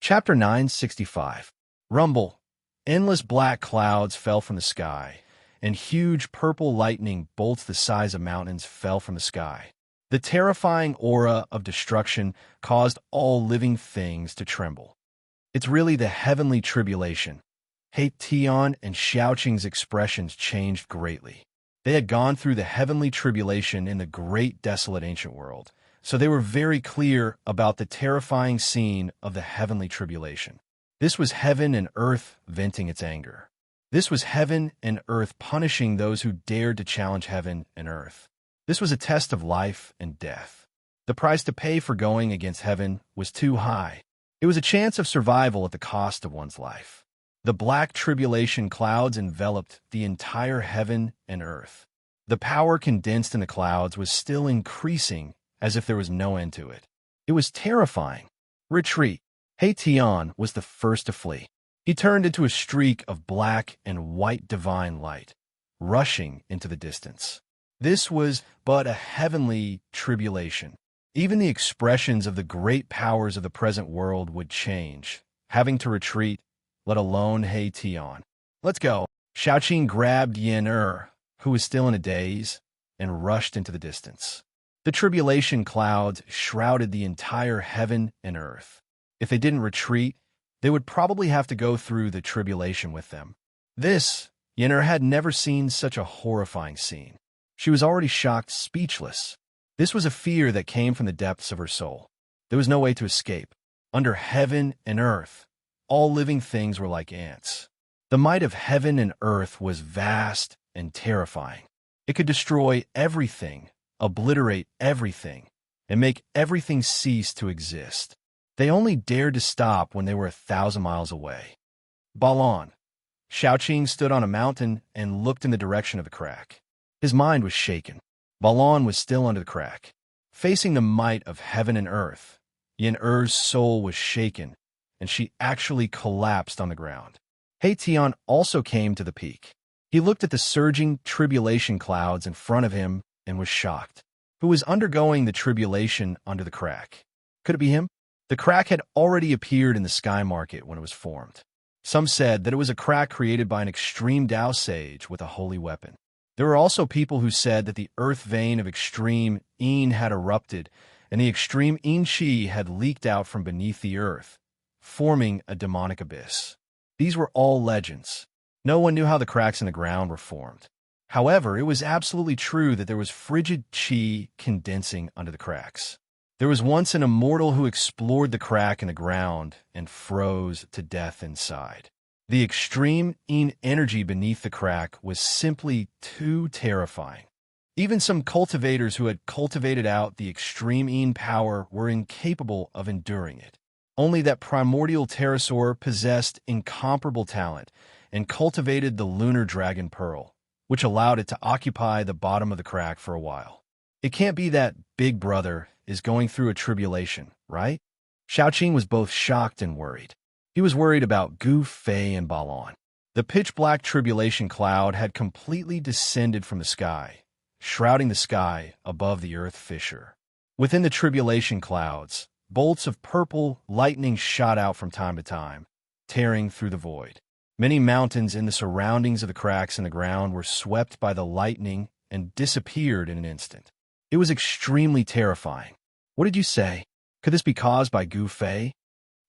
Chapter 965. Rumble. Endless black clouds fell from the sky, and huge purple lightning bolts the size of mountains fell from the sky. The terrifying aura of destruction caused all living things to tremble. It's really the heavenly tribulation. Tion and Xiaoqing's expressions changed greatly. They had gone through the heavenly tribulation in the great desolate ancient world, so they were very clear about the terrifying scene of the heavenly tribulation. This was heaven and earth venting its anger. This was heaven and earth punishing those who dared to challenge heaven and earth. This was a test of life and death. The price to pay for going against heaven was too high. It was a chance of survival at the cost of one's life. The black tribulation clouds enveloped the entire heaven and earth. The power condensed in the clouds was still increasing as if there was no end to it. It was terrifying. Retreat. Tion was the first to flee. He turned into a streak of black and white divine light, rushing into the distance. This was but a heavenly tribulation. Even the expressions of the great powers of the present world would change, having to retreat, let alone Tion. Let's go. Xiaoqing grabbed Yin who was still in a daze, and rushed into the distance. The tribulation clouds shrouded the entire heaven and earth. If they didn't retreat, they would probably have to go through the tribulation with them. Yin had never seen such a horrifying scene. She was already shocked, speechless. This was a fear that came from the depths of her soul. There was no way to escape. Under heaven and earth, all living things were like ants. The might of heaven and earth was vast and terrifying. It could destroy everything, obliterate everything, and make everything cease to exist. They only dared to stop when they were 1,000 miles away. Balon. Xiaoqing stood on a mountain and looked in the direction of the crack. His mind was shaken. Balon was still under the crack. Facing the might of heaven and earth, Yin soul was shaken, and she actually collapsed on the ground. Tion also came to the peak. He looked at the surging tribulation clouds in front of him and was shocked. Who was undergoing the tribulation under the crack? Could it be him? The crack had already appeared in the sky market when it was formed. Some said that it was a crack created by an extreme Tao sage with a holy weapon. There were also people who said that the earth vein of extreme Yin had erupted and the extreme Yin Qi had leaked out from beneath the earth, forming a demonic abyss. These were all legends. No one knew how the cracks in the ground were formed. However, it was absolutely true that there was frigid Qi condensing under the cracks. There was once an immortal who explored the crack in the ground and froze to death inside. The extreme Yin energy beneath the crack was simply too terrifying. Even some cultivators who had cultivated out the extreme Yin power were incapable of enduring it. Only that primordial pterosaur possessed incomparable talent and cultivated the lunar dragon pearl, which allowed it to occupy the bottom of the crack for a while. It can't be that Big Brother is going through a tribulation, right? Xiaoqing was both shocked and worried. He was worried about Gu Fei and Balon. The pitch-black tribulation cloud had completely descended from the sky, shrouding the sky above the earth fissure. Within the tribulation clouds, bolts of purple lightning shot out from time to time, tearing through the void. Many mountains in the surroundings of the cracks in the ground were swept by the lightning and disappeared in an instant. It was extremely terrifying. What did you say? Could this be caused by Gu Fei?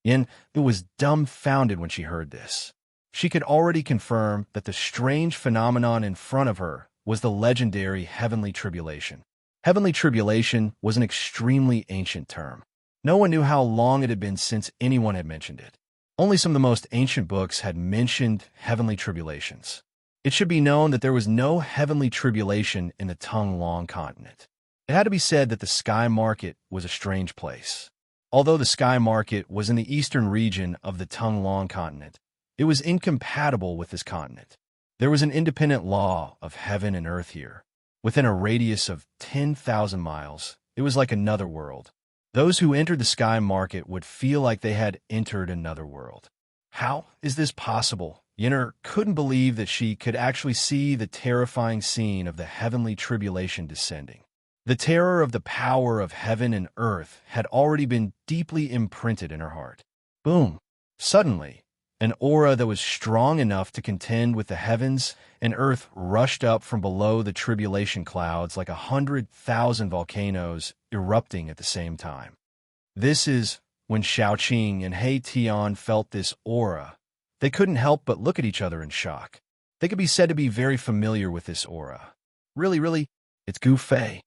Yin was dumbfounded when she heard this. She could already confirm that the strange phenomenon in front of her was the legendary heavenly tribulation. Heavenly tribulation was an extremely ancient term. No one knew how long it had been since anyone had mentioned it. Only some of the most ancient books had mentioned heavenly tribulations. It should be known that there was no heavenly tribulation in the Tonglong continent. It had to be said that the sky market was a strange place. Although the sky market was in the eastern region of the Tonglong continent, it was incompatible with this continent. There was an independent law of heaven and earth here. Within a radius of 10,000 miles, it was like another world. Those who entered the sky market would feel like they had entered another world. How is this possible? Yin couldn't believe that she could actually see the terrifying scene of the heavenly tribulation descending. The terror of the power of heaven and earth had already been deeply imprinted in her heart. Boom! Suddenly, an aura that was strong enough to contend with the heavens and earth rushed up from below the tribulation clouds like 100,000 volcanoes erupting at the same time. This is when Xiaoqing and He Tian felt this aura. They couldn't help but look at each other in shock. They could be said to be very familiar with this aura. Really, it's Gu Fei.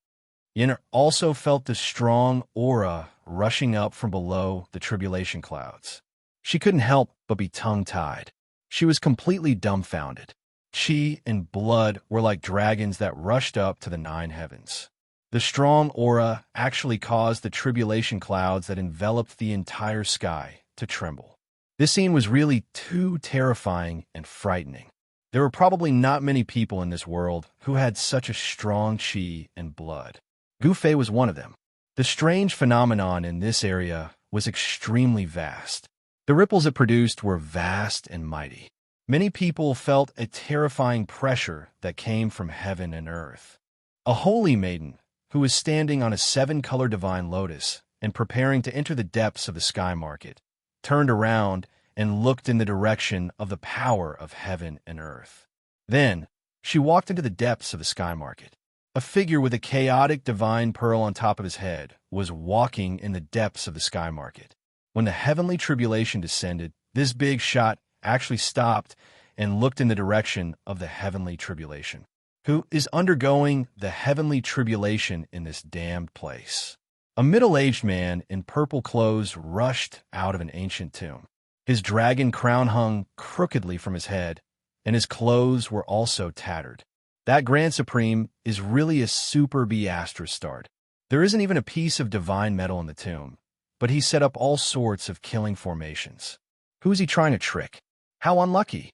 Yin also felt the strong aura rushing up from below the tribulation clouds. She couldn't help but be tongue-tied. She was completely dumbfounded. Qi and blood were like dragons that rushed up to the 9 heavens. The strong aura actually caused the tribulation clouds that enveloped the entire sky to tremble. This scene was really too terrifying and frightening. There were probably not many people in this world who had such a strong qi and blood. Gu Fei was one of them. The strange phenomenon in this area was extremely vast. The ripples it produced were vast and mighty. Many people felt a terrifying pressure that came from heaven and earth. A holy maiden, who was standing on a 7-color divine lotus and preparing to enter the depths of the sky market, turned around and looked in the direction of the power of heaven and earth. Then, she walked into the depths of the sky market. A figure with a chaotic divine pearl on top of his head was walking in the depths of the sky market. When the heavenly tribulation descended, this big shot actually stopped and looked in the direction of the heavenly tribulation. Who is undergoing the heavenly tribulation in this damned place? A middle-aged man in purple clothes rushed out of an ancient tomb. His dragon crown hung crookedly from his head, and his clothes were also tattered. That Grand Supreme is really a super Beastard. There isn't even a piece of divine metal in the tomb, but he set up all sorts of killing formations. Who is he trying to trick? How unlucky!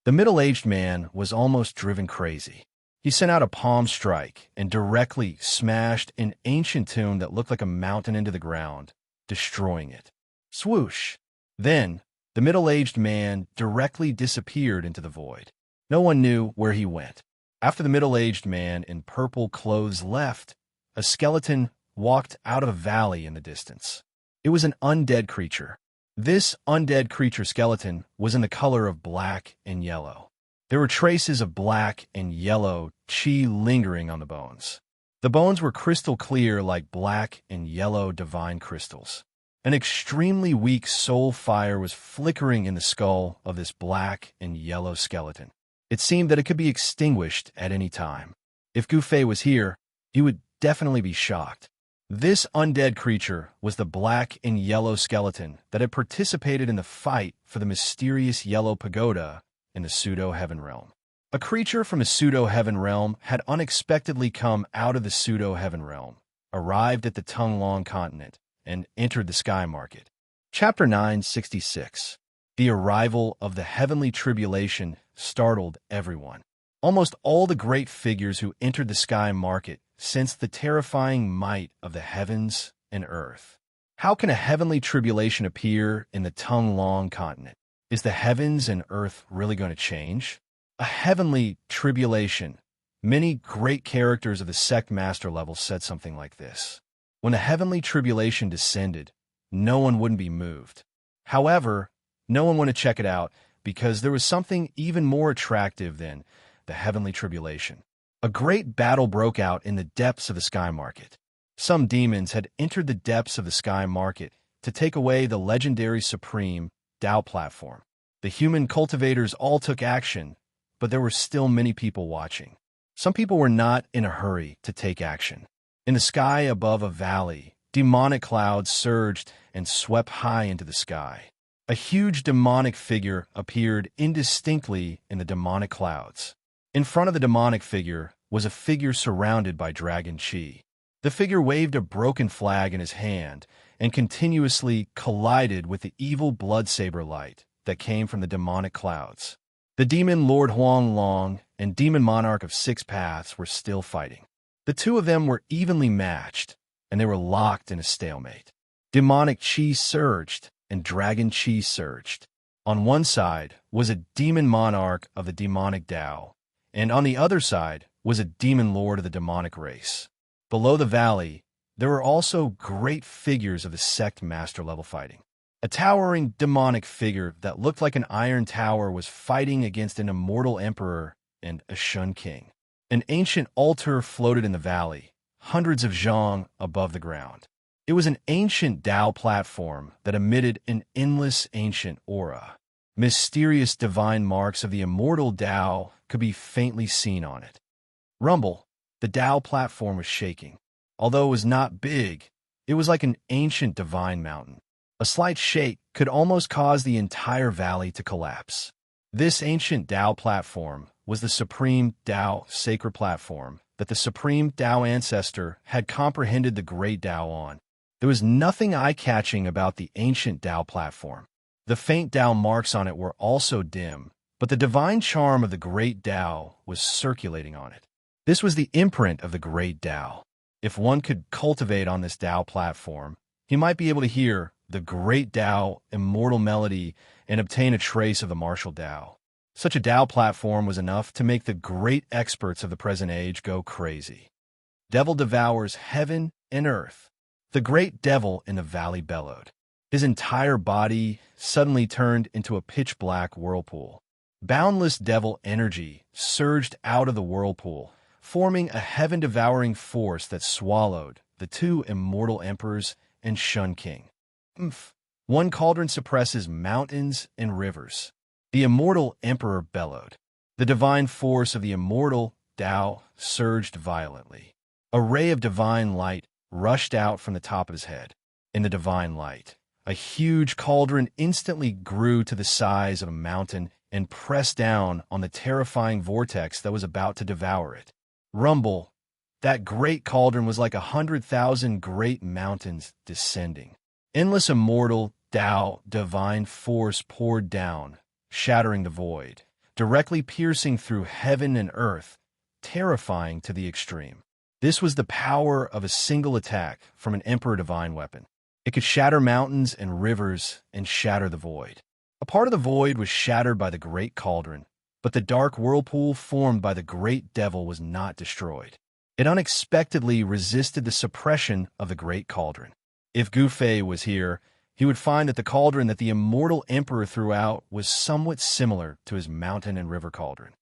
The middle-aged man was almost driven crazy. He sent out a palm strike and directly smashed an ancient tomb that looked like a mountain into the ground, destroying it. Swoosh! Then, the middle-aged man directly disappeared into the void. No one knew where he went. After the middle-aged man in purple clothes left, a skeleton walked out of a valley in the distance. It was an undead creature. This undead creature skeleton was in the color of black and yellow. There were traces of black and yellow qi lingering on the bones. The bones were crystal clear like black and yellow divine crystals. An extremely weak soul fire was flickering in the skull of this black and yellow skeleton. It seemed that it could be extinguished at any time. If Gu Fei was here, he would definitely be shocked. This undead creature was the black and yellow skeleton that had participated in the fight for the mysterious yellow pagoda in the pseudo-heaven realm. A creature from a pseudo-heaven realm had unexpectedly come out of the pseudo-heaven realm, arrived at the Tonglong continent, and entered the sky market. Chapter 966. The arrival of the heavenly tribulation startled everyone. Almost all the great figures who entered the sky market sensed the terrifying might of the heavens and earth. How can a heavenly tribulation appear in the Tonglong continent? Is the heavens and earth really going to change? A heavenly tribulation. Many great characters of the sect master level said something like this. When the heavenly tribulation descended, no one wouldn't be moved. However, no one wanted to check it out because there was something even more attractive than the heavenly tribulation. A great battle broke out in the depths of the sky market. Some demons had entered the depths of the sky market to take away the legendary supreme Dao platform. The human cultivators all took action, but there were still many people watching. Some people were not in a hurry to take action. In the sky above a valley, demonic clouds surged and swept high into the sky. A huge demonic figure appeared indistinctly in the demonic clouds. In front of the demonic figure was a figure surrounded by dragon qi. The figure waved a broken flag in his hand and continuously collided with the evil blood saber light that came from the demonic clouds. The demon Lord Huang Long and demon monarch of 6 paths were still fighting. The two of them were evenly matched, and they were locked in a stalemate. Demonic qi surged, and dragon qi surged. On one side was a demon monarch of the demonic Dao, and on the other side was a demon lord of the demonic race. Below the valley, there were also great figures of the sect master level fighting. A towering demonic figure that looked like an iron tower was fighting against an immortal emperor and a Shun king. An ancient altar floated in the valley, hundreds of zhang above the ground. It was an ancient Tao platform that emitted an endless ancient aura. Mysterious divine marks of the immortal Tao could be faintly seen on it. Rumble, the Tao platform was shaking. Although it was not big, it was like an ancient divine mountain. A slight shake could almost cause the entire valley to collapse. This ancient Tao platform was the supreme Tao sacred platform that the supreme Tao ancestor had comprehended the great Tao on. There was nothing eye-catching about the ancient Tao platform. The faint Tao marks on it were also dim, but the divine charm of the great Tao was circulating on it. This was the imprint of the great Tao. If one could cultivate on this Tao platform, he might be able to hear the great Tao immortal melody and obtain a trace of the martial Tao. Such a Tao platform was enough to make the great experts of the present age go crazy. Devil devours heaven and earth. The great devil in the valley bellowed. His entire body suddenly turned into a pitch-black whirlpool. Boundless devil energy surged out of the whirlpool, forming a heaven-devouring force that swallowed the two immortal emperors and Shun king. One cauldron suppresses mountains and rivers. The immortal emperor bellowed. The divine force of the immortal Tao surged violently. A ray of divine light rushed out from the top of his head. In the divine light, a huge cauldron instantly grew to the size of a mountain and pressed down on the terrifying vortex that was about to devour it. Rumble, that great cauldron was like 100,000 great mountains descending. Endless immortal Tao divine force poured down, shattering the void, directly piercing through heaven and earth, terrifying to the extreme. This was the power of a single attack from an Emperor divine weapon. It could shatter mountains and rivers and shatter the void. A part of the void was shattered by the great cauldron, but the dark whirlpool formed by the great devil was not destroyed. It unexpectedly resisted the suppression of the great cauldron. If Gufei was here, he would find that the cauldron that the immortal emperor threw out was somewhat similar to his mountain and river cauldron.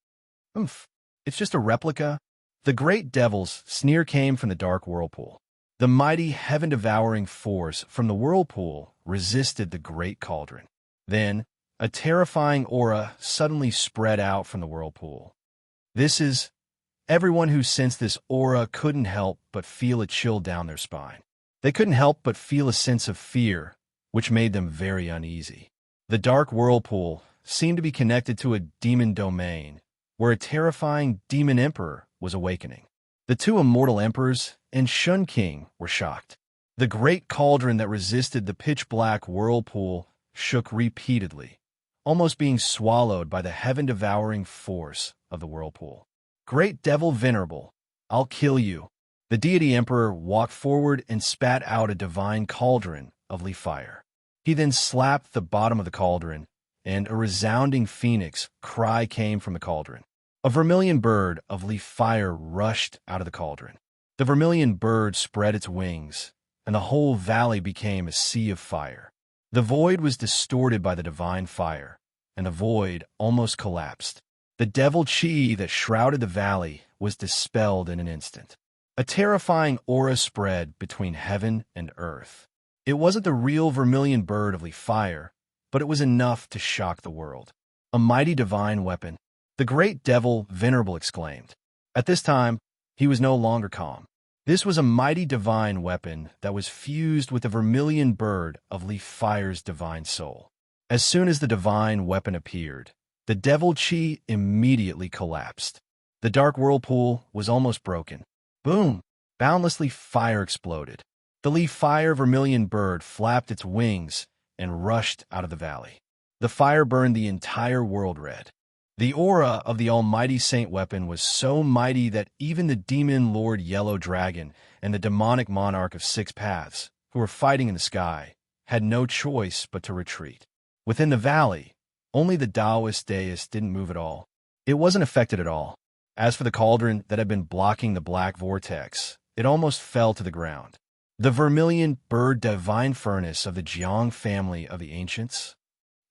It's just a replica. The great devil's sneer came from the dark whirlpool. The mighty heaven-devouring force from the whirlpool resisted the great cauldron. Then, a terrifying aura suddenly spread out from the whirlpool. Everyone who sensed this aura couldn't help but feel a chill down their spine. They couldn't help but feel a sense of fear, which made them very uneasy. The dark whirlpool seemed to be connected to a demon domain, where a terrifying demon emperor was awakening. The two immortal emperors and Shun king were shocked. The great cauldron that resisted the pitch-black whirlpool shook repeatedly, almost being swallowed by the heaven-devouring force of the whirlpool. Great devil venerable, I'll kill you. The deity emperor walked forward and spat out a divine cauldron of leaf fire. He then slapped the bottom of the cauldron, and a resounding phoenix cry came from the cauldron. A vermilion bird of leaf fire rushed out of the cauldron. The vermilion bird spread its wings, and the whole valley became a sea of fire. The void was distorted by the divine fire, and the void almost collapsed. The devil chi that shrouded the valley was dispelled in an instant. A terrifying aura spread between heaven and earth. It wasn't the real vermilion bird of leaf fire, but it was enough to shock the world. A mighty divine weapon, the great devil venerable exclaimed. At this time, he was no longer calm. This was a mighty divine weapon that was fused with the vermilion bird of leaf fire's divine soul. As soon as the divine weapon appeared, the devil chi immediately collapsed. The dark whirlpool was almost broken. Boom! Boundlessly fire exploded. The leaf fire vermilion bird flapped its wings and rushed out of the valley. The fire burned the entire world red. The aura of the almighty saint weapon was so mighty that even the demon lord Yellow Dragon and the demonic monarch of Six Paths, who were fighting in the sky, had no choice but to retreat. Within the valley, only the Taoist dais didn't move at all. It wasn't affected at all. As for the cauldron that had been blocking the black vortex, it almost fell to the ground. The vermilion bird divine furnace of the Jiang family of the ancients?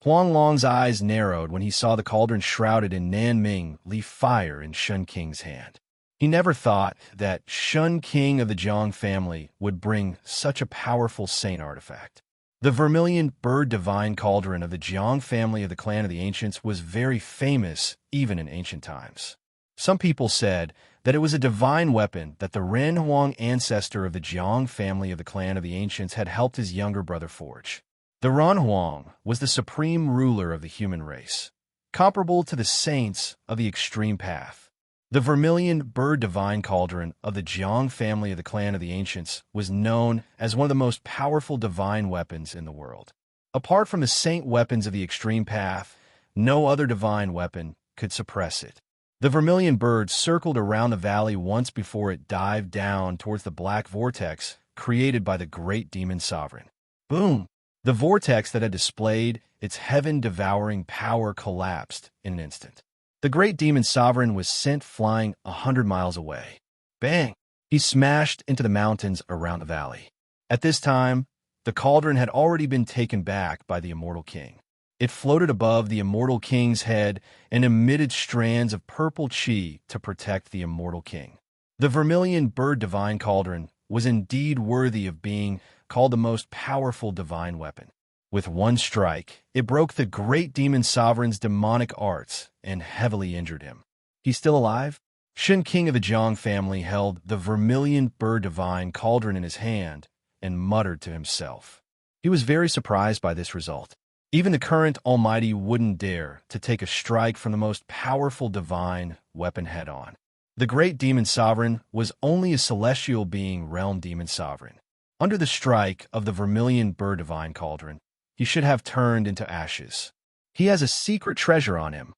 Huang Long's eyes narrowed when he saw the cauldron shrouded in Nanming leaf fire in Shun King's hand. He never thought that Shun King of the Jiang family would bring such a powerful saint artifact. The vermilion bird divine cauldron of the Jiang family of the clan of the ancients was very famous even in ancient times. Some people said that it was a divine weapon that the Ren Huang ancestor of the Jiang family of the clan of the ancients had helped his younger brother forge. The Ren Huang was the supreme ruler of the human race, comparable to the saints of the extreme path. The vermilion bird divine cauldron of the Jiang family of the clan of the ancients was known as one of the most powerful divine weapons in the world. Apart from the saint weapons of the extreme path, no other divine weapon could suppress it. The vermilion bird circled around the valley once before it dived down towards the black vortex created by the great demon sovereign. Boom! The vortex that had displayed its heaven-devouring power collapsed in an instant. The great demon sovereign was sent flying 100 miles away. Bang! He smashed into the mountains around the valley. At this time, the cauldron had already been taken back by the immortal king. It floated above the immortal king's head and emitted strands of purple chi to protect the immortal king. The vermilion bird divine cauldron was indeed worthy of being called the most powerful divine weapon. With one strike, it broke the great demon sovereign's demonic arts and heavily injured him. He's still alive? Shun King of the Jiang family held the vermilion bird divine cauldron in his hand and muttered to himself. He was very surprised by this result. Even the current Almighty wouldn't dare to take a strike from the most powerful divine weapon head-on. The great demon sovereign was only a celestial being realm demon sovereign. Under the strike of the vermilion bird divine cauldron, he should have turned into ashes. He has a secret treasure on him.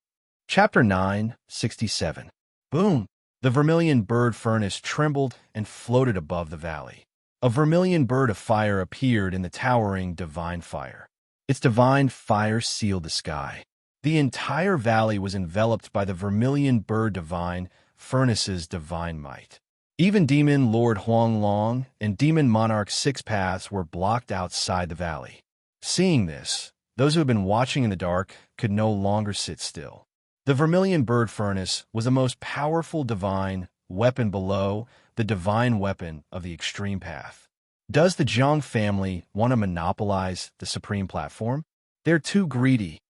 Chapter 9:67. Boom! The vermilion bird furnace trembled and floated above the valley. A vermilion bird of fire appeared in the towering divine fire. Its divine fire sealed the sky. The entire valley was enveloped by the vermilion bird divine furnace's divine might. Even Demon Lord Huang Long and Demon Monarch Six Paths were blocked outside the valley. Seeing this, those who had been watching in the dark could no longer sit still. The vermilion bird furnace was the most powerful divine weapon below the divine weapon of the extreme path. Does the Jiang family want to monopolize the supreme platform? They're too greedy.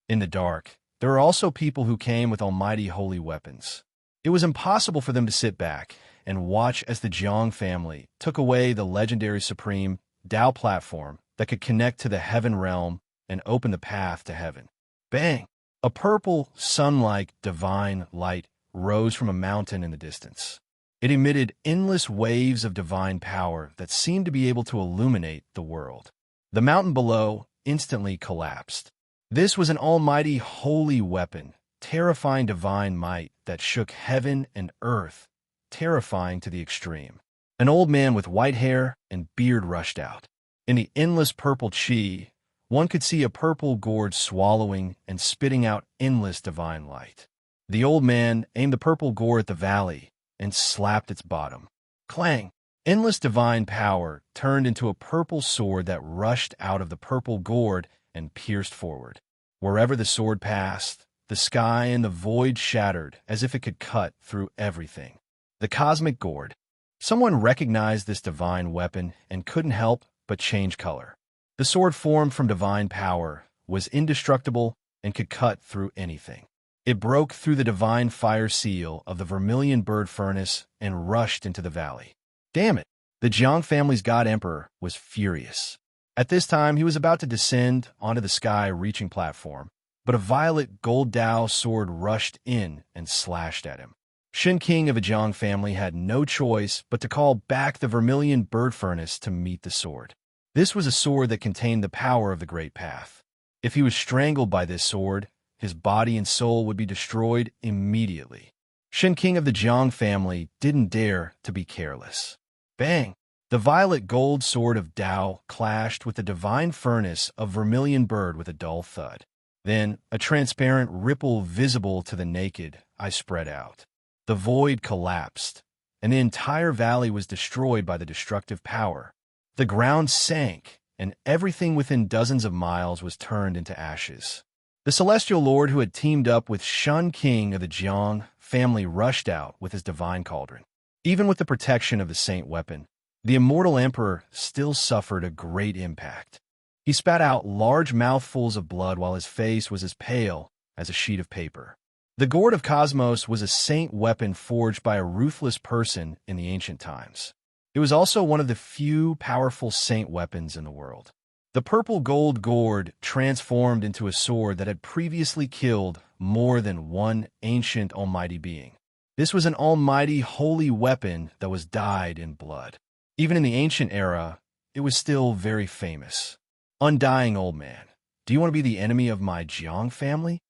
In the dark, there are also people who came with almighty holy weapons. It was impossible for them to sit back and watch as the Jiang family took away the legendary supreme Dao platform that could connect to the heaven realm and open the path to heaven. Bang! A purple, sun-like divine light rose from a mountain in the distance. It emitted endless waves of divine power that seemed to be able to illuminate the world. The mountain below instantly collapsed. This was an almighty holy weapon, terrifying divine might that shook heaven and earth, terrifying to the extreme. An old man with white hair and beard rushed out. In the endless purple chi, one could see a purple gourd swallowing and spitting out endless divine light. The old man aimed the purple gourd at the valley and slapped its bottom. Clang! Endless divine power turned into a purple sword that rushed out of the purple gourd and pierced forward. Wherever the sword passed, the sky and the void shattered as if it could cut through everything. The cosmic gourd. Someone recognized this divine weapon and couldn't help but change color. The sword formed from divine power, was indestructible, and could cut through anything. It broke through the divine fire seal of the vermilion bird furnace and rushed into the valley. Damn it! The Jiang family's god emperor was furious. At this time, he was about to descend onto the sky-reaching platform, but a violet gold Dao sword rushed in and slashed at him. Shun King of the Jiang family had no choice but to call back the vermilion bird furnace to meet the sword. This was a sword that contained the power of the Great Path. If he was strangled by this sword, his body and soul would be destroyed immediately. Shun King of the Jiang family didn't dare to be careless. Bang! The violet gold sword of Dao clashed with the divine furnace of vermilion bird with a dull thud. Then, a transparent ripple visible to the naked eye spread out. The void collapsed, and the entire valley was destroyed by the destructive power The ground sank, and everything within dozens of miles was turned into ashes. The celestial lord who had teamed up with Shun King of the Jiang family rushed out with his divine cauldron. Even with the protection of the saint weapon, the immortal emperor still suffered a great impact. He spat out large mouthfuls of blood while his face was as pale as a sheet of paper. The gourd of Cosmos was a saint weapon forged by a ruthless person in the ancient times. It was also one of the few powerful saint weapons in the world. The purple gold gourd transformed into a sword that had previously killed more than one ancient almighty being. This was an almighty holy weapon that was dyed in blood. Even in the ancient era, it was still very famous. Undying old man, do you want to be the enemy of my Jiang family?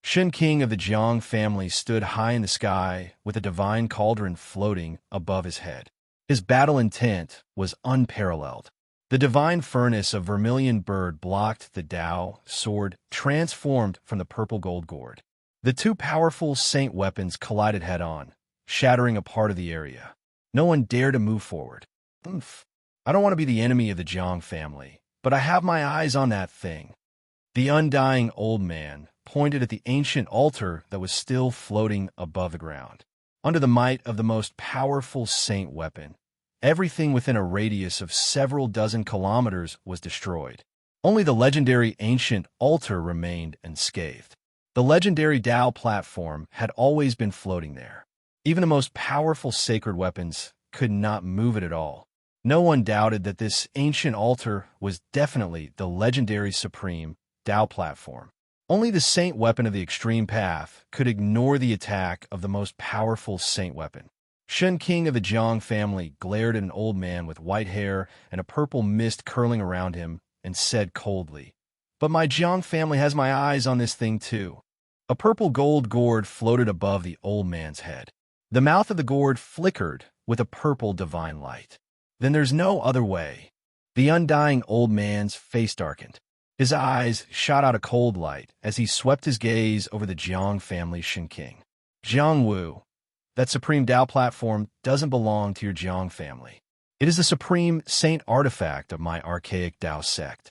Shun King of the Jiang family stood high in the sky with a divine cauldron floating above his head. His battle intent was unparalleled. The divine furnace of vermilion bird blocked the Tao sword transformed from the purple gold gourd. The two powerful saint weapons collided head-on, shattering a part of the area. No one dared to move forward. I don't want to be the enemy of the Jiang family, but I have my eyes on that thing. The undying old man pointed at the ancient altar that was still floating above the ground. Under the might of the most powerful saint weapon, everything within a radius of several dozen kilometers was destroyed. Only the legendary ancient altar remained unscathed. The legendary Tao platform had always been floating there. Even the most powerful sacred weapons could not move it at all. No one doubted that this ancient altar was definitely the legendary supreme Tao platform. Only the saint weapon of the extreme path could ignore the attack of the most powerful saint weapon. Shun King of the Jiang family glared at an old man with white hair and a purple mist curling around him and said coldly, "But my Jiang family has my eyes on this thing too." A purple gold gourd floated above the old man's head. The mouth of the gourd flickered with a purple divine light. Then there's no other way. The undying old man's face darkened. His eyes shot out a cold light as he swept his gaze over the Jiang family's Shun King. Jiang Wu, that supreme Tao platform doesn't belong to your Jiang family. It is the supreme saint artifact of my archaic Tao sect.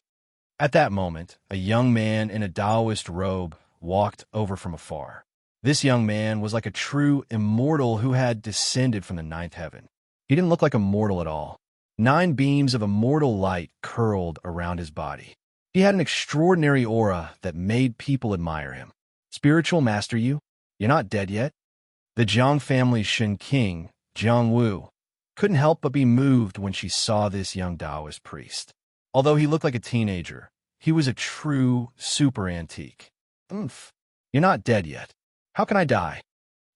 At that moment, a young man in a Taoist robe walked over from afar. This young man was like a true immortal who had descended from the ninth heaven. He didn't look like a mortal at all. 9 beams of immortal light curled around his body. He had an extraordinary aura that made people admire him. Spiritual master you? You're not dead yet? The Jiang family's Shun King, Jiang Wu, couldn't help but be moved when she saw this young Taoist priest. Although he looked like a teenager, he was a true super antique. You're not dead yet. How can I die?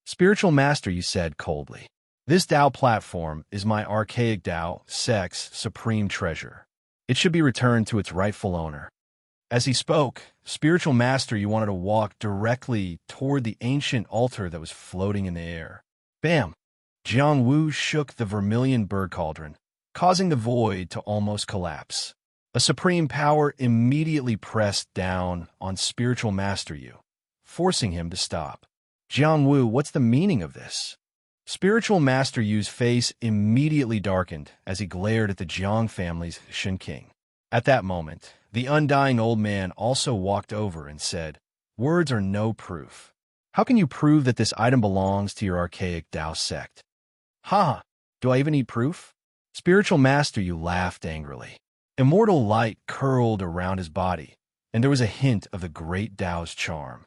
Spiritual master, you said coldly. This Tao platform is my archaic Tao sect's supreme treasure. It should be returned to its rightful owner. As he spoke, spiritual master, you wanted to walk directly toward the ancient altar that was floating in the air. Bam! Jiang Wu shook the vermilion bird cauldron, causing the void to almost collapse. A supreme power immediately pressed down on spiritual master you, forcing him to stop. Jiang Wu, what's the meaning of this? Spiritual master Yu's face immediately darkened as he glared at the Jiang family's Shun King. At that moment, the undying old man also walked over and said, "Words are no proof. How can you prove that this item belongs to your archaic Tao sect?" "Ha! Do I even need proof?" Spiritual master Yu laughed angrily. Immortal light curled around his body, and there was a hint of the great Tao's charm.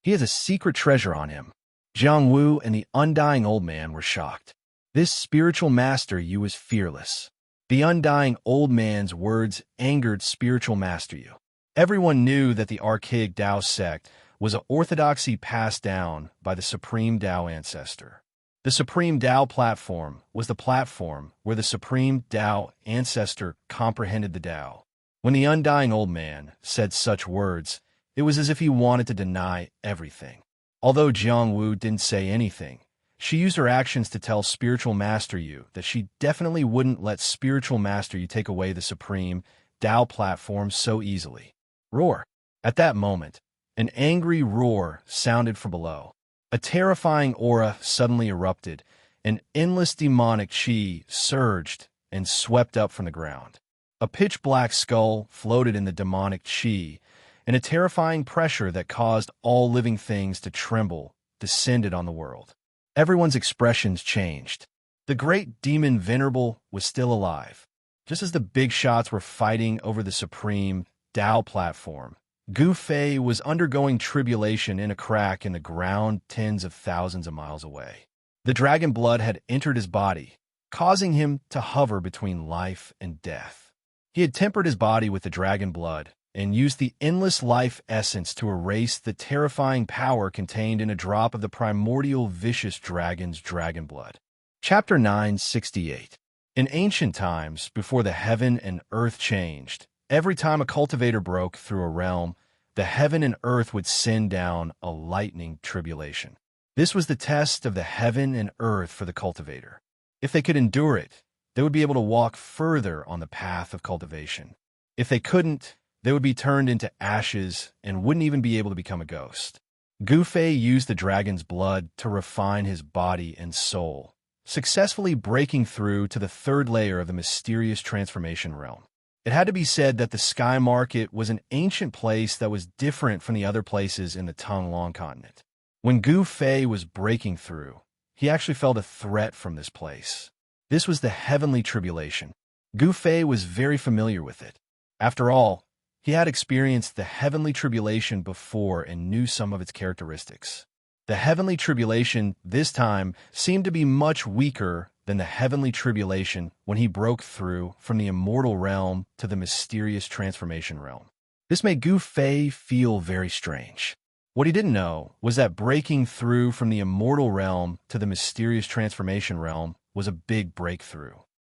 He has a secret treasure on him. Jiang Wu and the undying old man were shocked. This spiritual master Yu was fearless. The undying old man's words angered spiritual master Yu. Everyone knew that the archaic Tao sect was an orthodoxy passed down by the supreme Tao ancestor. The supreme Tao platform was the platform where the supreme Tao ancestor comprehended the Tao. When the undying old man said such words, it was as if he wanted to deny everything. Although Jiang Wu didn't say anything, she used her actions to tell spiritual master Yu that she definitely wouldn't let spiritual master Yu take away the supreme Tao platform so easily. Roar! At that moment, an angry roar sounded from below. A terrifying aura suddenly erupted, and endless demonic chi surged and swept up from the ground. A pitch-black skull floated in the demonic chi, and a terrifying pressure that caused all living things to tremble descended on the world. Everyone's expressions changed. The great demon Venerable was still alive. Just as the big shots were fighting over the supreme Tao platform, Gu Fei was undergoing tribulation in a crack in the ground tens of thousands of miles away. The dragon blood had entered his body, causing him to hover between life and death. He had tempered his body with the dragon blood and used the endless life essence to erase the terrifying power contained in a drop of the primordial vicious dragon's dragon blood. Chapter 968. In ancient times, before the heaven and earth changed, every time a cultivator broke through a realm, the heaven and earth would send down a lightning tribulation. This was the test of the heaven and earth for the cultivator. If they could endure it, they would be able to walk further on the path of cultivation. If they couldn't, they would be turned into ashes and wouldn't even be able to become a ghost. Gu Fei used the dragon's blood to refine his body and soul, successfully breaking through to the third layer of the mysterious transformation realm. It had to be said that the Sky Market was an ancient place that was different from the other places in the Tonglong continent. When Gu Fei was breaking through, he actually felt a threat from this place. This was the heavenly tribulation. Gu Fei was very familiar with it. After all, he had experienced the heavenly tribulation before and knew some of its characteristics. The heavenly tribulation this time seemed to be much weaker than the heavenly tribulation when he broke through from the immortal realm to the mysterious transformation realm. This made Gu Fei feel very strange. What he didn't know was that breaking through from the immortal realm to the mysterious transformation realm was a big breakthrough.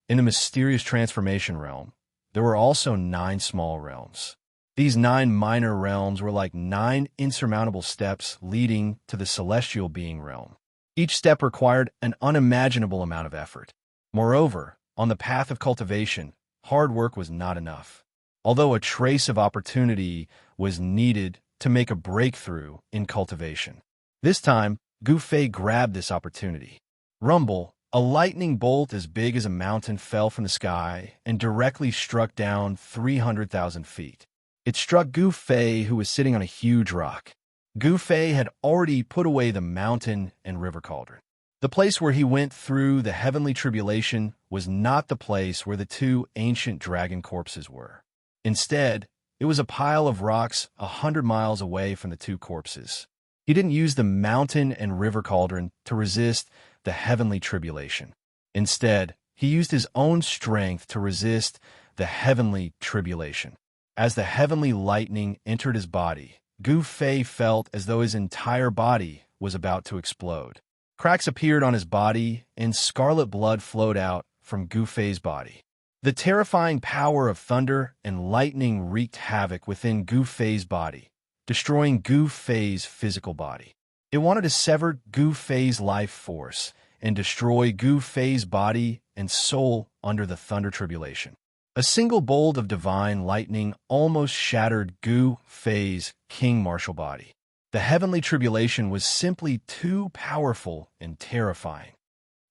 In the mysterious transformation realm, there were also 9 small realms. These 9 minor realms were like 9 insurmountable steps leading to the celestial being realm. Each step required an unimaginable amount of effort. Moreover, on the path of cultivation, hard work was not enough. Although a trace of opportunity was needed to make a breakthrough in cultivation. This time, Gu Fei grabbed this opportunity. Rumble, a lightning bolt as big as a mountain fell from the sky and directly struck down 300,000 feet. It struck Gu Fei, who was sitting on a huge rock. Gu Fei had already put away the mountain and river cauldron. The place where he went through the heavenly tribulation was not the place where the 2 ancient dragon corpses were. Instead, it was a pile of rocks 100 miles away from the 2 corpses. He didn't use the mountain and river cauldron to resist the heavenly tribulation. Instead, he used his own strength to resist the heavenly tribulation. As the heavenly lightning entered his body, Gu Fei felt as though his entire body was about to explode. Cracks appeared on his body, and scarlet blood flowed out from Gu Fei's body. The terrifying power of thunder and lightning wreaked havoc within Gu Fei's body, destroying Gu Fei's physical body. It wanted to sever Gu Fei's life force and destroy Gu Fei's body and soul under the thunder tribulation. A single bolt of divine lightning almost shattered Gu Fei's king martial body. The heavenly tribulation was simply too powerful and terrifying.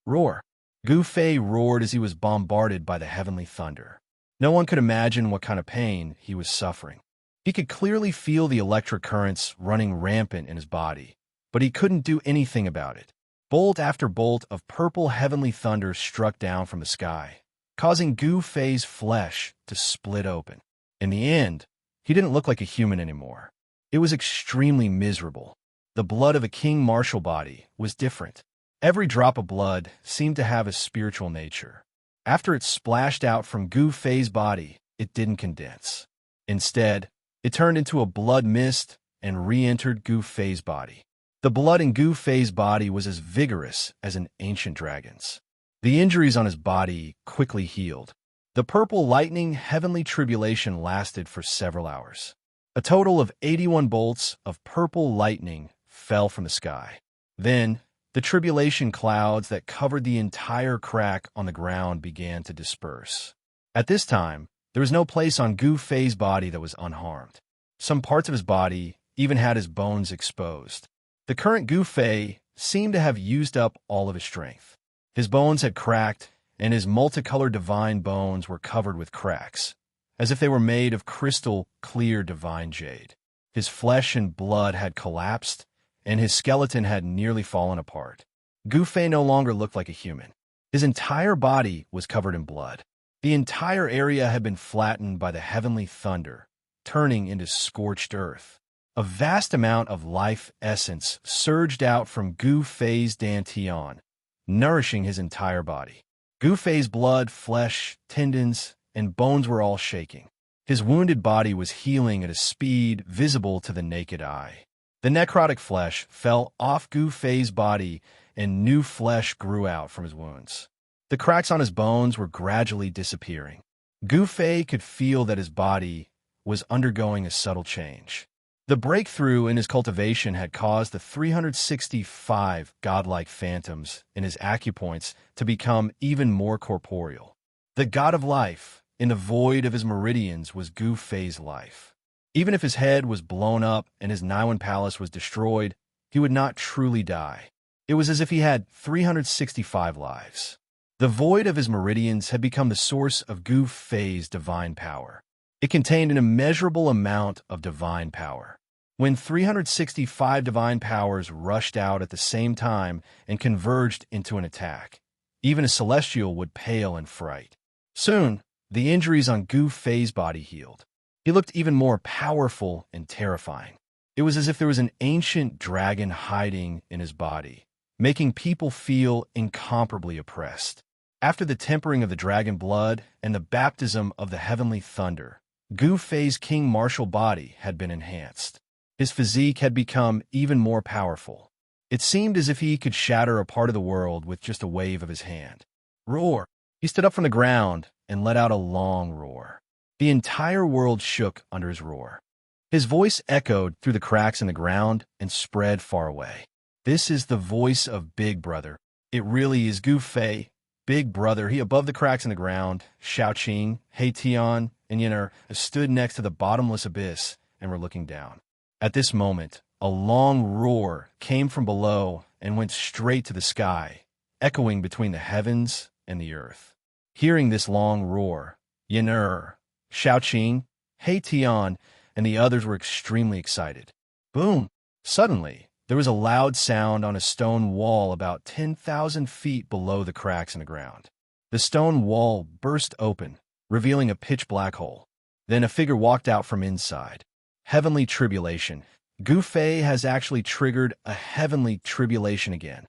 Roar! Gu Fei roared as he was bombarded by the heavenly thunder. No one could imagine what kind of pain he was suffering. He could clearly feel the electric currents running rampant in his body, but he couldn't do anything about it. Bolt after bolt of purple heavenly thunder struck down from the sky, causing Gu Fei's flesh to split open. In the end, he didn't look like a human anymore. It was extremely miserable. The blood of a king martial body was different. Every drop of blood seemed to have a spiritual nature. After it splashed out from Gu Fei's body, it didn't condense. Instead, it turned into a blood mist and re-entered Gu Fei's body. The blood in Gu Fei's body was as vigorous as an ancient dragon's. The injuries on his body quickly healed. The purple lightning heavenly tribulation lasted for several hours. A total of 81 bolts of purple lightning fell from the sky. Then, the tribulation clouds that covered the entire crack on the ground began to disperse. At this time, there was no place on Gu Fei's body that was unharmed. Some parts of his body even had his bones exposed. The current Gu Fei seemed to have used up all of his strength. His bones had cracked, and his multicolored divine bones were covered with cracks, as if they were made of crystal-clear divine jade. His flesh and blood had collapsed, and his skeleton had nearly fallen apart. Gu Fei no longer looked like a human. His entire body was covered in blood. The entire area had been flattened by the heavenly thunder, turning into scorched earth. A vast amount of life essence surged out from Gu Fei's dantian, nourishing his entire body. Gu Fei's blood, flesh, tendons, and bones were all shaking. His wounded body was healing at a speed visible to the naked eye. The necrotic flesh fell off Gu Fei's body, and new flesh grew out from his wounds. The cracks on his bones were gradually disappearing. Gu Fei could feel that his body was undergoing a subtle change. The breakthrough in his cultivation had caused the 365 godlike phantoms in his acupoints to become even more corporeal. The god of life, in the void of his meridians, was Gu Fei's life. Even if his head was blown up and his Niwen palace was destroyed, he would not truly die. It was as if he had 365 lives. The void of his meridians had become the source of Gu Fei's divine power. It contained an immeasurable amount of divine power. When 365 divine powers rushed out at the same time and converged into an attack, even a celestial would pale in fright. Soon, the injuries on Gu Fei's body healed. He looked even more powerful and terrifying. It was as if there was an ancient dragon hiding in his body, making people feel incomparably oppressed. After the tempering of the dragon blood and the baptism of the heavenly thunder, Gu Fei's king martial body had been enhanced. His physique had become even more powerful. It seemed as if he could shatter a part of the world with just a wave of his hand. Roar! He stood up from the ground and let out a long roar. The entire world shook under his roar. His voice echoed through the cracks in the ground and spread far away. This is the voice of Big Brother. It really is Gu Fei, Big Brother. He above the cracks in the ground, Shaoqing, Heitian, and Yener stood next to the bottomless abyss and were looking down. At this moment, a long roar came from below and went straight to the sky, echoing between the heavens and the earth. Hearing this long roar, Yener, Shaoqing, Heitian, and the others were extremely excited. Boom! Suddenly, there was a loud sound on a stone wall about 10,000 feet below the cracks in the ground. The stone wall burst open, revealing a pitch-black hole. Then a figure walked out from inside. Heavenly tribulation. Gu Fei has actually triggered a heavenly tribulation again.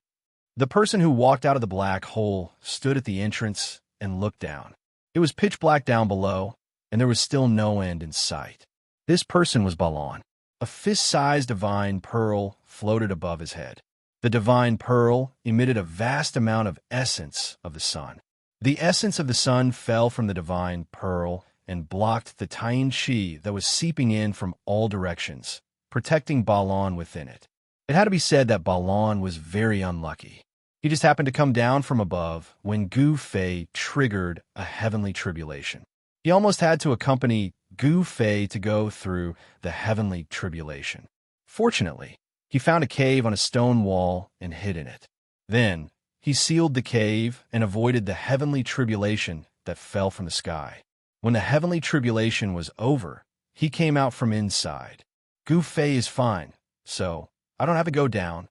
The person who walked out of the black hole stood at the entrance and looked down. It was pitch black down below, and there was still no end in sight. This person was Balon. A fist-sized divine pearl floated above his head. The divine pearl emitted a vast amount of essence of the sun. The essence of the sun fell from the divine pearl and blocked the Taiyin Qi that was seeping in from all directions, protecting Balon within it. It had to be said that Balon was very unlucky. He just happened to come down from above when Gu Fei triggered a heavenly tribulation. He almost had to accompany Gu Fei to go through the heavenly tribulation. Fortunately, he found a cave on a stone wall and hid in it. Then, he sealed the cave and avoided the heavenly tribulation that fell from the sky. When the heavenly tribulation was over, he came out from inside. Gu Fei is fine, so I don't have to go down.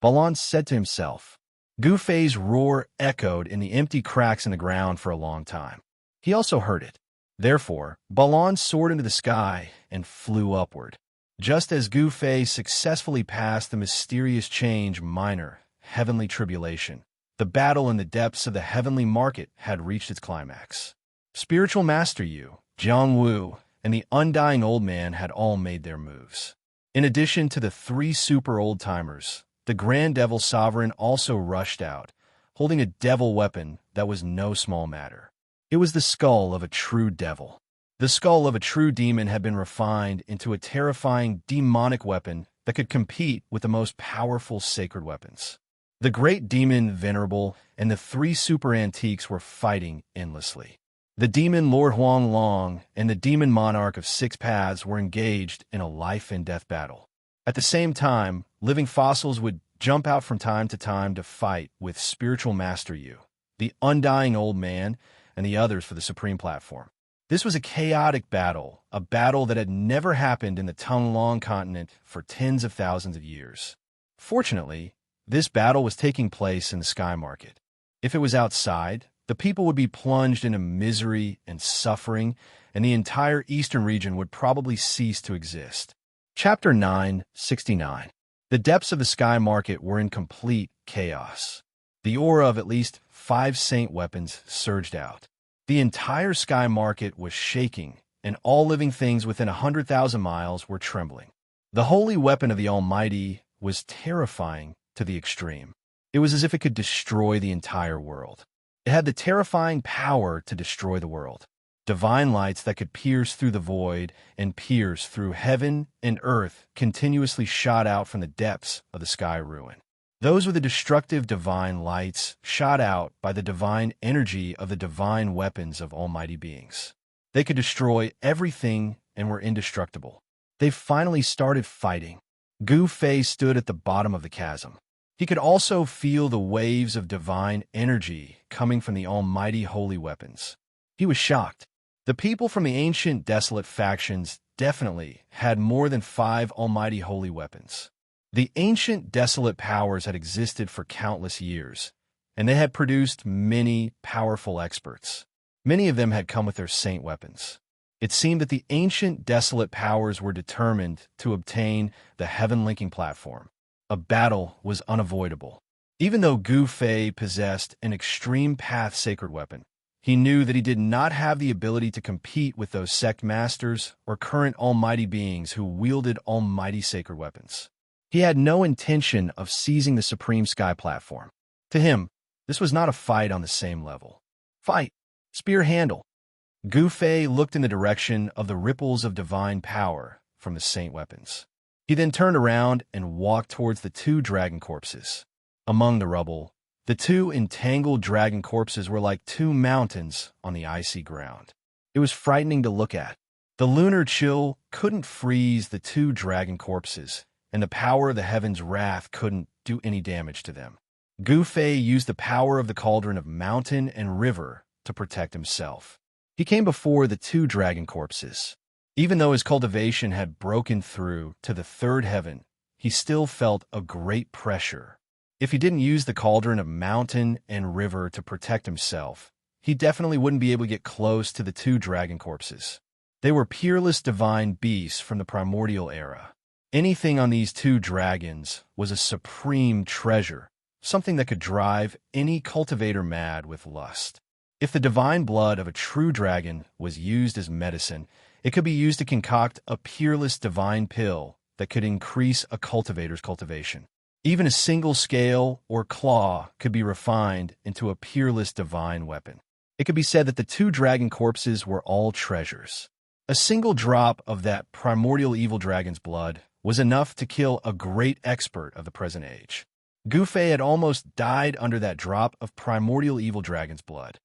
Balon said to himself. Gu Fei's roar echoed in the empty cracks in the ground for a long time. He also heard it. Therefore, Balon soared into the sky and flew upward. Just as Gu Fei successfully passed the mysterious change minor, heavenly tribulation, the battle in the depths of the heavenly market had reached its climax. Spiritual Master Yu, Jiang Wu, and the Undying Old Man had all made their moves. In addition to the 3 super old-timers, the Grand Devil Sovereign also rushed out, holding a devil weapon that was no small matter. It was the skull of a true devil. The skull of a true demon had been refined into a terrifying demonic weapon that could compete with the most powerful sacred weapons. The great demon Venerable and the 3 super antiques were fighting endlessly. The demon Lord Huang Long and the demon monarch of 6 paths were engaged in a life-and-death battle. At the same time, living fossils would jump out from time to fight with Spiritual Master Yu, the undying old man, and the others for the supreme platform. This was a chaotic battle, a battle that had never happened in the tongue-long continent for tens of thousands of years. Fortunately, this battle was taking place in the sky market. If it was outside, the people would be plunged into misery and suffering, and the entire eastern region would probably cease to exist. Chapter 9:69. The depths of the sky market were in complete chaos. The aura of at least 5 saint weapons surged out. The entire sky market was shaking, and all living things within 100,000 miles were trembling. The holy weapon of the Almighty was terrifying to the extreme. It was as if it could destroy the entire world. It had the terrifying power to destroy the world. Divine lights that could pierce through the void and pierce through heaven and earth continuously shot out from the depths of the sky ruin. Those were the destructive divine lights shot out by the divine energy of the divine weapons of almighty beings. They could destroy everything and were indestructible. They finally started fighting. Gu Fei stood at the bottom of the chasm. He could also feel the waves of divine energy coming from the almighty holy weapons. He was shocked. The people from the ancient desolate factions definitely had more than 5 almighty holy weapons. The ancient desolate powers had existed for countless years, and they had produced many powerful experts. Many of them had come with their saint weapons. It seemed that the ancient desolate powers were determined to obtain the heaven-linking platform. A battle was unavoidable. Even though Gu Fei possessed an extreme path sacred weapon, he knew that he did not have the ability to compete with those sect masters or current almighty beings who wielded almighty sacred weapons. He had no intention of seizing the supreme sky platform. To him, this was not a fight on the same level. Fight! Spear handle! Gu Fei looked in the direction of the ripples of divine power from the saint weapons. He then turned around and walked towards the 2 dragon corpses. Among the rubble, the 2 entangled dragon corpses were like 2 mountains on the icy ground. It was frightening to look at. The lunar chill couldn't freeze the 2 dragon corpses, and the power of the heaven's wrath couldn't do any damage to them. Gu Fei used the power of the cauldron of mountain and river to protect himself. He came before the 2 dragon corpses. Even though his cultivation had broken through to the 3rd heaven, he still felt a great pressure. If he didn't use the cauldron of mountain and river to protect himself, he definitely wouldn't be able to get close to the 2 dragon corpses. They were peerless divine beasts from the primordial era. Anything on these 2 dragons was a supreme treasure, something that could drive any cultivator mad with lust. If the divine blood of a true dragon was used as medicine, it could be used to concoct a peerless divine pill that could increase a cultivator's cultivation. Even a single scale or claw could be refined into a peerless divine weapon. It could be said that the 2 dragon corpses were all treasures. A single drop of that primordial evil dragon's blood was enough to kill a great expert of the present age. Gu Fei had almost died under that drop of primordial evil dragon's blood.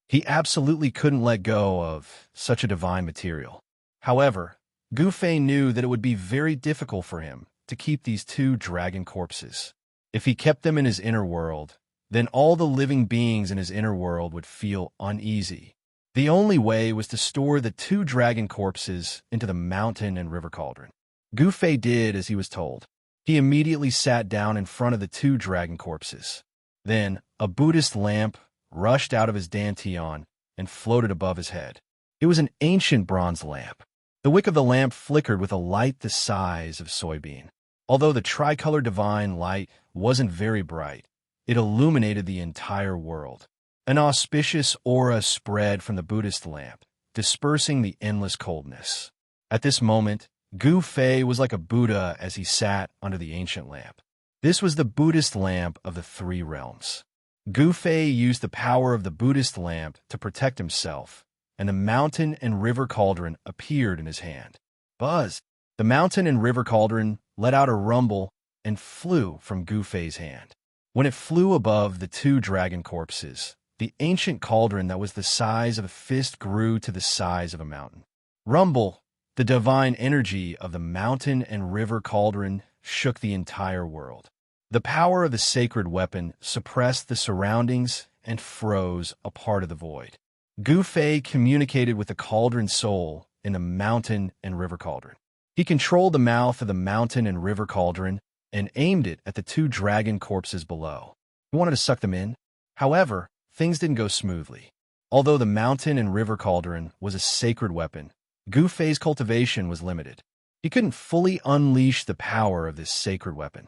He absolutely couldn't let go of such a divine material. However, Gu Fei knew that it would be very difficult for him to keep these 2 dragon corpses. If he kept them in his inner world, then all the living beings in his inner world would feel uneasy. The only way was to store the 2 dragon corpses into the mountain and river cauldron. Gu Fei did as he was told. He immediately sat down in front of the 2 dragon corpses. Then, a Buddhist lamp rushed out of his dantian and floated above his head. It was an ancient bronze lamp. The wick of the lamp flickered with a light the size of soybean. Although the tricolor divine light wasn't very bright, it illuminated the entire world. An auspicious aura spread from the Buddhist lamp, dispersing the endless coldness. At this moment, Gu Fei was like a Buddha as he sat under the ancient lamp. This was the Buddhist lamp of the 3 realms. Gu Fei used the power of the Buddhist lamp to protect himself, and the mountain and river cauldron appeared in his hand. Buzz! The mountain and river cauldron let out a rumble and flew from Gu Fei's hand. When it flew above the 2 dragon corpses, the ancient cauldron that was the size of a fist grew to the size of a mountain. Rumble! The divine energy of the mountain and river cauldron shook the entire world. The power of the sacred weapon suppressed the surroundings and froze a part of the void. Gu Fei communicated with the cauldron soul in the mountain and river cauldron. He controlled the mouth of the mountain and river cauldron and aimed it at the two dragon corpses below. He wanted to suck them in. However, things didn't go smoothly. Although the mountain and river cauldron was a sacred weapon, Gu Fei's cultivation was limited. He couldn't fully unleash the power of this sacred weapon.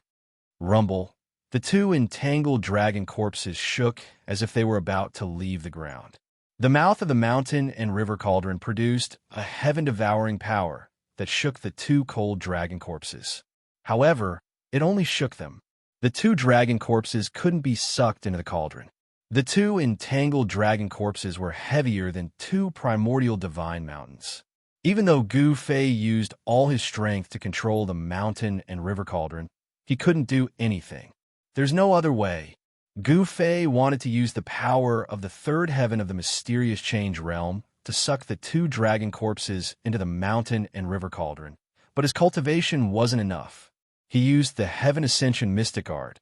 Rumble. The two entangled dragon corpses shook as if they were about to leave the ground. The mouth of the mountain and river cauldron produced a heaven-devouring power that shook the two cold dragon corpses. However, it only shook them. The two dragon corpses couldn't be sucked into the cauldron. The two entangled dragon corpses were heavier than two primordial divine mountains. Even though Gu Fei used all his strength to control the mountain and river cauldron, he couldn't do anything. There's no other way. Gu Fei wanted to use the power of the third heaven of the mysterious change realm to suck the two dragon corpses into the mountain and river cauldron, but his cultivation wasn't enough. He used the Heaven Ascension Mystic Art,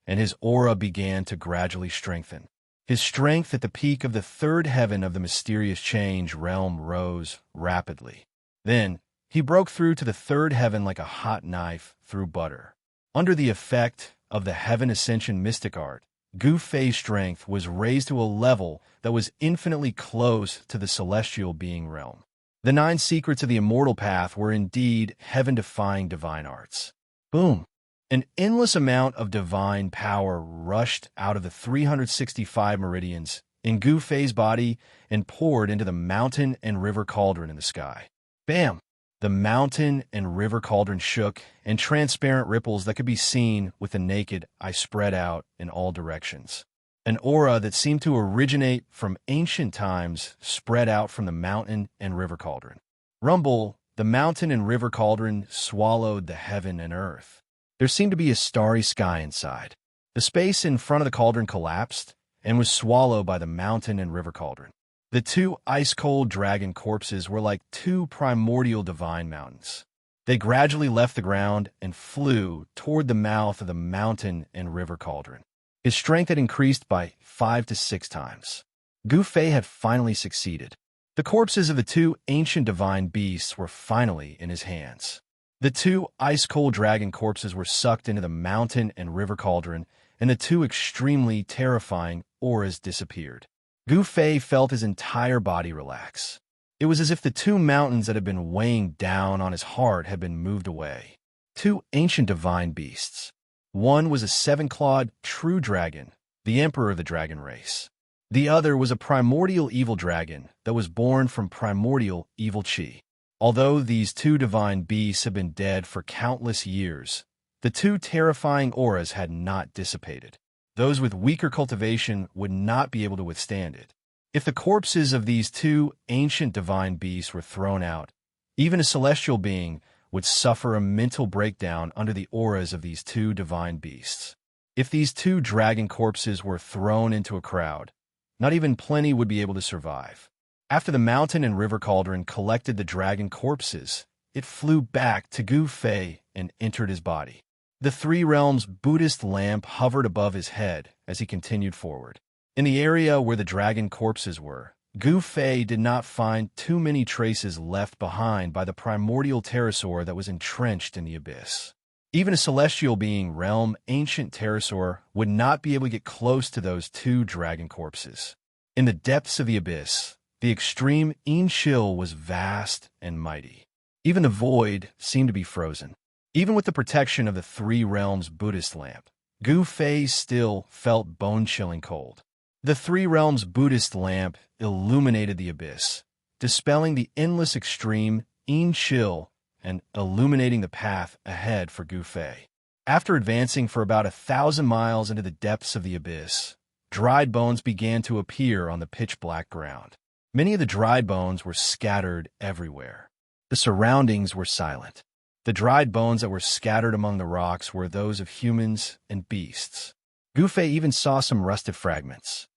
and his aura began to gradually strengthen. His strength at the peak of the third heaven of the mysterious change realm rose rapidly. Then, he broke through to the third heaven like a hot knife through butter. Under the effect of the Heaven Ascension Mystic Art, Gu Fei's strength was raised to a level that was infinitely close to the celestial being realm. The 9 secrets of the immortal path were indeed heaven-defying divine arts. Boom! An endless amount of divine power rushed out of the 365 meridians in Gu Fei's body and poured into the mountain and river cauldron in the sky. Bam! The mountain and river cauldron shook, and transparent ripples that could be seen with the naked eye spread out in all directions. An aura that seemed to originate from ancient times spread out from the mountain and river cauldron. Rumble, the mountain and river cauldron swallowed the heaven and earth. There seemed to be a starry sky inside. The space in front of the cauldron collapsed and was swallowed by the mountain and river cauldron. The two ice-cold dragon corpses were like two primordial divine mountains. They gradually left the ground and flew toward the mouth of the mountain and river cauldron. His strength had increased by 5 to 6 times. Gu Fei had finally succeeded. The corpses of the two ancient divine beasts were finally in his hands. The two ice-cold dragon corpses were sucked into the mountain and river cauldron, and the two extremely terrifying auras disappeared. Gu Fei felt his entire body relax. It was as if the two mountains that had been weighing down on his heart had been moved away. Two ancient divine beasts. One was a 7-clawed true dragon, the emperor of the dragon race. The other was a primordial evil dragon that was born from primordial evil chi. Although these two divine beasts had been dead for countless years, the two terrifying auras had not dissipated. Those with weaker cultivation would not be able to withstand it. If the corpses of these two ancient divine beasts were thrown out, even a celestial being would suffer a mental breakdown under the auras of these two divine beasts. If these two dragon corpses were thrown into a crowd, not even plenty would be able to survive. After the mountain and river cauldron collected the dragon corpses, it flew back to Gu Fei and entered his body. The Three Realms Buddhist lamp hovered above his head as he continued forward. In the area where the dragon corpses were, Gu Fei did not find too many traces left behind by the primordial pterosaur that was entrenched in the abyss. Even a celestial being realm ancient pterosaur would not be able to get close to those two dragon corpses. In the depths of the abyss, the extreme Inshil was vast and mighty. Even the void seemed to be frozen. Even with the protection of the Three Realms Buddhist lamp, Gu Fei still felt bone-chilling cold. The Three Realms Buddhist lamp illuminated the abyss, dispelling the endless extreme Inshil and illuminating the path ahead for Gu Fei. After advancing for about 1,000 miles into the depths of the abyss, dried bones began to appear on the pitch-black ground. Many of the dried bones were scattered everywhere. The surroundings were silent. The dried bones that were scattered among the rocks were those of humans and beasts. Gu Fei even saw some rusted fragments.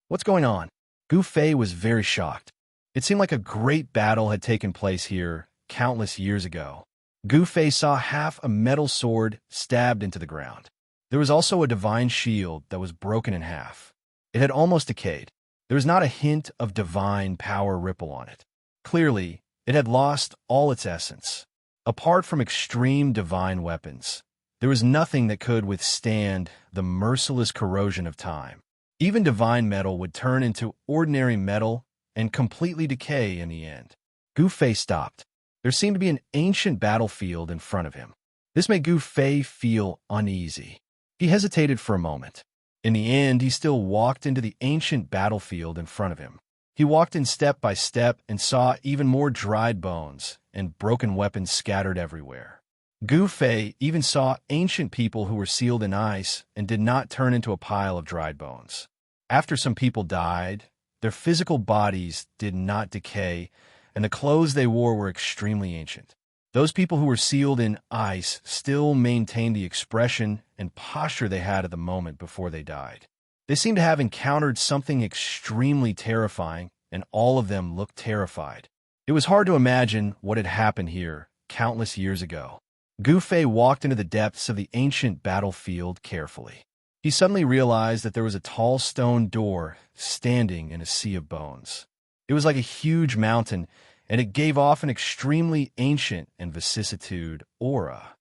What's going on? Gu Fei was very shocked. It seemed like a great battle had taken place here countless years ago. Gu Fei saw half a metal sword stabbed into the ground. There was also a divine shield that was broken in half. It had almost decayed. There was not a hint of divine power ripple on it. Clearly, it had lost all its essence. Apart from extreme divine weapons, there was nothing that could withstand the merciless corrosion of time. Even divine metal would turn into ordinary metal and completely decay in the end. Gu Fei stopped. There seemed to be an ancient battlefield in front of him. This made Gu Fei feel uneasy. He hesitated for a moment. In the end, he still walked into the ancient battlefield in front of him. He walked in step by step and saw even more dried bones and broken weapons scattered everywhere. Gu Fei even saw ancient people who were sealed in ice and did not turn into a pile of dried bones. After some people died, their physical bodies did not decay, and the clothes they wore were extremely ancient. Those people who were sealed in ice still maintained the expression and posture they had at the moment before they died. They seemed to have encountered something extremely terrifying, and all of them looked terrified. It was hard to imagine what had happened here countless years ago. Gu Fei walked into the depths of the ancient battlefield carefully. He suddenly realized that there was a tall stone door standing in a sea of bones. It was like a huge mountain, and it gave off an extremely ancient and vicissitude aura.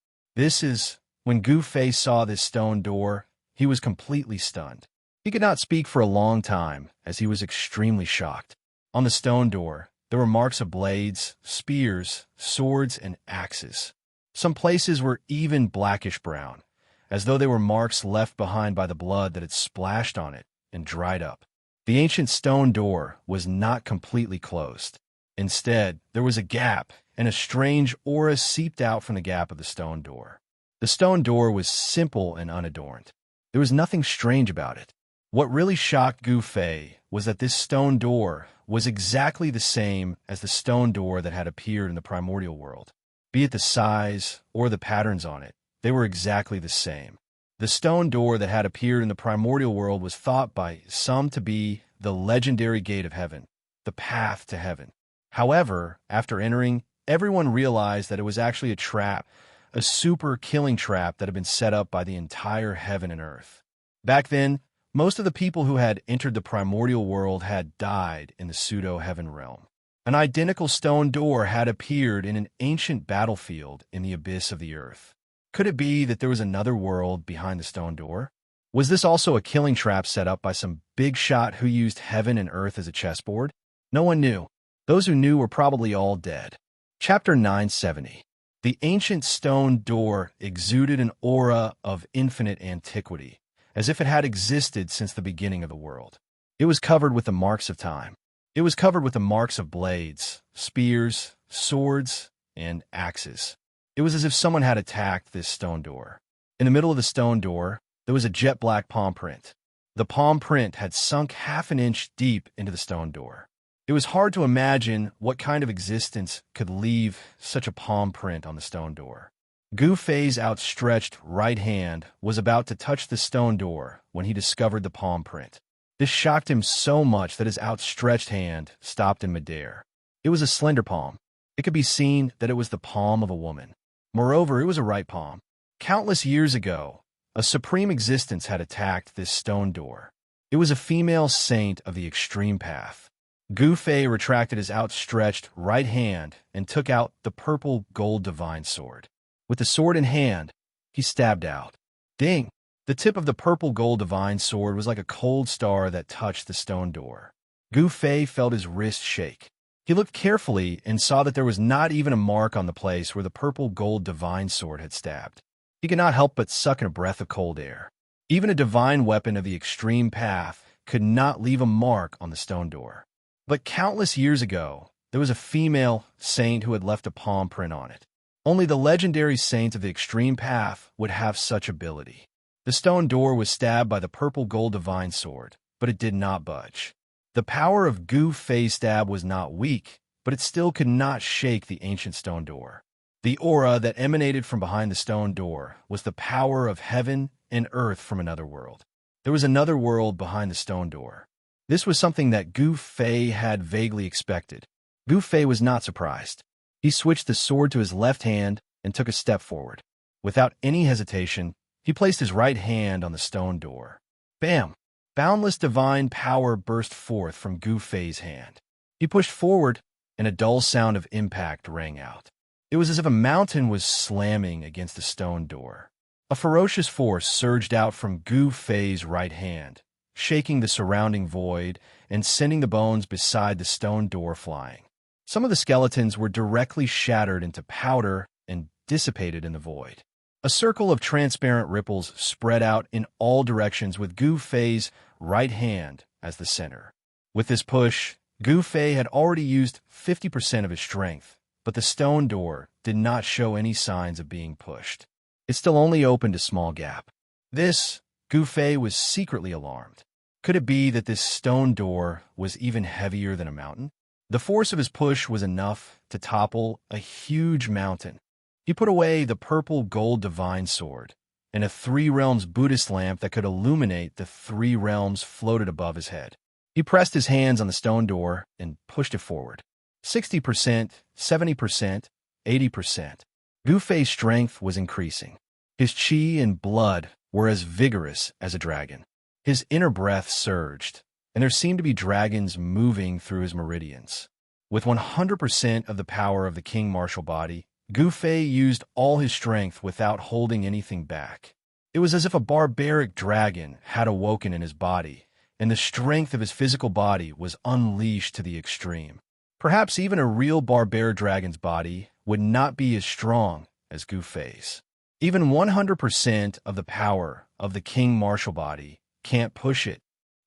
When Gu Fei saw this stone door, he was completely stunned. He could not speak for a long time, as he was extremely shocked. On the stone door, there were marks of blades, spears, swords, and axes. Some places were even blackish-brown, as though they were marks left behind by the blood that had splashed on it and dried up. The ancient stone door was not completely closed. Instead, there was a gap, and a strange aura seeped out from the gap of the stone door. The stone door was simple and unadorned. There was nothing strange about it. What really shocked Gu Fei was that this stone door was exactly the same as the stone door that had appeared in the primordial world. Be it the size or the patterns on it, they were exactly the same. The stone door that had appeared in the primordial world was thought by some to be the legendary gate of heaven, the path to heaven. However, after entering, everyone realized that it was actually a trap, a super killing trap that had been set up by the entire heaven and earth. Back then, most of the people who had entered the primordial world had died in the pseudo-heaven realm. An identical stone door had appeared in an ancient battlefield in the abyss of the earth. Could it be that there was another world behind the stone door? Was this also a killing trap set up by some big shot who used heaven and earth as a chessboard? No one knew. Those who knew were probably all dead. Chapter 970. The ancient stone door exuded an aura of infinite antiquity, as if it had existed since the beginning of the world. It was covered with the marks of time. It was covered with the marks of blades, spears, swords, and axes. It was as if someone had attacked this stone door. In the middle of the stone door, there was a jet-black palm print. The palm print had sunk half an inch deep into the stone door. It was hard to imagine what kind of existence could leave such a palm print on the stone door. Gu Fei's outstretched right hand was about to touch the stone door when he discovered the palm print. This shocked him so much that his outstretched hand stopped in midair. It was a slender palm. It could be seen that it was the palm of a woman. Moreover, it was a right palm. Countless years ago, a supreme existence had attacked this stone door. It was a female saint of the extreme path. Gu Fei retracted his outstretched right hand and took out the purple gold divine sword. With the sword in hand, he stabbed out. Ding! The tip of the purple gold divine sword was like a cold star that touched the stone door. Gu Fei felt his wrist shake. He looked carefully and saw that there was not even a mark on the place where the purple gold divine sword had stabbed. He could not help but suck in a breath of cold air. Even a divine weapon of the extreme path could not leave a mark on the stone door. But countless years ago, there was a female saint who had left a palm print on it. Only the legendary saints of the extreme path would have such ability. The stone door was stabbed by the purple gold divine sword, but it did not budge. The power of Gu Fei's stab was not weak, but it still could not shake the ancient stone door. The aura that emanated from behind the stone door was the power of heaven and earth from another world. There was another world behind the stone door. This was something that Gu Fei had vaguely expected. Gu Fei was not surprised. He switched the sword to his left hand and took a step forward. Without any hesitation, he placed his right hand on the stone door. Bam! Boundless divine power burst forth from Gu Fei's hand. He pushed forward, and a dull sound of impact rang out. It was as if a mountain was slamming against a stone door. A ferocious force surged out from Gu Fei's right hand, shaking the surrounding void and sending the bones beside the stone door flying. Some of the skeletons were directly shattered into powder and dissipated in the void. A circle of transparent ripples spread out in all directions with Gu Fei's right hand as the center. With this push, Gu Fei had already used 50% of his strength, but the stone door did not show any signs of being pushed. It still only opened a small gap. Gu Fei was secretly alarmed. Could it be that this stone door was even heavier than a mountain? The force of his push was enough to topple a huge mountain. He put away the purple gold divine sword, and a three realms Buddhist lamp that could illuminate the three realms floated above his head. He pressed his hands on the stone door and pushed it forward. 60%, 70%, 80%. Gu Fei's strength was increasing. His qi and blood were as vigorous as a dragon. His inner breath surged, and there seemed to be dragons moving through his meridians. With 100% of the power of the king martial body, Gu Fei used all his strength without holding anything back. It was as if a barbaric dragon had awoken in his body, and the strength of his physical body was unleashed to the extreme. Perhaps even a real barbaric dragon's body would not be as strong as Gu Fei's. Even 100% of the power of the king martial body can't push it.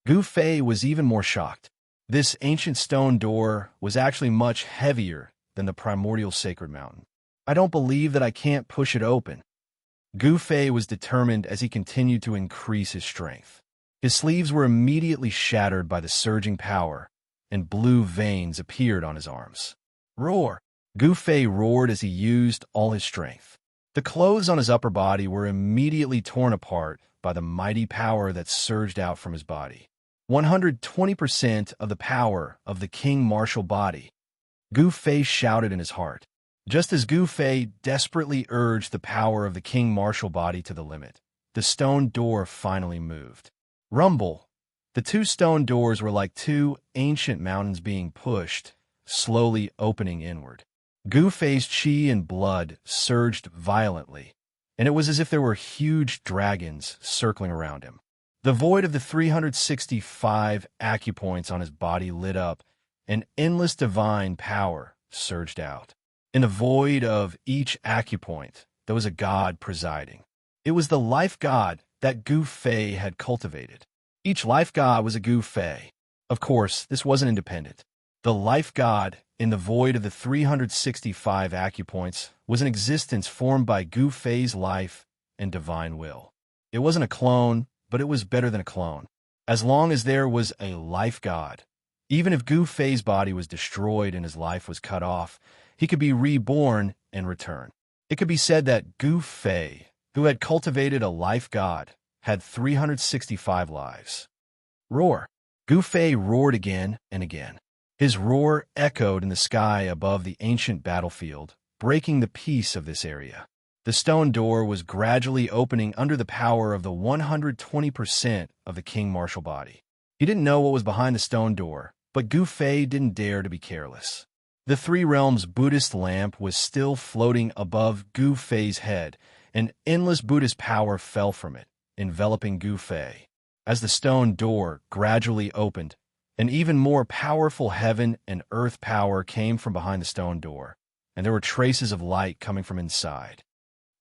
Gu Fei was even more shocked. This ancient stone door was actually much heavier than the primordial sacred mountain. I don't believe that I can't push it open. Gu Fei was determined as he continued to increase his strength. His sleeves were immediately shattered by the surging power, and blue veins appeared on his arms. Roar! Gu Fei roared as he used all his strength. The clothes on his upper body were immediately torn apart by the mighty power that surged out from his body. 120% of the power of the king martial body. Gu Fei shouted in his heart. Just as Gu Fei desperately urged the power of the king martial body to the limit, the stone door finally moved. Rumble! The two stone doors were like two ancient mountains being pushed, slowly opening inward. Gu Fei's qi and blood surged violently, and it was as if there were huge dragons circling around him. The void of the 365 acupoints on his body lit up, and endless divine power surged out. In the void of each acupoint, there was a god presiding. It was the life god that Gu Fei had cultivated. Each life god was a Gu Fei. Of course, this wasn't independent. The life god in the void of the 365 acupoints was an existence formed by Gu Fei's life and divine will. It wasn't a clone, but it was better than a clone. As long as there was a life god, even if Gu Fei's body was destroyed and his life was cut off, he could be reborn and return. It could be said that Gu Fei, who had cultivated a life god, had 365 lives. Roar! Gu Fei roared again and again. His roar echoed in the sky above the ancient battlefield, breaking the peace of this area. The stone door was gradually opening under the power of the 120% of the king martial body. He didn't know what was behind the stone door, but Gu Fei didn't dare to be careless. The Three Realms Buddhist lamp was still floating above Gu Fei's head, and endless Buddhist power fell from it, enveloping Gu Fei. As the stone door gradually opened, an even more powerful heaven and earth power came from behind the stone door, and there were traces of light coming from inside.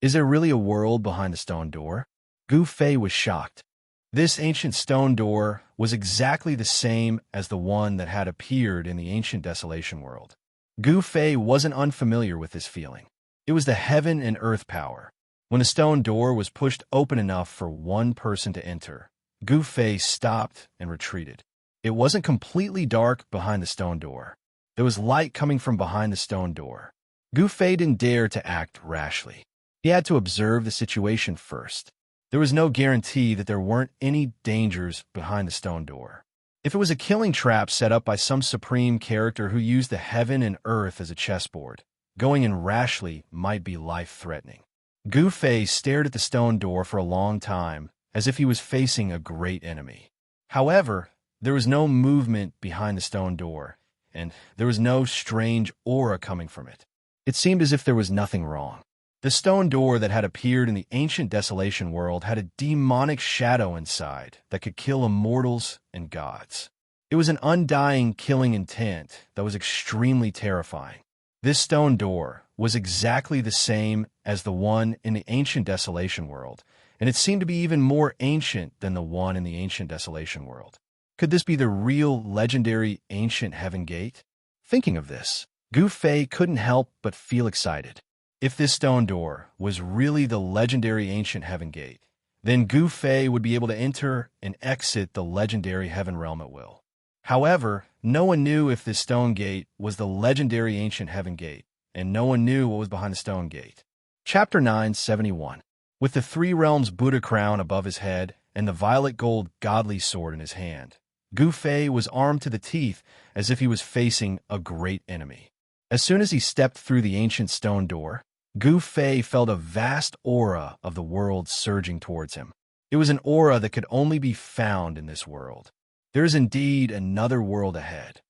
Is there really a world behind the stone door? Gu Fei was shocked. This ancient stone door was exactly the same as the one that had appeared in the ancient desolation world. Gu Fei wasn't unfamiliar with this feeling. It was the heaven and earth power. When the stone door was pushed open enough for one person to enter, Gu Fei stopped and retreated. It wasn't completely dark behind the stone door. There was light coming from behind the stone door. Gu Fei didn't dare to act rashly. He had to observe the situation first. There was no guarantee that there weren't any dangers behind the stone door. If it was a killing trap set up by some supreme character who used the heaven and earth as a chessboard, going in rashly might be life-threatening. Gu Fei stared at the stone door for a long time, as if he was facing a great enemy. However, there was no movement behind the stone door, and there was no strange aura coming from it. It seemed as if there was nothing wrong. The stone door that had appeared in the ancient desolation world had a demonic shadow inside that could kill immortals and gods. It was an undying killing intent that was extremely terrifying. This stone door was exactly the same as the one in the ancient desolation world, and it seemed to be even more ancient than the one in the ancient desolation world. Could this be the real legendary ancient heaven gate? Thinking of this, Gu Fei couldn't help but feel excited. If this stone door was really the legendary ancient heaven gate, then Gu Fei would be able to enter and exit the legendary heaven realm at will. However, no one knew if this stone gate was the legendary ancient heaven gate, and no one knew what was behind the stone gate. Chapter 971. With the three realms Buddha crown above his head and the violet gold godly sword in his hand, Gu Fei was armed to the teeth as if he was facing a great enemy. As soon as he stepped through the ancient stone door, Gu Fei felt a vast aura of the world surging towards him. It was an aura that could only be found in this world. There is indeed another world ahead.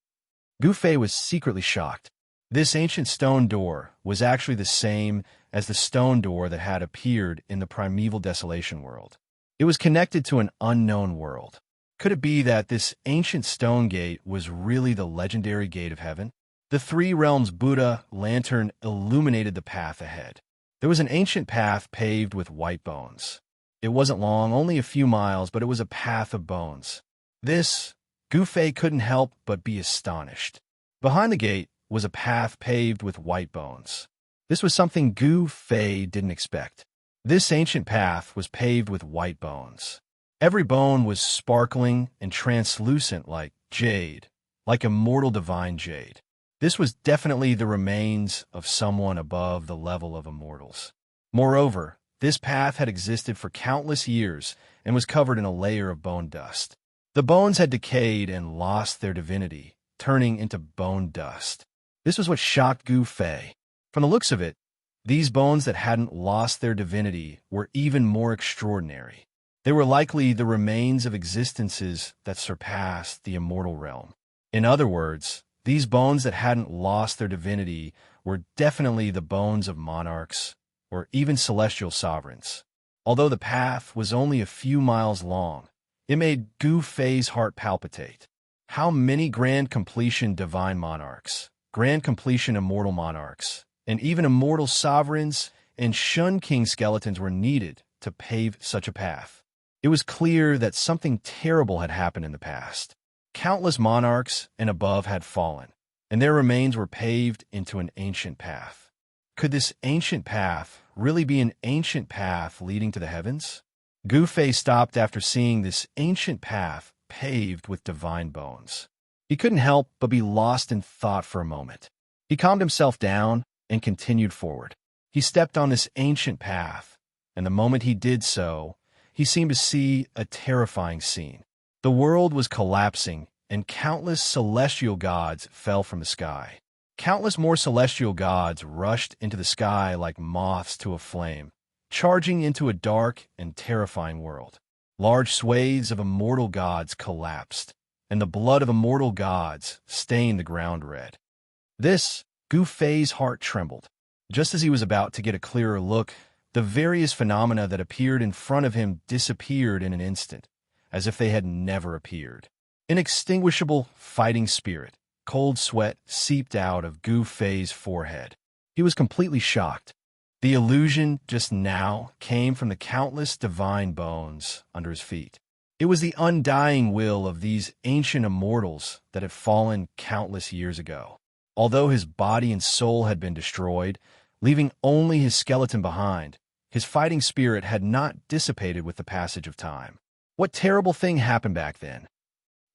Gu Fei was secretly shocked. This ancient stone door was actually the same as the stone door that had appeared in the primeval desolation world. It was connected to an unknown world. Could it be that this ancient stone gate was really the legendary gate of heaven? The three realms Buddha lantern illuminated the path ahead. There was an ancient path paved with white bones. It wasn't long, only a few miles, but it was a path of bones. This, Gu Fei couldn't help but be astonished. Behind the gate was a path paved with white bones. This was something Gu Fei didn't expect. This ancient path was paved with white bones. Every bone was sparkling and translucent like jade, like immortal divine jade. This was definitely the remains of someone above the level of immortals. Moreover, this path had existed for countless years and was covered in a layer of bone dust. The bones had decayed and lost their divinity, turning into bone dust. This was what shocked Gu Fei. From the looks of it, these bones that hadn't lost their divinity were even more extraordinary. They were likely the remains of existences that surpassed the immortal realm. In other words, these bones that hadn't lost their divinity were definitely the bones of monarchs or even celestial sovereigns. Although the path was only a few miles long, it made Gu Fei's heart palpitate. How many grand completion divine monarchs, grand completion immortal monarchs, and even immortal sovereigns and Shun King skeletons were needed to pave such a path? It was clear that something terrible had happened in the past. Countless monarchs and above had fallen, and their remains were paved into an ancient path. Could this ancient path really be an ancient path leading to the heavens? Gu Fei stopped after seeing this ancient path paved with divine bones. He couldn't help but be lost in thought for a moment. He calmed himself down and continued forward. He stepped on this ancient path, and the moment he did so, he seemed to see a terrifying scene. The world was collapsing, and countless celestial gods fell from the sky. Countless more celestial gods rushed into the sky like moths to a flame, charging into a dark and terrifying world. Large swathes of immortal gods collapsed, and the blood of immortal gods stained the ground red. This, Gu Fei's heart trembled. Just as he was about to get a clearer look, the various phenomena that appeared in front of him disappeared in an instant, as if they had never appeared. Inextinguishable fighting spirit, cold sweat seeped out of Gu Fei's forehead. He was completely shocked. The illusion just now came from the countless divine bones under his feet. It was the undying will of these ancient immortals that had fallen countless years ago. Although his body and soul had been destroyed, leaving only his skeleton behind, his fighting spirit had not dissipated with the passage of time. What terrible thing happened back then?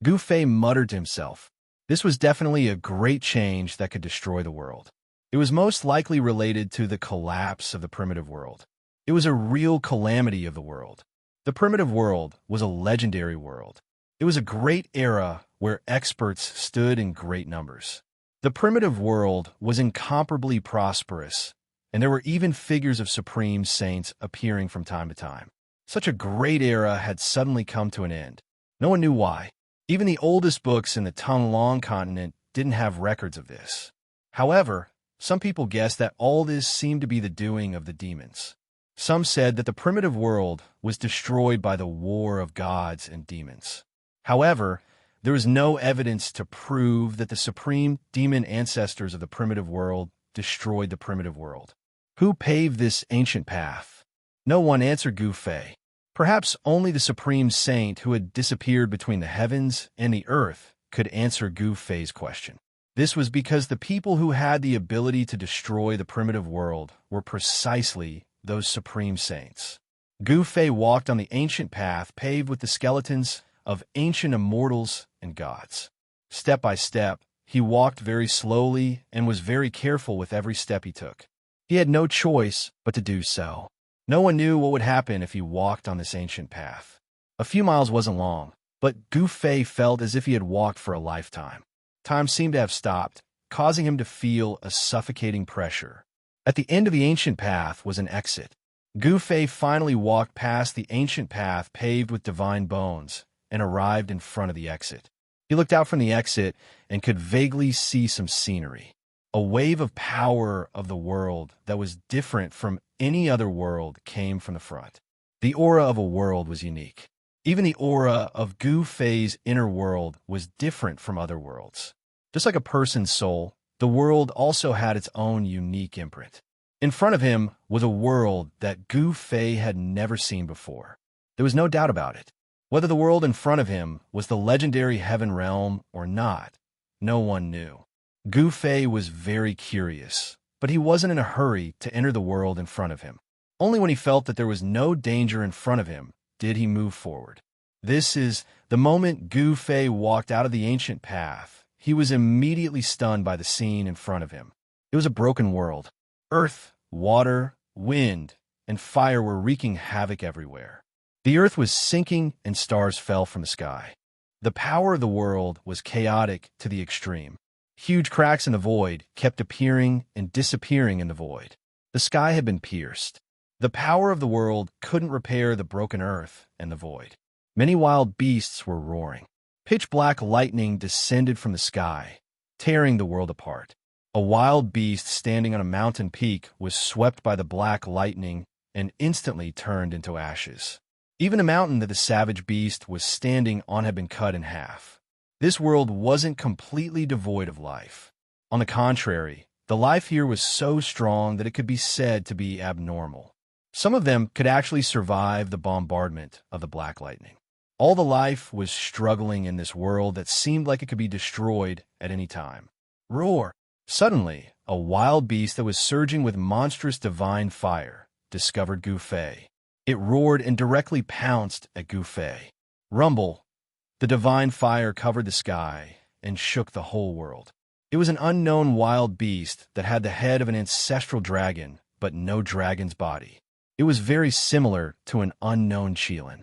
Gu Fei muttered to himself. This was definitely a great change that could destroy the world. It was most likely related to the collapse of the primitive world. It was a real calamity of the world. The primitive world was a legendary world. It was a great era where experts stood in great numbers. The primitive world was incomparably prosperous, and there were even figures of supreme saints appearing from time to time. Such a great era had suddenly come to an end. No one knew why. Even the oldest books in the Tonglong continent didn't have records of this. However, some people guessed that all this seemed to be the doing of the demons. Some said that the primitive world was destroyed by the war of gods and demons. However, there is no evidence to prove that the supreme demon ancestors of the primitive world destroyed the primitive world. Who paved this ancient path? No one answered Gu Fei. Perhaps only the supreme saint who had disappeared between the heavens and the earth could answer Gu Fei's question. This was because the people who had the ability to destroy the primitive world were precisely those supreme saints. Gu Fei walked on the ancient path paved with the skeletons of ancient immortals and gods. Step by step, he walked very slowly and was very careful with every step he took. He had no choice but to do so. No one knew what would happen if he walked on this ancient path. A few miles wasn't long, but Gu Fei felt as if he had walked for a lifetime. Time seemed to have stopped, causing him to feel a suffocating pressure. At the end of the ancient path was an exit. Gu Fei finally walked past the ancient path paved with divine bones and arrived in front of the exit. He looked out from the exit and could vaguely see some scenery. A wave of power of the world that was different from any other world came from the front. The aura of a world was unique. Even the aura of Gu Fei's inner world was different from other worlds. Just like a person's soul, the world also had its own unique imprint. In front of him was a world that Gu Fei had never seen before. There was no doubt about it. Whether the world in front of him was the legendary Heaven Realm or not, no one knew. Gu Fei was very curious, but he wasn't in a hurry to enter the world in front of him. Only when he felt that there was no danger in front of him did he move forward. This is the moment Gu Fei walked out of the ancient path. He was immediately stunned by the scene in front of him. It was a broken world. Earth, water, wind, and fire were wreaking havoc everywhere. The earth was sinking and stars fell from the sky. The power of the world was chaotic to the extreme. Huge cracks in the void kept appearing and disappearing in the void. The sky had been pierced. The power of the world couldn't repair the broken earth and the void. Many wild beasts were roaring. Pitch-black lightning descended from the sky, tearing the world apart. A wild beast standing on a mountain peak was swept by the black lightning and instantly turned into ashes. Even the mountain that the savage beast was standing on had been cut in half. This world wasn't completely devoid of life. On the contrary, the life here was so strong that it could be said to be abnormal. Some of them could actually survive the bombardment of the black lightning. All the life was struggling in this world that seemed like it could be destroyed at any time. Roar! Suddenly, a wild beast that was surging with monstrous divine fire discovered Gu Fei. It roared and directly pounced at Gu Fei. Rumble! The divine fire covered the sky and shook the whole world. It was an unknown wild beast that had the head of an ancestral dragon, but no dragon's body. It was very similar to an unknown Qilin.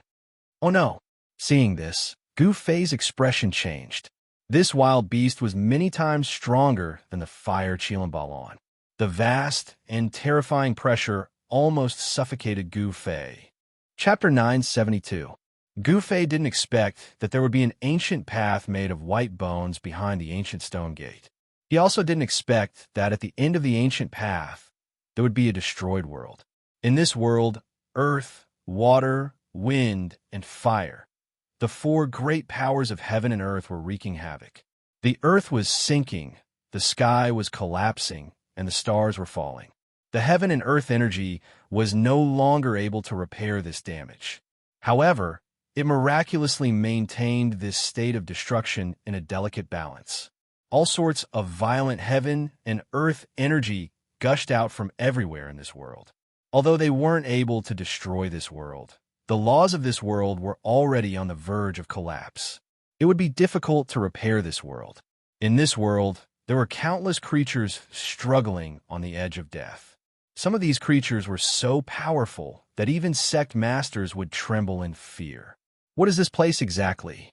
Oh no! Seeing this, Gu Fei's expression changed. This wild beast was many times stronger than the fire Qilin Balon. The vast and terrifying pressure almost suffocated Gu Fei. Chapter 972. Gu Fei didn't expect that there would be an ancient path made of white bones behind the ancient stone gate. He also didn't expect that at the end of the ancient path, there would be a destroyed world. In this world, earth, water, wind, and fire, the four great powers of heaven and earth were wreaking havoc. The earth was sinking, the sky was collapsing, and the stars were falling. The heaven and earth energy was no longer able to repair this damage. However, it miraculously maintained this state of destruction in a delicate balance. All sorts of violent heaven and earth energy gushed out from everywhere in this world. Although they weren't able to destroy this world, the laws of this world were already on the verge of collapse. It would be difficult to repair this world. In this world, there were countless creatures struggling on the edge of death. Some of these creatures were so powerful that even sect masters would tremble in fear. What is this place exactly?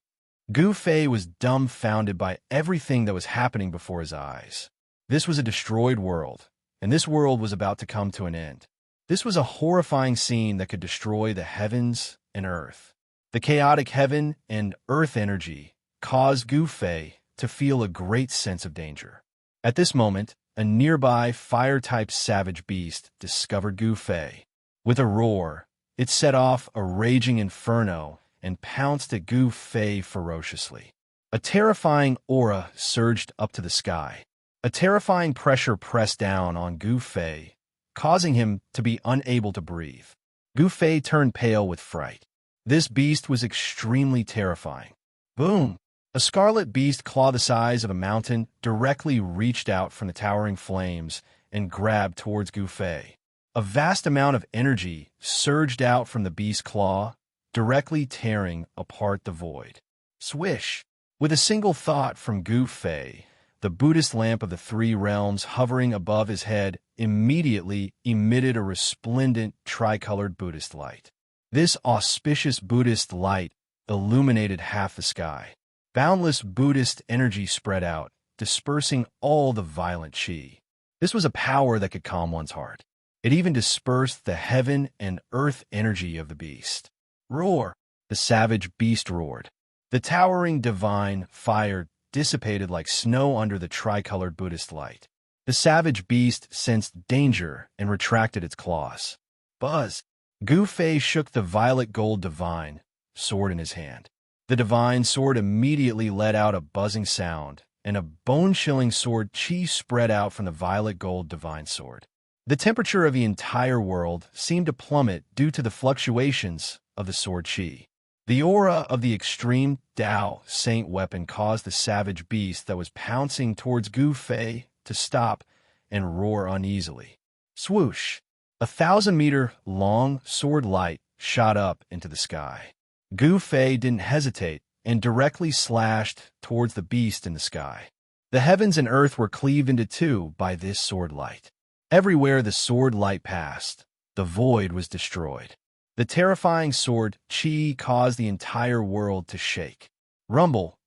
Gu Fei was dumbfounded by everything that was happening before his eyes. This was a destroyed world, and this world was about to come to an end. This was a horrifying scene that could destroy the heavens and earth. The chaotic heaven and earth energy caused Gu Fei to feel a great sense of danger. At this moment, a nearby fire-type savage beast discovered Gu Fei. With a roar, it set off a raging inferno and pounced at Gu Fei ferociously. A terrifying aura surged up to the sky. A terrifying pressure pressed down on Gu Fei, causing him to be unable to breathe. Gu Fei turned pale with fright. This beast was extremely terrifying. Boom! A scarlet beast claw the size of a mountain directly reached out from the towering flames and grabbed towards Gu Fei. A vast amount of energy surged out from the beast's claw, directly tearing apart the void. Swish! With a single thought from Gu Fei, the Buddhist lamp of the three realms hovering above his head immediately emitted a resplendent tricolored Buddhist light. This auspicious Buddhist light illuminated half the sky. Boundless Buddhist energy spread out, dispersing all the violent qi. This was a power that could calm one's heart. It even dispersed the heaven and earth energy of the beast. Roar! The savage beast roared. The towering divine fire dissipated like snow under the tricolored Buddhist light. The savage beast sensed danger and retracted its claws. Buzz! Gu Fei shook the violet gold divine sword in his hand. The divine sword immediately let out a buzzing sound, and a bone-chilling sword qi spread out from the violet gold divine sword. The temperature of the entire world seemed to plummet due to the fluctuations of the sword qi. The aura of the extreme Dao Saint weapon caused the savage beast that was pouncing towards Gu Fei to stop and roar uneasily. Swoosh! A 1,000-meter-long sword light shot up into the sky. Gu Fei didn't hesitate and directly slashed towards the beast in the sky. The heavens and earth were cleaved into two by this sword light. Everywhere the sword light passed, the void was destroyed. The terrifying sword qi caused the entire world to shake. Rumble!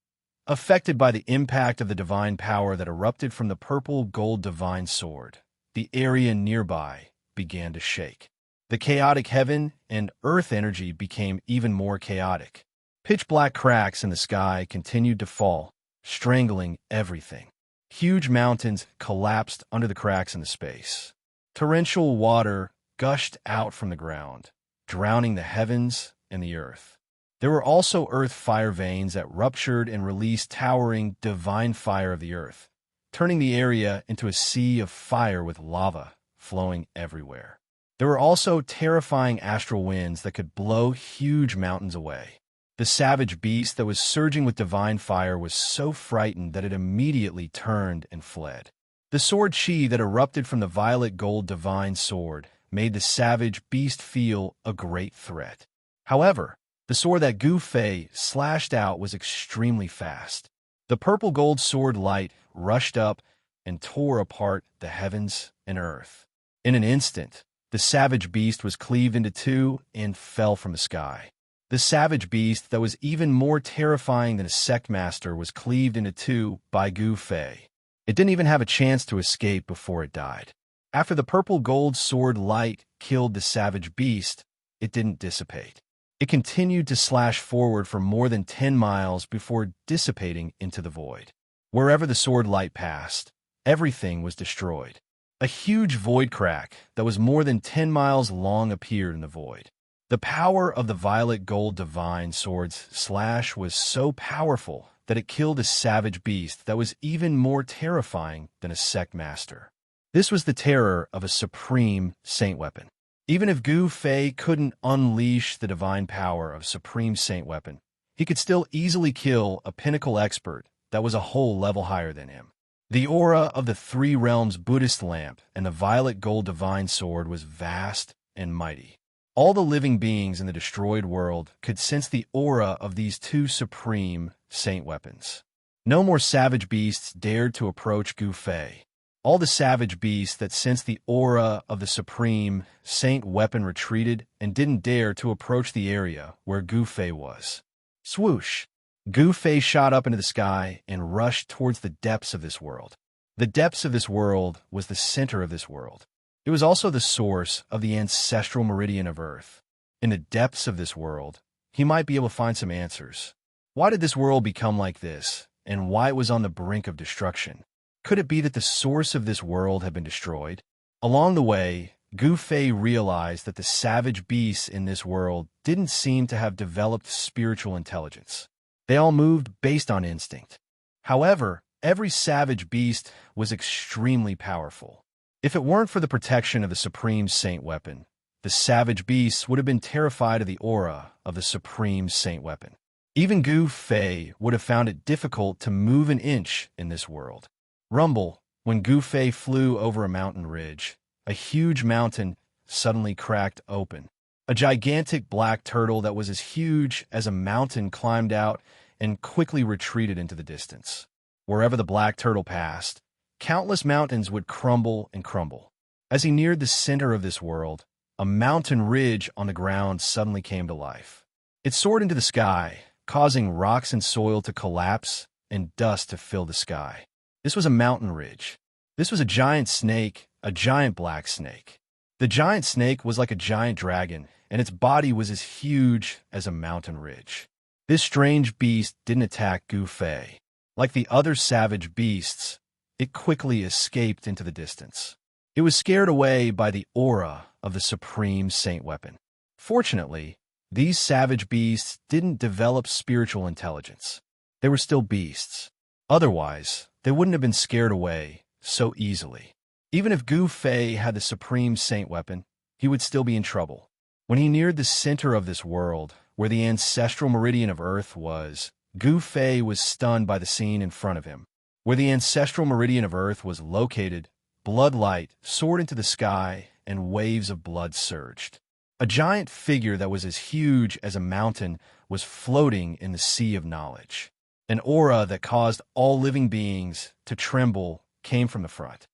Affected by the impact of the divine power that erupted from the purple gold divine sword, the area nearby began to shake. The chaotic heaven and earth energy became even more chaotic. Pitch-black cracks in the sky continued to fall, strangling everything. Huge mountains collapsed under the cracks in the space. Torrential water gushed out from the ground, drowning the heavens and the earth. There were also earth fire veins that ruptured and released towering divine fire of the earth, turning the area into a sea of fire with lava flowing everywhere. There were also terrifying astral winds that could blow huge mountains away. The savage beast that was surging with divine fire was so frightened that it immediately turned and fled. The sword qi that erupted from the violet gold divine sword made the savage beast feel a great threat. However, the sword that Gu Fei slashed out was extremely fast. The purple gold sword light rushed up and tore apart the heavens and earth. In an instant, the savage beast was cleaved into two and fell from the sky. The savage beast that was even more terrifying than a sect master was cleaved into two by Gu Fei. It didn't even have a chance to escape before it died. After the purple gold sword light killed the savage beast, it didn't dissipate. It continued to slash forward for more than 10 miles before dissipating into the void. Wherever the sword light passed, everything was destroyed. A huge void crack that was more than 10 miles long appeared in the void. The power of the violet gold divine sword's slash was so powerful that it killed a savage beast that was even more terrifying than a sect master. This was the terror of a supreme saint weapon. Even if Gu Fei couldn't unleash the divine power of supreme saint weapon, he could still easily kill a pinnacle expert that was a whole level higher than him. The aura of the three realms Buddhist lamp and the violet gold divine sword was vast and mighty. All the living beings in the destroyed world could sense the aura of these two supreme saint weapons. No more savage beasts dared to approach Gu Fei. All the savage beasts that sensed the aura of the supreme saint weapon retreated and didn't dare to approach the area where Gu Fei was. Swoosh! Gu Fei shot up into the sky and rushed towards the depths of this world. The depths of this world was the center of this world. It was also the source of the ancestral meridian of Earth. In the depths of this world, he might be able to find some answers. Why did this world become like this, and why it was on the brink of destruction? Could it be that the source of this world had been destroyed? Along the way, Gu Fei realized that the savage beasts in this world didn't seem to have developed spiritual intelligence. They all moved based on instinct. However, every savage beast was extremely powerful. If it weren't for the protection of the Supreme Saint Weapon, the savage beasts would have been terrified of the aura of the Supreme Saint Weapon. Even Gu Fei would have found it difficult to move an inch in this world. Rumble, when Gu Fei flew over a mountain ridge, a huge mountain suddenly cracked open. A gigantic black turtle that was as huge as a mountain climbed out and quickly retreated into the distance. Wherever the black turtle passed, countless mountains would crumble and crumble. As he neared the center of this world, a mountain ridge on the ground suddenly came to life. It soared into the sky, causing rocks and soil to collapse and dust to fill the sky. This was a mountain ridge. This was a giant snake, a giant black snake. The giant snake was like a giant dragon, and its body was as huge as a mountain ridge. This strange beast didn't attack Gu Fei. Like the other savage beasts, it quickly escaped into the distance. It was scared away by the aura of the Supreme Saint Weapon. Fortunately, these savage beasts didn't develop spiritual intelligence. They were still beasts. Otherwise, they wouldn't have been scared away so easily. Even if Gu Fei had the Supreme Saint Weapon, he would still be in trouble. When he neared the center of this world, where the ancestral meridian of Earth was, Gu Fei was stunned by the scene in front of him. Where the ancestral meridian of Earth was located, blood light soared into the sky and waves of blood surged. A giant figure that was as huge as a mountain was floating in the sea of knowledge. An aura that caused all living beings to tremble came from the front.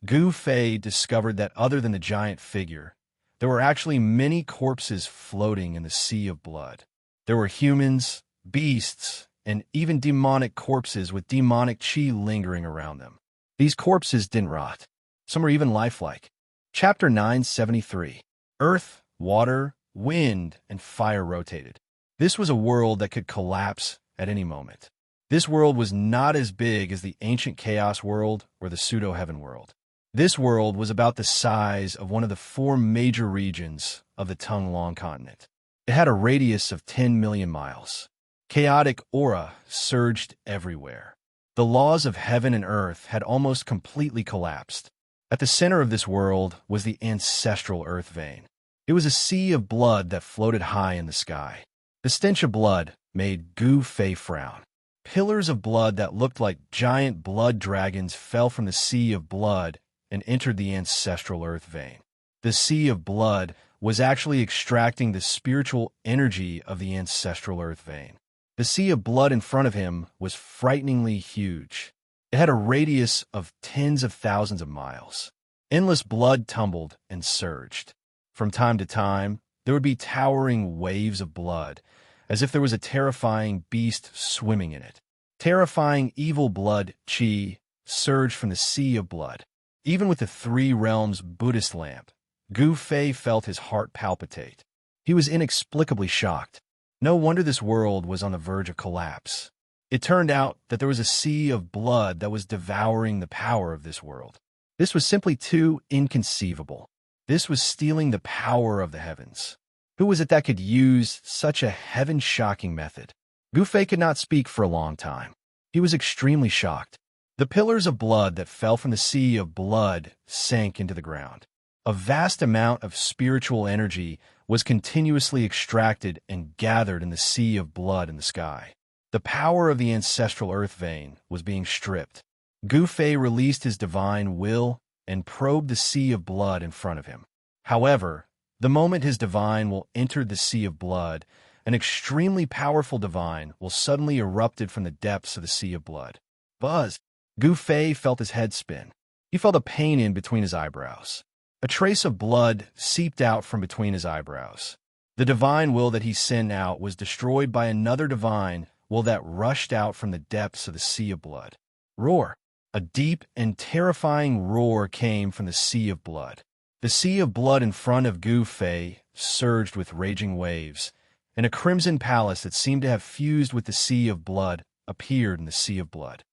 Gu Fei discovered that other than the giant figure, there were actually many corpses floating in the sea of blood. There were humans, beasts, and even demonic corpses with demonic chi lingering around them. These corpses didn't rot. Some were even lifelike. Chapter 973. Earth, water, wind, and fire rotated. This was a world that could collapse at any moment. This world was not as big as the ancient chaos world or the pseudo-heaven world. This world was about the size of one of the 4 major regions of the Tonglong continent. It had a radius of 10 million miles. Chaotic aura surged everywhere. The laws of heaven and earth had almost completely collapsed. At the center of this world was the ancestral earth vein. It was a sea of blood that floated high in the sky. The stench of blood made Gu Fei frown. Pillars of blood that looked like giant blood dragons fell from the sea of blood and entered the ancestral earth vein. The sea of blood was actually extracting the spiritual energy of the ancestral earth vein. The sea of blood in front of him was frighteningly huge. It had a radius of tens of thousands of miles. Endless blood tumbled and surged. From time to time, there would be towering waves of blood, as if there was a terrifying beast swimming in it. Terrifying evil blood chi surged from the sea of blood. Even with the 3 realms Buddhist lamp, Gu Fei felt his heart palpitate. He was inexplicably shocked. No wonder this world was on the verge of collapse. It turned out that there was a sea of blood that was devouring the power of this world. This was simply too inconceivable. This was stealing the power of the heavens. Who was it that could use such a heaven-shocking method? Gu Fei could not speak for a long time. He was extremely shocked. The pillars of blood that fell from the sea of blood sank into the ground. A vast amount of spiritual energy was continuously extracted and gathered in the sea of blood in the sky. The power of the ancestral earth vein was being stripped. Gu Fei released his divine will and probed the sea of blood in front of him. However, the moment his divine will entered the sea of blood, an extremely powerful divine will suddenly erupted from the depths of the sea of blood. Buzz! Gu Fei felt his head spin. He felt a pain in between his eyebrows. A trace of blood seeped out from between his eyebrows. The divine will that he sent out was destroyed by another divine will that rushed out from the depths of the sea of blood. Roar! A deep and terrifying roar came from the sea of blood. The sea of blood in front of Gu Fei surged with raging waves, and a crimson palace that seemed to have fused with the sea of blood appeared in the sea of blood.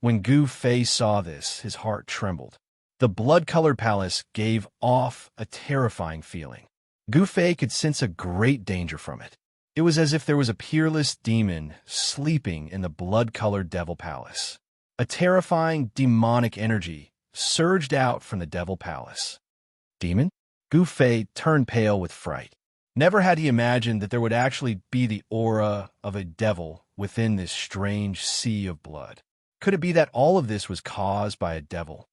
When Gu Fei saw this, his heart trembled. The blood-colored palace gave off a terrifying feeling. Gu Fei could sense a great danger from it. It was as if there was a peerless demon sleeping in the blood-colored devil palace. A terrifying, demonic energy surged out from the devil palace. Demon? Gu Fei turned pale with fright. Never had he imagined that there would actually be the aura of a devil within this strange sea of blood. Could it be that all of this was caused by a devil?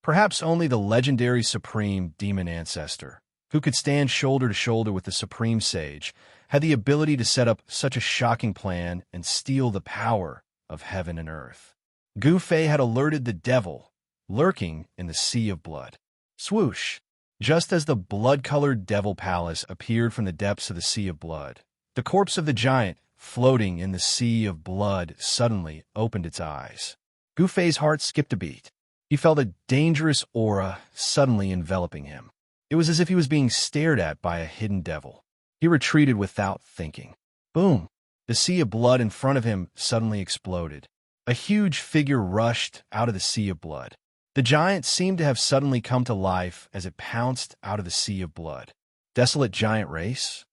Perhaps only the legendary supreme demon ancestor, who could stand shoulder to shoulder with the supreme sage, had the ability to set up such a shocking plan and steal the power of heaven and earth. Gu Fei had alerted the devil, lurking in the sea of blood. Swoosh! Just as the blood-colored devil palace appeared from the depths of the sea of blood, the corpse of the giant, floating in the sea of blood, suddenly opened its eyes. Gu Fei's heart skipped a beat. He felt a dangerous aura suddenly enveloping him. It was as if he was being stared at by a hidden devil. He retreated without thinking. Boom! The sea of blood in front of him suddenly exploded. A huge figure rushed out of the sea of blood. The giant seemed to have suddenly come to life as it pounced out of the sea of blood. Desolate giant race?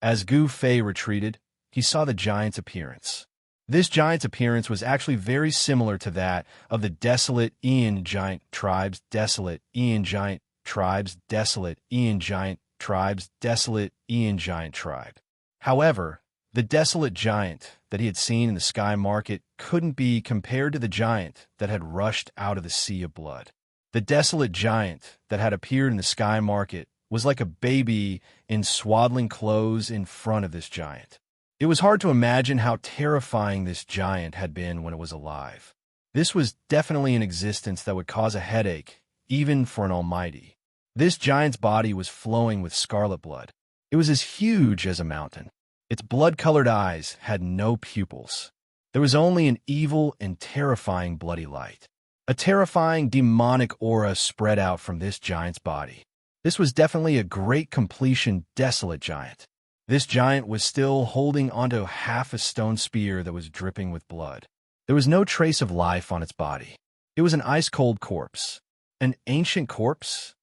As Gu Fei retreated, he saw the giant's appearance. This giant's appearance was actually very similar to that of the desolate Ian giant tribes, desolate Ian giant tribes, desolate Ian giant tribes, desolate Ian giant tribe. However, the desolate giant that he had seen in the sky market couldn't be compared to the giant that had rushed out of the sea of blood. The desolate giant that had appeared in the sky market was like a baby in swaddling clothes in front of this giant. It was hard to imagine how terrifying this giant had been when it was alive. This was definitely an existence that would cause a headache, even for an almighty. This giant's body was flowing with scarlet blood. It was as huge as a mountain. Its blood-colored eyes had no pupils. There was only an evil and terrifying bloody light. A terrifying demonic aura spread out from this giant's body. This was definitely a great completion desolate giant. This giant was still holding onto half a stone spear that was dripping with blood. There was no trace of life on its body. It was an ice-cold corpse. An ancient corpse?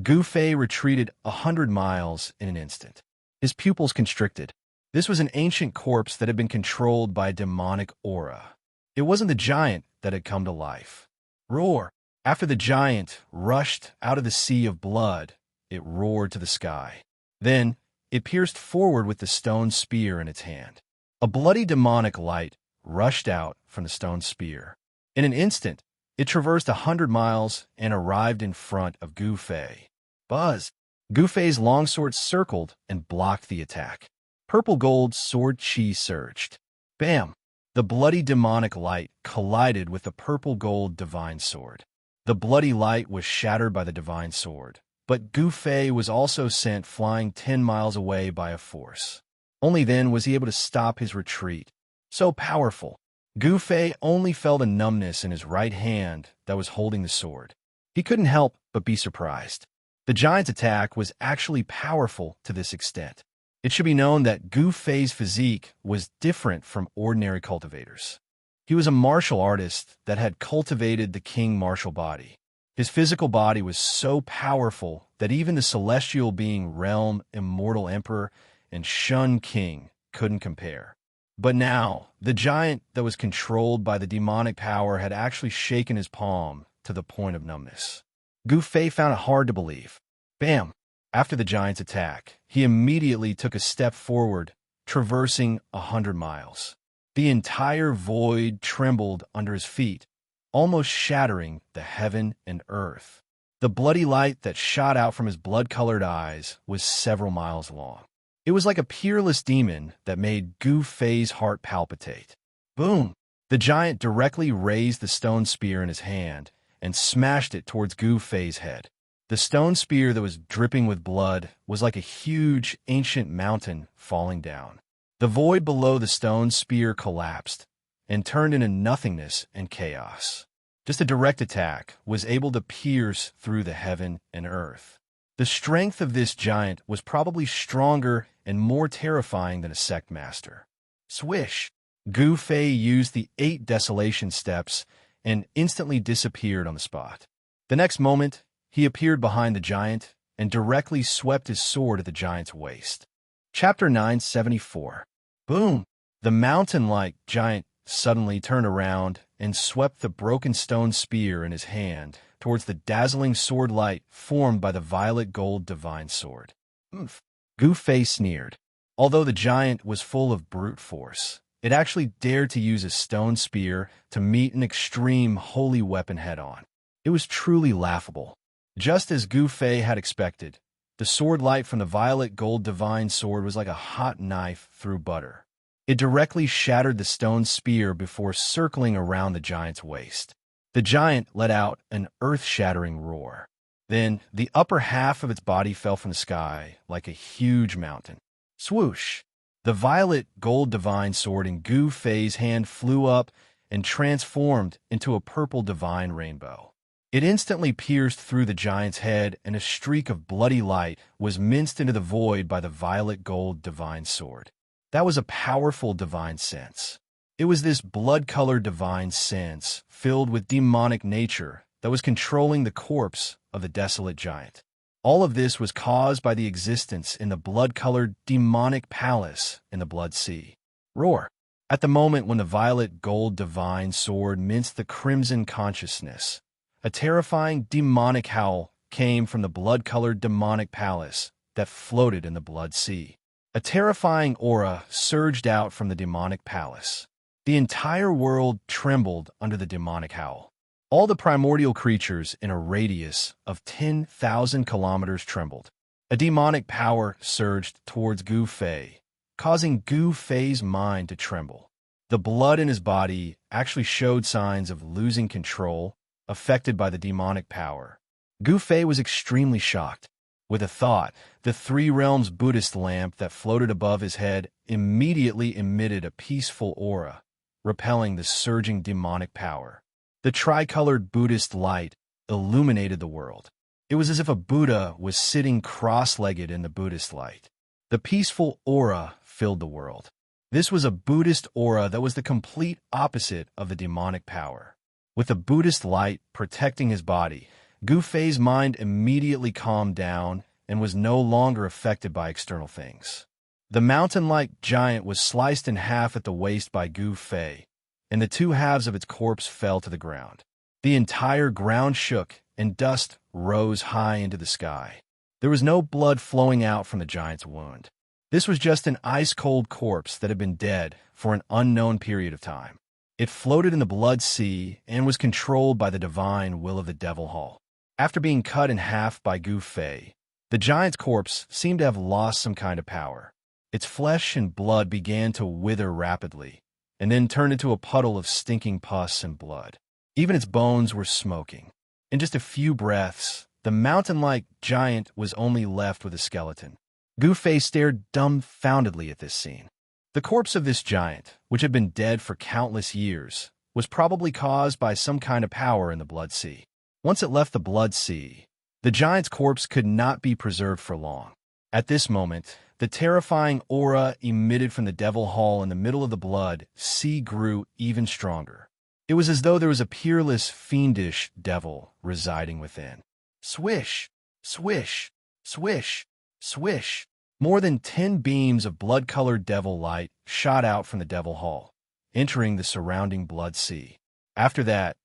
Gu Fei retreated 100 miles in an instant. His pupils constricted. This was an ancient corpse that had been controlled by a demonic aura. It wasn't the giant that had come to life. Roar! After the giant rushed out of the sea of blood, it roared to the sky. Then, it pierced forward with the stone spear in its hand. A bloody demonic light rushed out from the stone spear. In an instant, it traversed 100 miles and arrived in front of Gu Fei. Buzz! Gu Fei's longsword circled and blocked the attack. Purple gold sword chi surged. Bam! The bloody demonic light collided with the purple gold divine sword. The bloody light was shattered by the divine sword, but Gu Fei was also sent flying 10 miles away by a force. Only then was he able to stop his retreat. So powerful. Gu Fei only felt a numbness in his right hand that was holding the sword. He couldn't help but be surprised. The giant's attack was actually powerful to this extent. It should be known that Gu Fei's physique was different from ordinary cultivators. He was a martial artist that had cultivated the king martial body. His physical body was so powerful that even the celestial being Realm Immortal Emperor and Shun King couldn't compare. But now, the giant that was controlled by the demonic power had actually shaken his palm to the point of numbness. Gu Fei found it hard to believe. Bam! After the giant's attack, he immediately took a step forward, traversing 100 miles. The entire void trembled under his feet, almost shattering the heaven and earth. The bloody light that shot out from his blood-colored eyes was several miles long. It was like a peerless demon that made Gu Fei's heart palpitate. Boom! The giant directly raised the stone spear in his hand and smashed it towards Gu Fei's head. The stone spear that was dripping with blood was like a huge, ancient mountain falling down. The void below the stone spear collapsed and turned into nothingness and chaos. Just a direct attack was able to pierce through the heaven and earth. The strength of this giant was probably stronger and more terrifying than a sect master. Swish! Gu Fei used the 8 desolation steps and instantly disappeared on the spot. The next moment, he appeared behind the giant and directly swept his sword at the giant's waist. Chapter 974. Boom! The mountain-like giant suddenly turned around and swept the broken stone spear in his hand towards the dazzling sword light formed by the violet gold divine sword. Oomph! Gu Fei sneered. Although the giant was full of brute force, it actually dared to use a stone spear to meet an extreme holy weapon head-on. It was truly laughable. Just as Gu Fei had expected, the sword light from the violet gold divine sword was like a hot knife through butter. It directly shattered the stone spear before circling around the giant's waist. The giant let out an earth-shattering roar. Then, the upper half of its body fell from the sky like a huge mountain. Swoosh! The violet gold divine sword in Gu Fei's hand flew up and transformed into a purple divine rainbow. It instantly pierced through the giant's head, and a streak of bloody light was minced into the void by the violet gold divine sword. That was a powerful divine sense. It was this blood-colored divine sense, filled with demonic nature, that was controlling the corpse of the desolate giant. All of this was caused by the existence in the blood-colored demonic palace in the Blood Sea. Roar! At the moment when the violet gold divine sword minced the crimson consciousness, a terrifying demonic howl came from the blood-colored demonic palace that floated in the Blood Sea. A terrifying aura surged out from the demonic palace. The entire world trembled under the demonic howl. All the primordial creatures in a radius of 10,000 kilometers trembled. A demonic power surged towards Gu Fei, causing Gu Fei's mind to tremble. The blood in his body actually showed signs of losing control, affected by the demonic power. Gu Fei was extremely shocked. With a thought, the Three Realms Buddhist lamp that floated above his head immediately emitted a peaceful aura, repelling the surging demonic power. The tricolored Buddhist light illuminated the world. It was as if a Buddha was sitting cross-legged in the Buddhist light. The peaceful aura filled the world. This was a Buddhist aura that was the complete opposite of the demonic power. With the Buddhist light protecting his body, Gu Fei's mind immediately calmed down and was no longer affected by external things. The mountain-like giant was sliced in half at the waist by Gu Fei, and the 2 halves of its corpse fell to the ground. The entire ground shook, and dust rose high into the sky. There was no blood flowing out from the giant's wound. This was just an ice-cold corpse that had been dead for an unknown period of time. It floated in the Blood Sea and was controlled by the divine will of the Devil Hall. After being cut in half by Gu Fei, the giant's corpse seemed to have lost some kind of power. Its flesh and blood began to wither rapidly, and then turned into a puddle of stinking pus and blood. Even its bones were smoking. In just a few breaths, the mountain-like giant was only left with a skeleton. Gu Fei stared dumbfoundedly at this scene. The corpse of this giant, which had been dead for countless years, was probably caused by some kind of power in the Blood Sea. Once it left the Blood Sea, the giant's corpse could not be preserved for long. At this moment, the terrifying aura emitted from the Devil Hall in the middle of the Blood Sea grew even stronger. It was as though there was a peerless, fiendish devil residing within. Swish! Swish! Swish! Swish! More than 10 beams of blood-colored devil light shot out from the Devil Hall, entering the surrounding Blood Sea. After that,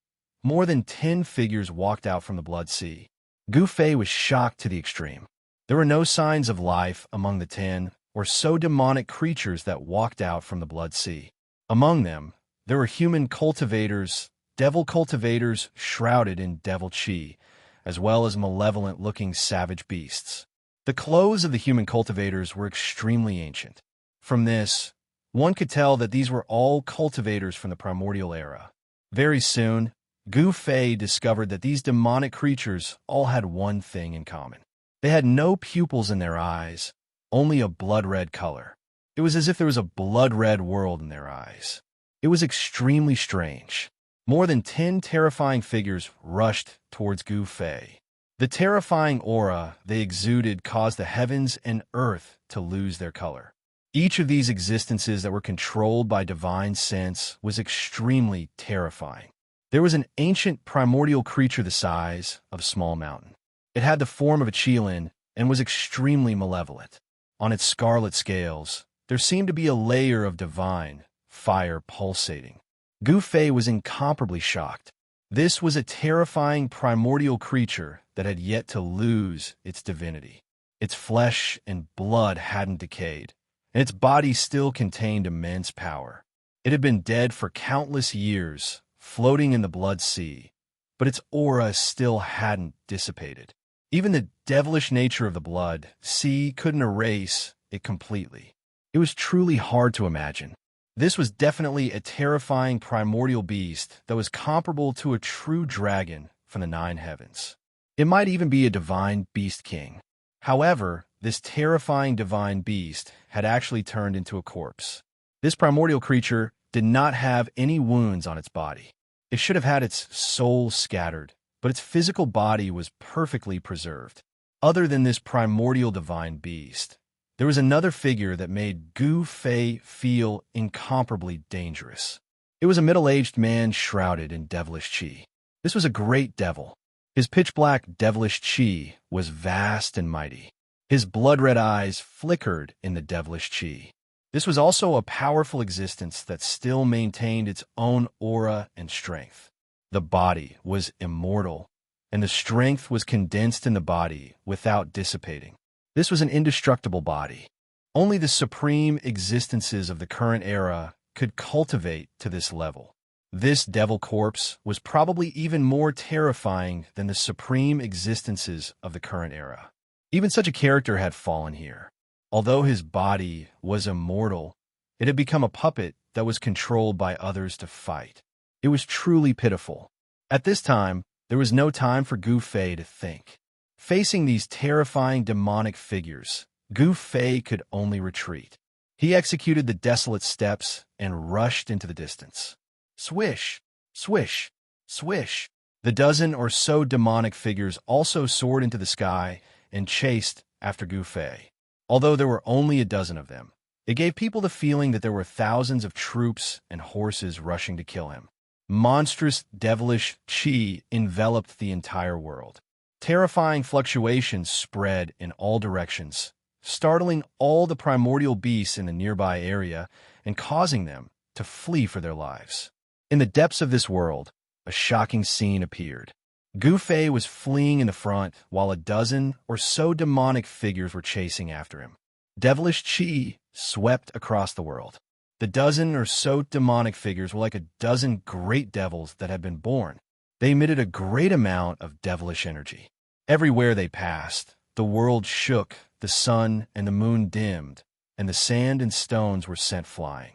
more than 10 figures walked out from the Blood Sea. Gu Fei was shocked to the extreme. There were no signs of life among the 10 or so demonic creatures that walked out from the Blood Sea. Among them, there were human cultivators, devil cultivators shrouded in devil chi, as well as malevolent-looking savage beasts. The clothes of the human cultivators were extremely ancient. From this, one could tell that these were all cultivators from the primordial era. Very soon, Gu Fei discovered that these demonic creatures all had one thing in common. They had no pupils in their eyes, only a blood-red color. It was as if there was a blood-red world in their eyes. It was extremely strange. More than 10 terrifying figures rushed towards Gu Fei. The terrifying aura they exuded caused the heavens and earth to lose their color. Each of these existences that were controlled by divine sense was extremely terrifying. There was an ancient primordial creature the size of a small mountain. It had the form of a qilin and was extremely malevolent. On its scarlet scales, there seemed to be a layer of divine fire pulsating. Gu Fei was incomparably shocked. This was a terrifying primordial creature that had yet to lose its divinity. Its flesh and blood hadn't decayed, and its body still contained immense power. It had been dead for countless years, floating in the blood sea, but its aura still hadn't dissipated. Even the devilish nature of the blood sea couldn't erase it completely. It was truly hard to imagine. This was definitely a terrifying primordial beast that was comparable to a true dragon from the nine heavens. It might even be a divine beast king. However, this terrifying divine beast had actually turned into a corpse. This primordial creature did not have any wounds on its body. It should have had its soul scattered, but its physical body was perfectly preserved. Other than this primordial divine beast, there was another figure that made Gu Fei feel incomparably dangerous. It was a middle-aged man shrouded in devilish qi. This was a great devil. His pitch-black devilish qi was vast and mighty. His blood-red eyes flickered in the devilish qi. This was also a powerful existence that still maintained its own aura and strength. The body was immortal, and the strength was condensed in the body without dissipating. This was an indestructible body. Only the supreme existences of the current era could cultivate to this level. This devil corpse was probably even more terrifying than the supreme existences of the current era. Even such a character had fallen here. Although his body was immortal, it had become a puppet that was controlled by others to fight. It was truly pitiful. At this time, there was no time for Gu Fei to think. Facing these terrifying demonic figures, Gu Fei could only retreat. He executed the desolate steps and rushed into the distance. Swish, swish, swish. The dozen or so demonic figures also soared into the sky and chased after Gu Fei. Although there were only a dozen of them, it gave people the feeling that there were thousands of troops and horses rushing to kill him. Monstrous devilish qi enveloped the entire world. Terrifying fluctuations spread in all directions, startling all the primordial beasts in the nearby area and causing them to flee for their lives. In the depths of this world, a shocking scene appeared. Gu Fei was fleeing in the front while a dozen or so demonic figures were chasing after him. Devilish qi swept across the world. The dozen or so demonic figures were like a dozen great devils that had been born. They emitted a great amount of devilish energy. Everywhere they passed, the world shook, the sun and the moon dimmed, and the sand and stones were sent flying.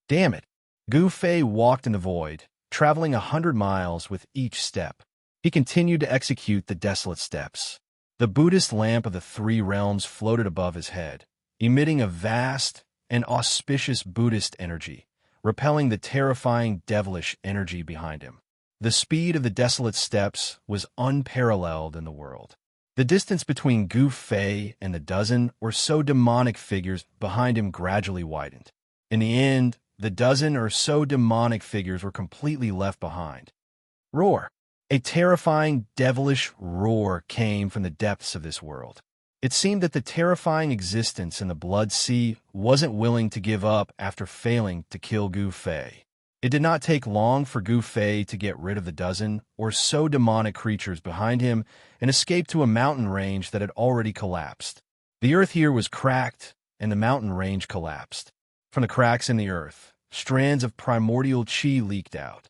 Damn it! Gu Fei walked in the void, traveling 100 miles with each step. He continued to execute the desolate steps. The Buddhist lamp of the three realms floated above his head, emitting a vast and auspicious Buddhist energy, repelling the terrifying devilish energy behind him. The speed of the desolate steps was unparalleled in the world. The distance between Gu Fei and the dozen or so demonic figures behind him gradually widened. In the end, the dozen or so demonic figures were completely left behind. Roar! A terrifying, devilish roar came from the depths of this world. It seemed that the terrifying existence in the blood sea wasn't willing to give up after failing to kill Gu Fei. It did not take long for Gu Fei to get rid of the dozen or so demonic creatures behind him and escape to a mountain range that had already collapsed. The earth here was cracked, and the mountain range collapsed. From the cracks in the earth, strands of primordial qi leaked out.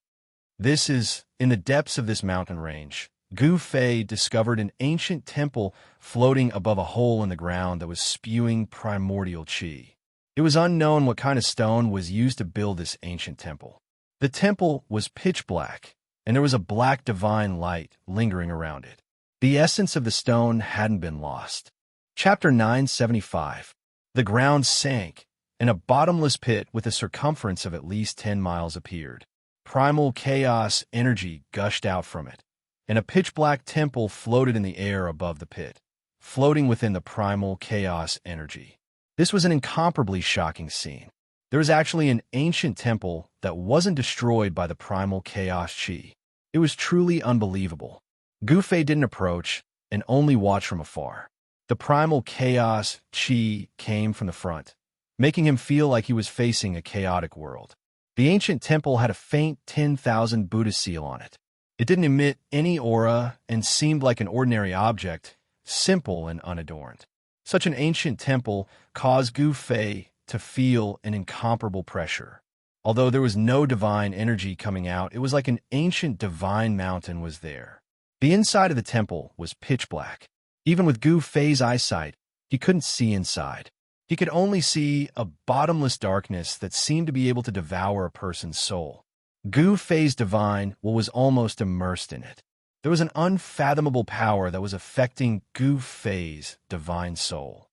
In the depths of this mountain range, Gu Fei discovered an ancient temple floating above a hole in the ground that was spewing primordial qi. It was unknown what kind of stone was used to build this ancient temple. The temple was pitch black, and there was a black divine light lingering around it. The essence of the stone hadn't been lost. Chapter 975. The ground sank, and a bottomless pit with a circumference of at least 10 miles appeared. Primal chaos energy gushed out from it, and a pitch-black temple floated in the air above the pit, floating within the primal chaos energy. This was an incomparably shocking scene. There was actually an ancient temple that wasn't destroyed by the primal chaos chi. It was truly unbelievable. Gu Fei didn't approach and only watched from afar. The primal chaos chi came from the front, making him feel like he was facing a chaotic world. The ancient temple had a faint 10,000 Buddha seal on it. It didn't emit any aura and seemed like an ordinary object, simple and unadorned. Such an ancient temple caused Gu Fei to feel an incomparable pressure. Although there was no divine energy coming out, it was like an ancient divine mountain was there. The inside of the temple was pitch black. Even with Gu Fei's eyesight, he couldn't see inside. He could only see a bottomless darkness that seemed to be able to devour a person's soul. Gu Fei's divine will was almost immersed in it. There was an unfathomable power that was affecting Gu Fei's divine soul.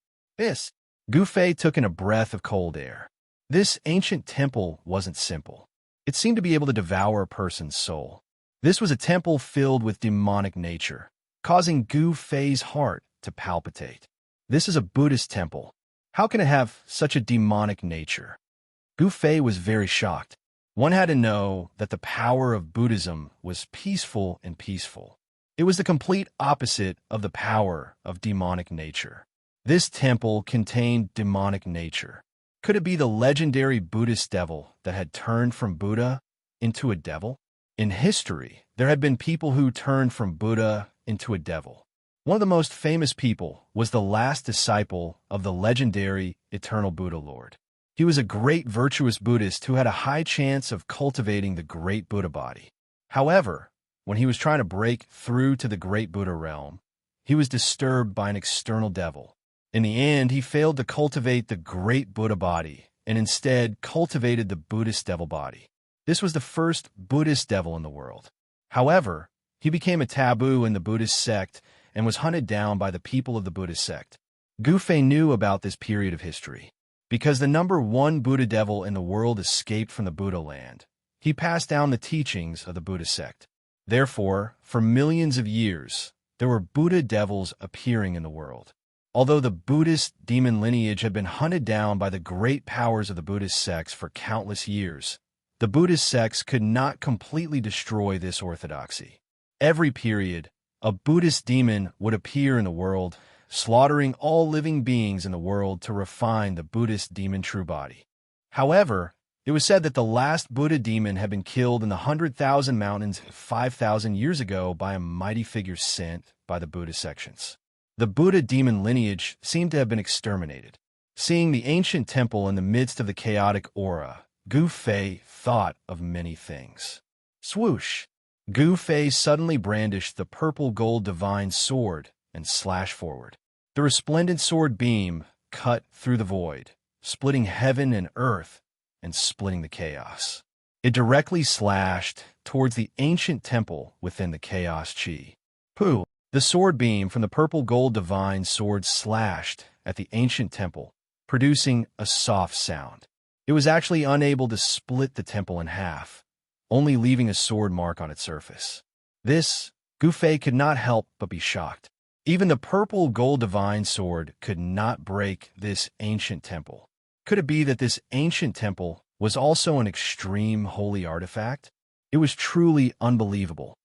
Gu Fei took in a breath of cold air. This ancient temple wasn't simple. It seemed to be able to devour a person's soul. This was a temple filled with demonic nature, causing Gu Fei's heart to palpitate. This is a Buddhist temple. How can it have such a demonic nature? Gu Fei was very shocked. One had to know that the power of Buddhism was peaceful and peaceful. It was the complete opposite of the power of demonic nature. This temple contained demonic nature. Could it be the legendary Buddhist devil that had turned from Buddha into a devil? In history, there had been people who turned from Buddha into a devil. One of the most famous people was the last disciple of the legendary Eternal Buddha Lord. He was a great virtuous Buddhist who had a high chance of cultivating the great Buddha body. However, when he was trying to break through to the great Buddha realm, he was disturbed by an external devil. In the end, he failed to cultivate the great Buddha body and instead cultivated the Buddhist devil body. This was the first Buddhist devil in the world. However, he became a taboo in the Buddhist sect and was hunted down by the people of the Buddhist sect. Gu Fei knew about this period of history. Because the number one Buddha devil in the world escaped from the Buddha land, he passed down the teachings of the Buddha sect. Therefore, for millions of years, there were Buddha devils appearing in the world. Although the Buddhist demon lineage had been hunted down by the great powers of the Buddhist sects for countless years, the Buddhist sects could not completely destroy this orthodoxy. Every period, a Buddhist demon would appear in the world, slaughtering all living beings in the world to refine the Buddhist demon true body. However, it was said that the last Buddha demon had been killed in the 100,000 mountains 5,000 years ago by a mighty figure sent by the Buddhist sections. The Buddha demon lineage seemed to have been exterminated. Seeing the ancient temple in the midst of the chaotic aura, Gu Fei thought of many things. Swoosh! Gu Fei suddenly brandished the purple gold divine sword and slashed forward. The resplendent sword beam cut through the void, splitting heaven and earth and splitting the chaos. It directly slashed towards the ancient temple within the chaos chi. Pooh! The sword beam from the purple gold divine sword slashed at the ancient temple, producing a soft sound. It was actually unable to split the temple in half, only leaving a sword mark on its surface. This, Gu Fei could not help but be shocked. Even the purple gold divine sword could not break this ancient temple. Could it be that this ancient temple was also an extreme holy artifact? It was truly unbelievable.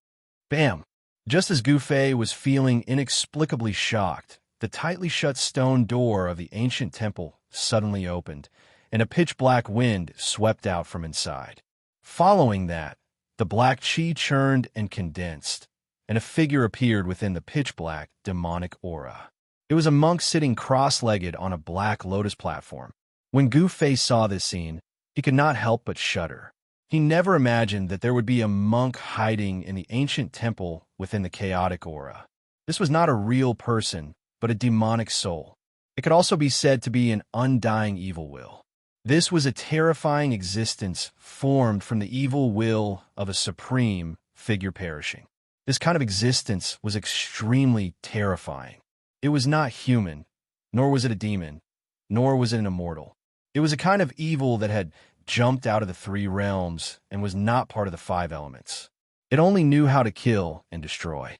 Bam! Just as Gu Fei was feeling inexplicably shocked, the tightly shut stone door of the ancient temple suddenly opened, and a pitch-black wind swept out from inside. Following that, the black chi churned and condensed, and a figure appeared within the pitch-black demonic aura. It was a monk sitting cross-legged on a black lotus platform. When Gu Fei saw this scene, he could not help but shudder. He never imagined that there would be a monk hiding in the ancient temple within the chaotic aura. This was not a real person, but a demonic soul. It could also be said to be an undying evil will. This was a terrifying existence formed from the evil will of a supreme figure perishing. This kind of existence was extremely terrifying. It was not human, nor was it a demon, nor was it an immortal. It was a kind of evil that had jumped out of the three realms and was not part of the five elements. It only knew how to kill and destroy.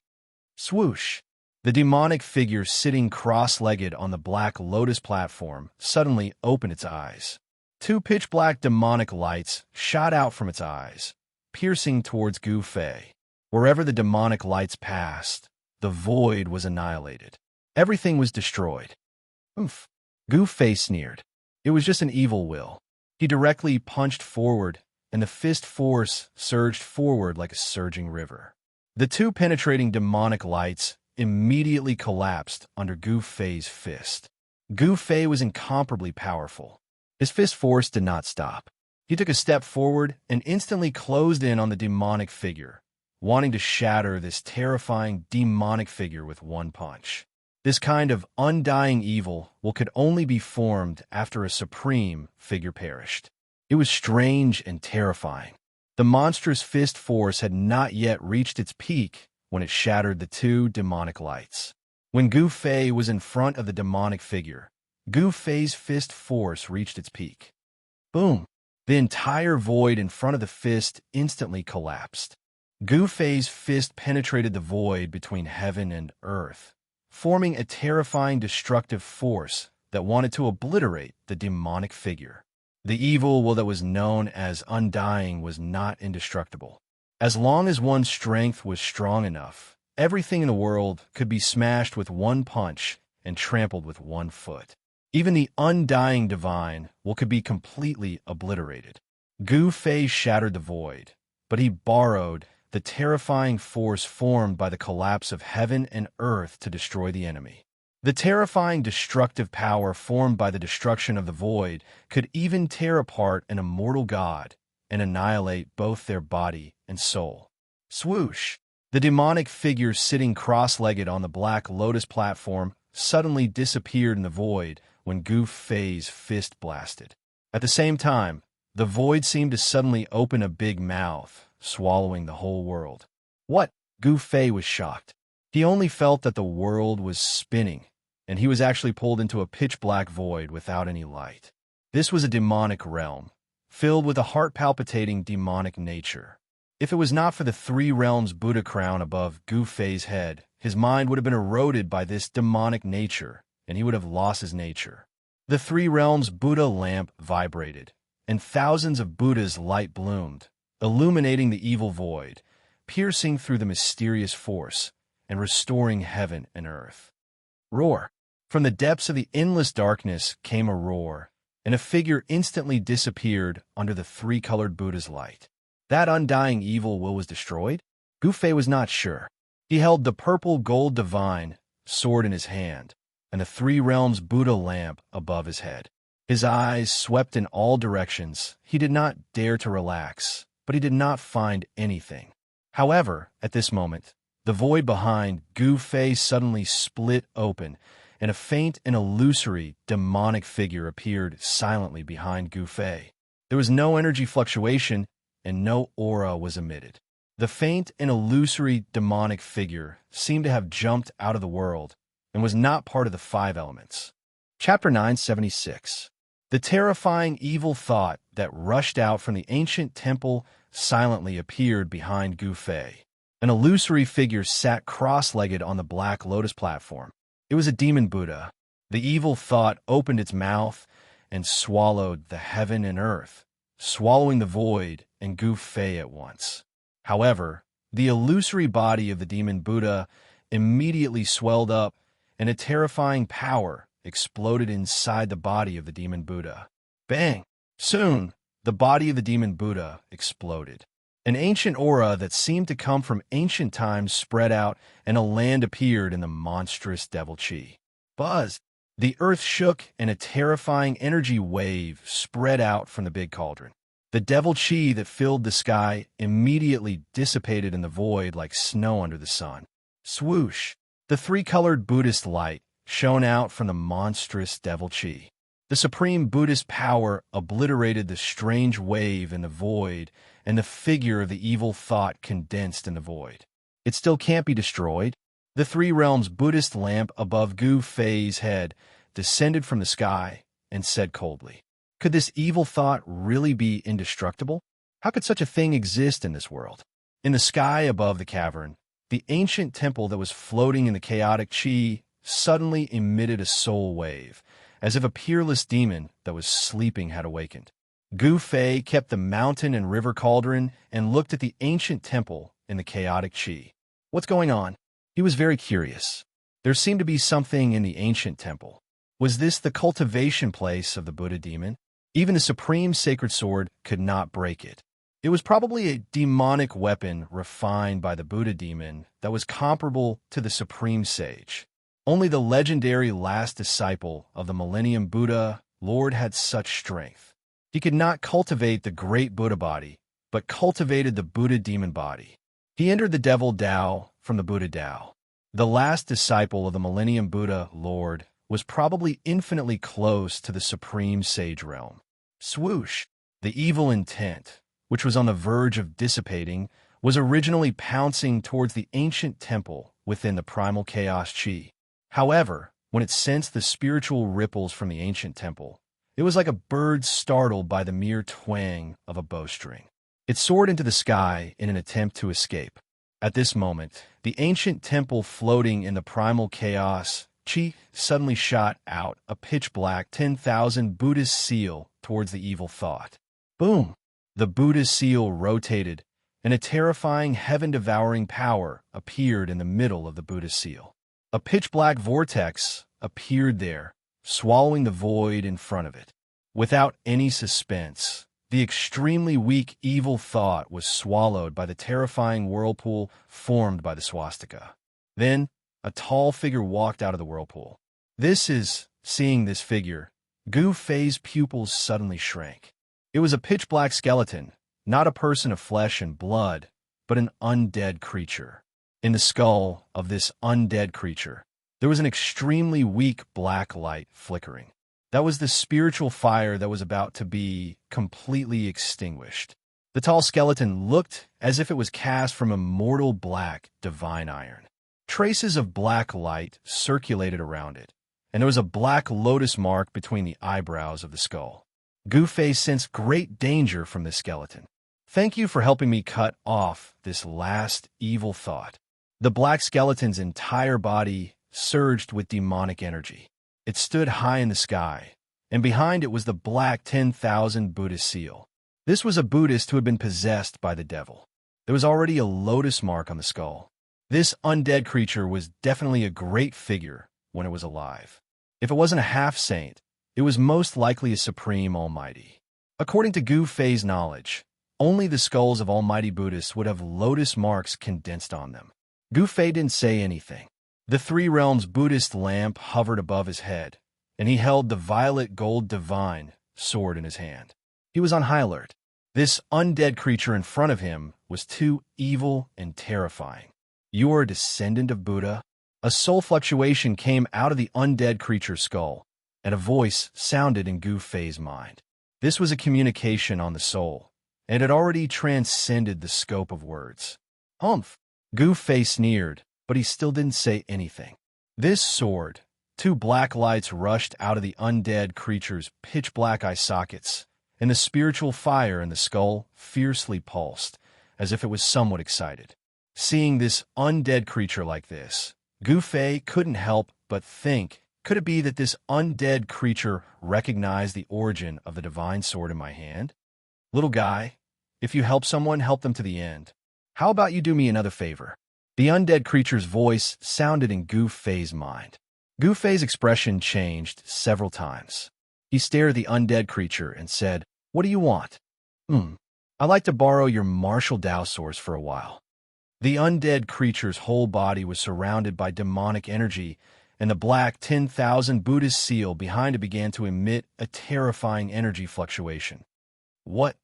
Swoosh! The demonic figure sitting cross-legged on the black lotus platform suddenly opened its eyes. Two pitch-black demonic lights shot out from its eyes, piercing towards Gu Fei. Wherever the demonic lights passed, the void was annihilated. Everything was destroyed. Oomph! Gu Fei sneered. It was just an evil will. He directly punched forward, and the fist force surged forward like a surging river. The two penetrating demonic lights immediately collapsed under Gu Fei's fist. Gu Fei was incomparably powerful. His fist force did not stop. He took a step forward and instantly closed in on the demonic figure, wanting to shatter this terrifying demonic figure with one punch. This kind of undying evil could only be formed after a supreme figure perished. It was strange and terrifying. The monstrous fist force had not yet reached its peak when it shattered the two demonic lights. When Gu Fei was in front of the demonic figure, Gu Fei's fist force reached its peak. Boom! The entire void in front of the fist instantly collapsed. Gu Fei's fist penetrated the void between heaven and earth, forming a terrifying destructive force that wanted to obliterate the demonic figure. The evil will that was known as undying was not indestructible. As long as one's strength was strong enough, everything in the world could be smashed with one punch and trampled with one foot. Even the undying divine could be completely obliterated. Gu Fei shattered the void, but he borrowed the terrifying force formed by the collapse of heaven and earth to destroy the enemy. The terrifying destructive power formed by the destruction of the void could even tear apart an immortal god and annihilate both their body and soul. Swoosh! The demonic figure sitting cross-legged on the black lotus platform suddenly disappeared in the void when Gu Fei's fist blasted. At the same time, the void seemed to suddenly open a big mouth, swallowing the whole world. What? Gu Fei was shocked. He only felt that the world was spinning, and he was actually pulled into a pitch-black void without any light. This was a demonic realm, filled with a heart-palpitating demonic nature. If it was not for the three realms Buddha crown above Gu Fei's head, his mind would have been eroded by this demonic nature, and he would have lost his nature. The three realms Buddha lamp vibrated, and thousands of Buddha's light bloomed, illuminating the evil void, piercing through the mysterious force, and restoring heaven and earth. Roar! From the depths of the endless darkness came a roar, and a figure instantly disappeared under the three-colored Buddha's light. That undying evil will was destroyed? Gu Fei was not sure. He held the purple gold divine sword in his hand, and the three realms Buddha lamp above his head. His eyes swept in all directions. He did not dare to relax, but he did not find anything. However, at this moment, the void behind Gu Fei suddenly split open, and a faint and illusory demonic figure appeared silently behind Gu Fei. There was no energy fluctuation, and no aura was emitted. The faint and illusory demonic figure seemed to have jumped out of the world and was not part of the five elements. Chapter 976. The terrifying evil thought that rushed out from the ancient temple silently appeared behind Gu Fei. An illusory figure sat cross-legged on the black lotus platform. It was a demon Buddha. The evil thought opened its mouth and swallowed the heaven and earth, swallowing the void and Gu Fei at once. However, the illusory body of the demon Buddha immediately swelled up, and a terrifying power exploded inside the body of the demon Buddha. Bang! Soon, the body of the demon Buddha exploded. An ancient aura that seemed to come from ancient times spread out, and a land appeared in the monstrous devil chi. Buzz! The earth shook, and a terrifying energy wave spread out from the big cauldron. The devil chi that filled the sky immediately dissipated in the void like snow under the sun. Swoosh! The three-colored Buddhist light shone out from the monstrous devil chi. The supreme Buddhist power obliterated the strange wave in the void, and the figure of the evil thought condensed in the void. It still can't be destroyed. The three realms Buddhist lamp above Gu Fei's head descended from the sky and said coldly, "Could this evil thought really be indestructible? How could such a thing exist in this world?" In the sky above the cavern, the ancient temple that was floating in the chaotic chi suddenly emitted a soul wave, as if a peerless demon that was sleeping had awakened. Gu Fei kept the mountain and river cauldron and looked at the ancient temple in the chaotic chi. What's going on? He was very curious. There seemed to be something in the ancient temple. Was this the cultivation place of the Buddha demon? Even the supreme sacred sword could not break it. It was probably a demonic weapon refined by the Buddha demon that was comparable to the supreme sage. Only the legendary last disciple of the Millennium Buddha Lord had such strength. He could not cultivate the great Buddha body, but cultivated the Buddha demon body. He entered the devil Tao from the Buddha Tao. The last disciple of the Millennium Buddha Lord was probably infinitely close to the supreme sage realm. Swoosh! The evil intent, which was on the verge of dissipating, was originally pouncing towards the ancient temple within the primal chaos chi. However, when it sensed the spiritual ripples from the ancient temple, it was like a bird startled by the mere twang of a bowstring. It soared into the sky in an attempt to escape. At this moment, the ancient temple floating in the primal chaos chi suddenly shot out a pitch-black 10,000 Buddhist seal towards the evil thought. Boom! The Buddha's seal rotated, and a terrifying heaven-devouring power appeared in the middle of the Buddha's seal. A pitch-black vortex appeared there, swallowing the void in front of it. Without any suspense, the extremely weak evil thought was swallowed by the terrifying whirlpool formed by the swastika. Then, a tall figure walked out of the whirlpool. Seeing this figure, Gu Fei's pupils suddenly shrank. It was a pitch-black skeleton, not a person of flesh and blood, but an undead creature. In the skull of this undead creature, there was an extremely weak black light flickering. That was the spiritual fire that was about to be completely extinguished. The tall skeleton looked as if it was cast from immortal black divine iron. Traces of black light circulated around it, and there was a black lotus mark between the eyebrows of the skull. Gu Fei sensed great danger from this skeleton. Thank you for helping me cut off this last evil thought. The black skeleton's entire body surged with demonic energy. It stood high in the sky, and behind it was the black 10,000 Buddhist seal. This was a Buddhist who had been possessed by the devil. There was already a lotus mark on the skull. This undead creature was definitely a great figure when it was alive. If it wasn't a half-saint, it was most likely a supreme almighty. According to Gu Fei's knowledge, only the skulls of almighty Buddhists would have lotus marks condensed on them. Gu Fei didn't say anything. The Three Realms Buddhist lamp hovered above his head, and he held the violet gold divine sword in his hand. He was on high alert. This undead creature in front of him was too evil and terrifying. You are a descendant of Buddha? A soul fluctuation came out of the undead creature's skull, and a voice sounded in Gu Fei's mind. This was a communication on the soul, and it already transcended the scope of words. Humph! Gu Fei sneered, but he still didn't say anything. This sword, two black lights rushed out of the undead creature's pitch-black eye sockets, and the spiritual fire in the skull fiercely pulsed, as if it was somewhat excited. Seeing this undead creature like this, Gu Fei couldn't help but think, could it be that this undead creature recognized the origin of the divine sword in my hand? Little guy, if you help someone, help them to the end. How about you do me another favor? The undead creature's voice sounded in Gu Fei's mind. Gu Fei's expression changed several times. He stared at the undead creature and said, "What do you want?" I'd like to borrow your martial Tao source for a while." The undead creature's whole body was surrounded by demonic energy, and the black 10,000 Buddhist seal behind it began to emit a terrifying energy fluctuation. What?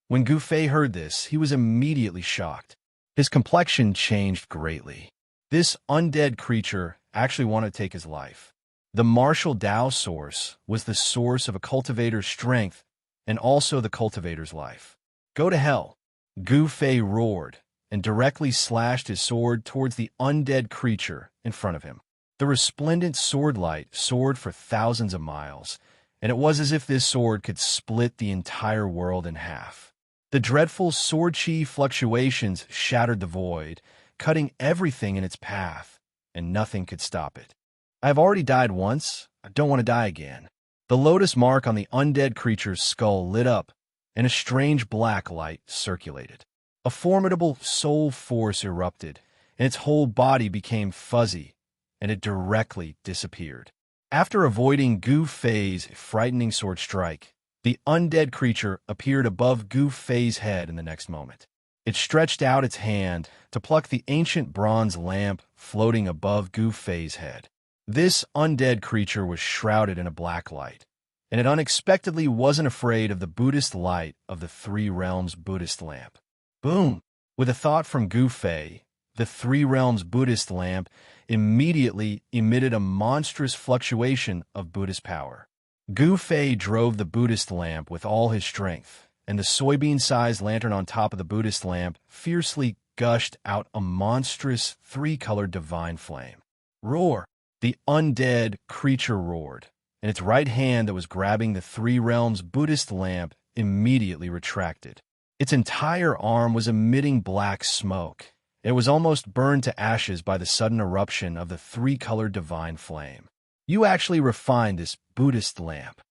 When Gu Fei heard this, he was immediately shocked. His complexion changed greatly. This undead creature actually wanted to take his life. The martial Tao source was the source of a cultivator's strength and also the cultivator's life. Go to hell! Gu Fei roared and directly slashed his sword towards the undead creature in front of him. The resplendent sword light soared for thousands of miles, and it was as if this sword could split the entire world in half. The dreadful sword chi fluctuations shattered the void, cutting everything in its path, and nothing could stop it. I have already died once. I don't want to die again. The lotus mark on the undead creature's skull lit up, and a strange black light circulated. A formidable soul force erupted, and its whole body became fuzzy, and it directly disappeared. After avoiding Gu Fei's frightening sword strike, the undead creature appeared above Gu Fei's head in the next moment. It stretched out its hand to pluck the ancient bronze lamp floating above Gu Fei's head. This undead creature was shrouded in a black light, and it unexpectedly wasn't afraid of the Buddhist light of the Three Realms Buddhist lamp. Boom! With a thought from Gu Fei, the Three Realms Buddhist lamp immediately emitted a monstrous fluctuation of Buddhist power. Gu Fei drove the Buddhist lamp with all his strength, and the soybean-sized lantern on top of the Buddhist lamp fiercely gushed out a monstrous three-colored divine flame. Roar! The undead creature roared, and its right hand that was grabbing the Three Realms Buddhist lamp immediately retracted. Its entire arm was emitting black smoke. It was almost burned to ashes by the sudden eruption of the three-colored divine flame. You actually refined this Buddhist lamp.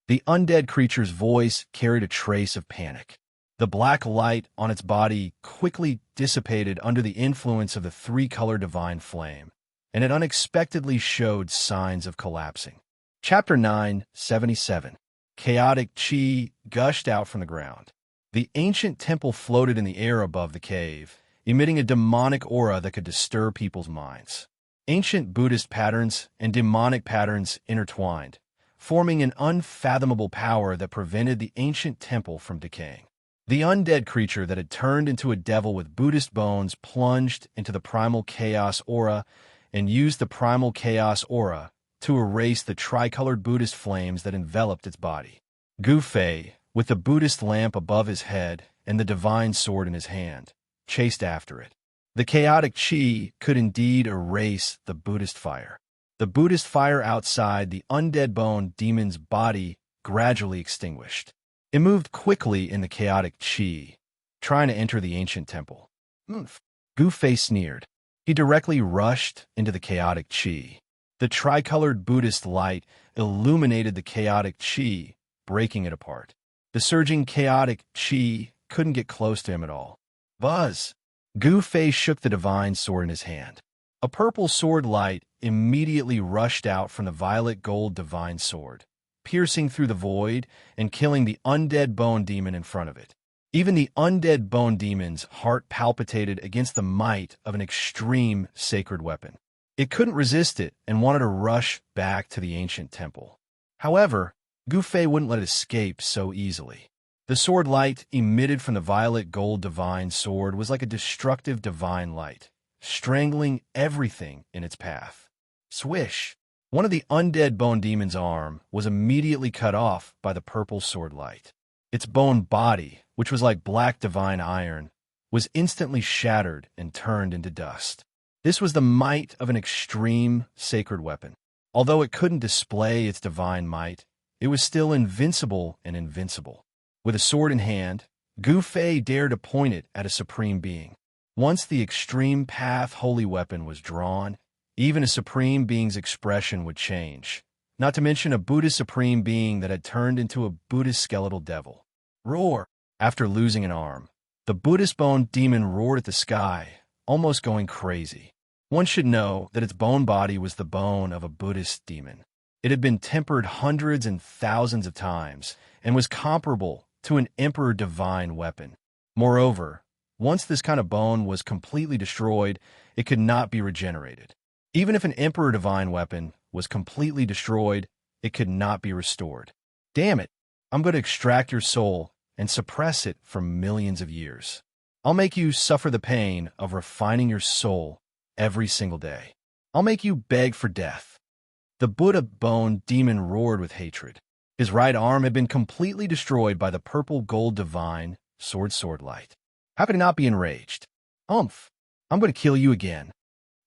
The undead creature's voice carried a trace of panic. The black light on its body quickly dissipated under the influence of the three-colored divine flame, and it unexpectedly showed signs of collapsing. Chapter 977. Chaotic Chi gushed out from the ground. The ancient temple floated in the air above the cave, emitting a demonic aura that could disturb people's minds. Ancient Buddhist patterns and demonic patterns intertwined, forming an unfathomable power that prevented the ancient temple from decaying. The undead creature that had turned into a devil with Buddhist bones plunged into the primal chaos aura and used the primal chaos aura to erase the tricolored Buddhist flames that enveloped its body. Gu Fei, with the Buddhist lamp above his head and the divine sword in his hand, chased after it. The chaotic chi could indeed erase the Buddhist fire. The Buddhist fire outside the undead bone demon's body gradually extinguished. It moved quickly in the chaotic chi, trying to enter the ancient temple. Gu Fei sneered. He directly rushed into the chaotic chi. The tricolored Buddhist light illuminated the chaotic chi, breaking it apart. The surging chaotic chi couldn't get close to him at all. Buzz! Gu Fei shook the divine sword in his hand. A purple sword light immediately rushed out from the violet gold divine sword, piercing through the void and killing the undead bone demon in front of it. Even the undead bone demon's heart palpitated against the might of an extreme sacred weapon. It couldn't resist it and wanted to rush back to the ancient temple. However, Gu Fei wouldn't let it escape so easily. The sword light emitted from the violet gold divine sword was like a destructive divine light, strangling everything in its path. Swish! One of the undead bone demon's arm was immediately cut off by the purple sword light. Its bone body, which was like black divine iron, was instantly shattered and turned into dust. This was the might of an extreme sacred weapon. Although it couldn't display its divine might, it was still invincible and invincible. With a sword in hand, Gu Fei dared to point it at a supreme being. Once the extreme path holy weapon was drawn, even a supreme being's expression would change, not to mention a Buddhist supreme being that had turned into a Buddhist skeletal devil. Roar! After losing an arm, the Buddhist bone demon roared at the sky, almost going crazy. One should know that its bone body was the bone of a Buddhist demon. It had been tempered hundreds and thousands of times and was comparable to an emperor divine weapon. Moreover, once this kind of bone was completely destroyed, it could not be regenerated. Even if an emperor divine weapon was completely destroyed, it could not be restored. Damn it, I'm going to extract your soul and suppress it for millions of years. I'll make you suffer the pain of refining your soul every single day. I'll make you beg for death. The Buddha bone demon roared with hatred. His right arm had been completely destroyed by the purple gold divine sword light. How could he not be enraged? I'm going to kill you again.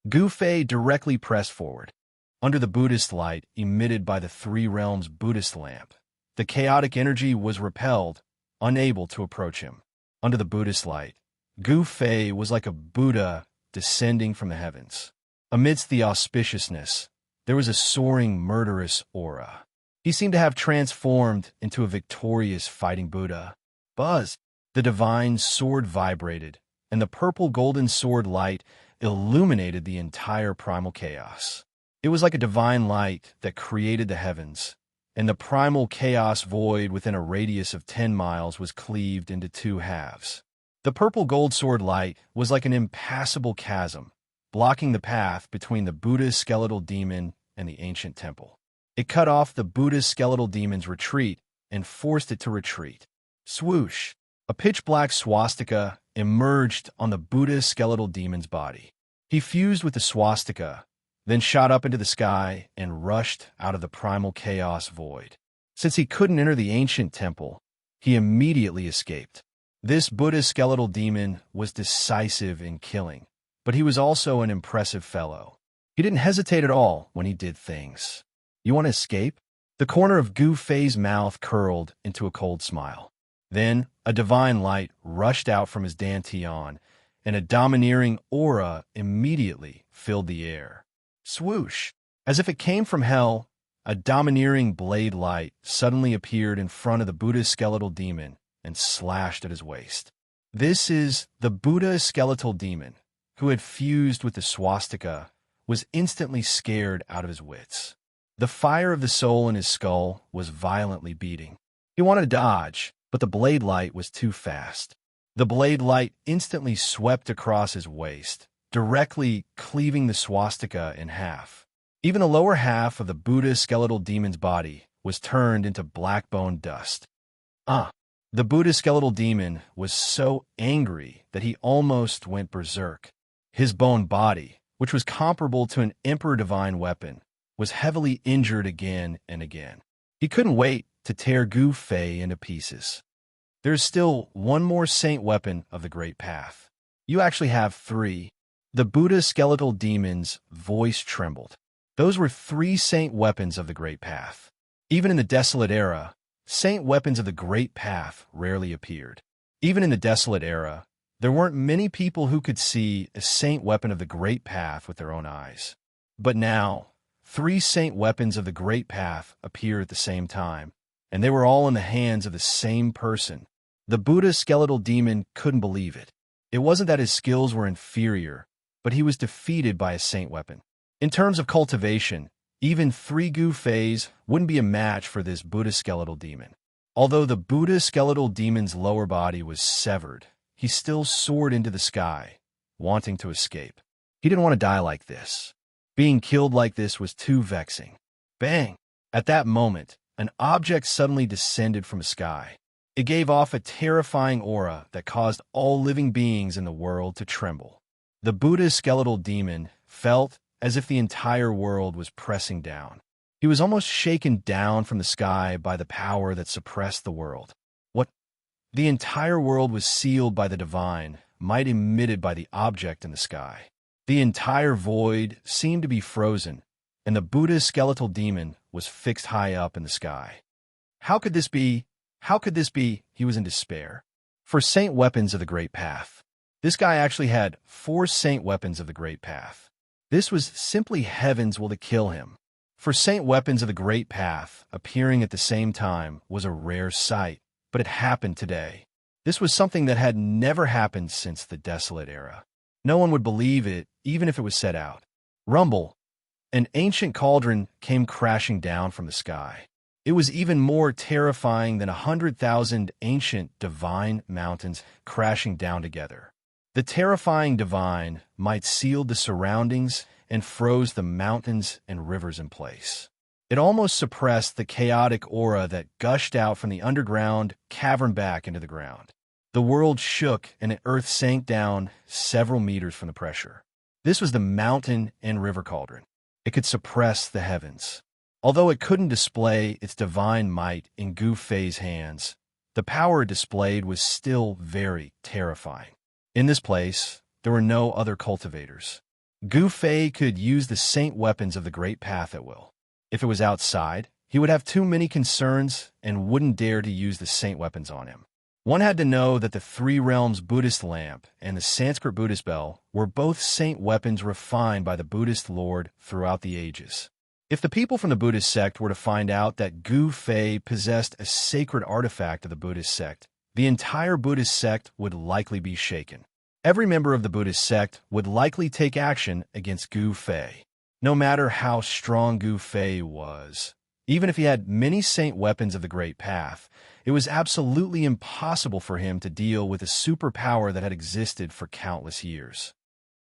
Gu Fei directly pressed forward. Under the Buddhist light emitted by the Three Realms Buddhist lamp, the chaotic energy was repelled, unable to approach him. under the Buddhist light, Gu Fei was like a Buddha descending from the heavens. Amidst the auspiciousness, there was a soaring, murderous aura. He seemed to have transformed into a victorious fighting Buddha. Buzz! The divine sword vibrated, and the purple-golden sword light illuminated the entire primal chaos. It was like a divine light that created the heavens, and the primal chaos void within a radius of 10 miles was cleaved into two halves. The purple-gold sword light was like an impassable chasm, blocking the path between the Buddha's skeletal demon and the ancient temple. It cut off the Buddha's skeletal demon's retreat and forced it to retreat. Swoosh! A pitch-black swastika emerged on the Buddha's skeletal demon's body. He fused with the swastika, then shot up into the sky and rushed out of the primal chaos void. Since he couldn't enter the ancient temple, he immediately escaped. This Buddha's skeletal demon was decisive in killing, but he was also an impressive fellow. He didn't hesitate at all when he did things. You want to escape? The corner of Gu Fei's mouth curled into a cold smile. Then, a divine light rushed out from his dantian, and a domineering aura immediately filled the air. Swoosh! As if it came from hell, a domineering blade light suddenly appeared in front of the Buddha's skeletal demon and slashed at his waist. This is the Buddha's skeletal demon, who had fused with the swastika, was instantly scared out of his wits. The fire of the soul in his skull was violently beating. He wanted to dodge, but the blade light was too fast. The blade light instantly swept across his waist, directly cleaving the swastika in half. Even the lower half of the Buddha's skeletal demon's body was turned into black bone dust. The Buddha's skeletal demon was so angry that he almost went berserk. His bone body, which was comparable to an Emperor Divine weapon, was heavily injured again and again. He couldn't wait to tear Gu Fei into pieces. There's still one more saint weapon of the Great Path. You actually have 3. The Buddha's skeletal demon's voice trembled. Those were 3 saint weapons of the Great Path. Even in the Desolate Era, saint weapons of the Great Path rarely appeared. Even in the Desolate Era, there weren't many people who could see a saint weapon of the Great Path with their own eyes. But now, 3 saint weapons of the Great Path appeared at the same time, and they were all in the hands of the same person. The Buddha's skeletal demon couldn't believe it. It wasn't that his skills were inferior, but he was defeated by a saint weapon. In terms of cultivation, even 3 Gu Feis wouldn't be a match for this Buddha skeletal demon. Although the Buddha skeletal demon's lower body was severed, he still soared into the sky, wanting to escape. He didn't want to die like this. Being killed like this was too vexing. Bang! At that moment, an object suddenly descended from the sky. It gave off a terrifying aura that caused all living beings in the world to tremble. The Buddha's skeletal demon felt as if the entire world was pressing down. He was almost shaken down from the sky by the power that suppressed the world. What? The entire world was sealed by the divine, might emitted by the object in the sky. The entire void seemed to be frozen, and the Buddha's skeletal demon was fixed high up in the sky. How could this be? How could this be? He was in despair. For saint weapons of the Great Path. This guy actually had 4 saint weapons of the Great Path. This was simply heaven's will to kill him. For saint weapons of the Great Path appearing at the same time was a rare sight, but it happened today. This was something that had never happened since the Desolate Era. No one would believe it, even if it was set out. Rumble! An ancient cauldron came crashing down from the sky. It was even more terrifying than 100,000 ancient divine mountains crashing down together. The terrifying divine might seal the surroundings and froze the mountains and rivers in place. It almost suppressed the chaotic aura that gushed out from the underground cavern back into the ground. The world shook and the earth sank down several meters from the pressure. This was the mountain and river cauldron. It could suppress the heavens. Although it couldn't display its divine might in Gu Fei's hands, the power it displayed was still very terrifying. In this place, there were no other cultivators. Gu Fei could use the saint weapons of the Great Path at will. If it was outside, he would have too many concerns and wouldn't dare to use the saint weapons on him. One had to know that the Three Realms Buddhist lamp and the Sanskrit Buddhist bell were both saint weapons refined by the Buddhist Lord throughout the ages. If the people from the Buddhist sect were to find out that Gu Fei possessed a sacred artifact of the Buddhist sect, the entire Buddhist sect would likely be shaken. Every member of the Buddhist sect would likely take action against Gu Fei, no matter how strong Gu Fei was. Even if he had many saint weapons of the Great Path, it was absolutely impossible for him to deal with a superpower that had existed for countless years.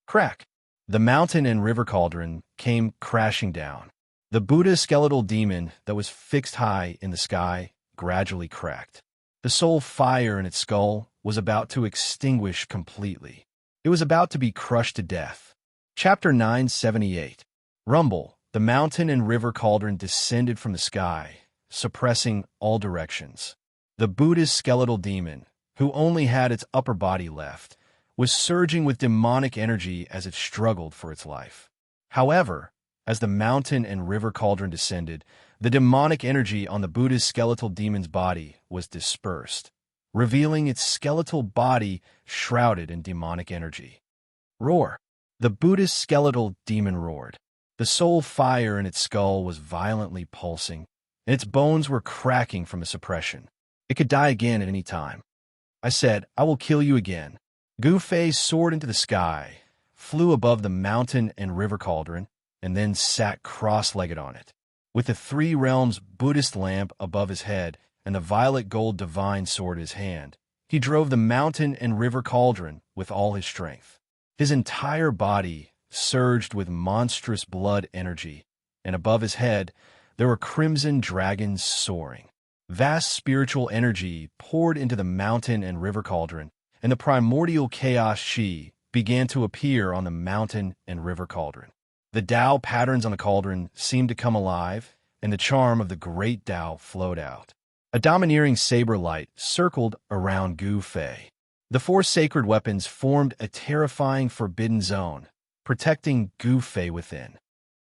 Crack! The mountain and river cauldron came crashing down. The Buddha skeletal demon that was fixed high in the sky gradually cracked. The soul fire in its skull was about to extinguish completely. It was about to be crushed to death. Chapter 978. Rumble. The mountain and river cauldron descended from the sky, suppressing all directions. The Buddha's skeletal demon, who only had its upper body left, was surging with demonic energy as it struggled for its life. However, as the mountain and river cauldron descended, the demonic energy on the Buddha's skeletal demon's body was dispersed, revealing its skeletal body shrouded in demonic energy. Roar! The Buddha's skeletal demon roared. The soul fire in its skull was violently pulsing, and its bones were cracking from the suppression. It could die again at any time. I said, "I will kill you again." Gu Fei soared into the sky, flew above the mountain and river cauldron, and then sat cross-legged on it. With the Three Realms Buddhist lamp above his head and the violet gold divine sword in his hand, he drove the mountain and river cauldron with all his strength. His entire body surged with monstrous blood energy, and above his head there were crimson dragons soaring. Vast spiritual energy poured into the mountain and river cauldron, and the primordial chaos chi began to appear on the mountain and river cauldron. The Tao patterns on the cauldron seemed to come alive, and the charm of the great Tao flowed out. A domineering saber light circled around Gu Fei. The four sacred weapons formed a terrifying forbidden zone, protecting Gu Fei within.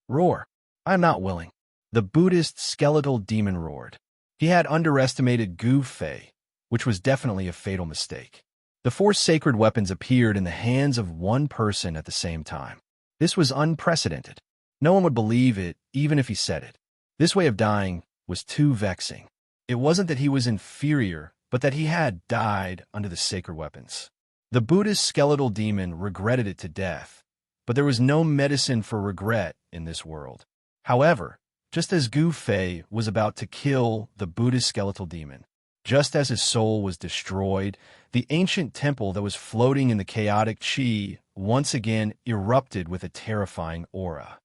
Roar! I am not willing. The Buddhist skeletal demon roared. He had underestimated Gu Fei, which was definitely a fatal mistake. The four sacred weapons appeared in the hands of one person at the same time. This was unprecedented. No one would believe it, even if he said it. This way of dying was too vexing. It wasn't that he was inferior, but that he had died under the sacred weapons. The Buddhist skeletal demon regretted it to death, but there was no medicine for regret in this world. However, just as Gu Fei was about to kill the Buddhist skeletal demon, just as his soul was destroyed, the ancient temple that was floating in the chaotic chi once again erupted with a terrifying aura.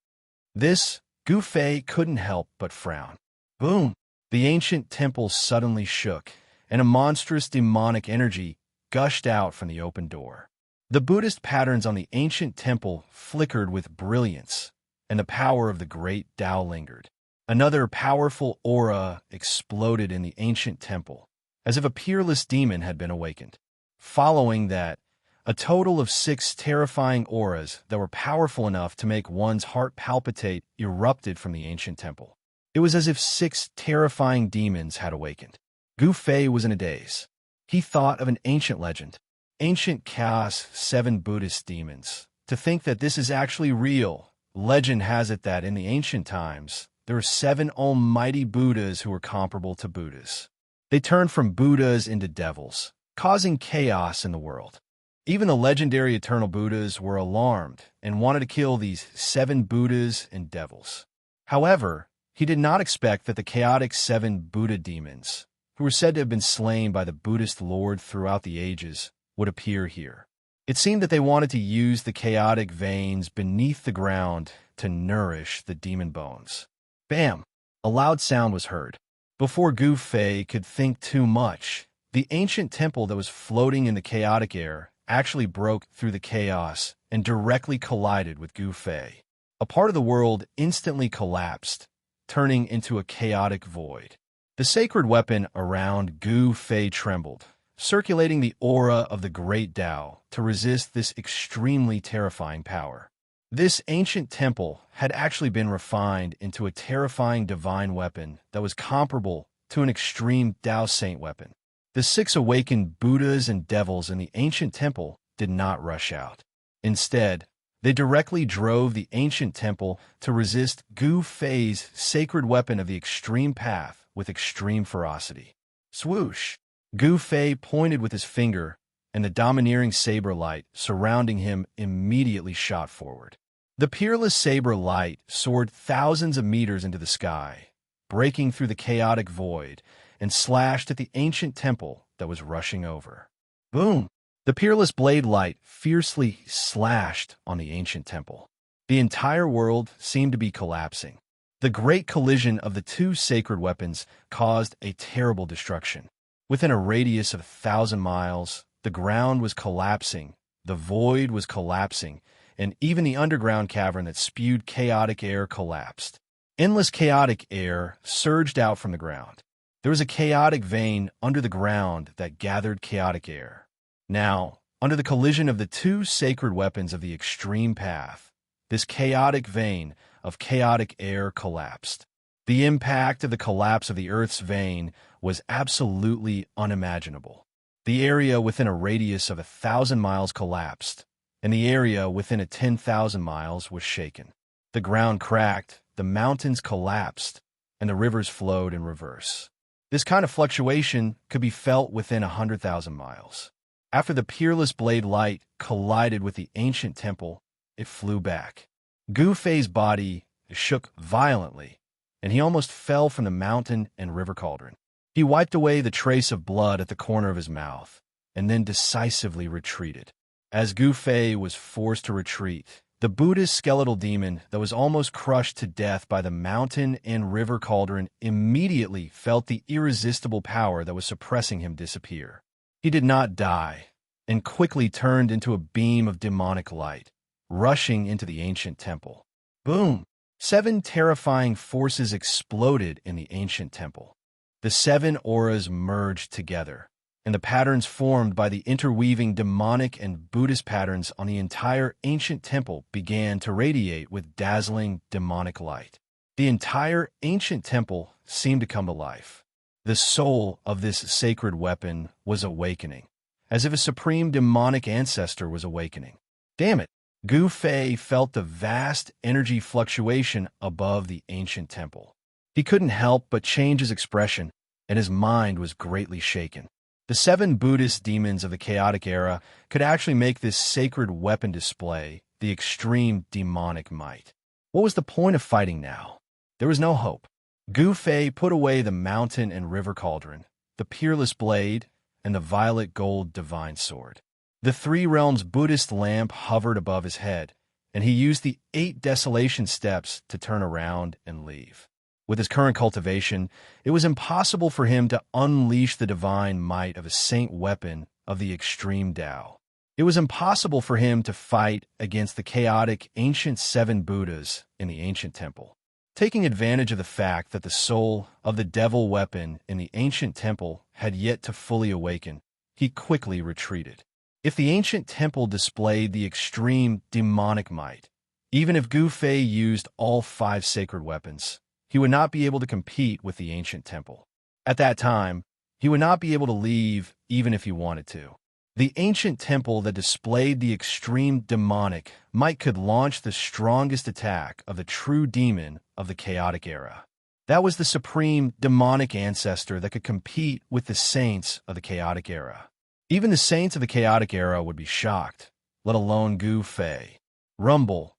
This, Gu Fei couldn't help but frown. Boom! The ancient temple suddenly shook, and a monstrous demonic energy gushed out from the open door. The Buddhist patterns on the ancient temple flickered with brilliance, and the power of the great Tao lingered. Another powerful aura exploded in the ancient temple, as if a peerless demon had been awakened. Following that, a total of 6 terrifying auras that were powerful enough to make one's heart palpitate erupted from the ancient temple. It was as if 6 terrifying demons had awakened. Gu Fei was in a daze. He thought of an ancient legend. Ancient chaos 7 Buddhist demons. To think that this is actually real. Legend has it that in the ancient times, there were 7 almighty Buddhas who were comparable to Buddhas. They turned from Buddhas into devils, causing chaos in the world. Even the legendary eternal Buddhas were alarmed and wanted to kill these 7 Buddhas and devils. However, he did not expect that the chaotic 7 Buddha demons, who were said to have been slain by the Buddhist Lord throughout the ages, would appear here. It seemed that they wanted to use the chaotic veins beneath the ground to nourish the demon bones. Bam! A loud sound was heard. Before Gu Fei could think too much, the ancient temple that was floating in the chaotic air actually broke through the chaos and directly collided with Gu Fei. A part of the world instantly collapsed, turning into a chaotic void. The sacred weapon around Gu Fei trembled, circulating the aura of the great Tao to resist this extremely terrifying power. This ancient temple had actually been refined into a terrifying divine weapon that was comparable to an extreme Tao saint weapon. The 6 awakened Buddhas and devils in the ancient temple did not rush out. Instead, they directly drove the ancient temple to resist Gu Fei's sacred weapon of the extreme path with extreme ferocity. Swoosh! Gu Fei pointed with his finger, and the domineering saber light surrounding him immediately shot forward. The peerless saber light soared thousands of meters into the sky, breaking through the chaotic void, and slashed at the ancient temple that was rushing over. Boom! The peerless blade light fiercely slashed on the ancient temple. The entire world seemed to be collapsing. The great collision of the 2 sacred weapons caused a terrible destruction. Within a radius of 1,000 miles, the ground was collapsing, the void was collapsing, and even the underground cavern that spewed chaotic air collapsed. Endless chaotic air surged out from the ground. There was a chaotic vein under the ground that gathered chaotic air. Now, under the collision of the 2 sacred weapons of the extreme path, this chaotic vein of chaotic air collapsed. The impact of the collapse of the Earth's vein was absolutely unimaginable. The area within a radius of 1,000 miles collapsed, and the area within a 10,000 miles was shaken. The ground cracked, the mountains collapsed, and the rivers flowed in reverse. This kind of fluctuation could be felt within 100,000 miles. After the peerless blade light collided with the ancient temple, it flew back. Gu Fei's body shook violently, and he almost fell from the mountain and river cauldron. He wiped away the trace of blood at the corner of his mouth, and then decisively retreated. As Gu Fei was forced to retreat, the Buddhist skeletal demon that was almost crushed to death by the mountain and river cauldron immediately felt the irresistible power that was suppressing him disappear. He did not die, and quickly turned into a beam of demonic light, rushing into the ancient temple. Boom! 7 terrifying forces exploded in the ancient temple. The 7 auras merged together, and the patterns formed by the interweaving demonic and Buddhist patterns on the entire ancient temple began to radiate with dazzling demonic light. The entire ancient temple seemed to come to life. The soul of this sacred weapon was awakening, as if a supreme demonic ancestor was awakening. Damn it! Gu Fei felt the vast energy fluctuation above the ancient temple. He couldn't help but change his expression, and his mind was greatly shaken. The 7 Buddhist demons of the chaotic era could actually make this sacred weapon display the extreme demonic might. What was the point of fighting now? There was no hope. Gu Fei put away the mountain and river cauldron, the peerless blade, and the violet gold divine sword. The 3 realms Buddhist lamp hovered above his head, and he used the 8 desolation steps to turn around and leave. With his current cultivation, it was impossible for him to unleash the divine might of a saint weapon of the extreme Tao. It was impossible for him to fight against the chaotic ancient 7 Buddhas in the ancient temple. Taking advantage of the fact that the soul of the devil weapon in the ancient temple had yet to fully awaken, he quickly retreated. If the ancient temple displayed the extreme demonic might, even if Gu Fei used all 5 sacred weapons, he would not be able to compete with the ancient temple. At that time, he would not be able to leave even if he wanted to. The ancient temple that displayed the extreme demonic might could launch the strongest attack of the true demon of the chaotic era. That was the supreme demonic ancestor that could compete with the saints of the chaotic era. Even the saints of the chaotic era would be shocked, let alone Gu Fei. Rumble.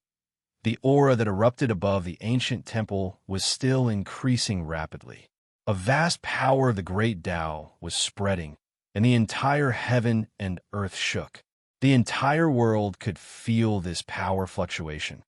The aura that erupted above the ancient temple was still increasing rapidly. A vast power of the great Tao was spreading, and the entire heaven and earth shook. The entire world could feel this power fluctuation.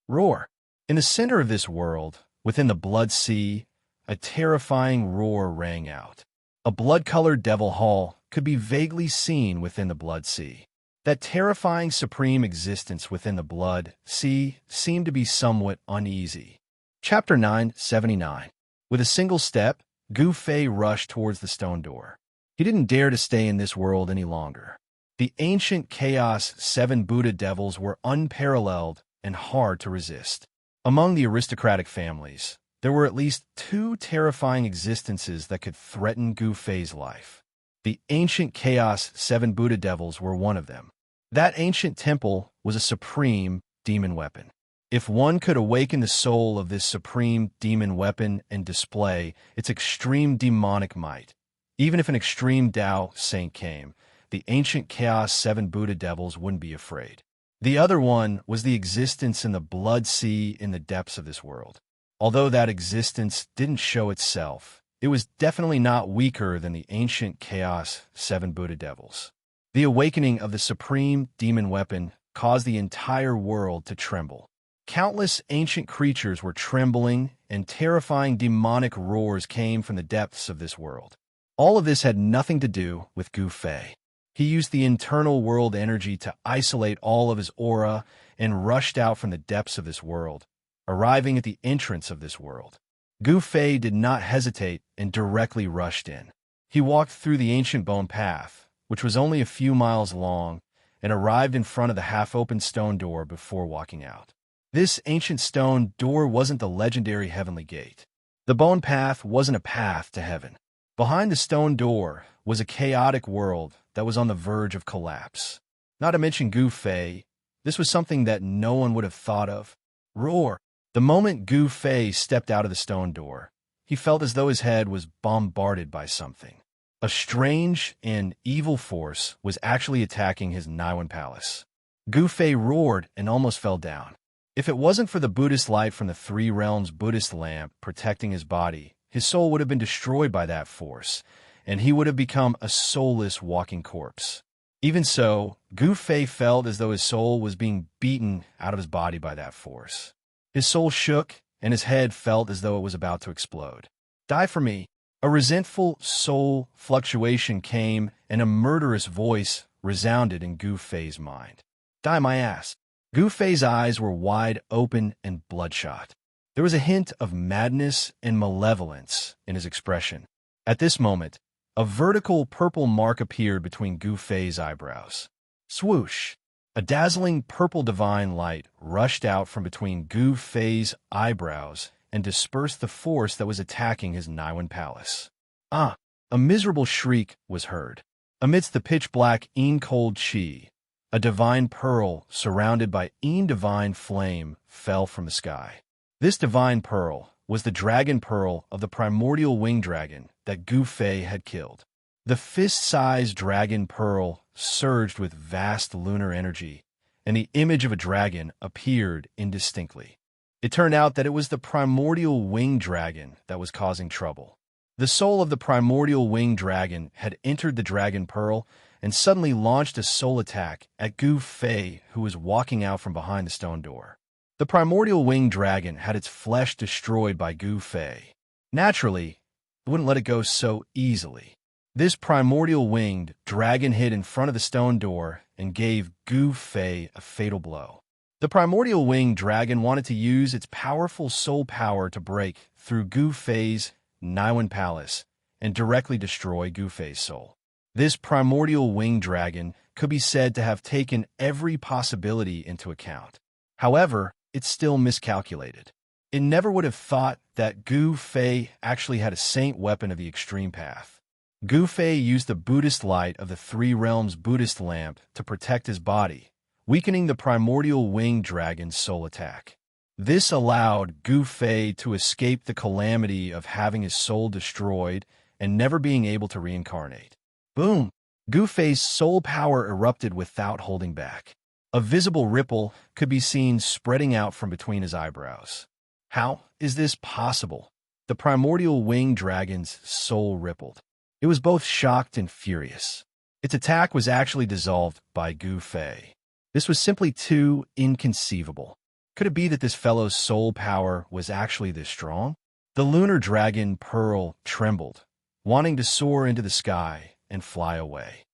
Roar. In the center of this world, within the blood sea, a terrifying roar rang out. A blood-colored devil hall could be vaguely seen within the blood sea. That terrifying supreme existence within the blood sea seemed to be somewhat uneasy. Chapter 979. With a single step, Gu Fei rushed towards the stone door. He didn't dare to stay in this world any longer. The ancient chaos 7 Buddha devils were unparalleled and hard to resist. Among the aristocratic families, there were at least 2 terrifying existences that could threaten Gu Fei's life. The ancient Chaos 7 Buddha devils were one of them. That ancient temple was a supreme demon weapon. If one could awaken the soul of this supreme demon weapon and display its extreme demonic might, even if an extreme Tao saint came, the ancient Chaos 7 Buddha devils wouldn't be afraid. The other one was the existence in the blood sea in the depths of this world. Although that existence didn't show itself, it was definitely not weaker than the ancient Chaos 7 Buddha devils. The awakening of the supreme demon weapon caused the entire world to tremble. Countless ancient creatures were trembling, and terrifying demonic roars came from the depths of this world. All of this had nothing to do with Gu Fei. He used the internal world energy to isolate all of his aura and rushed out from the depths of this world, arriving at the entrance of this world. Gu Fei did not hesitate and directly rushed in. He walked through the ancient bone path, which was only a few miles long, and arrived in front of the half-open stone door before walking out. This ancient stone door wasn't the legendary heavenly gate. The bone path wasn't a path to heaven. Behind the stone door was a chaotic world that was on the verge of collapse. Not to mention Gu Fei, this was something that no one would have thought of. Roar! The moment Gu Fei stepped out of the stone door, he felt as though his head was bombarded by something. A strange and evil force was actually attacking his Naiwan palace. Gu Fei roared and almost fell down. If it wasn't for the Buddhist light from the Three Realms Buddhist lamp protecting his body, his soul would have been destroyed by that force, and he would have become a soulless walking corpse. Even so, Gu Fei felt as though his soul was being beaten out of his body by that force. His soul shook, and his head felt as though it was about to explode. Die for me! A resentful soul fluctuation came, and a murderous voice resounded in Gu Fei's mind. Die my ass! Gu Fei's eyes were wide open and bloodshot. There was a hint of madness and malevolence in his expression. At this moment, a vertical purple mark appeared between Gu Fei's eyebrows. Swoosh! A dazzling purple divine light rushed out from between Gu Fei's eyebrows and dispersed the force that was attacking his Naiwan palace. Ah! A miserable shriek was heard. Amidst the pitch-black cold chi, a divine pearl surrounded by divine flame fell from the sky. This divine pearl was the dragon pearl of the primordial winged dragon that Gu Fei had killed. The fist-sized dragon pearl surged with vast lunar energy, and the image of a dragon appeared indistinctly. It turned out that it was the primordial winged dragon that was causing trouble. The soul of the primordial winged dragon had entered the dragon pearl and suddenly launched a soul attack at Gu Fei, who was walking out from behind the stone door. The primordial winged dragon had its flesh destroyed by Gu Fei. Naturally, it wouldn't let it go so easily. This primordial winged dragon hid in front of the stone door and gave Gu Fei a fatal blow. The primordial winged dragon wanted to use its powerful soul power to break through Gu Fei's Naiwan palace and directly destroy Gu Fei's soul. This primordial winged dragon could be said to have taken every possibility into account. However, it still miscalculated. It never would have thought that Gu Fei actually had a saint weapon of the extreme path. Gu Fei used the Buddhist light of the Three Realms Buddhist lamp to protect his body, weakening the primordial winged dragon's soul attack. This allowed Gu Fei to escape the calamity of having his soul destroyed and never being able to reincarnate. Boom! Gu Fei's soul power erupted without holding back. A visible ripple could be seen spreading out from between his eyebrows. How is this possible? The primordial winged dragon's soul rippled. It was both shocked and furious. Its attack was actually dissolved by Gu Fei. This was simply too inconceivable. Could it be that this fellow's soul power was actually this strong? The lunar dragon Pearl trembled, wanting to soar into the sky and fly away.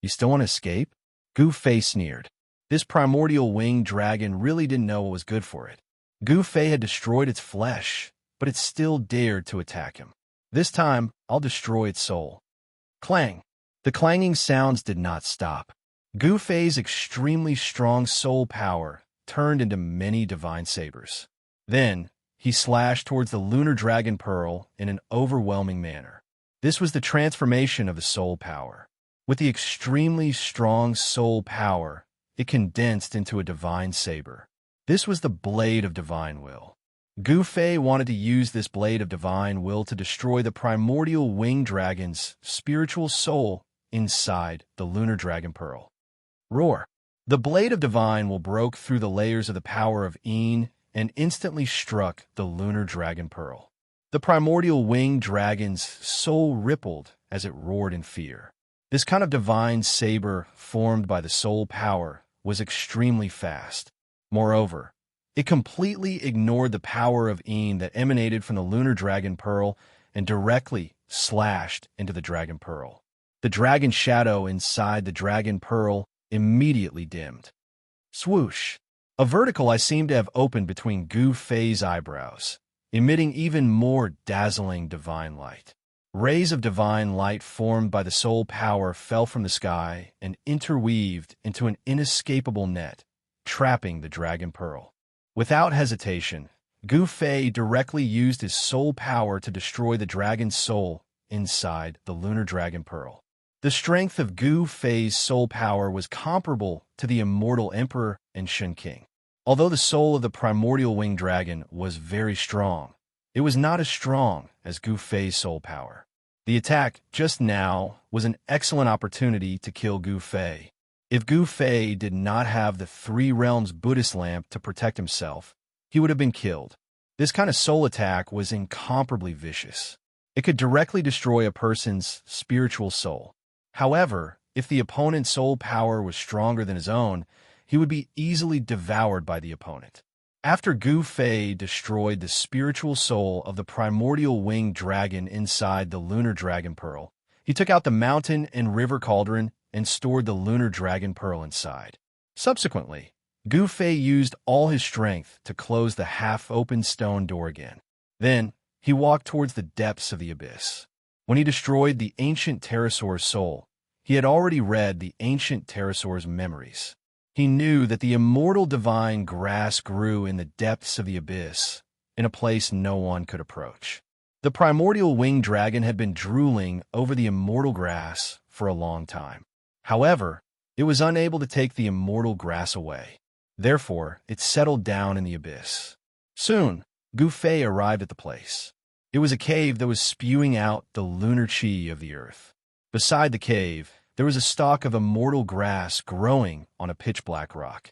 You still want to escape? Gu Fei sneered. This primordial winged dragon really didn't know what was good for it. Gu Fei had destroyed its flesh, but it still dared to attack him. This time, I'll destroy its soul. Clang! The clanging sounds did not stop. Gu Fei's extremely strong soul power turned into many divine sabers. Then, he slashed towards the lunar dragon Pearl in an overwhelming manner. This was the transformation of the soul power. With the extremely strong soul power, it condensed into a divine saber. This was the blade of divine will. Gu Fei wanted to use this blade of divine will to destroy the primordial winged dragon's spiritual soul inside the lunar dragon pearl. Roar! The blade of divine will broke through the layers of the power of Een and instantly struck the lunar dragon pearl. The primordial winged dragon's soul rippled as it roared in fear. This kind of divine saber formed by the soul power was extremely fast. Moreover, it completely ignored the power of Een that emanated from the lunar dragon pearl and directly slashed into the dragon pearl. The dragon shadow inside the dragon pearl immediately dimmed. Swoosh! A vertical eye seemed to have opened between Gu Fei's eyebrows, emitting even more dazzling divine light. Rays of divine light formed by the soul power fell from the sky and interweaved into an inescapable net, trapping the dragon pearl. Without hesitation, Gu Fei directly used his soul power to destroy the dragon's soul inside the lunar dragon pearl. The strength of Gu Fei's soul power was comparable to the immortal emperor and Shen King. Although the soul of the primordial winged dragon was very strong, it was not as strong as Gu Fei's soul power. The attack just now was an excellent opportunity to kill Gu Fei. If Gu Fei did not have the Three Realms Buddhist lamp to protect himself, he would have been killed. This kind of soul attack was incomparably vicious. It could directly destroy a person's spiritual soul. However, if the opponent's soul power was stronger than his own, he would be easily devoured by the opponent. After Gu Fei destroyed the spiritual soul of the primordial winged dragon inside the lunar dragon pearl, he took out the mountain and river cauldron and stored the lunar dragon pearl inside. Subsequently, Gu Fei used all his strength to close the half-open stone door again. Then, he walked towards the depths of the abyss. When he destroyed the ancient pterosaur's soul, he had already read the ancient pterosaur's memories. He knew that the immortal divine grass grew in the depths of the abyss, in a place no one could approach. The primordial winged dragon had been drooling over the immortal grass for a long time. However, it was unable to take the immortal grass away. Therefore, it settled down in the abyss. Soon, Gu Fei arrived at the place. It was a cave that was spewing out the lunar chi of the earth. Beside the cave, there was a stalk of immortal grass growing on a pitch-black rock.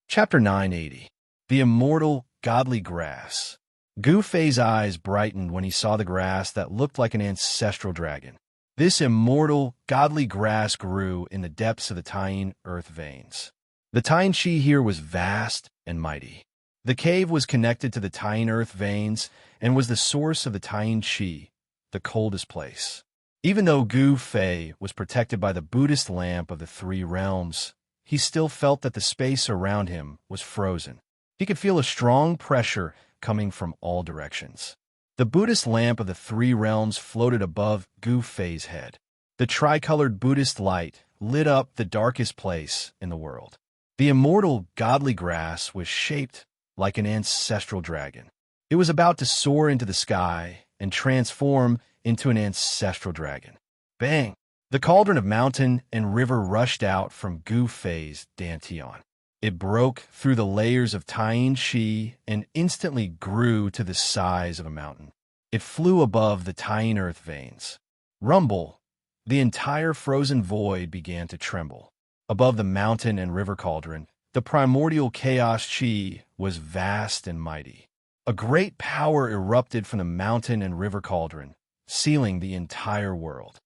Chapter 980. The Immortal Godly Grass. Gu Fei's eyes brightened when he saw the grass that looked like an ancestral dragon. This immortal, godly grass grew in the depths of the Tying earth veins. The Tying chi here was vast and mighty. The cave was connected to the Tying earth veins and was the source of the Tying chi, the coldest place. Even though Gu Fei was protected by the Buddhist lamp of the Three Realms, he still felt that the space around him was frozen. He could feel a strong pressure coming from all directions. The Buddhist lamp of the Three Realms floated above Gu Fei's head. The tricolored Buddhist light lit up the darkest place in the world. The immortal godly grass was shaped like an ancestral dragon. It was about to soar into the sky and transform into an ancestral dragon. Bang! The cauldron of mountain and river rushed out from Gu Fei's dantian. It broke through the layers of Tying chi and instantly grew to the size of a mountain. It flew above the Tying earth veins. Rumble! The entire frozen void began to tremble. Above the mountain and river cauldron, the primordial chaos chi was vast and mighty. A great power erupted from the mountain and river cauldron, sealing the entire world.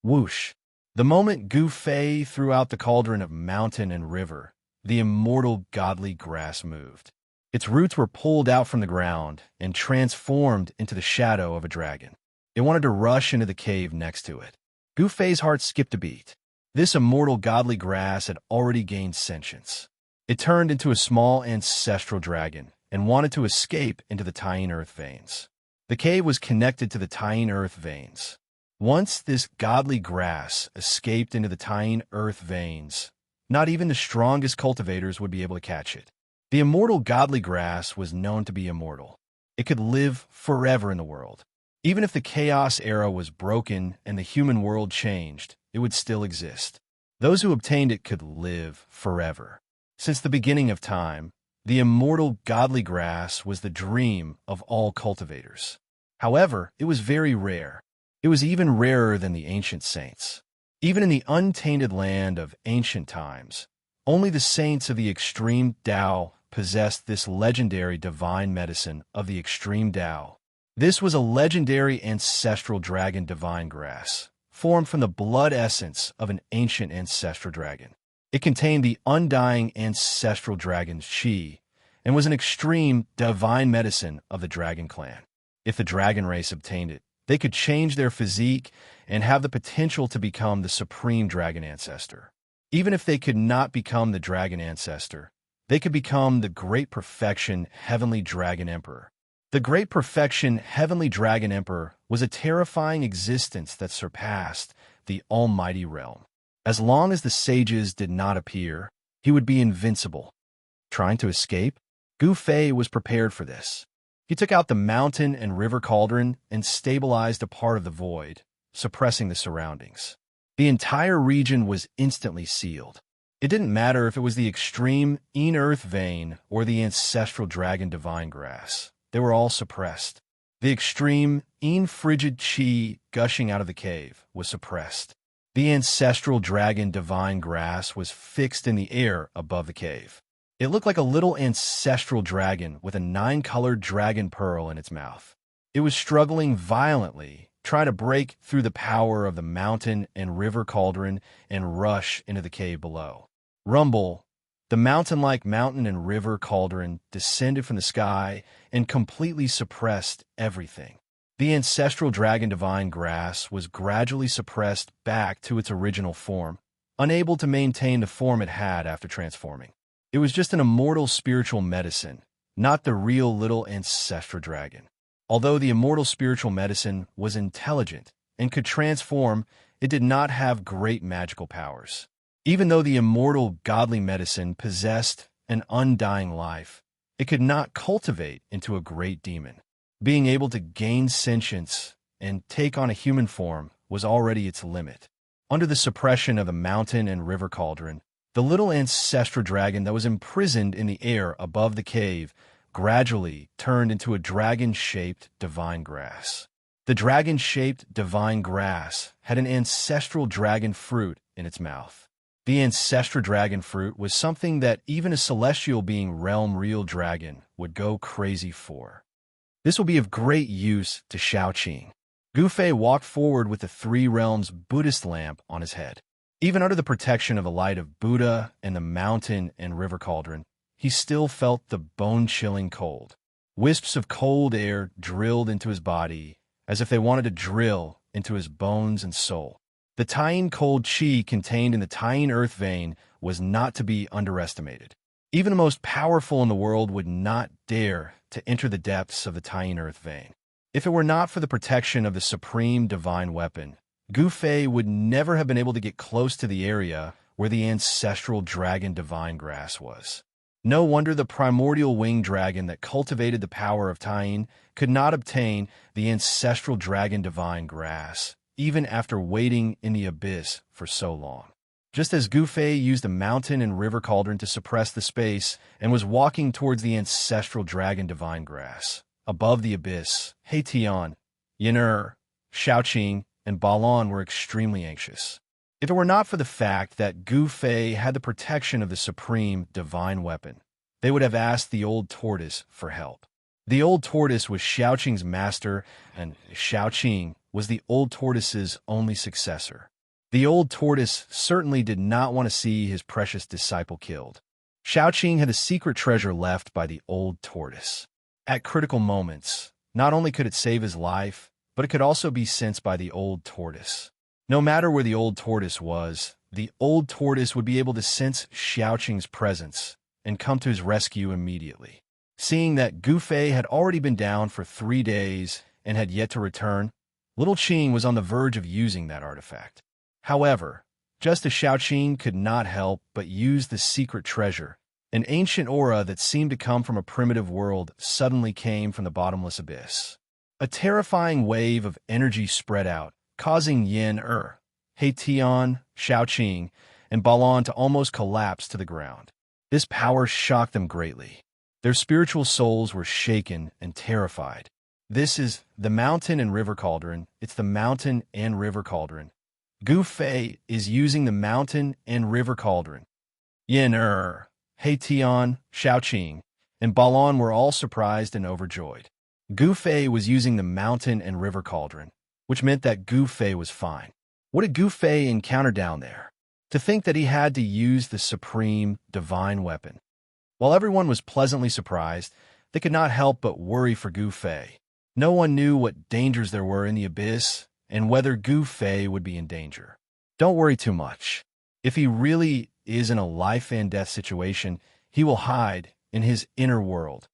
Whoosh! The moment Gu Fei threw out the cauldron of mountain and river, the immortal godly grass moved. Its roots were pulled out from the ground and transformed into the shadow of a dragon. It wanted to rush into the cave next to it. Gu Fei's heart skipped a beat. This immortal godly grass had already gained sentience. It turned into a small ancestral dragon and wanted to escape into the Tying earth veins. The cave was connected to the Tying earth veins. Once this godly grass escaped into the Tying earth veins, not even the strongest cultivators would be able to catch it. The immortal godly grass was known to be immortal. It could live forever in the world. Even if the Chaos Era was broken and the human world changed, it would still exist. Those who obtained it could live forever. Since the beginning of time, the immortal godly grass was the dream of all cultivators. However, it was very rare. It was even rarer than the ancient saints. Even in the untainted land of ancient times, only the saints of the extreme Tao possessed this legendary divine medicine of the extreme Tao. This was a legendary ancestral dragon divine grass, formed from the blood essence of an ancient ancestral dragon. It contained the undying ancestral dragon's chi, and was an extreme divine medicine of the dragon clan. If the dragon race obtained it, they could change their physique and have the potential to become the supreme dragon ancestor. Even if they could not become the dragon ancestor, they could become the Great Perfection Heavenly Dragon Emperor. The Great Perfection Heavenly Dragon Emperor was a terrifying existence that surpassed the almighty realm. As long as the sages did not appear, he would be invincible. Trying to escape? Gu Fei was prepared for this. He took out the mountain and river cauldron and stabilized a part of the void, suppressing the surroundings. The entire region was instantly sealed. It didn't matter if it was the extreme earth vein or the ancestral dragon divine grass. They were all suppressed. The extreme frigid chi gushing out of the cave was suppressed. The ancestral dragon divine grass was fixed in the air above the cave. It looked like a little ancestral dragon with a 9-colored dragon pearl in its mouth. It was struggling violently, trying to break through the power of the mountain and river cauldron and rush into the cave below. Rumble, the mountain-like mountain and river cauldron descended from the sky and completely suppressed everything. The ancestral dragon divine grass was gradually suppressed back to its original form, unable to maintain the form it had after transforming. It was just an immortal spiritual medicine, not the real little ancestral dragon. Although the immortal spiritual medicine was intelligent and could transform, it did not have great magical powers. Even though the immortal godly medicine possessed an undying life, it could not cultivate into a great demon. Being able to gain sentience and take on a human form was already its limit. Under the suppression of the mountain and river cauldron, the little ancestral dragon that was imprisoned in the air above the cave gradually turned into a dragon-shaped divine grass. The dragon-shaped divine grass had an ancestral dragon fruit in its mouth. The ancestral dragon fruit was something that even a celestial being realm real dragon would go crazy for. This will be of great use to Shaoqing. Gu Fei walked forward with the Three Realms Buddhist lamp on his head. Even under the protection of the light of Buddha and the mountain and river cauldron, he still felt the bone-chilling cold. Wisps of cold air drilled into his body as if they wanted to drill into his bones and soul. The Taiyin cold chi contained in the Taiyin earth vein was not to be underestimated. Even the most powerful in the world would not dare to enter the depths of the Taiyin earth vein. If it were not for the protection of the supreme divine weapon, Gu Fei would never have been able to get close to the area where the ancestral dragon divine grass was. No wonder the primordial winged dragon that cultivated the power of Taiyin could not obtain the ancestral dragon divine grass, even after waiting in the abyss for so long. Just as Gu Fei used the mountain and river cauldron to suppress the space and was walking towards the ancestral dragon divine grass, above the abyss, He Tian, Yin Shaoqing, and Balan were extremely anxious. If it were not for the fact that Gu Fei had the protection of the supreme divine weapon, they would have asked the old tortoise for help. The old tortoise was Shaoqing's master, and Shaoqing was the old tortoise's only successor. The old tortoise certainly did not want to see his precious disciple killed. Shaoqing had a secret treasure left by the old tortoise. At critical moments, not only could it save his life, but it could also be sensed by the old tortoise. No matter where the old tortoise was, the old tortoise would be able to sense Shaoqing's presence and come to his rescue immediately. Seeing that Gu Fei had already been down for 3 days and had yet to return, little Qing was on the verge of using that artifact. However, just as Shaoqing could not help but use the secret treasure, an ancient aura that seemed to come from a primitive world suddenly came from the bottomless abyss. A terrifying wave of energy spread out, causing Yin-Er, He-Tian, Shao-Qing, and Balan to almost collapse to the ground. This power shocked them greatly. Their spiritual souls were shaken and terrified. This is the mountain and river cauldron. It's the mountain and river cauldron. Gu Fei is using the mountain and river cauldron. Yin-Er, He-Tian, Shao-Qing, and Balan were all surprised and overjoyed. Gu Fei was using the mountain and river cauldron, which meant that Gu Fei was fine. What did Gu Fei encounter down there? To think that he had to use the supreme divine weapon. While everyone was pleasantly surprised, they could not help but worry for Gu Fei. No one knew what dangers there were in the abyss and whether Gu Fei would be in danger. Don't worry too much. If he really is in a life and death situation, he will hide in his inner world.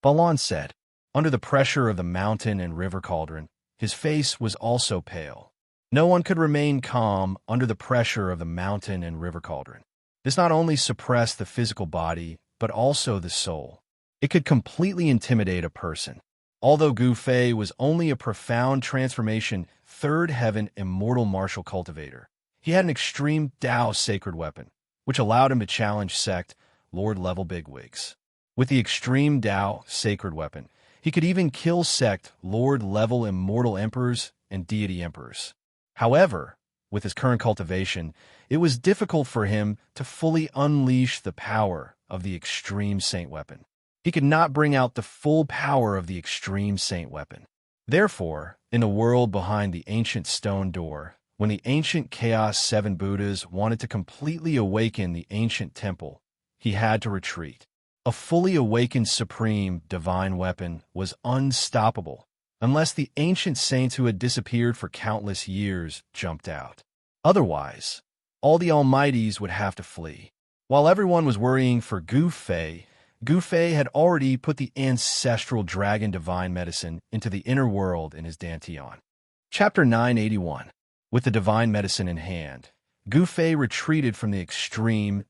Balan said. Under the pressure of the mountain and river cauldron, his face was also pale. No one could remain calm under the pressure of the mountain and river cauldron. This not only suppressed the physical body, but also the soul. It could completely intimidate a person. Although Gu Fei was only a profound transformation, third heaven immortal martial cultivator, he had an extreme Tao sacred weapon, which allowed him to challenge sect, lord-level bigwigs. With the extreme Tao sacred weapon, he could even kill sect, lord-level immortal emperors and deity emperors. However, with his current cultivation, it was difficult for him to fully unleash the power of the extreme saint weapon. He could not bring out the full power of the extreme saint weapon. Therefore, in the world behind the ancient stone door, when the ancient Chaos 7 Buddhas wanted to completely awaken the ancient temple, he had to retreat. A fully awakened supreme divine weapon was unstoppable, unless the ancient saints who had disappeared for countless years jumped out. Otherwise, all the almighties would have to flee. While everyone was worrying for Gu Fei had already put the ancestral dragon divine medicine into the inner world in his dantian. Chapter 981. With the divine medicine in hand, Gu Fei retreated from the extreme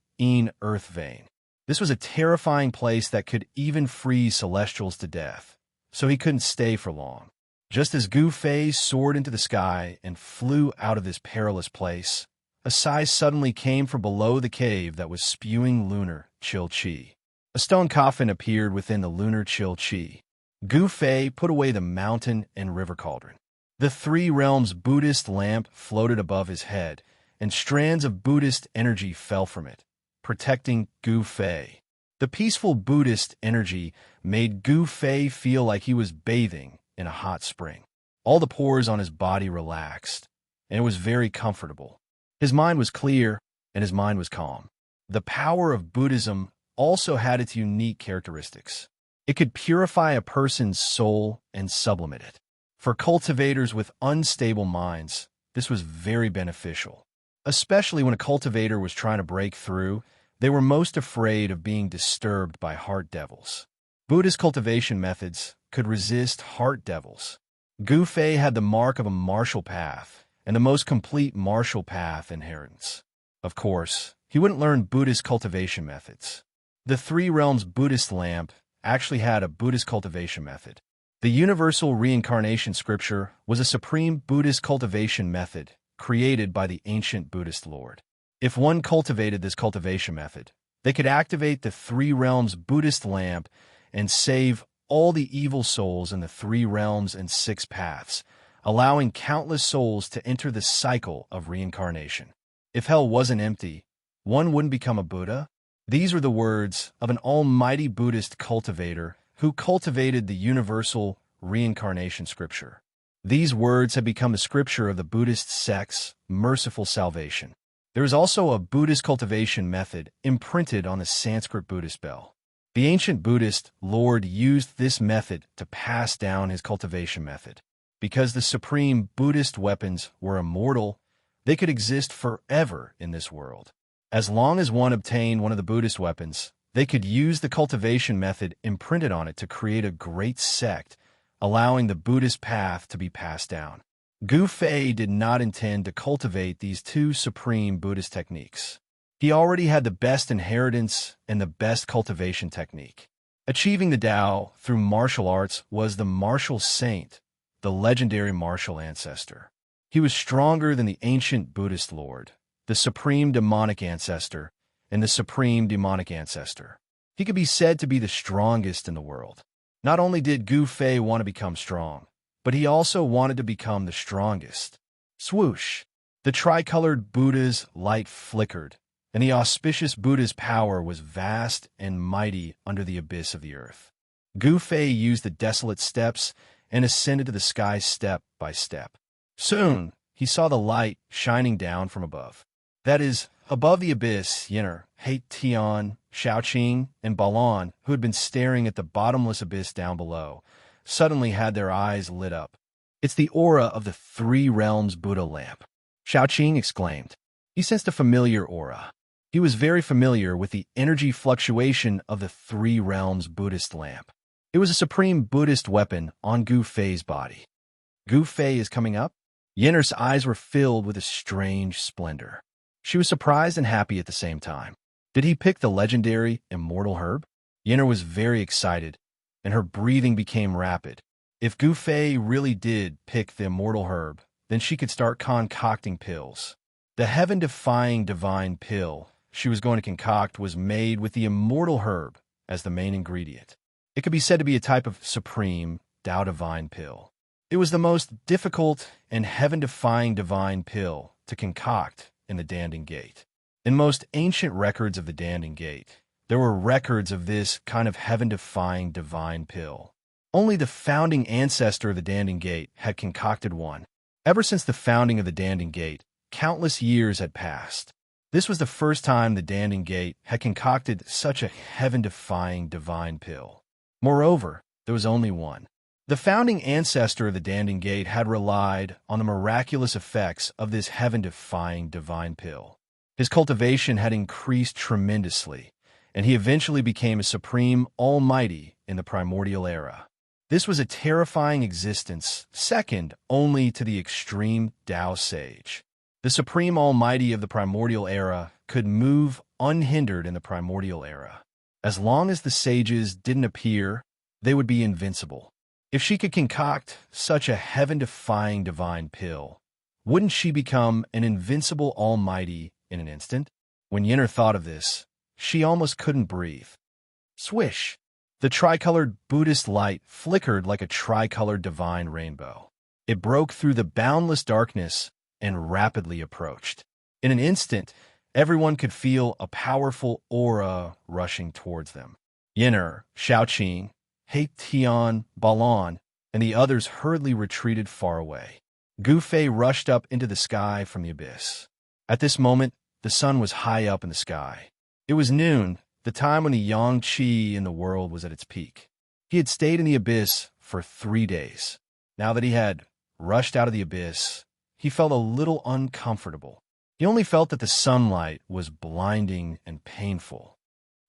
earth vein. This was a terrifying place that could even freeze celestials to death, so he couldn't stay for long. Just as Gu Fei soared into the sky and flew out of this perilous place, a sigh suddenly came from below the cave that was spewing lunar chill chi. A stone coffin appeared within the lunar chill chi. Gu Fei put away the mountain and river cauldron. The three realms Buddhist lamp floated above his head, and strands of Buddhist energy fell from it, protecting Gu Fei. The peaceful Buddhist energy made Gu Fei feel like he was bathing in a hot spring. All the pores on his body relaxed, and it was very comfortable. His mind was clear, and his mind was calm. The power of Buddhism also had its unique characteristics. It could purify a person's soul and sublimate it. For cultivators with unstable minds, this was very beneficial. Especially when a cultivator was trying to break through, they were most afraid of being disturbed by heart devils. Buddhist cultivation methods could resist heart devils. Gu Fei had the mark of a martial path, and the most complete martial path inheritance. Of course, he wouldn't learn Buddhist cultivation methods. The Three Realms Buddhist lamp actually had a Buddhist cultivation method. The Universal Reincarnation Scripture was a supreme Buddhist cultivation method created by the ancient Buddhist Lord. If one cultivated this cultivation method, they could activate the Three Realms Buddhist lamp and save all the evil souls in the Three Realms and Six Paths, allowing countless souls to enter the cycle of reincarnation. If hell wasn't empty, one wouldn't become a Buddha. These were the words of an almighty Buddhist cultivator who cultivated the Universal Reincarnation Scripture. These words have become the scripture of the Buddhist sect's merciful salvation. There is also a Buddhist cultivation method imprinted on the Sanskrit Buddhist bell. The ancient Buddhist Lord used this method to pass down his cultivation method. Because the supreme Buddhist weapons were immortal, they could exist forever in this world. As long as one obtained one of the Buddhist weapons, they could use the cultivation method imprinted on it to create a great sect, allowing the Buddhist path to be passed down. Gu Fei did not intend to cultivate these two supreme Buddhist techniques. He already had the best inheritance and the best cultivation technique. Achieving the Tao through martial arts was the martial saint the legendary martial ancestor. He was stronger than the ancient Buddhist lord, the supreme demonic ancestor, and the supreme demonic ancestor. He could be said to be the strongest in the world. Not only did Gu Fei want to become strong, but he also wanted to become the strongest. Swoosh! The tricolored Buddha's light flickered, and the auspicious Buddha's power was vast and mighty under the abyss of the earth. Gu Fei used the desolate steps and ascended to the sky step by step. Soon, he saw the light shining down from above. That is, above the abyss, Yinner, Hei Tian, Xiaoqing, and Balan, who had been staring at the bottomless abyss down below, suddenly had their eyes lit up. "It's the aura of the Three Realms Buddha lamp," Xiaoqing exclaimed. He sensed a familiar aura. He was very familiar with the energy fluctuation of the Three Realms Buddhist lamp. It was a supreme Buddhist weapon on Gu Fei's body. Gu Fei is coming up? Yinner's eyes were filled with a strange splendor. She was surprised and happy at the same time. Did he pick the legendary immortal herb? Yinner was very excited, and her breathing became rapid. If Gu Fei really did pick the immortal herb, then she could start concocting pills. The heaven-defying divine pill she was going to concoct was made with the immortal herb as the main ingredient. It could be said to be a type of supreme, Tao divine pill. It was the most difficult and heaven-defying divine pill to concoct in the Danding Gate. In most ancient records of the Danding Gate, there were records of this kind of heaven-defying divine pill. Only the founding ancestor of the Danding Gate had concocted one. Ever since the founding of the Danding Gate, countless years had passed. This was the first time the Danding Gate had concocted such a heaven-defying divine pill. Moreover, there was only one. The founding ancestor of the Danding Gate had relied on the miraculous effects of this heaven-defying divine pill. His cultivation had increased tremendously, and he eventually became a supreme almighty in the primordial era. This was a terrifying existence, second only to the extreme Tao sage. The supreme almighty of the primordial era could move unhindered in the primordial era. As long as the sages didn't appear, they would be invincible. If she could concoct such a heaven-defying divine pill, wouldn't she become an invincible almighty in an instant? When Yinner thought of this, she almost couldn't breathe. Swish! The tricolored Buddhist light flickered like a tricolored divine rainbow. It broke through the boundless darkness and rapidly approached. In an instant, everyone could feel a powerful aura rushing towards them. Yinner, Xiaoqing, Hei Tian, Balan, and the others hurriedly retreated far away. Gu Fei rushed up into the sky from the abyss. At this moment, the sun was high up in the sky. It was noon, the time when the yang qi in the world was at its peak. He had stayed in the abyss for 3 days. Now that he had rushed out of the abyss, he felt a little uncomfortable. He only felt that the sunlight was blinding and painful.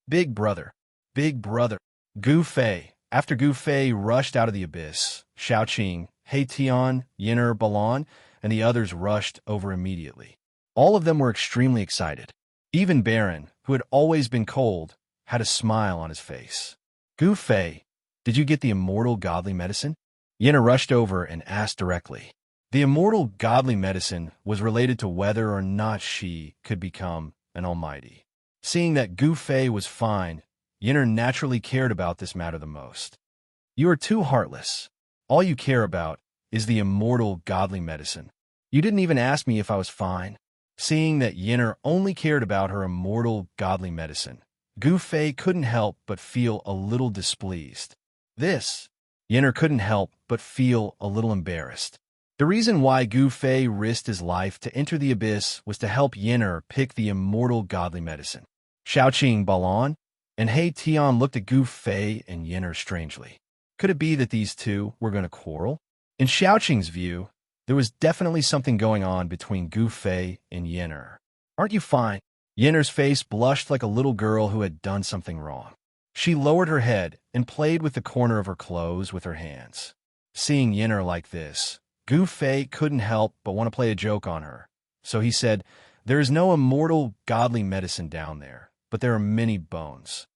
Big brother, Gu Fei. After Gu Fei rushed out of the abyss, Xiaoqing, Hei Tian, Yinner, Balan, and the others rushed over immediately. All of them were extremely excited. Even Baron, who had always been cold, had a smile on his face. "Gu Fei, did you get the immortal godly medicine?" Yinner rushed over and asked directly. The immortal godly medicine was related to whether or not she could become an almighty. Seeing that Gu Fei was fine, Yinner naturally cared about this matter the most. "You are too heartless. All you care about is the immortal godly medicine. You didn't even ask me if I was fine." Seeing that Yinner only cared about her immortal godly medicine, Gu Fei couldn't help but feel a little displeased. Yinner couldn't help but feel a little embarrassed. The reason why Gu Fei risked his life to enter the abyss was to help Yinner pick the immortal godly medicine. Xiaoqing, Balan, and Hei Tian looked at Gu Fei and Yinner strangely. Could it be that these two were going to quarrel? In Xiaoqing's view, there was definitely something going on between Gu Fei and Yinner. "Aren't you fine?" Yinner's face blushed like a little girl who had done something wrong. She lowered her head and played with the corner of her clothes with her hands. Seeing Yinner like this, Gu Fei couldn't help but want to play a joke on her. So he said, "There is no immortal godly medicine down there, but there are many bones."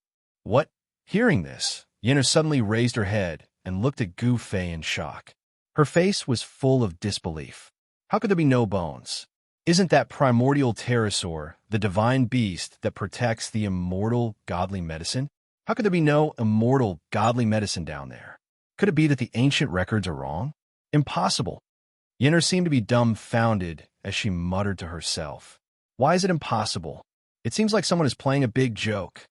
"What?" Hearing this, Yinner suddenly raised her head and looked at Gu Fei in shock. Her face was full of disbelief. How could there be no bones? Isn't that primordial pterosaur the divine beast that protects the immortal godly medicine? How could there be no immortal godly medicine down there? Could it be that the ancient records are wrong? Impossible. Yennefer seemed to be dumbfounded as she muttered to herself. Why is it impossible? It seems like someone is playing a big joke.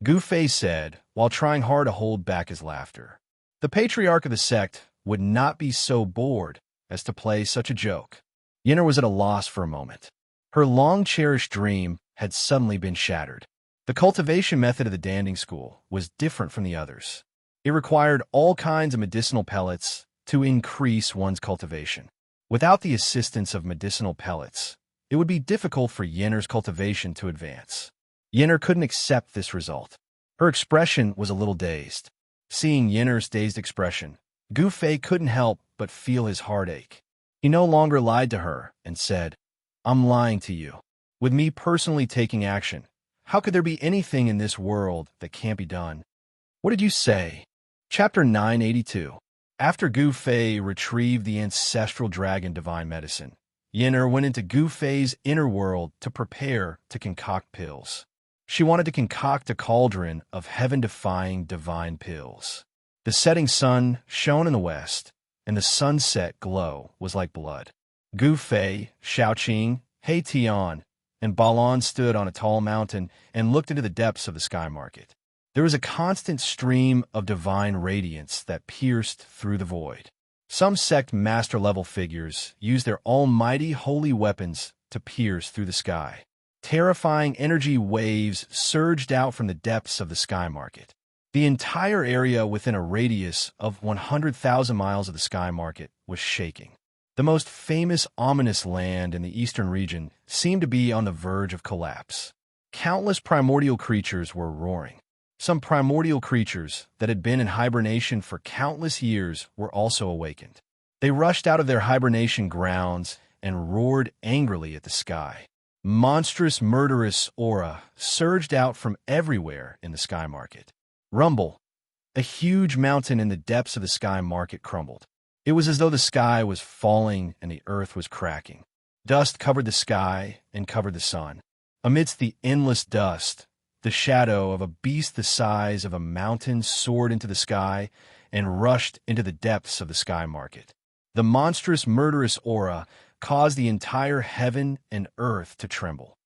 Gu Fei said, while trying hard to hold back his laughter. The patriarch of the sect would not be so bored as to play such a joke. Yennefer was at a loss for a moment. Her long-cherished dream had suddenly been shattered. The cultivation method of the Danding School was different from the others. It required all kinds of medicinal pellets to increase one's cultivation. Without the assistance of medicinal pellets, it would be difficult for Yennefer's cultivation to advance. Yennefer couldn't accept this result. Her expression was a little dazed. Seeing Yennefer's dazed expression, Gu Fei couldn't help but feel his heartache. He no longer lied to her and said, "I'm lying to you. With me personally taking action, how could there be anything in this world that can't be done?" What did you say? Chapter 982. After Gu Fei retrieved the ancestral dragon divine medicine, Yennefer went into Gu Fei's inner world to prepare to concoct pills. She wanted to concoct a cauldron of heaven-defying divine pills. The setting sun shone in the west, and the sunset glow was like blood. Gu Fei, Xiaoqing, He Tian, and Balan stood on a tall mountain and looked into the depths of the sky market. There was a constant stream of divine radiance that pierced through the void. Some sect master-level figures used their almighty holy weapons to pierce through the sky. Terrifying energy waves surged out from the depths of the sky market. The entire area within a radius of 100,000 miles of the sky market was shaking. The most famous ominous land in the eastern region seemed to be on the verge of collapse. Countless primordial creatures were roaring. Some primordial creatures that had been in hibernation for countless years were also awakened. They rushed out of their hibernation grounds and roared angrily at the sky. Monstrous, murderous aura surged out from everywhere in the sky market. Rumble. A huge mountain in the depths of the sky market crumbled. It was as though the sky was falling and the earth was cracking. Dust covered the sky and covered the sun. Amidst the endless dust, the shadow of a beast the size of a mountain soared into the sky and rushed into the depths of the sky market. The monstrous, murderous aura caused the entire heaven and earth to tremble.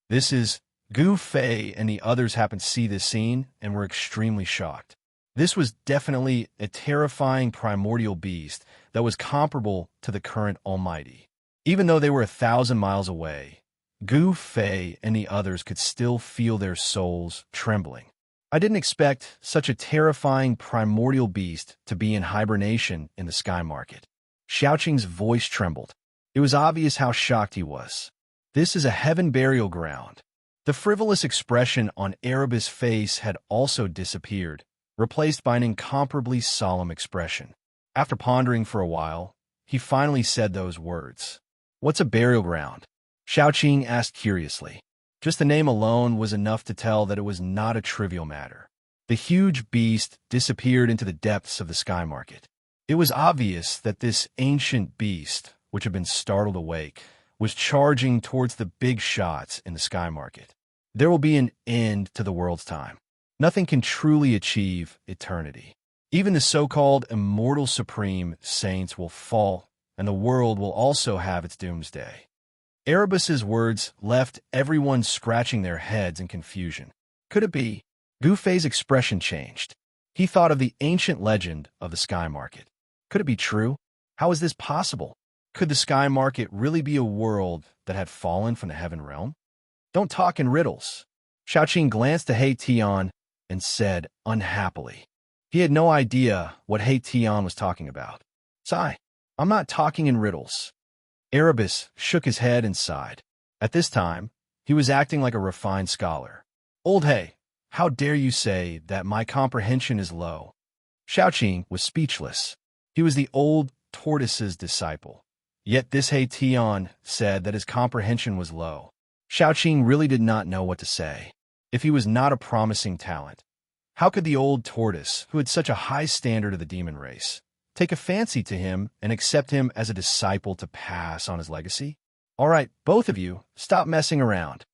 This is Gu Fei and the others happened to see this scene and were extremely shocked. This was definitely a terrifying primordial beast that was comparable to the current Almighty. Even though they were 1,000 miles away, Gu Fei and the others could still feel their souls trembling. I didn't expect such a terrifying primordial beast to be in hibernation in the sky market. Xiaoqing's voice trembled. It was obvious how shocked he was. This is a heaven burial ground. The frivolous expression on Erebus' face had also disappeared, replaced by an incomparably solemn expression. After pondering for a while, he finally said those words. "What's a burial ground?" Xiaoqing asked curiously. Just the name alone was enough to tell that it was not a trivial matter. The huge beast disappeared into the depths of the sky market. It was obvious that this ancient beast, which had been startled awake, was charging towards the big shots in the sky market. There will be an end to the world's time. Nothing can truly achieve eternity. Even the so-called immortal supreme saints will fall, and the world will also have its doomsday. Erebus's words left everyone scratching their heads in confusion. Could it be? Gu Fei's expression changed. He thought of the ancient legend of the sky market. Could it be true? How is this possible? Could the sky market really be a world that had fallen from the heaven realm? Don't talk in riddles. Xiaoqing glanced to He Tian and said unhappily. He had no idea what He Tian was talking about. "Sigh, I'm not talking in riddles." Erebus shook his head and sighed. At this time, he was acting like a refined scholar. "Old He, how dare you say that my comprehension is low?" Xiaoqing was speechless. He was the old tortoise's disciple. Yet this He Tian said that his comprehension was low. Xiaoqing really did not know what to say. If he was not a promising talent, how could the old tortoise, who had such a high standard of the demon race, take a fancy to him and accept him as a disciple to pass on his legacy? All right, both of you, stop messing around.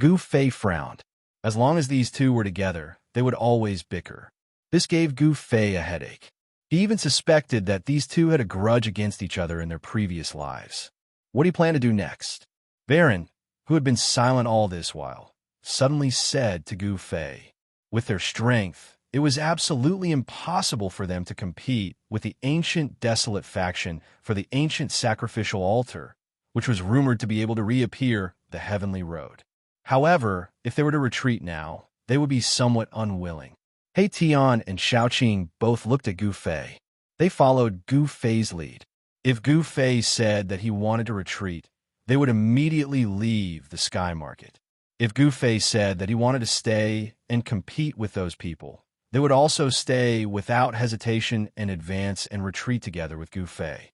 Gu Fei frowned. As long as these two were together, they would always bicker. This gave Gu Fei a headache. He even suspected that these two had a grudge against each other in their previous lives. What do you plan to do next? Baron, who had been silent all this while, suddenly said to Gu Fei, with their strength, it was absolutely impossible for them to compete with the ancient desolate faction for the ancient sacrificial altar, which was rumored to be able to reappear the heavenly road. However, if they were to retreat now, they would be somewhat unwilling. He Tian and Xiaoqing both looked at Gu Fei. They followed Gu Fei's lead. If Gu Fei said that he wanted to retreat, they would immediately leave the Sky Market. If Gu Fei said that he wanted to stay and compete with those people, they would also stay without hesitation and advance and retreat together with Gu Fei.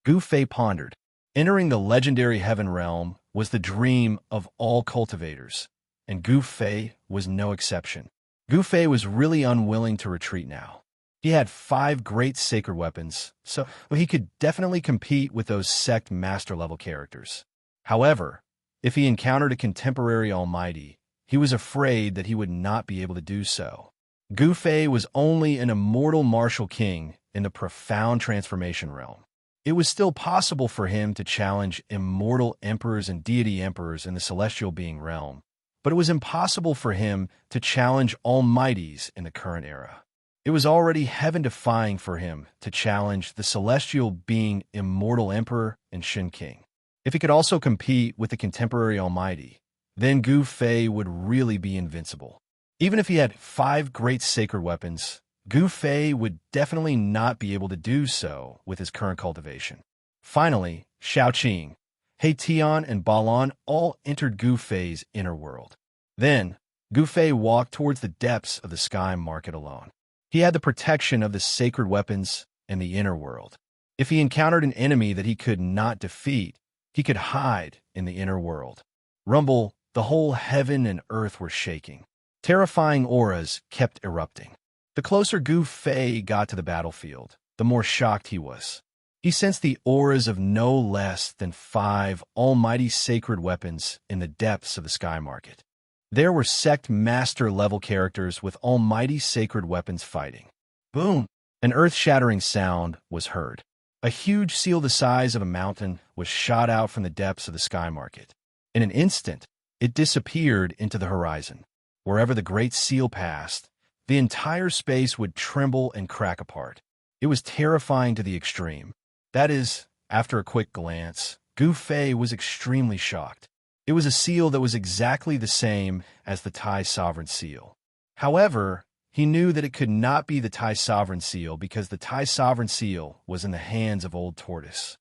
Gu Fei pondered. Entering the legendary heaven realm was the dream of all cultivators, and Gu Fei was no exception. Gu Fei was really unwilling to retreat now. He had 5 great sacred weapons, so he could definitely compete with those sect master-level characters. However, if he encountered a contemporary almighty, he was afraid that he would not be able to do so. Gu Fei was only an immortal martial king in the profound transformation realm. It was still possible for him to challenge immortal emperors and deity emperors in the celestial being realm, but it was impossible for him to challenge almighties in the current era. It was already heaven-defying for him to challenge the celestial being immortal emperor and Shin King. If he could also compete with the contemporary almighty, then Gu Fei would really be invincible. Even if he had 5 great sacred weapons, Gu Fei would definitely not be able to do so with his current cultivation. Finally, Xiaoqing, He Tian, and Balan all entered Gu Fei's inner world. Then, Gu Fei walked towards the depths of the Sky Market alone. He had the protection of the sacred weapons and the inner world. If he encountered an enemy that he could not defeat, he could hide in the inner world. Rumble, the whole heaven and earth were shaking. Terrifying auras kept erupting. The closer Gu Fei got to the battlefield, the more shocked he was. He sensed the auras of no less than 5 almighty sacred weapons in the depths of the Sky Market. There were sect master-level characters with almighty sacred weapons fighting. Boom! An earth-shattering sound was heard. A huge seal the size of a mountain was shot out from the depths of the Sky Market. In an instant, it disappeared into the horizon. Wherever the great seal passed, the entire space would tremble and crack apart. It was terrifying to the extreme. That is, after a quick glance, Gu Fei was extremely shocked. It was a seal that was exactly the same as the Tai Sovereign Seal. However, he knew that it could not be the Tai Sovereign Seal because the Tai Sovereign Seal was in the hands of Old Tortoise.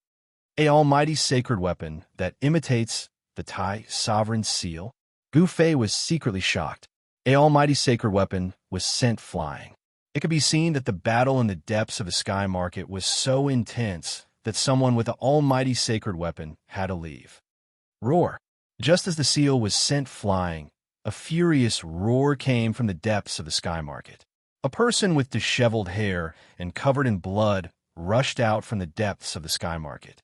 An almighty sacred weapon that imitates the Tai Sovereign Seal? Gu Fei was secretly shocked. An almighty sacred weapon was sent flying. It could be seen that the battle in the depths of the Sky Market was so intense that someone with an almighty sacred weapon had to leave. Roar! Just as the seal was sent flying, a furious roar came from the depths of the Sky Market. A person with disheveled hair and covered in blood rushed out from the depths of the Sky Market.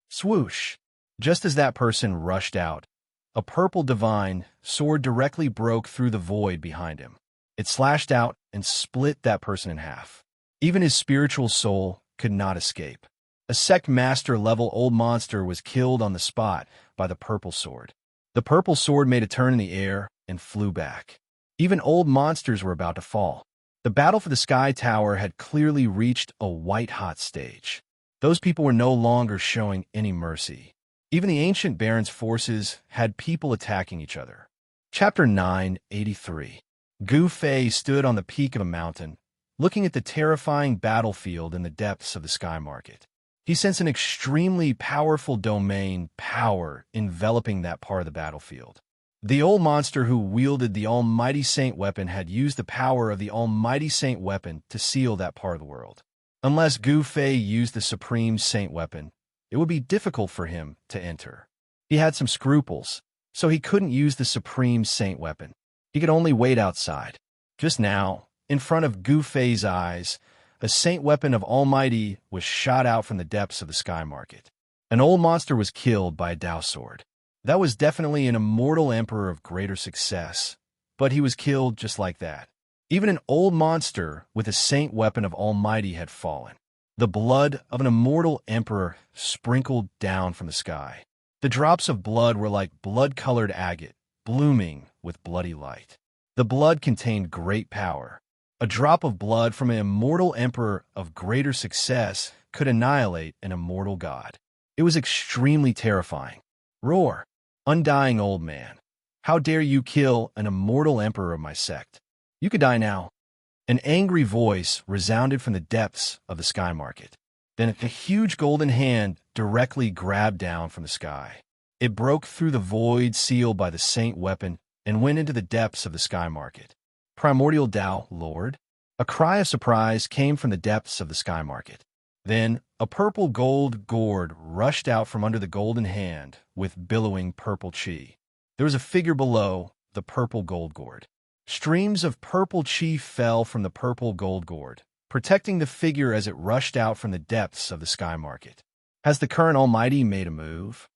Swoosh! Just as that person rushed out, a purple divine sword directly broke through the void behind him. It slashed out and split that person in half. Even his spiritual soul could not escape. A sect master-level old monster was killed on the spot by the purple sword. The purple sword made a turn in the air and flew back. Even old monsters were about to fall. The battle for the Sky Tower had clearly reached a white-hot stage. Those people were no longer showing any mercy. Even the ancient Baron's forces had people attacking each other. Chapter 983. Gu Fei stood on the peak of a mountain, looking at the terrifying battlefield in the depths of the Sky Market. He sensed an extremely powerful domain power enveloping that part of the battlefield. The old monster who wielded the Almighty Saint weapon had used the power of the Almighty Saint weapon to seal that part of the world. Unless Gu Fei used the Supreme Saint weapon, it would be difficult for him to enter. He had some scruples, so he couldn't use the Supreme Saint weapon. He could only wait outside. Just now, in front of Gu Fei's eyes, A saint weapon of Almighty was shot out from the depths of the sky market. An old monster was killed by a Dao sword. That was definitely an immortal emperor of greater success, but he was killed just like that. Even an old monster with a saint weapon of Almighty had fallen. The blood of an immortal emperor sprinkled down from the sky. The drops of blood were like blood-colored agate, blooming with bloody light. The blood contained great power. A drop of blood from an immortal emperor of greater success could annihilate an immortal god. It was extremely terrifying. Roar! Undying old man. How dare you kill an immortal emperor of my sect? You could die now. An angry voice resounded from the depths of the sky market. Then a huge golden hand directly grabbed down from the sky. It broke through the void sealed by the saint weapon and went into the depths of the sky market. Primordial Tao, Lord. A cry of surprise came from the depths of the sky market. Then a purple gold gourd rushed out from under the golden hand with billowing purple chi. There was a figure below the purple gold gourd. Streams of purple chi fell from the purple gold gourd, protecting the figure as it rushed out from the depths of the sky market. Has the current Almighty made a move?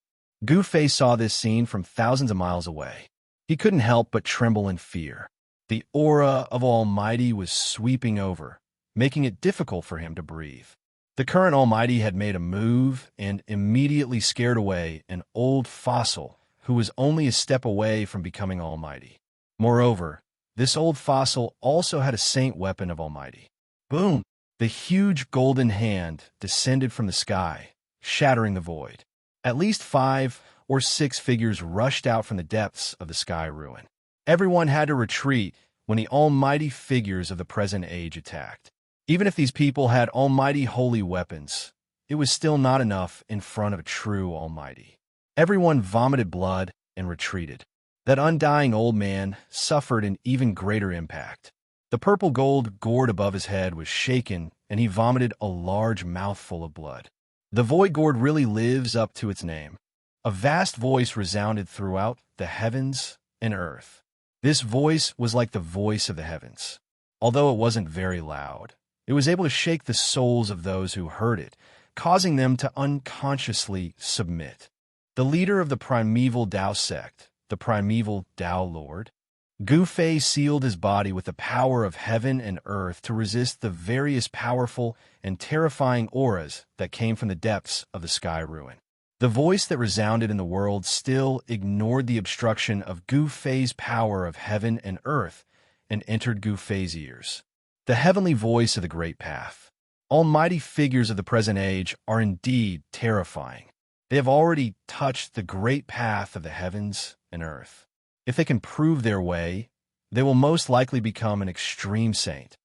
Gu Fei saw this scene from thousands of miles away. He couldn't help but tremble in fear. The aura of Almighty was sweeping over, making it difficult for him to breathe. The current Almighty had made a move and immediately scared away an old fossil who was only a step away from becoming Almighty. Moreover, this old fossil also had a saint weapon of Almighty. Boom! The huge golden hand descended from the sky, shattering the void. At least 5 or 6 figures rushed out from the depths of the sky ruin. Everyone had to retreat when the almighty figures of the present age attacked. Even if these people had almighty holy weapons, it was still not enough in front of a true almighty. Everyone vomited blood and retreated. That undying old man suffered an even greater impact. The purple gold gourd above his head was shaken, and he vomited a large mouthful of blood. The void gourd really lives up to its name. A vast voice resounded throughout the heavens and earth. This voice was like the voice of the heavens. Although it wasn't very loud, it was able to shake the souls of those who heard it, causing them to unconsciously submit. The leader of the primeval Tao sect, the primeval Tao Lord, Gu Fei sealed his body with the power of heaven and earth to resist the various powerful and terrifying auras that came from the depths of the sky ruin. The voice that resounded in the world still ignored the obstruction of Gu Fei's power of heaven and earth and entered Gu Fei's ears. The heavenly voice of the great path. Almighty figures of the present age are indeed terrifying. They have already touched the great path of the heavens and earth. If they can prove their way, they will most likely become an extreme saint.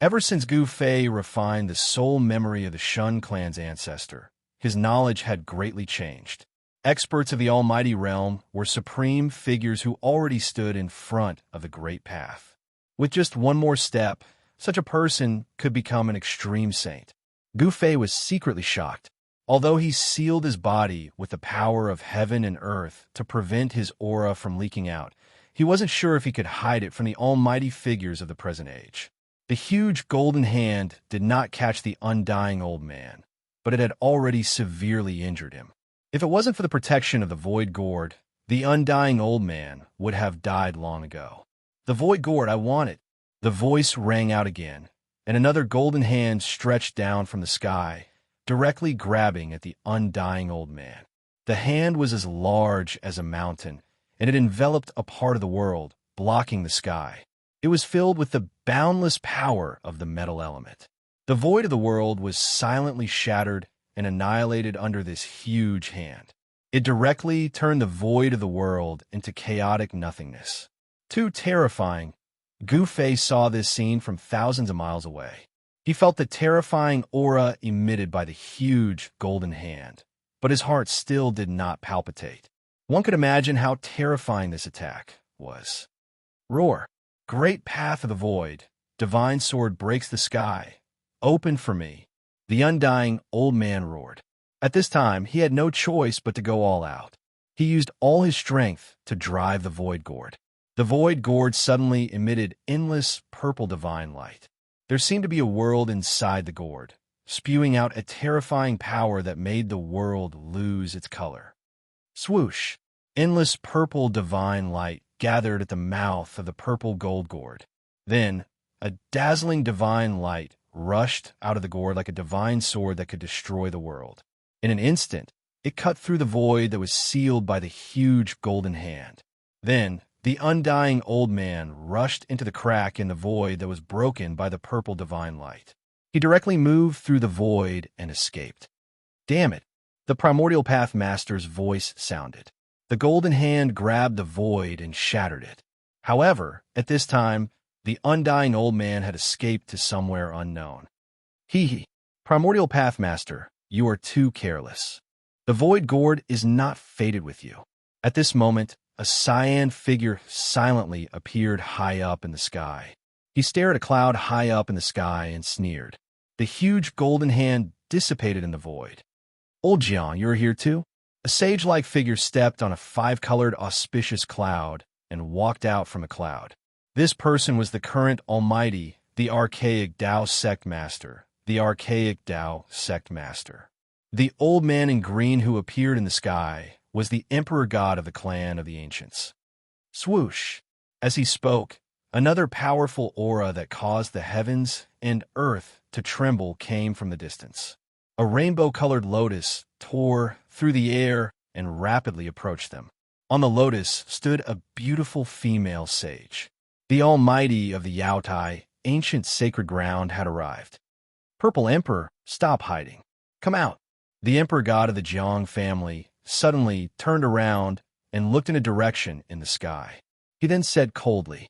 Ever since Gu Fei refined the soul memory of the Shun clan's ancestor, his knowledge had greatly changed. Experts of the almighty realm were supreme figures who already stood in front of the great path. With just one more step, such a person could become an extreme saint. Gu Fei was secretly shocked. Although he sealed his body with the power of heaven and earth to prevent his aura from leaking out, he wasn't sure if he could hide it from the almighty figures of the present age. The huge golden hand did not catch the undying old man, but it had already severely injured him. If it wasn't for the protection of the void gourd, the undying old man would have died long ago. The void gourd, I want it. The voice rang out again, and another golden hand stretched down from the sky, directly grabbing at the undying old man. The hand was as large as a mountain, and it enveloped a part of the world, blocking the sky. It was filled with the boundless power of the metal element. The void of the world was silently shattered and annihilated under this huge hand. It directly turned the void of the world into chaotic nothingness. Too terrifying, Gu Fei saw this scene from thousands of miles away. He felt the terrifying aura emitted by the huge golden hand, but his heart still did not palpitate. One could imagine how terrifying this attack was. Roar! Great path of the void, divine sword breaks the sky. Open for me. The undying old man roared. At this time, he had no choice but to go all out. He used all his strength to drive the void gourd. The void gourd suddenly emitted endless purple divine light. There seemed to be a world inside the gourd, spewing out a terrifying power that made the world lose its color. Swoosh! Endless purple divine light gathered at the mouth of the purple gold gourd. Then, a dazzling divine light rushed out of the gourd like a divine sword that could destroy the world. In an instant, it cut through the void that was sealed by the huge golden hand. Then, the undying old man rushed into the crack in the void that was broken by the purple divine light. He directly moved through the void and escaped. Damn it! The primordial path master's voice sounded. The golden hand grabbed the void and shattered it. However, at this time, the undying old man had escaped to somewhere unknown. Primordial path master, you are too careless. The void gourd is not fated with you. At this moment, a cyan figure silently appeared high up in the sky. He stared at a cloud high up in the sky and sneered. The huge golden hand dissipated in the void. Old Jiang, you are here too? A sage-like figure stepped on a five-colored auspicious cloud and walked out from the cloud. This person was the current almighty, the archaic Tao sect master, the archaic Tao sect master. The old man in green who appeared in the sky was the emperor god of the clan of the ancients. Swoosh! As he spoke, another powerful aura that caused the heavens and earth to tremble came from the distance. A rainbow-colored lotus tore through the air and rapidly approached them. On the lotus stood a beautiful female sage. The almighty of the Yaotai, ancient sacred ground, had arrived. Purple Emperor, stop hiding. Come out. The emperor god of the Jiang family suddenly turned around and looked in a direction in the sky. He then said coldly,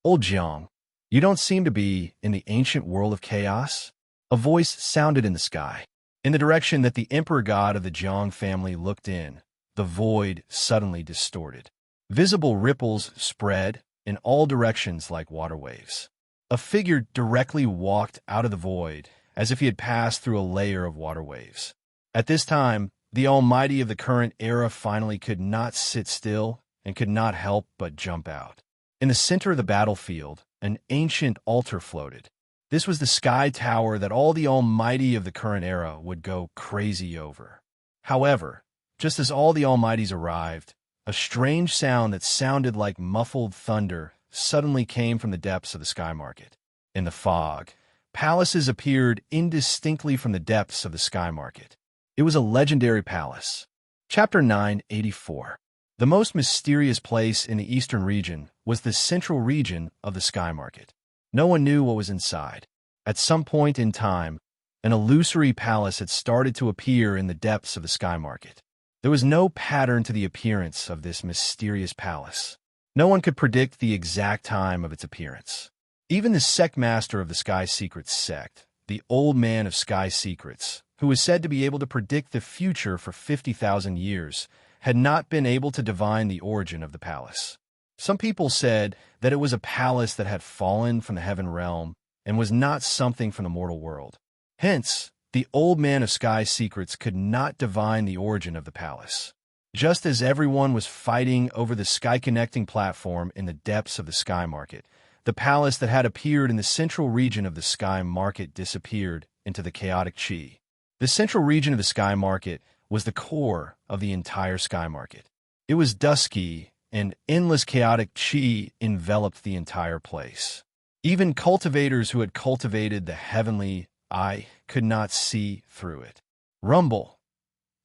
Old Jiang, you don't seem to be in the ancient world of chaos? A voice sounded in the sky. In the direction that the emperor god of the Jiang family looked in, the void suddenly distorted. Visible ripples spread in all directions like water waves. A figure directly walked out of the void as if he had passed through a layer of water waves. At this time, the almighty of the current era finally could not sit still and could not help but jump out. In the center of the battlefield, an ancient altar floated. This was the sky tower that all the almighty of the current era would go crazy over. However, just as all the almighties arrived, a strange sound that sounded like muffled thunder suddenly came from the depths of the sky market. In the fog, palaces appeared indistinctly from the depths of the sky market. It was a legendary palace. Chapter 984. The most mysterious place in the eastern region was the central region of the sky market. No one knew what was inside. At some point in time, an illusory palace had started to appear in the depths of the sky market. There was no pattern to the appearance of this mysterious palace. No one could predict the exact time of its appearance. Even the sect master of the Sky Secrets sect, the old man of Sky Secrets, who was said to be able to predict the future for 50,000 years, had not been able to divine the origin of the palace. Some people said that it was a palace that had fallen from the heaven realm and was not something from the mortal world. Hence, the old man of Sky Secrets could not divine the origin of the palace. Just as everyone was fighting over the sky-connecting platform in the depths of the sky market, the palace that had appeared in the central region of the sky market disappeared into the chaotic chi. The central region of the sky market was the core of the entire sky market. It was dusky, and endless chaotic chi enveloped the entire place. Even cultivators who had cultivated the heavenly eye could not see through it. Rumble.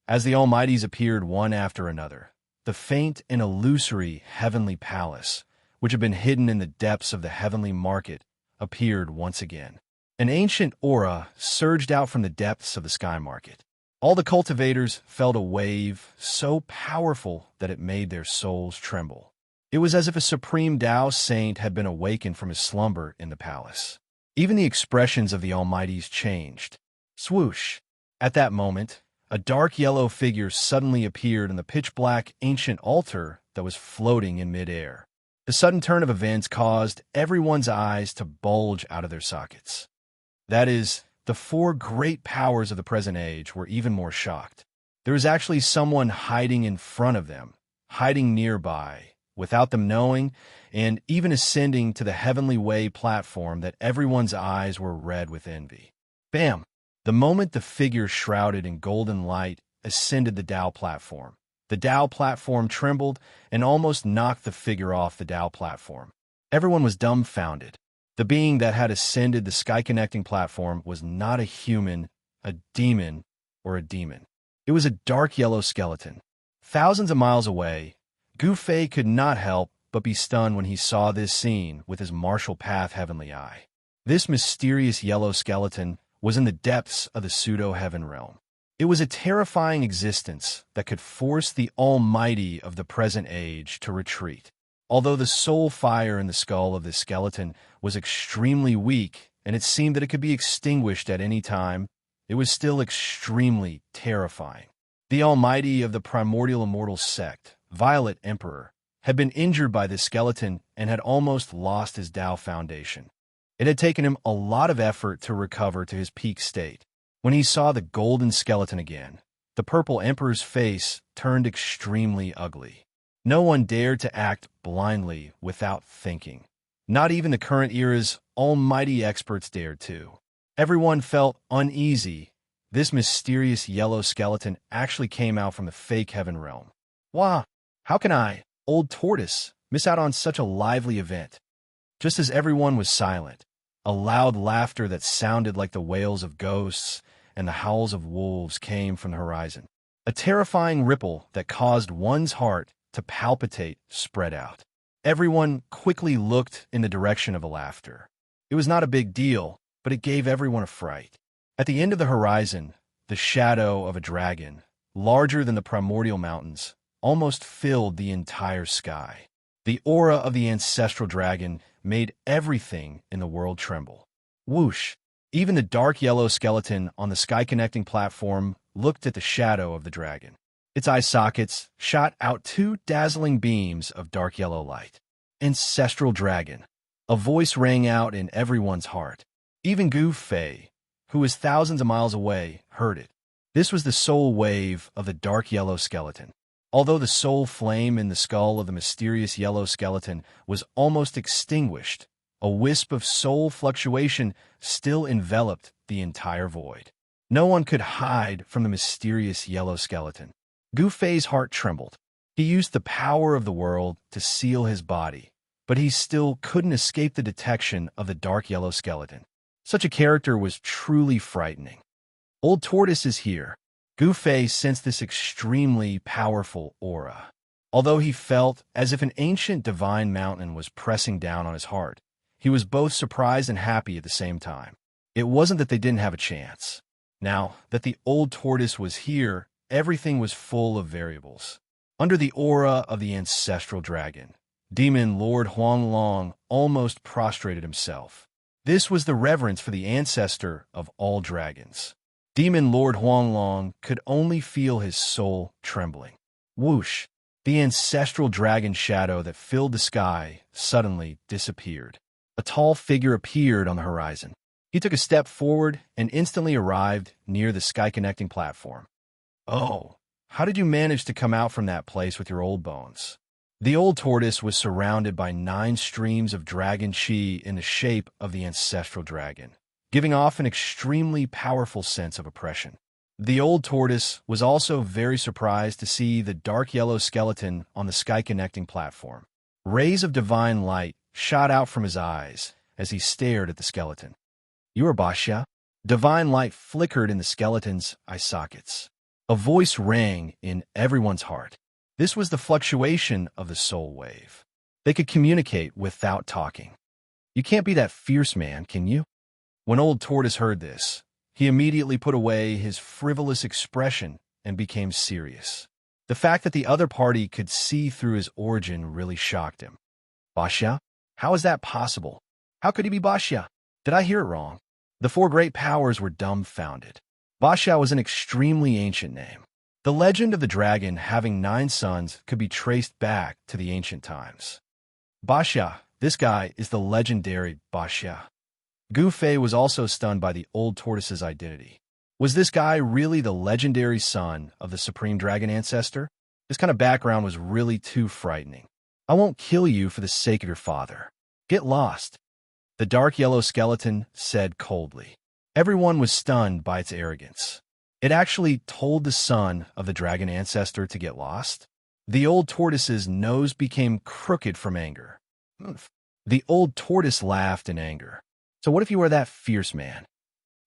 As the Almighties appeared one after another, the faint and illusory heavenly palace, which had been hidden in the depths of the heavenly market, appeared once again. An ancient aura surged out from the depths of the sky market. All the cultivators felt a wave so powerful that it made their souls tremble. It was as if a supreme Tao saint had been awakened from his slumber in the palace. Even the expressions of the Almighties changed. Swoosh! At that moment, a dark yellow figure suddenly appeared on the pitch-black ancient altar that was floating in midair. The sudden turn of events caused everyone's eyes to bulge out of their sockets. That is, the four great powers of the present age were even more shocked. There was actually someone hiding in front of them, hiding nearby, without them knowing, and even ascending to the heavenly way platform that everyone's eyes were red with envy. Bam! The moment the figure shrouded in golden light ascended the Tao platform, the Tao platform trembled and almost knocked the figure off the Tao platform. Everyone was dumbfounded. The being that had ascended the sky-connecting platform was not a human, a demon, or a demon. It was a dark yellow skeleton. Thousands of miles away, Gu Fei could not help but be stunned when he saw this scene with his martial path heavenly eye. This mysterious yellow skeleton was in the depths of the pseudo-heaven realm. It was a terrifying existence that could force the almighty of the present age to retreat. Although the soul fire in the skull of this skeleton was extremely weak, and it seemed that it could be extinguished at any time, it was still extremely terrifying. The almighty of the primordial immortal sect, Violet Emperor, had been injured by this skeleton and had almost lost his Tao foundation. It had taken him a lot of effort to recover to his peak state. When he saw the golden skeleton again, the purple emperor's face turned extremely ugly. No one dared to act blindly without thinking. Not even the current era's almighty experts dared to. Everyone felt uneasy. This mysterious yellow skeleton actually came out from the fake heaven realm. Wah! How can I, old tortoise, miss out on such a lively event? Just as everyone was silent, a loud laughter that sounded like the wails of ghosts and the howls of wolves came from the horizon. A terrifying ripple that caused one's heart to palpitate spread out. Everyone quickly looked in the direction of the laughter. It was not a big deal, but it gave everyone a fright. At the end of the horizon, the shadow of a dragon, larger than the primordial mountains, almost filled the entire sky. The aura of the ancestral dragon made everything in the world tremble. Whoosh! Even the dark yellow skeleton on the sky-connecting platform looked at the shadow of the dragon. Its eye sockets shot out two dazzling beams of dark yellow light. Ancestral dragon. A voice rang out in everyone's heart. Even Gu Fei, who was thousands of miles away, heard it. This was the soul wave of the dark yellow skeleton. Although the soul flame in the skull of the mysterious yellow skeleton was almost extinguished, a wisp of soul fluctuation still enveloped the entire void. No one could hide from the mysterious yellow skeleton. Gu Fei's heart trembled. He used the power of the world to seal his body, but he still couldn't escape the detection of the dark yellow skeleton. Such a character was truly frightening. Old Tortoise is here. Gu Fei sensed this extremely powerful aura. Although he felt as if an ancient divine mountain was pressing down on his heart, he was both surprised and happy at the same time. It wasn't that they didn't have a chance. Now that the old tortoise was here, everything was full of variables. Under the aura of the ancestral dragon, Demon Lord Huanglong almost prostrated himself. This was the reverence for the ancestor of all dragons. Demon Lord Huanglong could only feel his soul trembling. Whoosh! The ancestral dragon shadow that filled the sky suddenly disappeared. A tall figure appeared on the horizon. He took a step forward and instantly arrived near the sky-connecting platform. Oh, how did you manage to come out from that place with your old bones? The old tortoise was surrounded by 9 streams of dragon chi in the shape of the ancestral dragon, giving off an extremely powerful sense of oppression. The old tortoise was also very surprised to see the dark yellow skeleton on the sky-connecting platform. Rays of divine light shot out from his eyes as he stared at the skeleton. You are Basha? Divine light flickered in the skeleton's eye sockets. A voice rang in everyone's heart. This was the fluctuation of the soul wave. They could communicate without talking. You can't be that fierce, man, can you? When old tortoise heard this, he immediately put away his frivolous expression and became serious. The fact that the other party could see through his origin really shocked him. Basha? How is that possible? How could he be Basha? Did I hear it wrong? The 4 great powers were dumbfounded. Basha was an extremely ancient name. The legend of the dragon having 9 sons could be traced back to the ancient times. Basha, this guy is the legendary Basha. Gu Fei was also stunned by the old tortoise's identity. Was this guy really the legendary son of the supreme dragon ancestor? This kind of background was really too frightening. I won't kill you for the sake of your father. Get lost. The dark yellow skeleton said coldly. Everyone was stunned by its arrogance. It actually told the son of the dragon ancestor to get lost. The old tortoise's nose became crooked from anger. The old tortoise laughed in anger. So what if you were that fierce, man?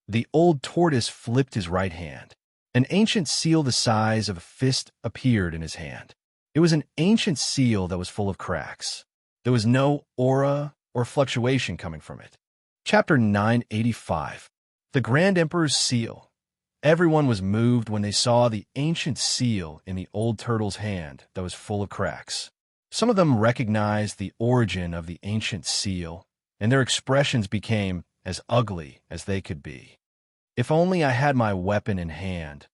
The old tortoise flipped his right hand. An ancient seal the size of a fist appeared in his hand. It was an ancient seal that was full of cracks. There was no aura or fluctuation coming from it. Chapter 985. The Grand Emperor's Seal. Everyone was moved when they saw the ancient seal in the old turtle's hand that was full of cracks. Some of them recognized the origin of the ancient seal, and their expressions became as ugly as they could be. If only I had my weapon in hand.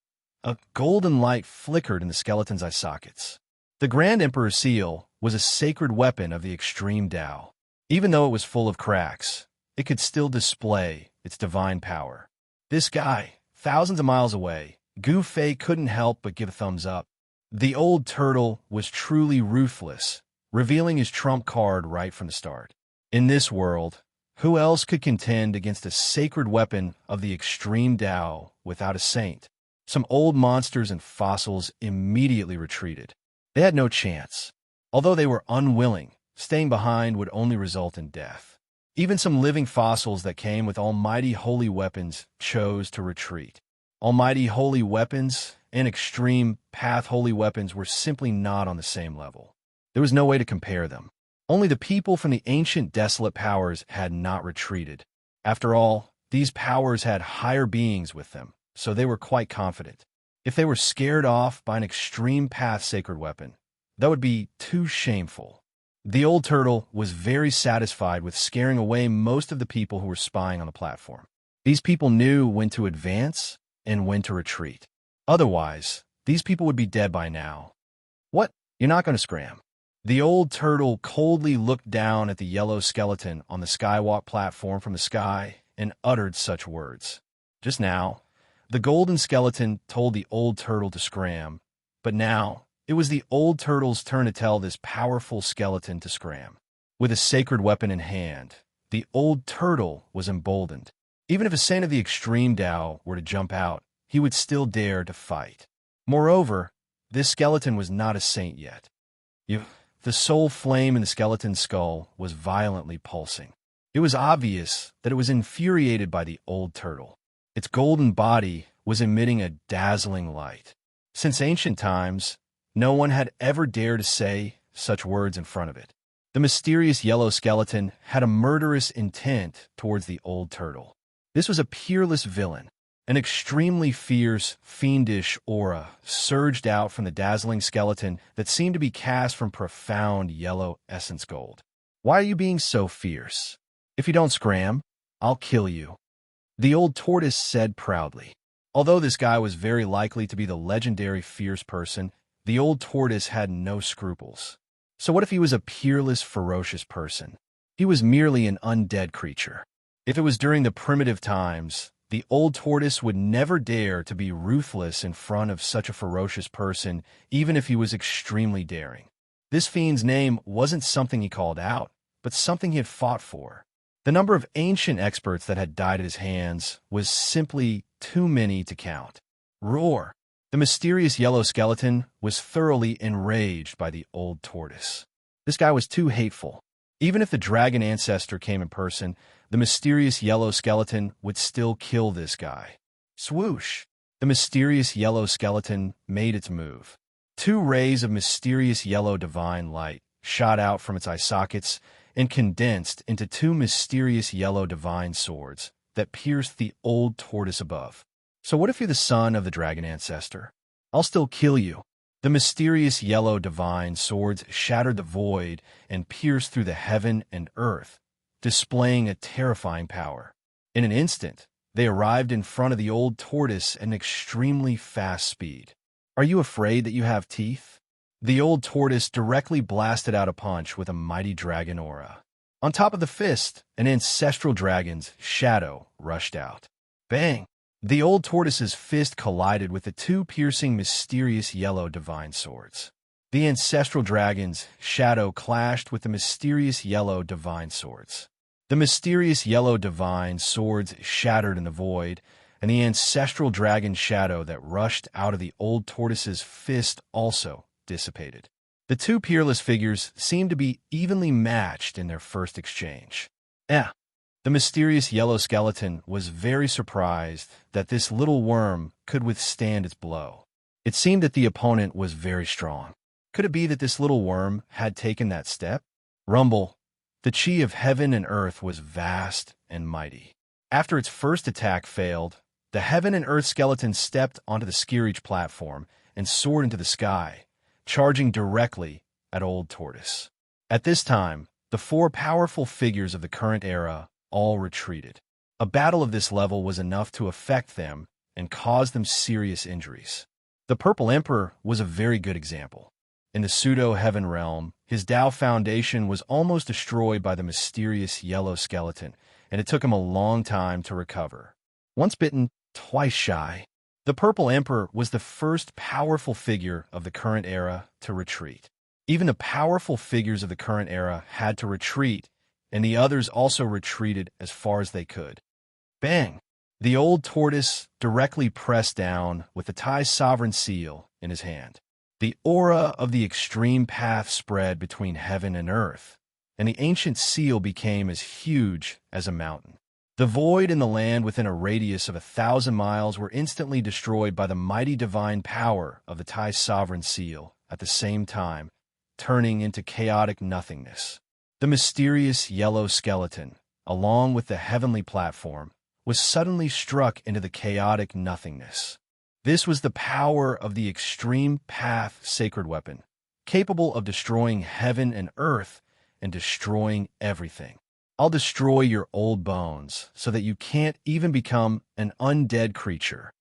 A golden light flickered in the skeleton's eye sockets. The Grand Emperor's seal was a sacred weapon of the extreme Tao. Even though it was full of cracks, it could still display its divine power. This guy, thousands of miles away, Gu Fei couldn't help but give a thumbs up. The old turtle was truly ruthless, revealing his trump card right from the start. In this world, who else could contend against a sacred weapon of the extreme Tao without a saint? Some old monsters and fossils immediately retreated. They had no chance. Although they were unwilling, staying behind would only result in death. Even some living fossils that came with almighty holy weapons chose to retreat. Almighty holy weapons and extreme path holy weapons were simply not on the same level. There was no way to compare them. Only the people from the ancient desolate powers had not retreated. After all, these powers had higher beings with them, so they were quite confident. If they were scared off by an extreme path sacred weapon, that would be too shameful. The old turtle was very satisfied with scaring away most of the people who were spying on the platform. These people knew when to advance and when to retreat. Otherwise, these people would be dead by now. What? You're not going to scram? The old turtle coldly looked down at the yellow skeleton on the skywalk platform from the sky and uttered such words. Just now, the golden skeleton told the old turtle to scram, but now it was the old turtle's turn to tell this powerful skeleton to scram. With a sacred weapon in hand, the old turtle was emboldened. Even if a saint of the extreme Tao were to jump out, he would still dare to fight. Moreover, this skeleton was not a saint yet. The soul flame in the skeleton's skull was violently pulsing. It was obvious that it was infuriated by the old turtle. Its golden body was emitting a dazzling light. Since ancient times, no one had ever dared to say such words in front of it. The mysterious yellow skeleton had a murderous intent towards the old turtle. This was a peerless villain. An extremely fierce, fiendish aura surged out from the dazzling skeleton that seemed to be cast from profound yellow essence gold. Why are you being so fierce? If you don't scram, I'll kill you. The old tortoise said proudly. Although this guy was very likely to be the legendary fierce person, the old tortoise had no scruples. So what if he was a peerless, ferocious person? He was merely an undead creature. If it was during the primitive times, the old tortoise would never dare to be ruthless in front of such a ferocious person, even if he was extremely daring. This fiend's name wasn't something he called out, but something he had fought for. The number of ancient experts that had died at his hands was simply too many to count. Roar! The mysterious yellow skeleton was thoroughly enraged by the old tortoise. This guy was too hateful. Even if the dragon ancestor came in person, the mysterious yellow skeleton would still kill this guy. Swoosh! The mysterious yellow skeleton made its move. Two rays of mysterious yellow divine light shot out from its eye sockets and condensed into two mysterious yellow divine swords that pierced the old tortoise above. So what if you're the son of the dragon ancestor? I'll still kill you. The mysterious yellow divine swords shattered the void and pierced through the heaven and earth, displaying a terrifying power. In an instant, they arrived in front of the old tortoise at an extremely fast speed. Are you afraid that you have teeth? The old tortoise directly blasted out a punch with a mighty dragon aura. On top of the fist, an ancestral dragon's shadow rushed out. Bang! The old tortoise's fist collided with the two piercing, mysterious yellow divine swords. The ancestral dragon's shadow clashed with the mysterious yellow divine swords. The mysterious yellow divine swords shattered in the void, and the ancestral dragon shadow that rushed out of the old tortoise's fist also dissipated. The two peerless figures seemed to be evenly matched in their first exchange. The mysterious yellow skeleton was very surprised that this little worm could withstand its blow. It seemed that the opponent was very strong. Could it be that this little worm had taken that step? Rumble, the chi of heaven and earth, was vast and mighty. After its first attack failed, the heaven and earth skeleton stepped onto the Skirich platform and soared into the sky, charging directly at Old Tortoise. At this time, the four powerful figures of the current era all retreated. A battle of this level was enough to affect them and cause them serious injuries. The Purple Emperor was a very good example. In the pseudo-heaven realm, his Tao foundation was almost destroyed by the mysterious yellow skeleton, and it took him a long time to recover. Once bitten, twice shy. The Purple Emperor was the first powerful figure of the current era to retreat. Even the powerful figures of the current era had to retreat, and the others also retreated as far as they could. Bang! The old tortoise directly pressed down with the Tai's sovereign seal in his hand. The aura of the extreme path spread between heaven and earth, and the ancient seal became as huge as a mountain. The void and the land within a radius of 1,000 miles were instantly destroyed by the mighty divine power of the Tai's sovereign seal, at the same time, turning into chaotic nothingness. The mysterious yellow skeleton, along with the heavenly platform, was suddenly struck into the chaotic nothingness. This was the power of the extreme path sacred weapon, capable of destroying heaven and earth and destroying everything. I'll destroy your old bones so that you can't even become an undead creature.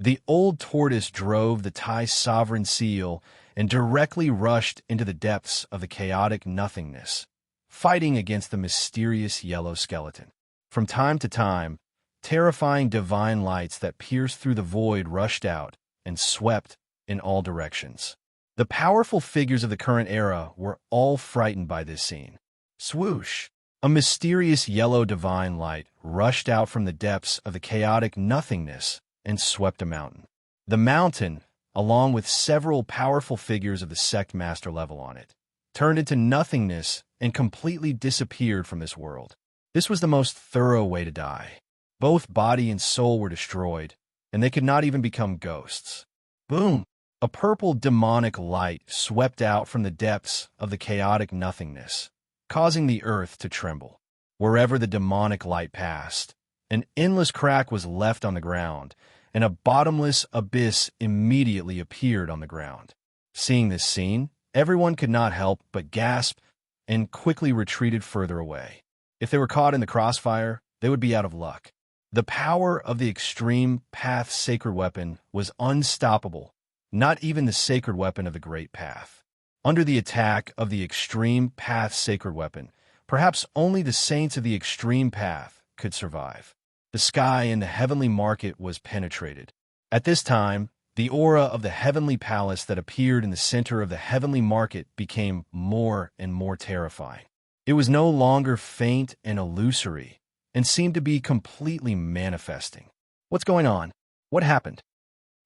The old tortoise drove the Tai's sovereign seal and directly rushed into the depths of the chaotic nothingness, fighting against the mysterious yellow skeleton. From time to time, terrifying divine lights that pierced through the void rushed out and swept in all directions. The powerful figures of the current era were all frightened by this scene. Swoosh! A mysterious yellow divine light rushed out from the depths of the chaotic nothingness and swept a mountain. The mountain, along with several powerful figures of the sect master level on it, turned into nothingness and completely disappeared from this world. This was the most thorough way to die. Both body and soul were destroyed, and they could not even become ghosts. Boom! A purple demonic light swept out from the depths of the chaotic nothingness, causing the earth to tremble. Wherever the demonic light passed, an endless crack was left on the ground, and a bottomless abyss immediately appeared on the ground. Seeing this scene, everyone could not help but gasp and quickly retreated further away. If they were caught in the crossfire, they would be out of luck. The power of the extreme path sacred weapon was unstoppable, not even the sacred weapon of the Great Path. Under the attack of the extreme path sacred weapon, perhaps only the saints of the extreme path could survive. The sky in the heavenly market was penetrated. At this time, the aura of the heavenly palace that appeared in the center of the heavenly market became more and more terrifying. It was no longer faint and illusory, and seemed to be completely manifesting. What's going on? What happened?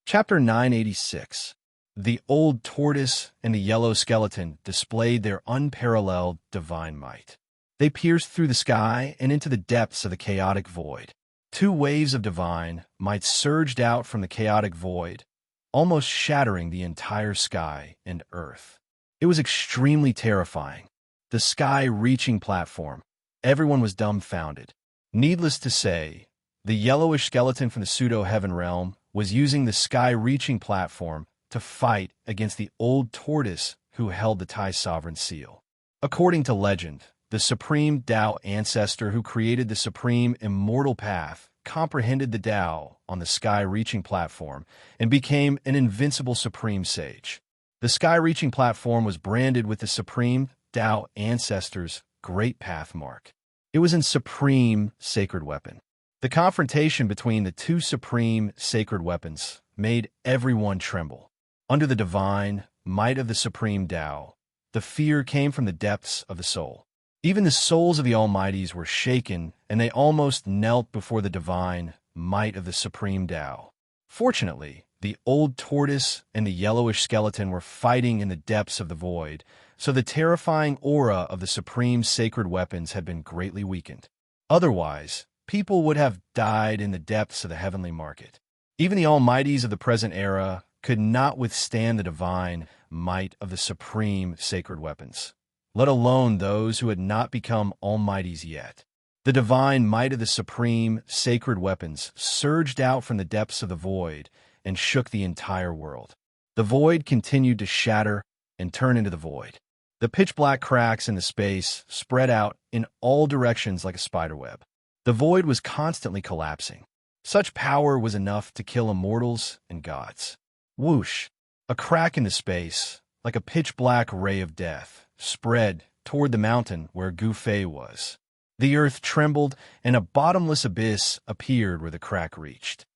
Chapter 986. The old tortoise and the yellow skeleton displayed their unparalleled divine might. They pierced through the sky and into the depths of the chaotic void. Two waves of divine might surged out from the chaotic void, almost shattering the entire sky and earth. It was extremely terrifying. The sky-reaching platform. Everyone was dumbfounded. Needless to say, the yellowish skeleton from the pseudo-heaven realm was using the sky-reaching platform to fight against the old tortoise who held the Tai sovereign seal. According to legend, the supreme Tao ancestor who created the supreme immortal path comprehended the Tao on the sky-reaching platform and became an invincible supreme sage. The sky-reaching platform was branded with the supreme Tao ancestor's great path mark. It was a supreme sacred weapon. The confrontation between the two supreme sacred weapons made everyone tremble. Under the divine, might of the supreme Tao. The fear came from the depths of the soul. Even the souls of the Almighties were shaken, and they almost knelt before the divine might of the supreme Tao. Fortunately, the old tortoise and the yellowish skeleton were fighting in the depths of the void, so the terrifying aura of the supreme sacred weapons had been greatly weakened. Otherwise, people would have died in the depths of the heavenly market. Even the Almighties of the present era could not withstand the divine might of the supreme sacred weapons, let alone those who had not become Almighties yet. The divine might of the supreme sacred weapons surged out from the depths of the void and shook the entire world. The void continued to shatter and turn into the void. The pitch-black cracks in the space spread out in all directions like a spiderweb. The void was constantly collapsing. Such power was enough to kill immortals and gods. Whoosh! A crack in the space, like a pitch-black ray of death, spread toward the mountain where Gu Fei was. The earth trembled, and a bottomless abyss appeared where the crack reached.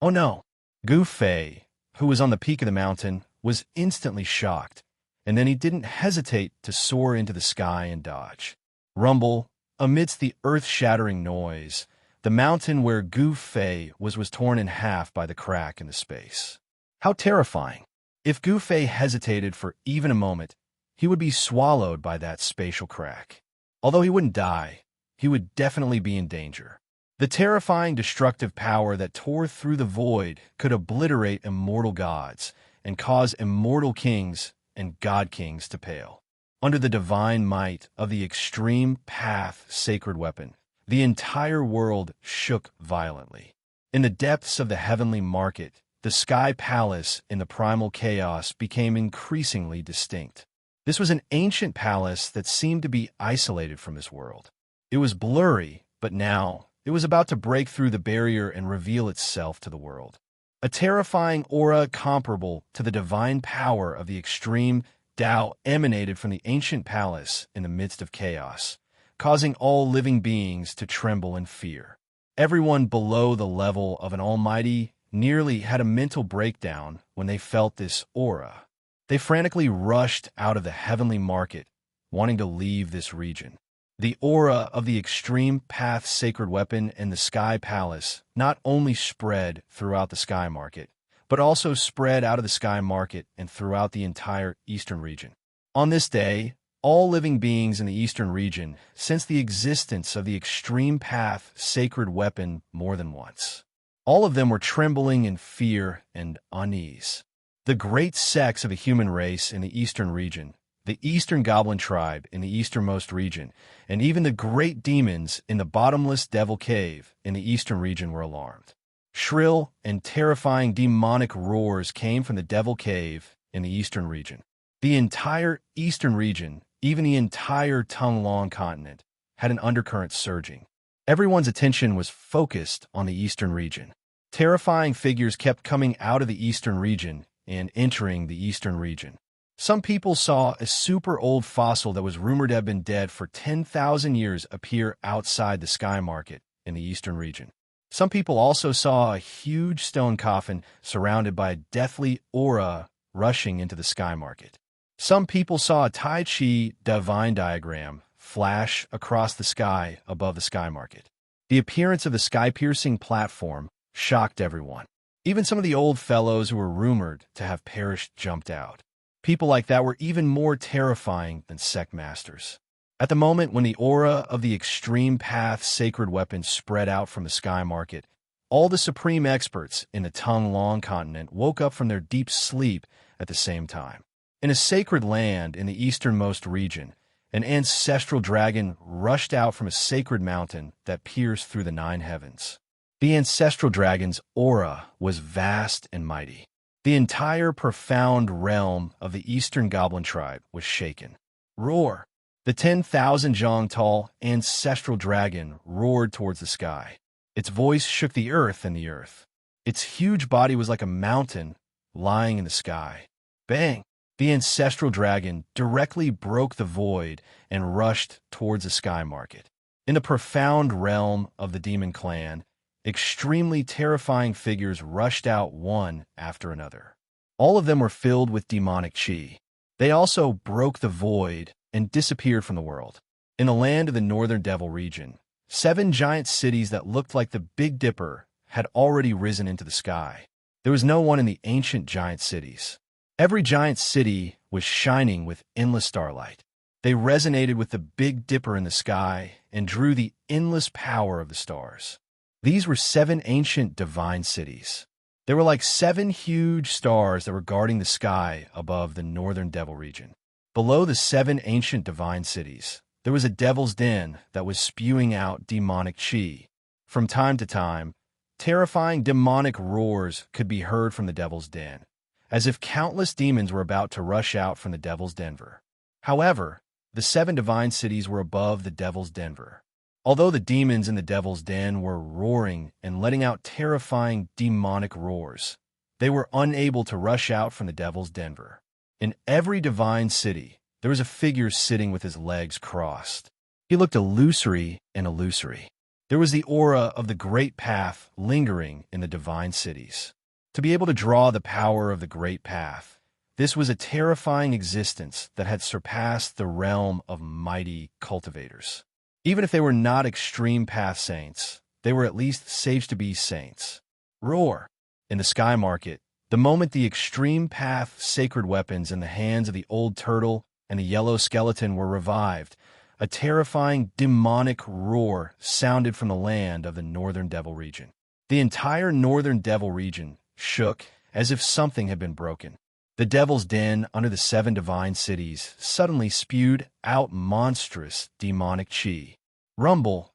Oh no! Gu Fei, who was on the peak of the mountain, was instantly shocked, and then he didn't hesitate to soar into the sky and dodge. Rumble, amidst the earth-shattering noise, the mountain where Gu Fei was torn in half by the crack in the space. How terrifying! If Gu Fei hesitated for even a moment, he would be swallowed by that spatial crack. Although he wouldn't die, he would definitely be in danger. The terrifying destructive power that tore through the void could obliterate immortal gods and cause immortal kings and god kings to pale. Under the divine might of the extreme path sacred weapon, the entire world shook violently. In the depths of the heavenly market, the sky palace in the primal chaos became increasingly distinct. This was an ancient palace that seemed to be isolated from this world. It was blurry, but now it was about to break through the barrier and reveal itself to the world. A terrifying aura comparable to the divine power of the extreme Tao emanated from the ancient palace in the midst of chaos, causing all living beings to tremble in fear. Everyone below the level of an almighty nearly had a mental breakdown when they felt this aura. They frantically rushed out of the heavenly market, wanting to leave this region. The aura of the extreme path sacred weapon in the sky palace not only spread throughout the sky market, but also spread out of the sky market and throughout the entire eastern region. On this day, all living beings in the eastern region sensed the existence of the extreme path sacred weapon more than once. All of them were trembling in fear and unease. The great sects of the human race in the eastern region, the eastern goblin tribe in the easternmost region, and even the great demons in the bottomless devil cave in the eastern region were alarmed. Shrill and terrifying demonic roars came from the devil cave in the eastern region. The entire eastern region, even the entire Tonglong continent, had an undercurrent surging. Everyone's attention was focused on the eastern region. Terrifying figures kept coming out of the eastern region and entering the eastern region. Some people saw a super old fossil that was rumored to have been dead for 10,000 years appear outside the sky market in the eastern region. Some people also saw a huge stone coffin surrounded by a deathly aura rushing into the sky market. Some people saw a Tai Chi divine diagram flash across the sky above the sky market. The appearance of the sky-piercing platform shocked everyone. Even some of the old fellows who were rumored to have perished jumped out. People like that were even more terrifying than sect masters. At the moment when the aura of the extreme path sacred weapon spread out from the sky market, all the supreme experts in the Tonglong continent woke up from their deep sleep at the same time. In a sacred land in the easternmost region, an ancestral dragon rushed out from a sacred mountain that pierced through the 9 heavens. The ancestral dragon's aura was vast and mighty. The entire profound realm of the eastern goblin tribe was shaken. Roar! The 10,000 zhang tall ancestral dragon roared towards the sky. Its voice shook the earth and the earth. Its huge body was like a mountain lying in the sky. Bang! The ancestral dragon directly broke the void and rushed towards the sky market. In the profound realm of the demon clan, extremely terrifying figures rushed out one after another. All of them were filled with demonic chi. They also broke the void and disappeared from the world. In the land of the Northern Devil region, 7 giant cities that looked like the Big Dipper had already risen into the sky. There was no one in the ancient giant cities. Every giant city was shining with endless starlight. They resonated with the Big Dipper in the sky and drew the endless power of the stars. These were 7 ancient divine cities. They were like 7 huge stars that were guarding the sky above the Northern Devil region. Below the 7 ancient divine cities, there was a devil's den that was spewing out demonic chi. From time to time, terrifying demonic roars could be heard from the devil's den, as if countless demons were about to rush out from the devil's denver. However, the 7 divine cities were above the devil's denver. Although the demons in the devil's den were roaring and letting out terrifying demonic roars, they were unable to rush out from the devil's denver. In every divine city, there was a figure sitting with his legs crossed. He looked illusory and illusory. There was the aura of the great path lingering in the divine cities. To be able to draw the power of the great path, this was a terrifying existence that had surpassed the realm of mighty cultivators. Even if they were not extreme path saints, they were at least safe to be saints. Roar! In the sky market, the moment the extreme path sacred weapons in the hands of the old turtle and the yellow skeleton were revived, a terrifying demonic roar sounded from the land of the Northern Devil region. The entire Northern Devil region shook as if something had been broken. The devil's den under the 7 divine cities suddenly spewed out monstrous demonic chi. Rumble!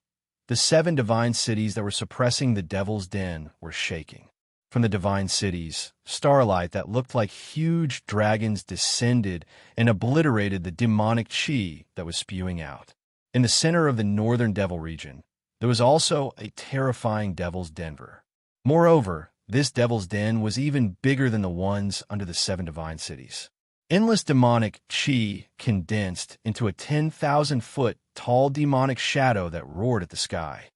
The 7 divine cities that were suppressing the devil's den were shaking. From the divine cities, starlight that looked like huge dragons descended and obliterated the demonic chi that was spewing out. In the center of the Northern Devil region, there was also a terrifying devil's denver. Moreover, this devil's den was even bigger than the ones under the 7 divine cities. Endless demonic chi condensed into a 10,000-foot tall demonic shadow that roared at the sky.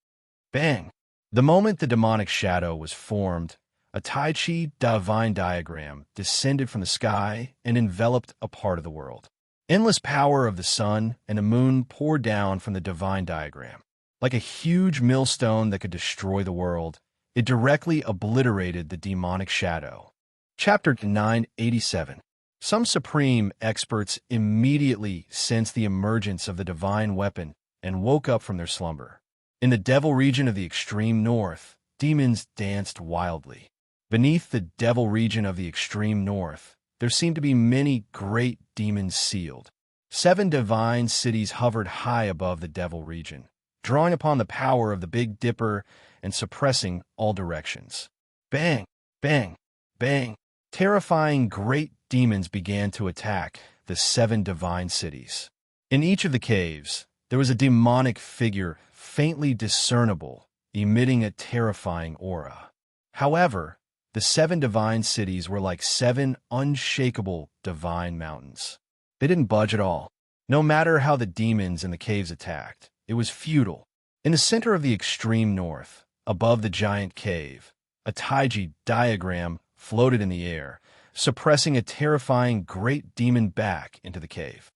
Bang! The moment the demonic shadow was formed, a Tai Chi divine diagram descended from the sky and enveloped a part of the world. Endless power of the sun and the moon poured down from the divine diagram. Like a huge millstone that could destroy the world, it directly obliterated the demonic shadow. Chapter 987. Some supreme experts immediately sensed the emergence of the divine weapon and woke up from their slumber. In the devil region of the extreme north, demons danced wildly. Beneath the devil region of the extreme north, there seemed to be many great demons sealed. 7 divine cities hovered high above the devil region, drawing upon the power of the Big Dipper and suppressing all directions. Bang! Bang! Bang! Terrifying great demons began to attack the 7 divine cities. In each of the caves, there was a demonic figure faintly discernible, emitting a terrifying aura. However, the 7 divine cities were like 7 unshakable divine mountains. They didn't budge at all. No matter how the demons in the caves attacked, it was futile. In the center of the extreme north, above the giant cave, a taiji diagram floated in the air, suppressing a terrifying great demon back into the cave.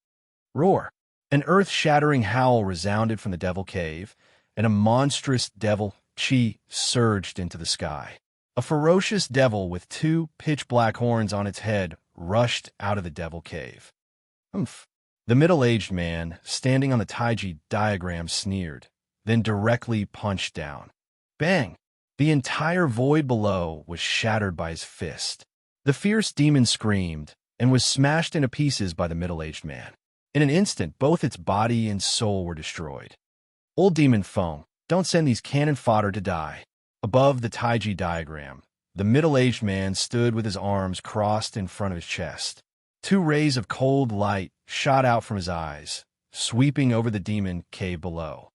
Roar! An earth-shattering howl resounded from the devil cave, and a monstrous devil chi surged into the sky. A ferocious devil with 2 pitch-black horns on its head rushed out of the devil cave. Humph! The middle-aged man, standing on the taiji diagram, sneered, then directly punched down. Bang! The entire void below was shattered by his fist. The fierce demon screamed and was smashed into pieces by the middle-aged man. In an instant, both its body and soul were destroyed. Old demon foam, don't send these cannon fodder to die. Above the taiji diagram, the middle-aged man stood with his arms crossed in front of his chest. 2 rays of cold light shot out from his eyes, sweeping over the demon cave below.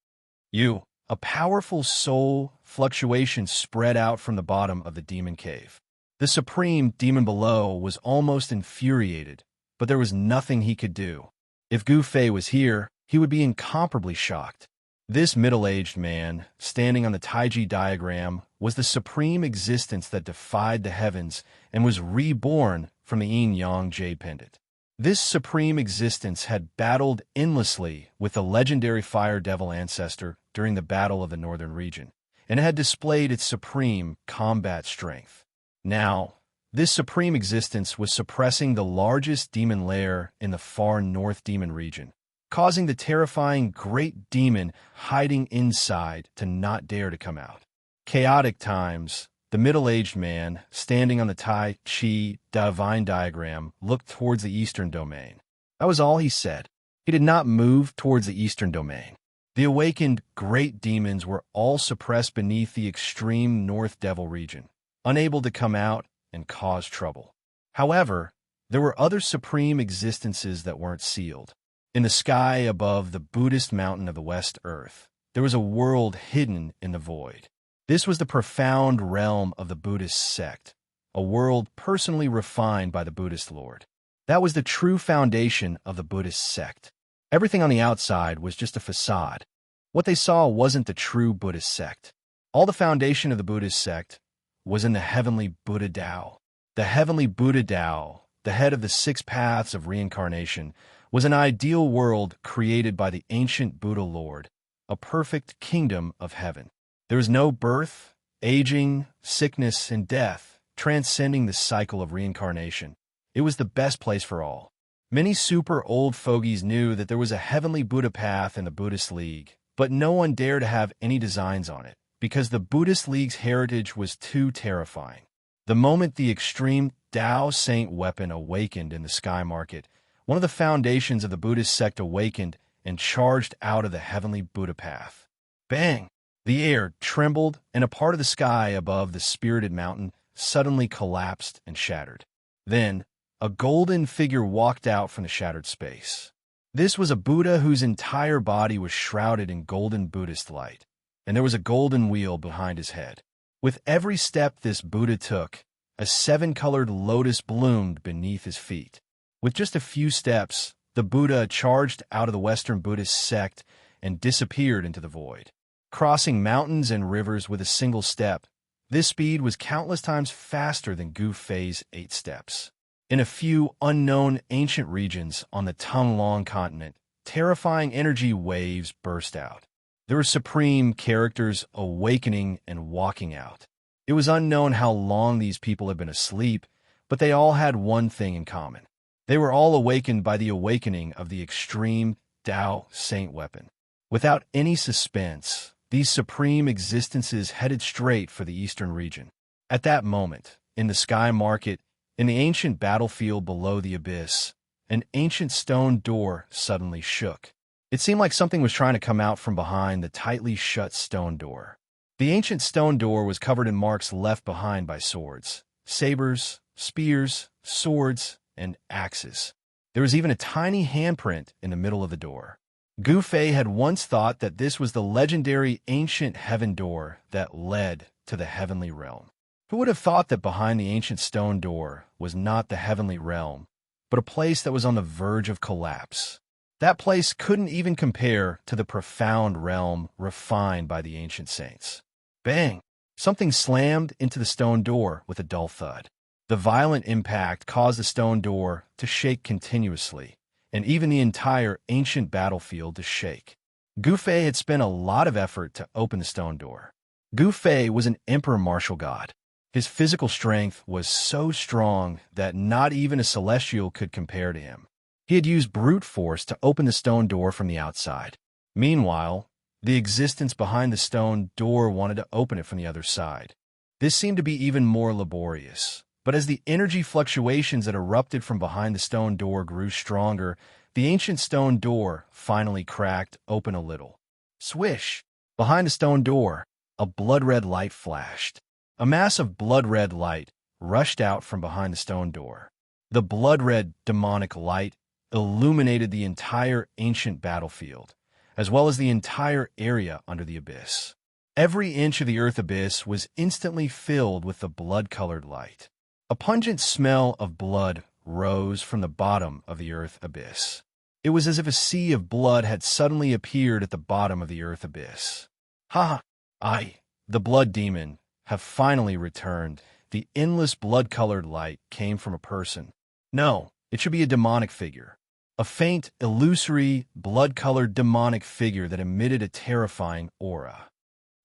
A powerful soul fluctuation spread out from the bottom of the demon cave. The supreme demon below was almost infuriated, but there was nothing he could do. If Gu Fei was here, he would be incomparably shocked. This middle-aged man, standing on the Taiji diagram, was the supreme existence that defied the heavens and was reborn from the yin-yang jade pendant. This supreme existence had battled endlessly with the legendary fire devil ancestor during the Battle of the Northern Region, and had displayed its supreme combat strength. Now, this supreme existence was suppressing the largest demon lair in the far north demon region, causing the terrifying great demon hiding inside to not dare to come out. Chaotic times, the middle-aged man, standing on the Tai Chi divine diagram, looked towards the eastern domain. That was all he said. He did not move towards the eastern domain. The awakened great demons were all suppressed beneath the extreme north devil region, unable to come out and cause trouble. However, there were other supreme existences that weren't sealed. In the sky above the Buddhist mountain of the West Earth, there was a world hidden in the void. This was the profound realm of the Buddhist sect, a world personally refined by the Buddhist Lord. That was the true foundation of the Buddhist sect. Everything on the outside was just a facade. What they saw wasn't the true Buddhist sect. All the foundation of the Buddhist sect was in the heavenly Buddha Tao. The heavenly Buddha Tao, the head of the 6 paths of reincarnation, was an ideal world created by the ancient Buddha Lord, a perfect kingdom of heaven. There was no birth, aging, sickness, and death, transcending the cycle of reincarnation. It was the best place for all. Many super old fogies knew that there was a heavenly Buddha path in the Buddhist League, but no one dared to have any designs on it, because the Buddhist League's heritage was too terrifying. The moment the extreme Tao Saint weapon awakened in the sky market, one of the foundations of the Buddhist sect awakened and charged out of the heavenly Buddha path. Bang! The air trembled, and a part of the sky above the spirited mountain suddenly collapsed and shattered. Then, a golden figure walked out from the shattered space. This was a Buddha whose entire body was shrouded in golden Buddhist light, and there was a golden wheel behind his head. With every step this Buddha took, a 7-colored lotus bloomed beneath his feet. With just a few steps, the Buddha charged out of the Western Buddhist sect and disappeared into the void. Crossing mountains and rivers with a single step, this speed was countless times faster than Gu Fei's 8 steps. In a few unknown ancient regions on the Tonglong continent, terrifying energy waves burst out. There were supreme characters awakening and walking out. It was unknown how long these people had been asleep, but they all had one thing in common. They were all awakened by the awakening of the extreme Tao Saint weapon. Without any suspense, these supreme existences headed straight for the eastern region. At that moment, in the sky market, in the ancient battlefield below the abyss, an ancient stone door suddenly shook. It seemed like something was trying to come out from behind the tightly shut stone door. The ancient stone door was covered in marks left behind by swords, sabers, spears, swords, and axes. There was even a tiny handprint in the middle of the door. Gu Fei had once thought that this was the legendary ancient heaven door that led to the heavenly realm. Who would have thought that behind the ancient stone door was not the heavenly realm, but a place that was on the verge of collapse? That place couldn't even compare to the profound realm refined by the ancient saints. Bang! Something slammed into the stone door with a dull thud. The violent impact caused the stone door to shake continuously, and even the entire ancient battlefield to shake. Gu Fei had spent a lot of effort to open the stone door. Gu Fei was an emperor martial god. His physical strength was so strong that not even a celestial could compare to him. He had used brute force to open the stone door from the outside. Meanwhile, the existence behind the stone door wanted to open it from the other side. This seemed to be even more laborious. But as the energy fluctuations that erupted from behind the stone door grew stronger, the ancient stone door finally cracked open a little. Swish! Behind the stone door, a blood-red light flashed. A mass of blood-red light rushed out from behind the stone door. The blood-red demonic light illuminated the entire ancient battlefield, as well as the entire area under the abyss. Every inch of the earth abyss was instantly filled with the blood-colored light. A pungent smell of blood rose from the bottom of the earth abyss. It was as if a sea of blood had suddenly appeared at the bottom of the earth abyss. Ha! The blood demon, have finally returned. The endless blood-colored light came from a person. No, it should be a demonic figure. A faint, illusory, blood-colored demonic figure that emitted a terrifying aura.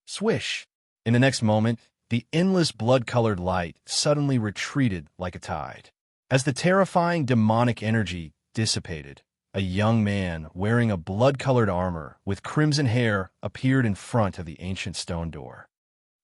Swish! In the next moment, the endless blood-colored light suddenly retreated like a tide. As the terrifying demonic energy dissipated, a young man wearing a blood-colored armor with crimson hair appeared in front of the ancient stone door.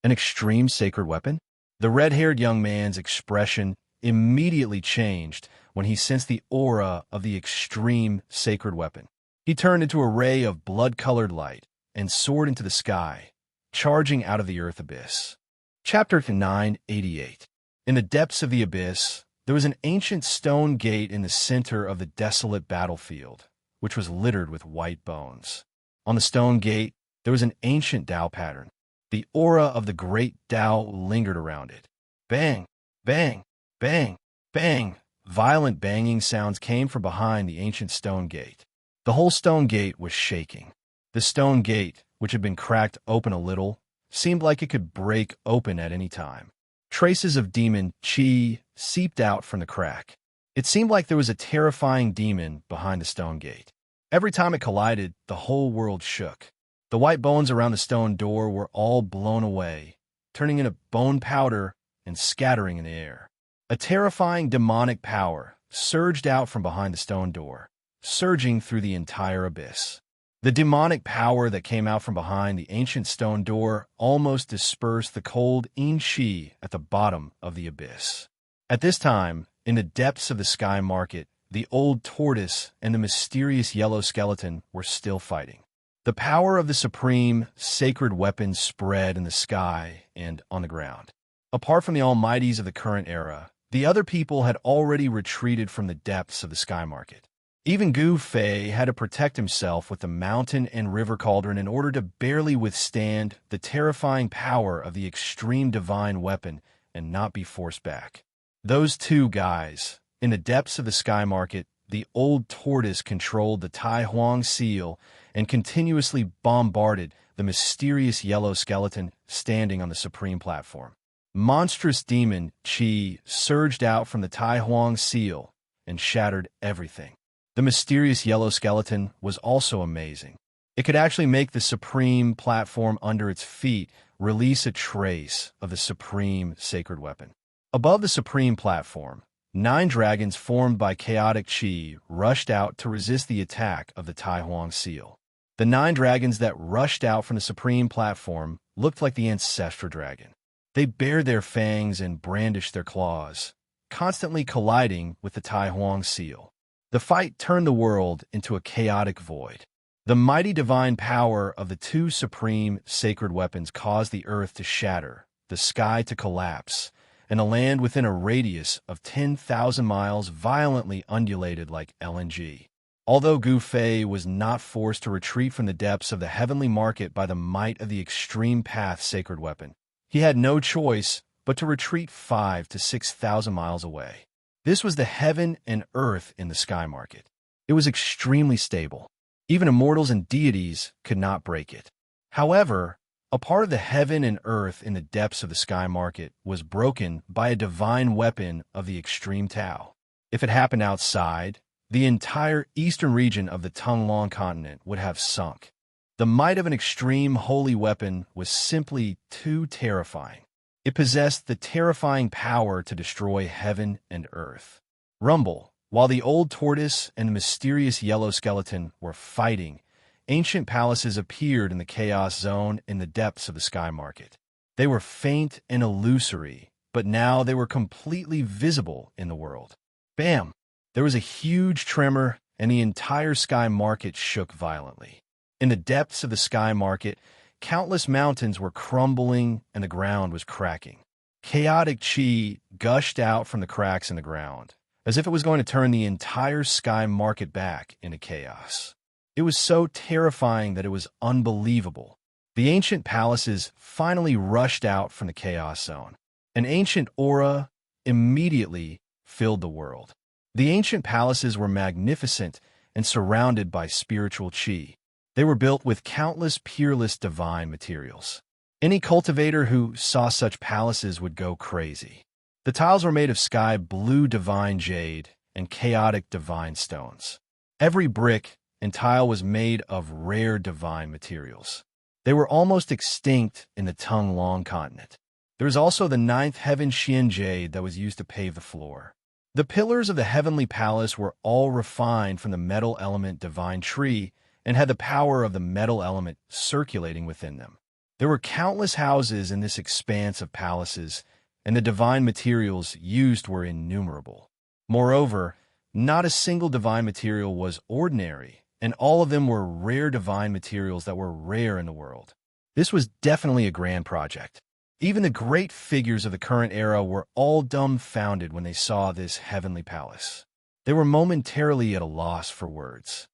An extreme sacred weapon? The red-haired young man's expression immediately changed when he sensed the aura of the extreme sacred weapon. He turned into a ray of blood-colored light and soared into the sky, charging out of the earth abyss. Chapter 988. In the depths of the abyss, there was an ancient stone gate in the center of the desolate battlefield, which was littered with white bones. On the stone gate, there was an ancient Tao pattern. The aura of the great Tao lingered around it. Bang! Bang! Bang! Bang! Violent banging sounds came from behind the ancient stone gate. The whole stone gate was shaking. The stone gate, which had been cracked open a little, seemed like it could break open at any time. Traces of demon chi seeped out from the crack. It seemed like there was a terrifying demon behind the stone gate. Every time it collided, the whole world shook. The white bones around the stone door were all blown away, turning into bone powder and scattering in the air. A terrifying demonic power surged out from behind the stone door, surging through the entire abyss. The demonic power that came out from behind the ancient stone door almost dispersed the cold yin chi at the bottom of the abyss. At this time, in the depths of the sky market, the old tortoise and the mysterious yellow skeleton were still fighting. The power of the supreme, sacred weapon spread in the sky and on the ground. Apart from the almighties of the current era, the other people had already retreated from the depths of the sky market. Even Gu Fei had to protect himself with the mountain and river cauldron in order to barely withstand the terrifying power of the extreme divine weapon and not be forced back. Those two guys, in the depths of the sky market, the old tortoise controlled the Tai Huang seal and continuously bombarded the mysterious yellow skeleton standing on the supreme platform. Monstrous demon chi surged out from the Tai Huang seal and shattered everything. The mysterious yellow skeleton was also amazing. It could actually make the supreme platform under its feet release a trace of the supreme sacred weapon. Above the supreme platform, 9 dragons formed by chaotic chi rushed out to resist the attack of the Tai Huang seal. The 9 dragons that rushed out from the supreme platform looked like the ancestral dragon. They bared their fangs and brandished their claws, constantly colliding with the Tai Huang seal. The fight turned the world into a chaotic void. The mighty divine power of the 2 supreme sacred weapons caused the earth to shatter, the sky to collapse, and the land within a radius of 10,000 miles violently undulated like LNG. Although Gu Fei was not forced to retreat from the depths of the heavenly market by the might of the extreme path sacred weapon, he had no choice but to retreat 5,000 to 6,000 miles away. This was the heaven and earth in the sky market. It was extremely stable. Even immortals and deities could not break it. However, a part of the heaven and earth in the depths of the sky market was broken by a divine weapon of the extreme Tao. If it happened outside, the entire eastern region of the Tonglong continent would have sunk. The might of an extreme holy weapon was simply too terrifying. It possessed the terrifying power to destroy heaven and earth. Rumble, while the old tortoise and the mysterious yellow skeleton were fighting, ancient palaces appeared in the chaos zone in the depths of the sky market. They were faint and illusory, but now they were completely visible in the world. Bam! There was a huge tremor, and the entire sky market shook violently. In the depths of the sky market, countless mountains were crumbling and the ground was cracking. Chaotic chi gushed out from the cracks in the ground, as if it was going to turn the entire sky market back into chaos. It was so terrifying that it was unbelievable. The ancient palaces finally rushed out from the chaos zone. An ancient aura immediately filled the world. The ancient palaces were magnificent and surrounded by spiritual chi. They were built with countless peerless divine materials. Any cultivator who saw such palaces would go crazy. The tiles were made of sky blue divine jade and chaotic divine stones. Every brick and tile was made of rare divine materials. They were almost extinct in the Tung-Long continent. There was also the ninth heaven Xian jade that was used to pave the floor. The pillars of the heavenly palace were all refined from the metal element divine tree and had the power of the metal element circulating within them. There were countless houses in this expanse of palaces, and the divine materials used were innumerable. Moreover, not a single divine material was ordinary, and all of them were rare divine materials that were rare in the world. This was definitely a grand project. Even the great figures of the current era were all dumbfounded when they saw this heavenly palace. They were momentarily at a loss for words.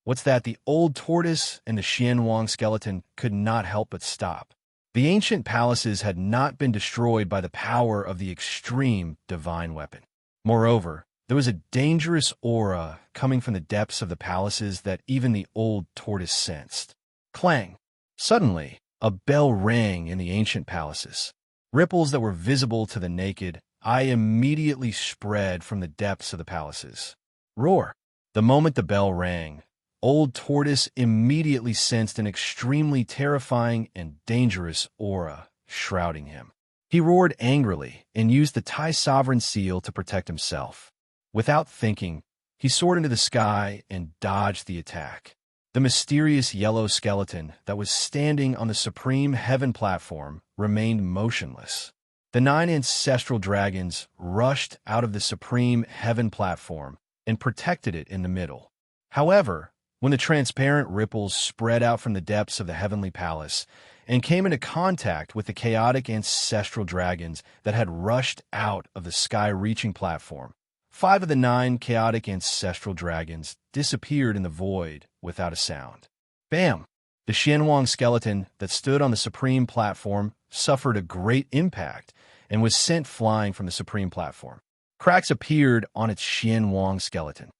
What's that? The old tortoise and the Xianwang skeleton could not help but stop. The ancient palaces had not been destroyed by the power of the extreme divine weapon. Moreover, there was a dangerous aura coming from the depths of the palaces that even the old tortoise sensed. Clang! Suddenly, a bell rang in the ancient palaces. Ripples that were visible to the naked eye immediately spread from the depths of the palaces. Roar! The moment the bell rang, Old Tortoise immediately sensed an extremely terrifying and dangerous aura shrouding him. He roared angrily and used the Tai Sovereign Seal to protect himself. Without thinking, he soared into the sky and dodged the attack. The mysterious yellow skeleton that was standing on the supreme heaven platform remained motionless. The 9 ancestral dragons rushed out of the supreme heaven platform and protected it in the middle. However, when the transparent ripples spread out from the depths of the heavenly palace and came into contact with the chaotic ancestral dragons that had rushed out of the sky-reaching platform, 5 of the 9 chaotic ancestral dragons disappeared in the void without a sound. Bam! The Xianwang skeleton that stood on the supreme platform suffered a great impact and was sent flying from the supreme platform. Cracks appeared on its Xianwang skeleton.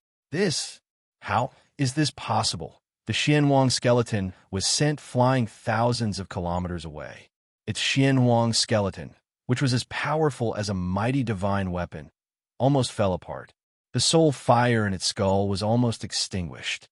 How is this possible? The Xianwang skeleton was sent flying thousands of kilometers away. Its Xianwang skeleton, which was as powerful as a mighty divine weapon, almost fell apart. The soul fire in its skull was almost extinguished.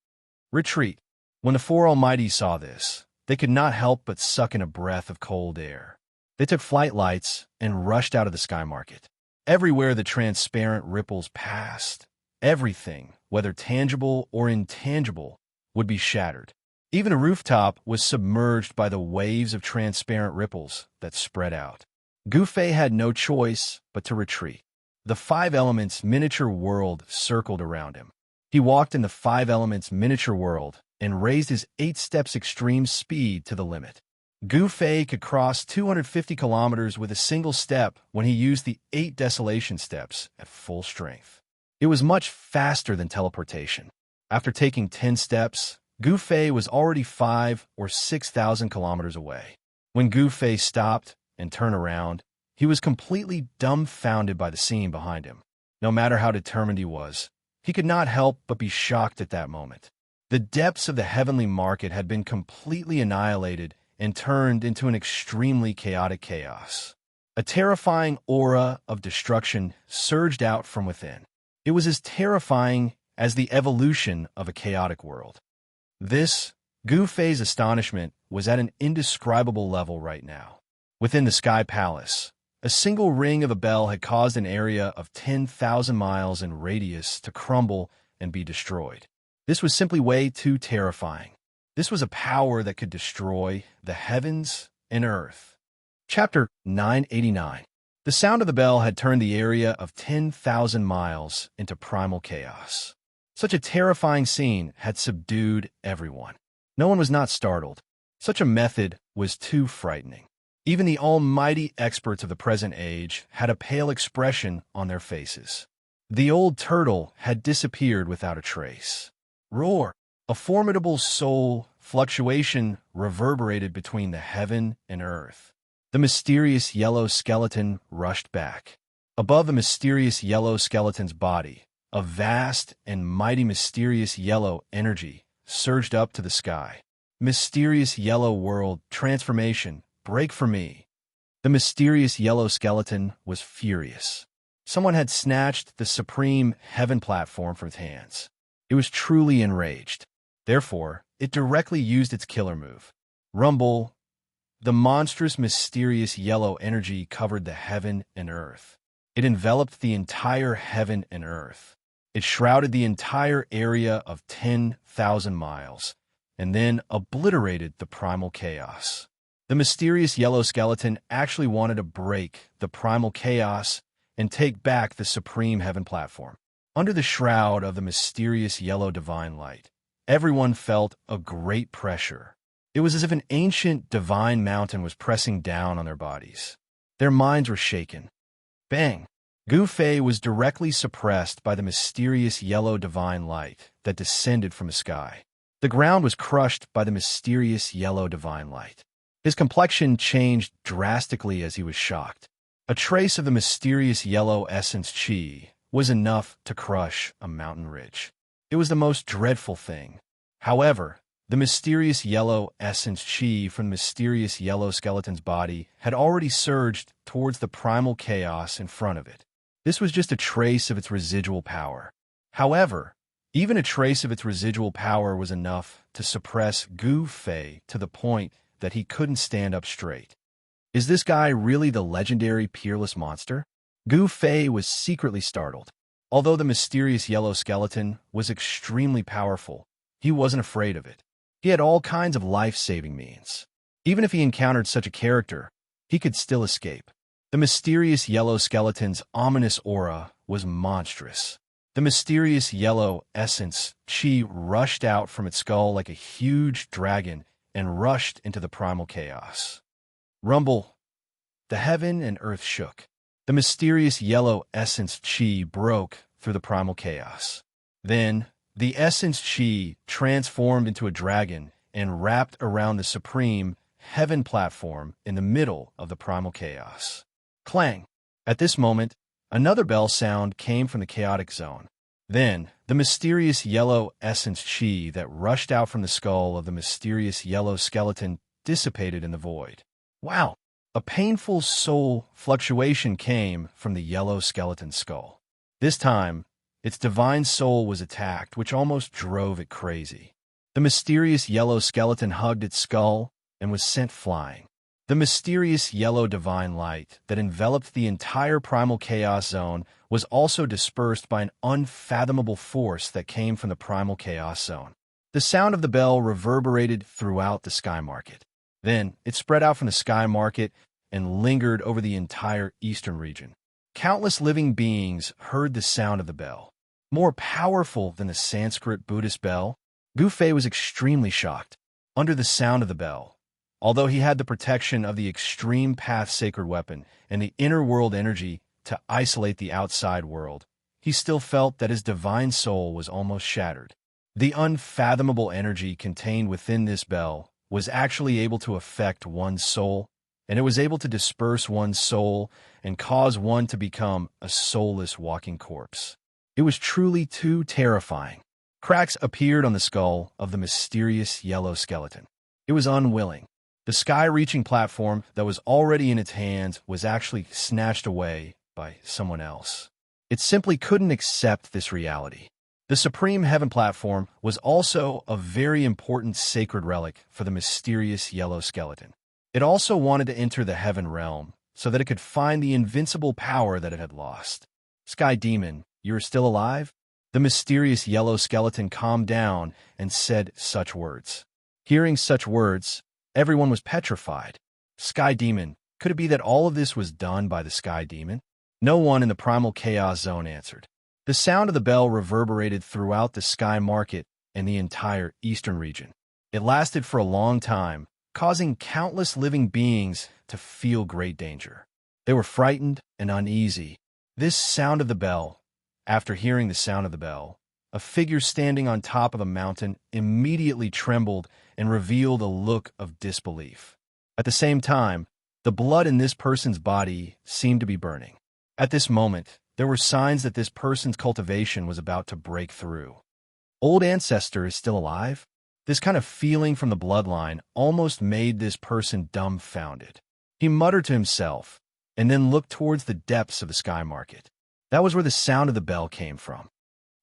Retreat. When the 4 Almighties saw this, they could not help but suck in a breath of cold air. They took flight lights and rushed out of the sky market. Everywhere the transparent ripples passed, everything, whether tangible or intangible, would be shattered. Even a rooftop was submerged by the waves of transparent ripples that spread out. Gufei had no choice but to retreat. The 5 Elements miniature world circled around him. He walked in the 5 Elements miniature world and raised his 8 steps extreme speed to the limit. Gufei could cross 250 kilometers with a single step when he used the 8 desolation steps at full strength. It was much faster than teleportation. After taking 10 steps, Gufei was already 5 or 6,000 kilometers away. When Gufei stopped and turned around, he was completely dumbfounded by the scene behind him. No matter how determined he was, he could not help but be shocked at that moment. The depths of the heavenly market had been completely annihilated and turned into an extremely chaotic chaos. A terrifying aura of destruction surged out from within. It was as terrifying as the evolution of a chaotic world. Gufei's astonishment was at an indescribable level right now. Within the Sky Palace, a single ring of a bell had caused an area of 10,000 miles in radius to crumble and be destroyed. This was simply way too terrifying. This was a power that could destroy the heavens and earth. Chapter 989. The sound of the bell had turned the area of 10,000 miles into primal chaos. Such a terrifying scene had subdued everyone. No one was not startled. Such a method was too frightening. Even the almighty experts of the present age had a pale expression on their faces. The old turtle had disappeared without a trace. Roar! A formidable soul fluctuation reverberated between the heaven and earth. The mysterious yellow skeleton rushed back. Above the mysterious yellow skeleton's body A vast and mighty mysterious yellow energy surged up to the sky. Mysterious yellow world, transformation, break for me. The mysterious yellow skeleton was furious. Someone had snatched the supreme heaven platform from its hands. It was truly enraged. Therefore, it directly used its killer move. Rumble. The monstrous, mysterious yellow energy covered the heaven and earth. It enveloped the entire heaven and earth. It shrouded the entire area of 10,000 miles, and then obliterated the primal chaos. The mysterious yellow skeleton actually wanted to break the primal chaos and take back the supreme heaven platform. Under the shroud of the mysterious yellow divine light, everyone felt a great pressure. It was as if an ancient divine mountain was pressing down on their bodies. Their minds were shaken. Bang! Gu Fei was directly suppressed by the mysterious yellow divine light that descended from the sky. The ground was crushed by the mysterious yellow divine light. His complexion changed drastically as he was shocked. A trace of the mysterious yellow essence qi was enough to crush a mountain ridge. It was the most dreadful thing. However, the mysterious yellow essence qi from the mysterious yellow skeleton's body had already surged towards the primal chaos in front of it. This was just a trace of its residual power. However, even a trace of its residual power was enough to suppress Gu Fei to the point that he couldn't stand up straight. Is this guy really the legendary peerless monster? Gu Fei was secretly startled. Although the mysterious yellow skeleton was extremely powerful, he wasn't afraid of it. He had all kinds of life-saving means. Even if he encountered such a character, he could still escape. The mysterious yellow skeleton's ominous aura was monstrous. The mysterious yellow essence qi rushed out from its skull like a huge dragon and rushed into the primal chaos. Rumble. The heaven and earth shook. The mysterious yellow essence qi broke through the primal chaos. Then, the essence qi transformed into a dragon and wrapped around the supreme heaven platform in the middle of the primal chaos. Clang! At this moment, another bell sound came from the chaotic zone. Then, the mysterious yellow essence qi that rushed out from the skull of the mysterious yellow skeleton dissipated in the void. Wow! A painful soul fluctuation came from the yellow skeleton's skull. This time, its divine soul was attacked, which almost drove it crazy. The mysterious yellow skeleton hugged its skull and was sent flying. The mysterious yellow divine light that enveloped the entire primal chaos zone was also dispersed by an unfathomable force that came from the primal chaos zone. The sound of the bell reverberated throughout the sky market. Then, it spread out from the sky market and lingered over the entire eastern region. Countless living beings heard the sound of the bell. More powerful than the Sanskrit Buddhist bell, Gu Fei was extremely shocked. Under the sound of the bell, although he had the protection of the extreme path sacred weapon and the inner world energy to isolate the outside world, he still felt that his divine soul was almost shattered. The unfathomable energy contained within this bell was actually able to affect one's soul, and it was able to disperse one's soul and cause one to become a soulless walking corpse. It was truly too terrifying. Cracks appeared on the skull of the mysterious yellow skeleton. It was unwilling. The sky-reaching platform that was already in its hands was actually snatched away by someone else. It simply couldn't accept this reality. The supreme heaven platform was also a very important sacred relic for the mysterious yellow skeleton. It also wanted to enter the heaven realm so that it could find the invincible power that it had lost. Sky Demon, you are still alive? The mysterious yellow skeleton calmed down and said such words. Hearing such words, everyone was petrified. Sky Demon, could it be that all of this was done by the Sky Demon? No one in the primal chaos zone answered. The sound of the bell reverberated throughout the sky market and the entire eastern region. It lasted for a long time, causing countless living beings to feel great danger. They were frightened and uneasy. This sound of the bell, after hearing the sound of the bell, a figure standing on top of a mountain immediately trembled and revealed a look of disbelief. At the same time, the blood in this person's body seemed to be burning. At this moment, there were signs that this person's cultivation was about to break through. Old ancestor is still alive? This kind of feeling from the bloodline almost made this person dumbfounded. He muttered to himself, and then looked towards the depths of the sky market. That was where the sound of the bell came from.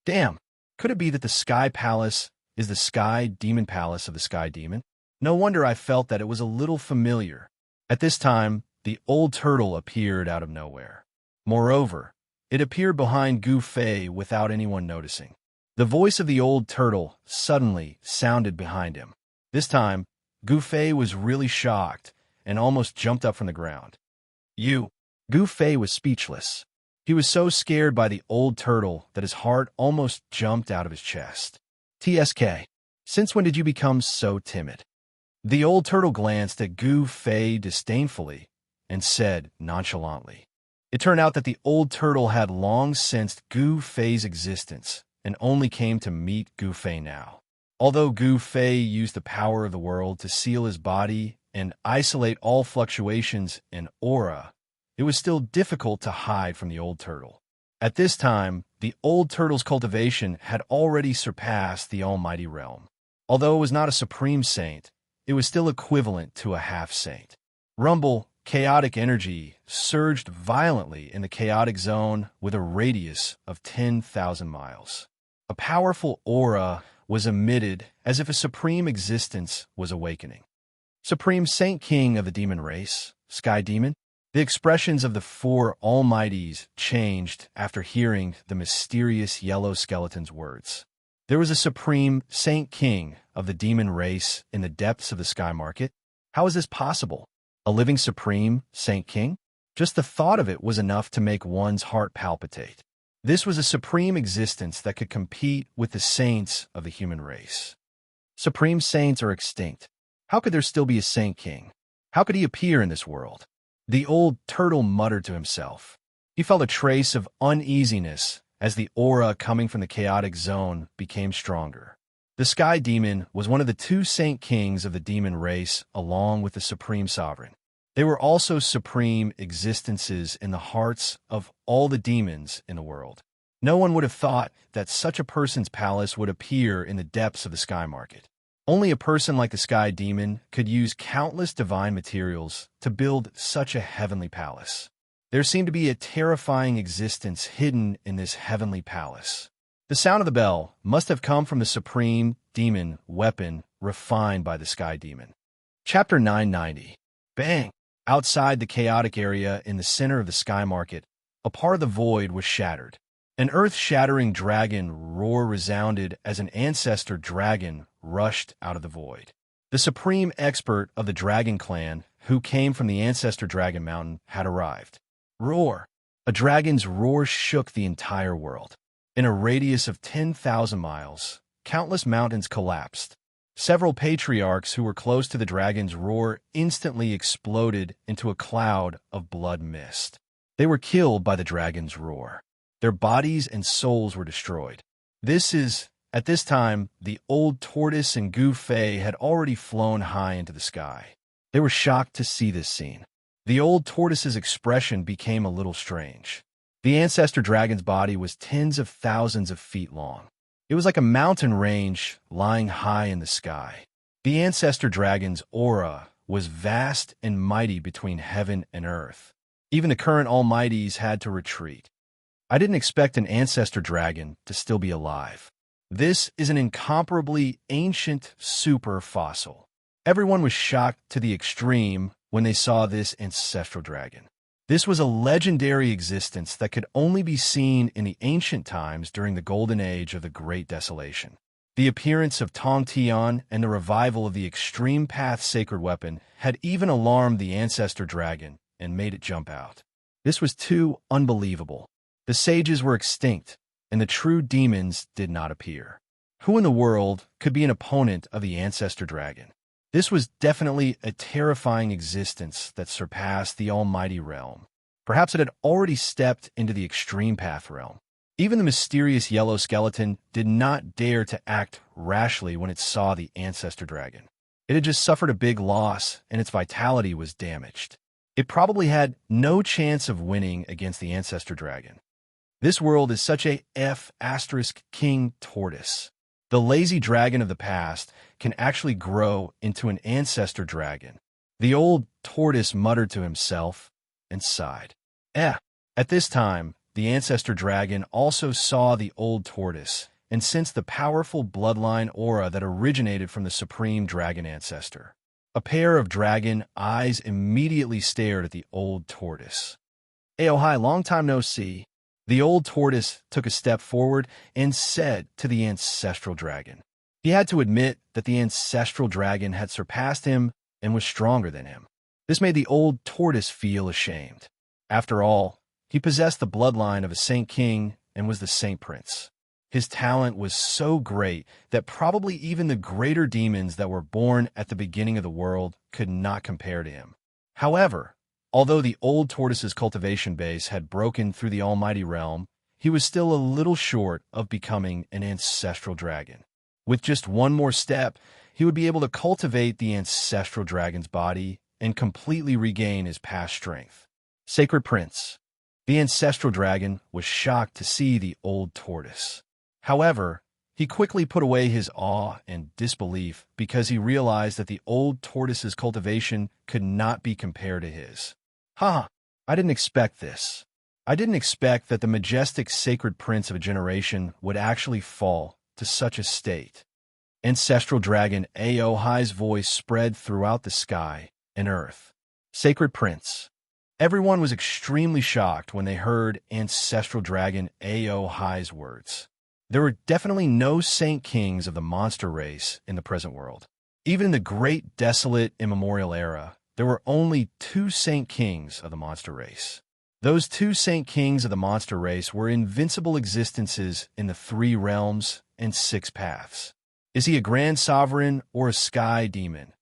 Damn, could it be that the Sky Palace is the Sky Demon Palace of the Sky Demon? No wonder I felt that it was a little familiar. At this time, the old turtle appeared out of nowhere. Moreover, it appeared behind Gu Fei without anyone noticing. The voice of the old turtle suddenly sounded behind him. This time, Gu Fei was really shocked and almost jumped up from the ground. You! Gu Fei was speechless. He was so scared by the old turtle that his heart almost jumped out of his chest. TSK, since when did you become so timid? The old turtle glanced at Gu Fei disdainfully and said nonchalantly. It turned out that the old turtle had long sensed Gu Fei's existence and only came to meet Gu Fei now. Although Gu Fei used the power of the world to seal his body and isolate all fluctuations in aura, it was still difficult to hide from the old turtle. At this time, the old turtle's cultivation had already surpassed the almighty realm. Although it was not a supreme saint, it was still equivalent to a half-saint. Rumble, chaotic energy, surged violently in the chaotic zone with a radius of 10,000 miles. A powerful aura was emitted as if a supreme existence was awakening. Supreme Saint King of the demon race, Sky Demon, the expressions of the four almighties changed after hearing the mysterious yellow skeleton's words. There was a Supreme Saint King of the demon race in the depths of the sky market. How is this possible? A living Supreme Saint King? Just the thought of it was enough to make one's heart palpitate. This was a supreme existence that could compete with the saints of the human race. Supreme saints are extinct. How could there still be a Saint King? How could he appear in this world? The old turtle muttered to himself. He felt a trace of uneasiness as the aura coming from the chaotic zone became stronger. The Sky Demon was one of the two Saint Kings of the demon race along with the Supreme Sovereign. They were also supreme existences in the hearts of all the demons in the world. No one would have thought that such a person's palace would appear in the depths of the sky market. Only a person like the Sky Demon could use countless divine materials to build such a heavenly palace. There seemed to be a terrifying existence hidden in this heavenly palace. The sound of the bell must have come from the supreme demon weapon refined by the Sky Demon. Chapter 990. Bang! Outside the chaotic area in the center of the sky market, a part of the void was shattered. An earth-shattering dragon roar resounded as an ancestor dragon rushed out of the void. The supreme expert of the dragon clan, who came from the ancestor dragon mountain, had arrived. Roar! A dragon's roar shook the entire world. In a radius of 10,000 miles, countless mountains collapsed. Several patriarchs who were close to the dragon's roar instantly exploded into a cloud of blood mist. They were killed by the dragon's roar. Their bodies and souls were destroyed. At this time, the old tortoise and Gu Fei had already flown high into the sky. They were shocked to see this scene. The old tortoise's expression became a little strange. The ancestor dragon's body was tens of thousands of feet long. It was like a mountain range lying high in the sky. The ancestor dragon's aura was vast and mighty between heaven and earth. Even the current almighties had to retreat. I didn't expect an ancestor dragon to still be alive. This is an incomparably ancient super fossil. Everyone was shocked to the extreme when they saw this ancestral dragon. This was a legendary existence that could only be seen in the ancient times during the golden age of the Great Desolation. The appearance of Tong Tian and the revival of the Extreme Path sacred weapon had even alarmed the ancestor dragon and made it jump out. This was too unbelievable. The sages were extinct, and the true demons did not appear. Who in the world could be an opponent of the ancestor dragon? This was definitely a terrifying existence that surpassed the almighty realm. Perhaps it had already stepped into the extreme path realm. Even the mysterious yellow skeleton did not dare to act rashly when it saw the ancestor dragon. It had just suffered a big loss, and its vitality was damaged. It probably had no chance of winning against the ancestor dragon. This world is such a king tortoise. The lazy dragon of the past can actually grow into an ancestor dragon. The old tortoise muttered to himself and sighed. At this time, the ancestor dragon also saw the old tortoise and sensed the powerful bloodline aura that originated from the supreme dragon ancestor. A pair of dragon eyes immediately stared at the old tortoise. "Ayo, hi, long time no see." The old tortoise took a step forward and said to the ancestral dragon. He had to admit that the ancestral dragon had surpassed him and was stronger than him. This made the old tortoise feel ashamed. After all, he possessed the bloodline of a saint king and was the saint prince. His talent was so great that probably even the greater demons that were born at the beginning of the world could not compare to him. However, although the old tortoise's cultivation base had broken through the almighty realm, he was still a little short of becoming an ancestral dragon. With just one more step, he would be able to cultivate the ancestral dragon's body and completely regain his past strength. Sacred Prince. The ancestral dragon was shocked to see the old tortoise. However, he quickly put away his awe and disbelief because he realized that the old tortoise's cultivation could not be compared to his. I didn't expect this. I didn't expect that the majestic sacred prince of a generation would actually fall to such a state. Ancestral dragon Aohai's voice spread throughout the sky and earth. Sacred Prince. Everyone was extremely shocked when they heard ancestral dragon Aohai's words. There were definitely no saint kings of the monster race in the present world. Even in the great desolate immemorial era, there were only 2 saint kings of the monster race. Those 2 saint kings of the monster race were invincible existences in the 3 realms and 6 paths. Is he a grand sovereign or a sky demon?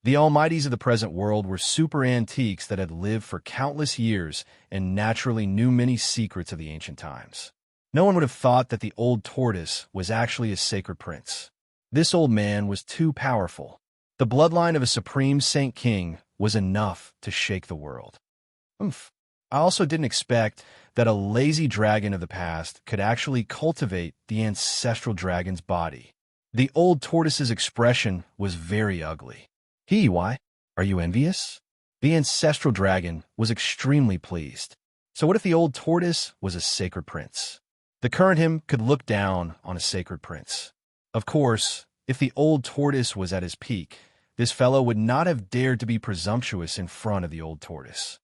The almighties of the present world were super antiques that had lived for countless years and naturally knew many secrets of the ancient times. No one would have thought that the old tortoise was actually a sacred prince. This old man was too powerful. The bloodline of a supreme saint king was enough to shake the world. I also didn't expect that a lazy dragon of the past could actually cultivate the ancestral dragon's body. The old tortoise's expression was very ugly. Why? Are you envious? The ancestral dragon was extremely pleased. So what if the old tortoise was a sacred prince? The current him could look down on a sacred prince. Of course, if the old tortoise was at his peak, this fellow would not have dared to be presumptuous in front of the old tortoise.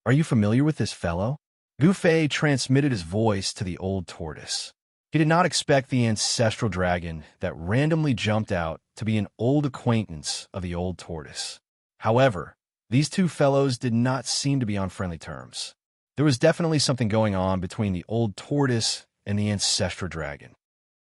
Are you familiar with this fellow? Gufei transmitted his voice to the old tortoise. He did not expect the ancestral dragon that randomly jumped out to be an old acquaintance of the old tortoise. However, these 2 fellows did not seem to be on friendly terms. There was definitely something going on between the old tortoise and the ancestral dragon.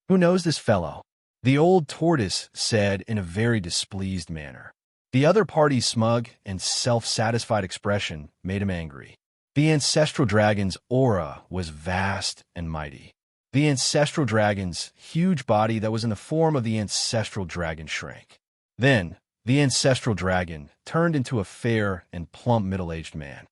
Who knows this fellow? The old tortoise said in a very displeased manner. The other party's smug and self-satisfied expression made him angry. The ancestral dragon's aura was vast and mighty. The ancestral dragon's huge body that was in the form of the ancestral dragon shrank. Then, the ancestral dragon turned into a fair and plump middle-aged man.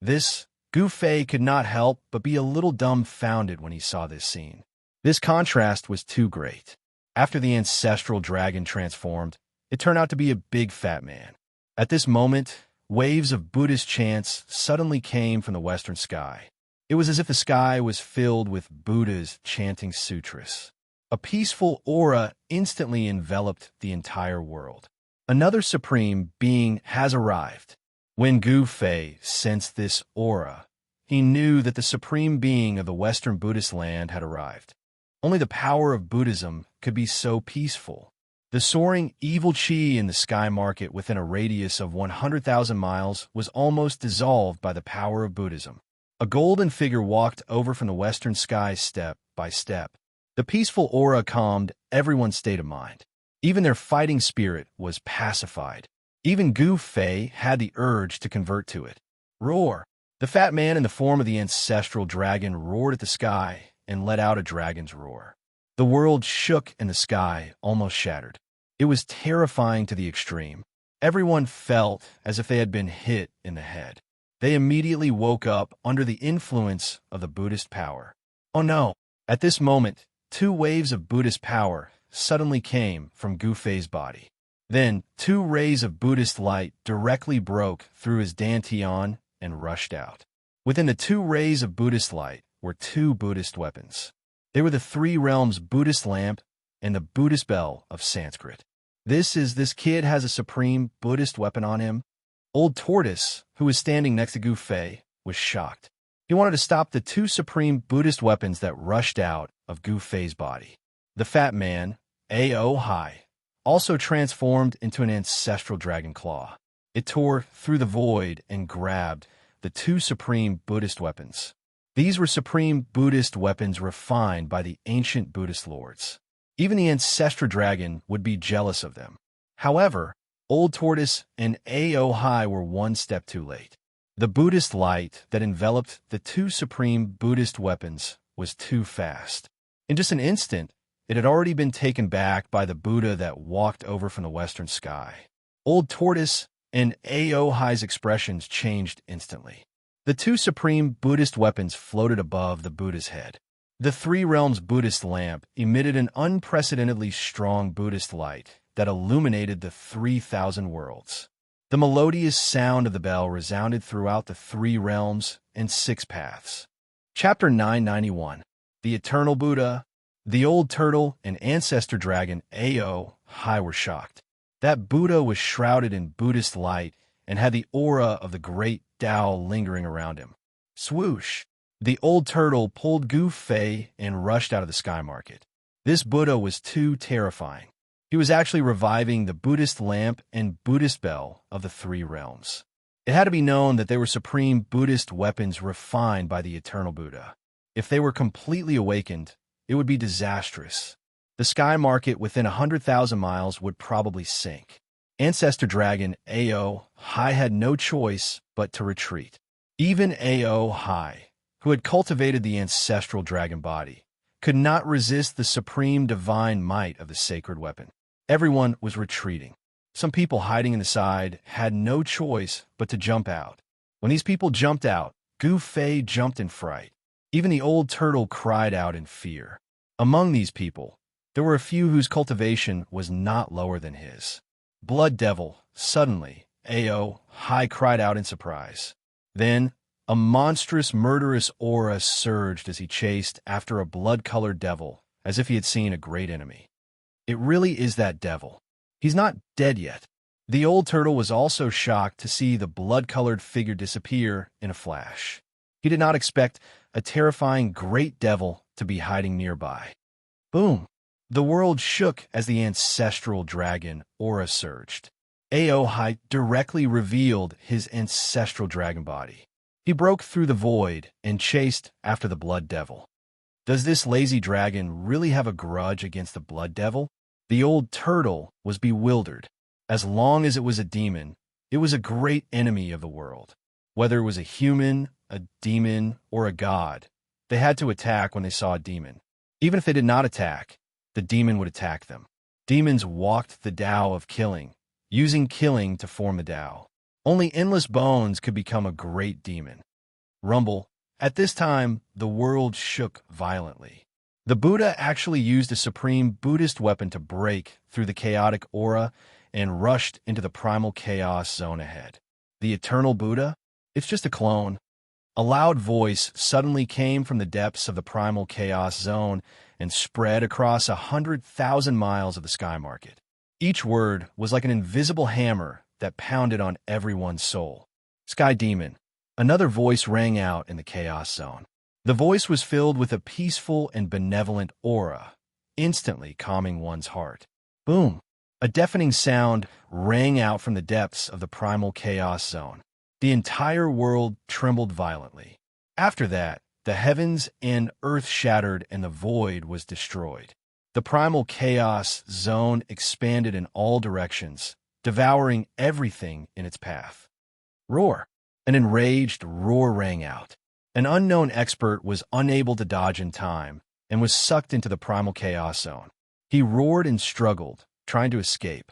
This Gufei could not help but be a little dumbfounded when he saw this scene. This contrast was too great. After the ancestral dragon transformed, it turned out to be a big fat man. At this moment, waves of Buddhist chants suddenly came from the western sky. It was as if the sky was filled with Buddhas chanting sutras. A peaceful aura instantly enveloped the entire world. Another supreme being has arrived. When Gufei sensed this aura, he knew that the supreme being of the Western Buddhist land had arrived. Only the power of Buddhism could be so peaceful. The soaring evil chi in the sky market within a radius of 100,000 miles was almost dissolved by the power of Buddhism. A golden figure walked over from the western sky step by step. The peaceful aura calmed everyone's state of mind. Even their fighting spirit was pacified. Even Gufei had the urge to convert to it. Roar! The fat man in the form of the ancestral dragon roared at the sky and let out a dragon's roar. The world shook and the sky almost shattered. It was terrifying to the extreme. Everyone felt as if they had been hit in the head. They immediately woke up under the influence of the Buddhist power. Oh no! At this moment, two waves of Buddhist power suddenly came from Gu Fei's body. Then, two rays of Buddhist light directly broke through his dantian and rushed out. Within the two rays of Buddhist light were two Buddhist weapons. They were the three realms Buddhist lamp and the Buddhist bell of Sanskrit. This kid has a supreme Buddhist weapon on him. Old Tortoise, who was standing next to Gu Fei, was shocked. He wanted to stop the two supreme Buddhist weapons that rushed out of Gu Fei's body. The fat man, A.O. Hai, also transformed into an ancestral dragon claw. It tore through the void and grabbed the two supreme Buddhist weapons. These were supreme Buddhist weapons refined by the ancient Buddhist lords. Even the ancestral dragon would be jealous of them. However, Old Tortoise and A.O. Hai were one step too late. The Buddhist light that enveloped the two supreme Buddhist weapons was too fast. In just an instant, it had already been taken back by the Buddha that walked over from the western sky. Old Tortoise and A.O. Hai's expressions changed instantly. The two supreme Buddhist weapons floated above the Buddha's head. The Three Realms Buddhist lamp emitted an unprecedentedly strong Buddhist light that illuminated the 3,000 worlds. The melodious sound of the bell resounded throughout the three realms and six paths. Chapter 991. The Eternal Buddha. The old turtle and ancestor dragon A.O. Hai were shocked. That Buddha was shrouded in Buddhist light and had the aura of the great Tao lingering around him. Swoosh! The old turtle pulled Gu Fei and rushed out of the sky market. This Buddha was too terrifying. He was actually reviving the Buddhist lamp and Buddhist bell of the three realms. It had to be known that they were supreme Buddhist weapons refined by the eternal Buddha. If they were completely awakened, it would be disastrous. The sky market within 100,000 miles would probably sink. Ancestor Dragon A.O. Hai had no choice but to retreat. Even A.O. Hai, who had cultivated the ancestral dragon body, could not resist the supreme divine might of the sacred weapon. Everyone was retreating. Some people hiding in the side had no choice but to jump out. When these people jumped out, Gu Fei jumped in fright. Even the old turtle cried out in fear. Among these people, there were a few whose cultivation was not lower than his. Blood Devil, suddenly, A.O. Hai cried out in surprise. Then, a monstrous, murderous aura surged as he chased after a blood-colored devil, as if he had seen a great enemy. It really is that devil. He's not dead yet. The old turtle was also shocked to see the blood-colored figure disappear in a flash. He did not expect a terrifying great devil to be hiding nearby. Boom! The world shook as the ancestral dragon aura surged. A.O. Hai directly revealed his ancestral dragon body. He broke through the void and chased after the blood devil. Does this lazy dragon really have a grudge against the blood devil? The old turtle was bewildered. As long as it was a demon, it was a great enemy of the world. Whether it was a human, a demon, or a god, they had to attack when they saw a demon. Even if they did not attack, the demon would attack them. Demons walked the Tao of killing, using killing to form the Tao. Only endless bones could become a great demon. Rumble. At this time, the world shook violently. The Buddha actually used a supreme Buddhist weapon to break through the chaotic aura and rushed into the primal chaos zone ahead. The eternal Buddha? It's just a clone. A loud voice suddenly came from the depths of the primal chaos zone and spread across 100,000 miles of the sky market. Each word was like an invisible hammer that pounded on everyone's soul. Sky Demon. Another voice rang out in the chaos zone. The voice was filled with a peaceful and benevolent aura, instantly calming one's heart. Boom! A deafening sound rang out from the depths of the primal chaos zone. The entire world trembled violently. After that, the heavens and earth shattered and the void was destroyed. The primal chaos zone expanded in all directions, devouring everything in its path. Roar! An enraged roar rang out. An unknown expert was unable to dodge in time and was sucked into the primal chaos zone. He roared and struggled, trying to escape.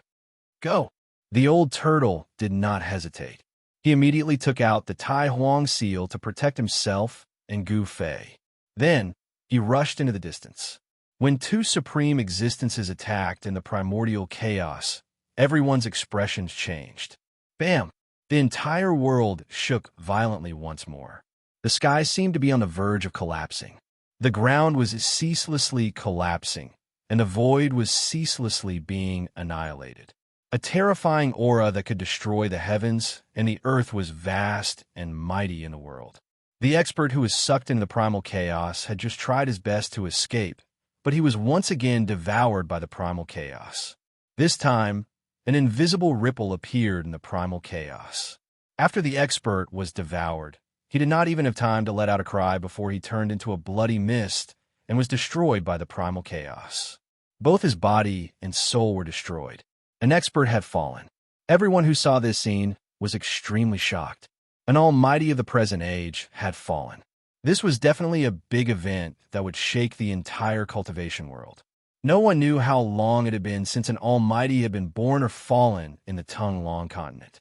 Go! The old turtle did not hesitate. He immediately took out the Tai Huang seal to protect himself and Gu Fei. Then, He rushed into the distance. When two supreme existences attacked in the primordial chaos, everyone's expressions changed. Bam! The entire world shook violently once more. The sky seemed to be on the verge of collapsing. The ground was ceaselessly collapsing, and the void was ceaselessly being annihilated. A terrifying aura that could destroy the heavens, and the earth was vast and mighty in the world. The expert who was sucked into the primal chaos had just tried his best to escape, but he was once again devoured by the primal chaos. This time, an invisible ripple appeared in the primal chaos. After the expert was devoured, he did not even have time to let out a cry before he turned into a bloody mist and was destroyed by the primal chaos. Both his body and soul were destroyed. An expert had fallen. Everyone who saw this scene was extremely shocked. An almighty of the present age had fallen. This was definitely a big event that would shake the entire cultivation world. No one knew how long it had been since an almighty had been born or fallen in the Tongue-Long continent.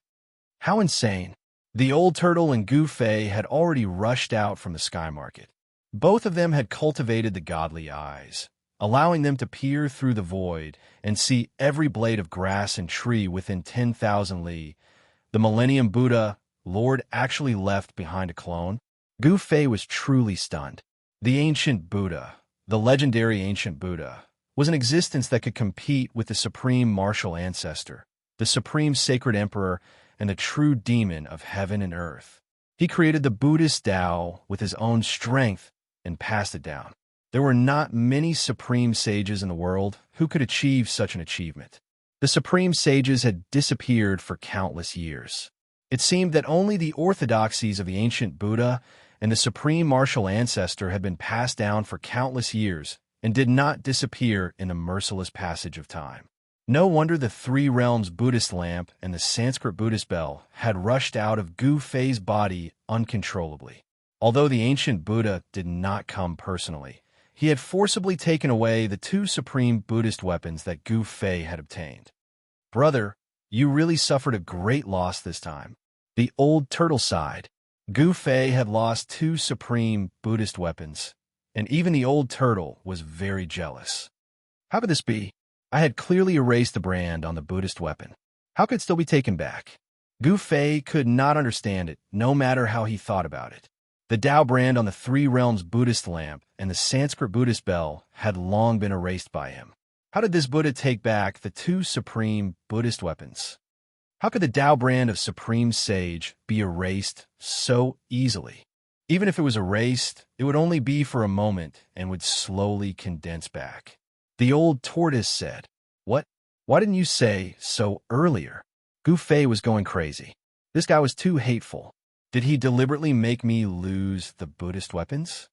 How insane! The old turtle and Gu Fei had already rushed out from the sky market. Both of them had cultivated the godly eyes, allowing them to peer through the void and see every blade of grass and tree within 10,000 li. The Millennium Buddha Lord actually left behind a clone. Gu Fei was truly stunned. The ancient Buddha, the legendary ancient Buddha, was an existence that could compete with the supreme martial ancestor, the supreme sacred emperor, and the true demon of heaven and earth. He created the Buddhist Tao with his own strength and passed it down. There were not many supreme sages in the world who could achieve such an achievement. The supreme sages had disappeared for countless years. It seemed that only the orthodoxies of the ancient Buddha and the supreme martial ancestor had been passed down for countless years and did not disappear in a merciless passage of time. No wonder the Three Realms Buddhist lamp and the Sanskrit Buddhist bell had rushed out of Gu Fei's body uncontrollably. Although the ancient Buddha did not come personally, he had forcibly taken away the two supreme Buddhist weapons that Gu Fei had obtained. Brother, you really suffered a great loss this time. The old turtle sighed. Gu Fei had lost two supreme Buddhist weapons, and even the old turtle was very jealous. How could this be? I had clearly erased the brand on the Buddhist weapon. How could it still be taken back? Gu Fei could not understand it, no matter how he thought about it. The Tao brand on the Three Realms Buddhist lamp and the Sanskrit Buddhist bell had long been erased by him. How did this Buddha take back the two supreme Buddhist weapons? How could the Tao brand of Supreme Sage be erased so easily? Even if it was erased, it would only be for a moment and would slowly condense back. The old tortoise said, "What? Why didn't you say so earlier?" Gu Fei was going crazy. This guy was too hateful. Did he deliberately make me lose the Buddhist weapons?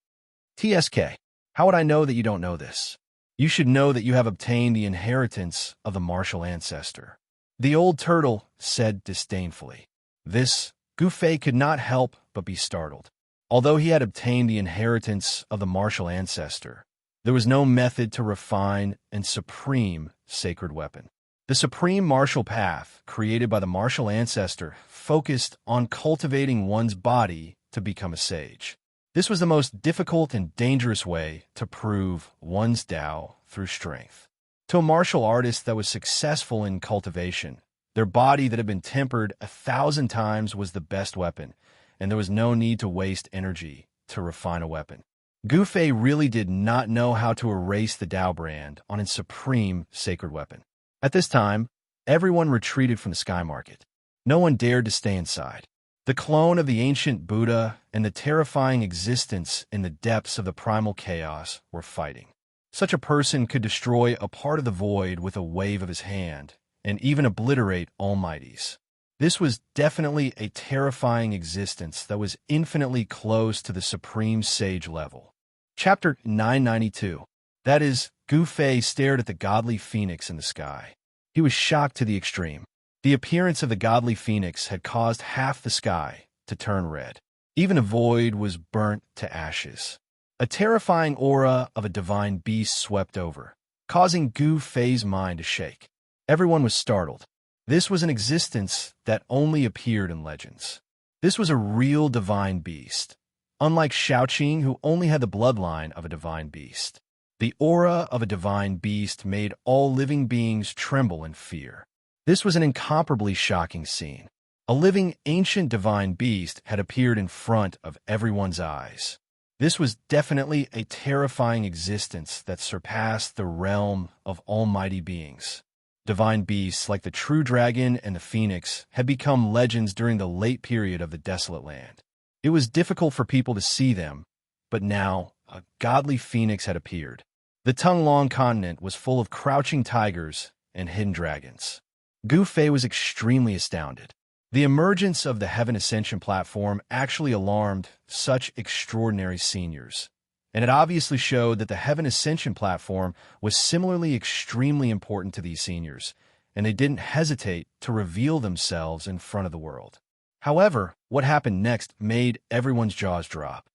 TSK, how would I know that you don't know this? You should know that you have obtained the inheritance of the martial ancestor. The old turtle said disdainfully. This, Gu Fei could not help but be startled. Although he had obtained the inheritance of the martial ancestor, there was no method to refine and supreme sacred weapon. The supreme martial path created by the martial ancestor focused on cultivating one's body to become a sage. This was the most difficult and dangerous way to prove one's Tao through strength. To a martial artist that was successful in cultivation, their body that had been tempered 1,000 times was the best weapon, and there was no need to waste energy to refine a weapon. Gu Fei really did not know how to erase the Tao brand on its supreme sacred weapon. At this time, everyone retreated from the sky market. No one dared to stay inside. The clone of the ancient Buddha and the terrifying existence in the depths of the primal chaos were fighting. Such a person could destroy a part of the void with a wave of his hand, and even obliterate almighties. This was definitely a terrifying existence that was infinitely close to the supreme sage level. Chapter 992. That is, Gu Fei stared at the godly phoenix in the sky. He was shocked to the extreme. The appearance of the godly phoenix had caused half the sky to turn red. Even the void was burnt to ashes. A terrifying aura of a divine beast swept over, causing Gu Fei's mind to shake. Everyone was startled. This was an existence that only appeared in legends. This was a real divine beast, unlike Shaoqing, who only had the bloodline of a divine beast. The aura of a divine beast made all living beings tremble in fear. This was an incomparably shocking scene. A living ancient divine beast had appeared in front of everyone's eyes. This was definitely a terrifying existence that surpassed the realm of almighty beings. Divine beasts like the true dragon and the phoenix had become legends during the late period of the Desolate Land. It was difficult for people to see them, but now a godly phoenix had appeared. The Tonglong continent was full of crouching tigers and hidden dragons. Gu Fei was extremely astounded. The emergence of the Heaven Ascension platform actually alarmed such extraordinary seniors, and it obviously showed that the Heaven Ascension platform was similarly extremely important to these seniors, and they didn't hesitate to reveal themselves in front of the world. However, what happened next made everyone's jaws drop.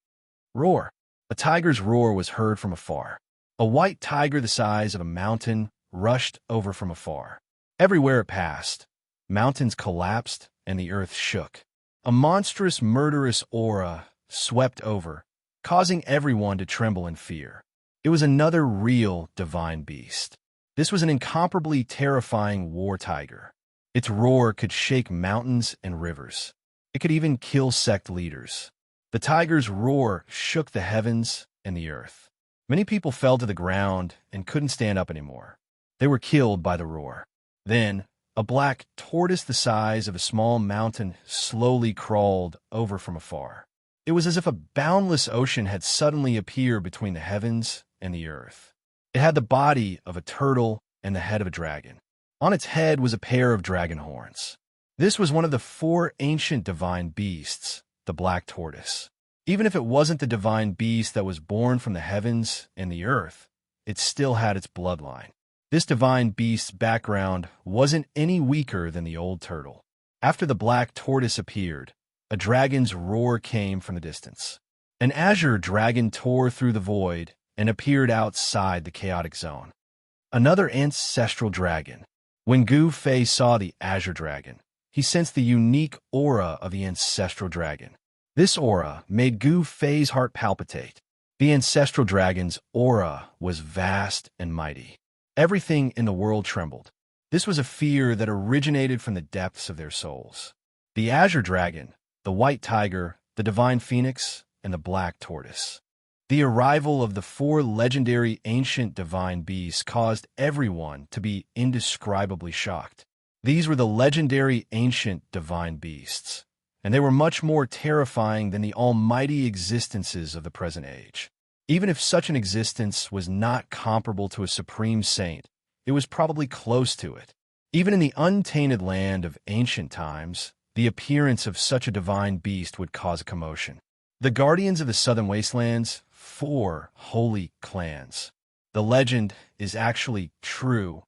Roar! A tiger's roar was heard from afar. A white tiger the size of a mountain rushed over from afar. Everywhere it passed, mountains collapsed and the earth shook. A monstrous, murderous aura swept over, causing everyone to tremble in fear. It was another real divine beast. This was an incomparably terrifying war tiger. Its roar could shake mountains and rivers. It could even kill sect leaders. The tiger's roar shook the heavens and the earth. Many people fell to the ground and couldn't stand up anymore. They were killed by the roar. Then, a black tortoise the size of a small mountain slowly crawled over from afar. It was as if a boundless ocean had suddenly appeared between the heavens and the earth. It had the body of a turtle and the head of a dragon. On its head was a pair of dragon horns. This was one of the 4 ancient divine beasts, the black tortoise. Even if it wasn't the divine beast that was born from the heavens and the earth, it still had its bloodline. This divine beast's background wasn't any weaker than the old turtle. After the black tortoise appeared, a dragon's roar came from the distance. An azure dragon tore through the void and appeared outside the chaotic zone. Another ancestral dragon. When Gu Fei saw the azure dragon, he sensed the unique aura of the ancestral dragon. This aura made Gu Fei's heart palpitate. The ancestral dragon's aura was vast and mighty. Everything in the world trembled. This was a fear that originated from the depths of their souls. The azure dragon, the white tiger, the divine phoenix, and the black tortoise. The arrival of the 4 legendary ancient divine beasts caused everyone to be indescribably shocked. These were the legendary ancient divine beasts, and they were much more terrifying than the almighty existences of the present age. Even if such an existence was not comparable to a supreme saint, it was probably close to it. Even in the untainted land of ancient times, the appearance of such a divine beast would cause a commotion. The guardians of the southern wastelands, 4 holy clans. The legend is actually true.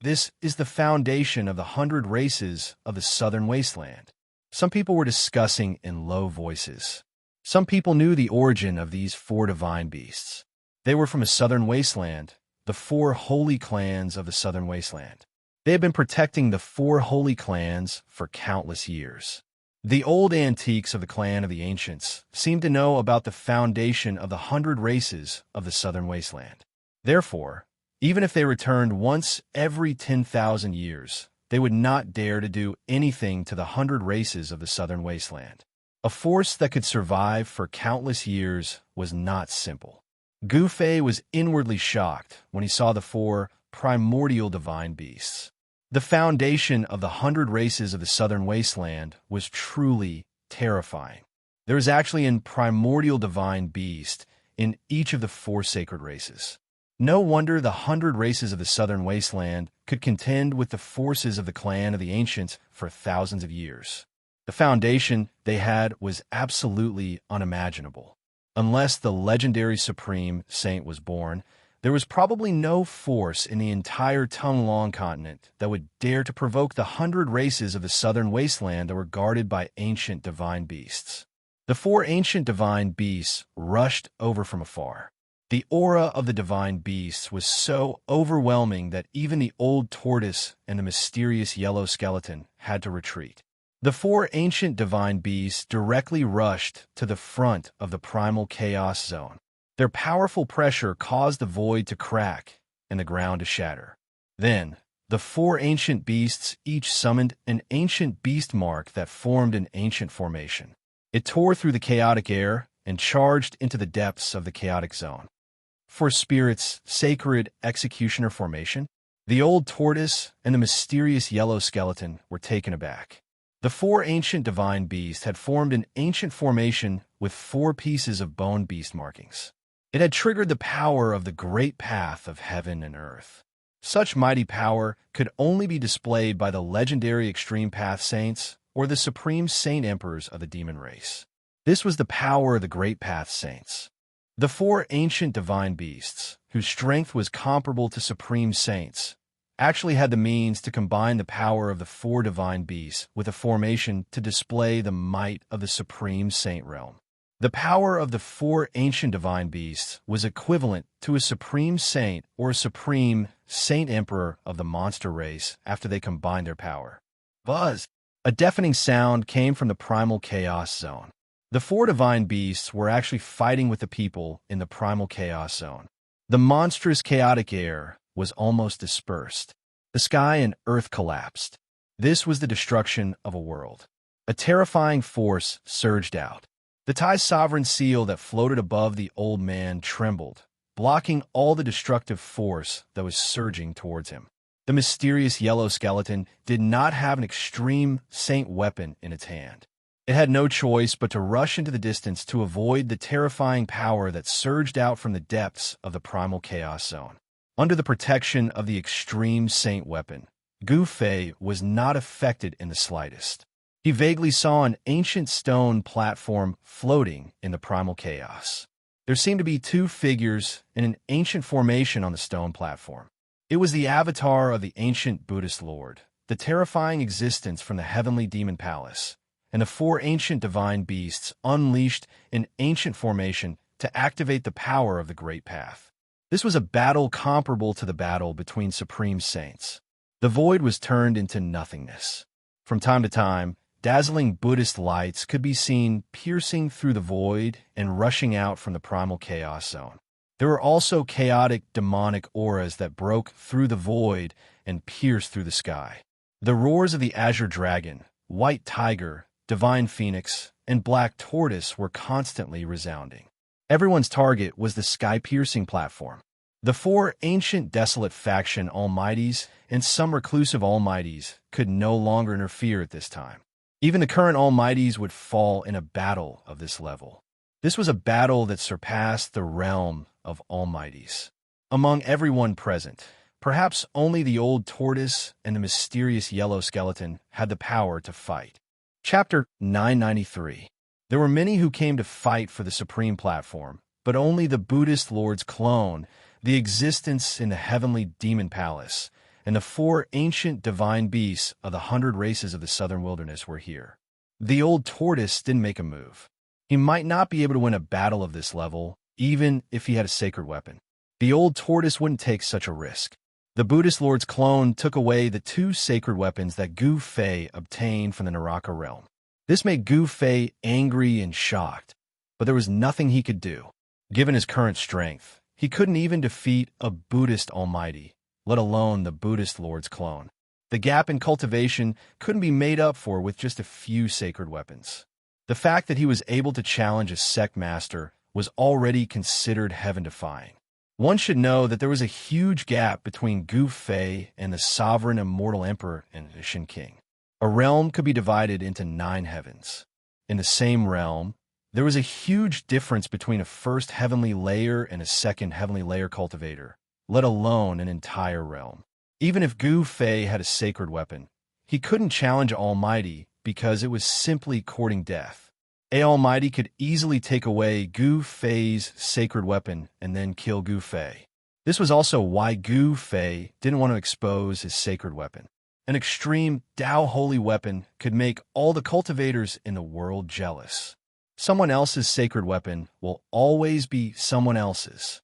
This is the foundation of the 100 races of the southern wasteland. Some people were discussing in low voices. Some people knew the origin of these 4 divine beasts. They were from a southern wasteland, the 4 holy clans of the southern wasteland. They had been protecting the 4 holy clans for countless years. The old antiques of the clan of the ancients seemed to know about the foundation of the 100 races of the southern wasteland. Therefore, even if they returned once every 10,000 years, they would not dare to do anything to the 100 races of the southern wasteland. A force that could survive for countless years was not simple. Gu Fei was inwardly shocked when he saw the 4 primordial divine beasts. The foundation of the 100 races of the southern wasteland was truly terrifying. There is actually a primordial divine beast in each of the 4 sacred races. No wonder the 100 races of the southern wasteland could contend with the forces of the clan of the ancients for thousands of years. The foundation they had was absolutely unimaginable. Unless the legendary supreme saint was born, there was probably no force in the entire Tonglong continent that would dare to provoke the 100 races of the southern wasteland that were guarded by ancient divine beasts. The 4 ancient divine beasts rushed over from afar. The aura of the divine beasts was so overwhelming that even the old tortoise and the mysterious yellow skeleton had to retreat. The four ancient divine beasts directly rushed to the front of the primal chaos zone. Their powerful pressure caused the void to crack and the ground to shatter. Then, the four ancient beasts each summoned an ancient beast mark that formed an ancient formation. It tore through the chaotic air and charged into the depths of the chaotic zone. For spirits, sacred executioner formation, the old tortoise and the mysterious yellow skeleton were taken aback. The four ancient divine beasts had formed an ancient formation with 4 pieces of bone beast markings. It had triggered the power of the great path of heaven and earth. Such mighty power could only be displayed by the legendary extreme path saints or the supreme saint emperors of the demon race. This was the power of the great path saints. The 4 ancient divine beasts, whose strength was comparable to supreme saints, actually had the means to combine the power of the 4 divine beasts with a formation to display the might of the supreme saint realm. The power of the 4 ancient divine beasts was equivalent to a supreme saint or a supreme saint emperor of the monster race after they combined their power. Buzz! A deafening sound came from the primal chaos zone. The 4 divine beasts were actually fighting with the people in the primal chaos zone. The monstrous chaotic air was almost dispersed. The sky and earth collapsed. This was the destruction of a world. A terrifying force surged out. The Thai's sovereign seal that floated above the old man trembled, blocking all the destructive force that was surging towards him. The mysterious yellow skeleton did not have an extreme saint weapon in its hand. It had no choice but to rush into the distance to avoid the terrifying power that surged out from the depths of the primal chaos zone. Under the protection of the extreme saint weapon, Gu Fei was not affected in the slightest. He vaguely saw an ancient stone platform floating in the primal chaos. There seemed to be 2 figures in an ancient formation on the stone platform. It was the avatar of the ancient Buddhist lord, the terrifying existence from the heavenly demon palace, and the 4 ancient divine beasts unleashed in ancient formation to activate the power of the great path. This was a battle comparable to the battle between supreme saints. The void was turned into nothingness. From time to time, dazzling Buddhist lights could be seen piercing through the void and rushing out from the primal chaos zone. There were also chaotic demonic auras that broke through the void and pierced through the sky. The roars of the azure dragon, white tiger, divine phoenix, and black tortoise were constantly resounding. Everyone's target was the sky-piercing platform. The 4 ancient desolate faction almighties and some reclusive almighties could no longer interfere at this time. Even the current almighties would fall in a battle of this level. This was a battle that surpassed the realm of almighties. Among everyone present, perhaps only the old tortoise and the mysterious yellow skeleton had the power to fight. Chapter 993. There were many who came to fight for the supreme platform, but only the Buddhist lord's clone, the existence in the heavenly demon palace, and the 4 ancient divine beasts of the 100 races of the southern wilderness were here. The old tortoise didn't make a move. He might not be able to win a battle of this level, even if he had a sacred weapon. The old tortoise wouldn't take such a risk. The Buddhist lord's clone took away the 2 sacred weapons that Gu Fei obtained from the Naraka realm. This made Gu Fei angry and shocked, but there was nothing he could do. Given his current strength, he couldn't even defeat a Buddhist almighty, let alone the Buddhist lord's clone. The gap in cultivation couldn't be made up for with just a few sacred weapons. The fact that he was able to challenge a sect master was already considered heaven-defying. One should know that there was a huge gap between Gu Fei and the sovereign immortal emperor and the Shin King. A realm could be divided into 9 heavens. In the same realm, there was a huge difference between a first heavenly layer and a second heavenly layer cultivator, let alone an entire realm. Even if Gu Fei had a sacred weapon, he couldn't challenge Almighty because it was simply courting death. Almighty could easily take away Gu Fei's sacred weapon and then kill Gu Fei. This was also why Gu Fei didn't want to expose his sacred weapon. An extreme Tao holy weapon could make all the cultivators in the world jealous. Someone else's sacred weapon will always be someone else's.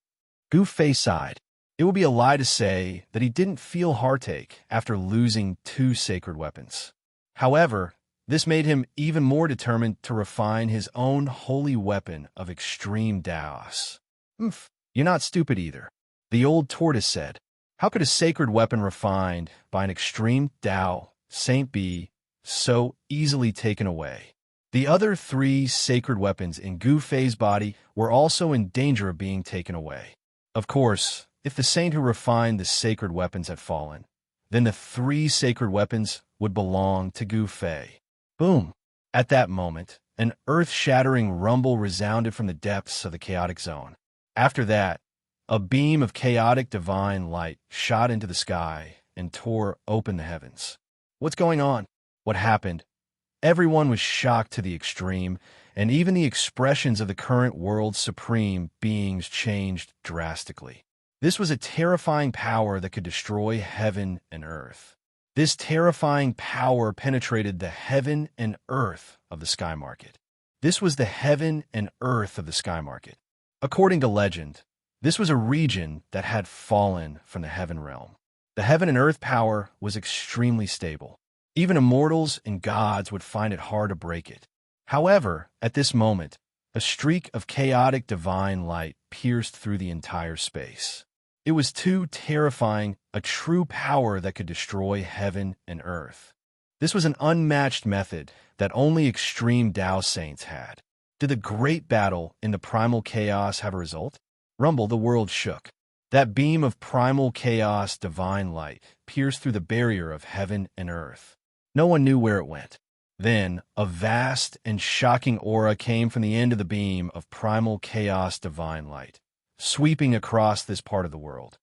Gu Fei sighed. It would be a lie to say that he didn't feel heartache after losing 2 sacred weapons. However, This made him even more determined to refine his own holy weapon of extreme Taos. You're not stupid either, the old tortoise said. How could a sacred weapon refined by an extreme Tao saint be so easily taken away? The other three sacred weapons in Gu Fei's body were also in danger of being taken away. Of course, if the saint who refined the sacred weapons had fallen, then the three sacred weapons would belong to Gu Fei. Boom! At that moment, an earth-shattering rumble resounded from the depths of the chaotic zone. After that, a beam of chaotic divine light shot into the sky and tore open the heavens. What's going on? What happened? Everyone was shocked to the extreme, and even the expressions of the current world's supreme beings changed drastically. This was a terrifying power that could destroy heaven and earth. This terrifying power penetrated the heaven and earth of the sky market. This was the heaven and earth of the sky market. According to legend, this was a region that had fallen from the heaven realm. The heaven and earth power was extremely stable. Even immortals and gods would find it hard to break it. However, at this moment, a streak of chaotic divine light pierced through the entire space. It was too terrifying, a true power that could destroy heaven and earth. This was an unmatched method that only extreme Tao saints had. Did the great battle in the primal chaos have a result? Rumble, the world shook. That beam of primal chaos divine light pierced through the barrier of heaven and earth. No one knew where it went. Then, a vast and shocking aura came from the end of the beam of primal chaos divine light, sweeping across this part of the world.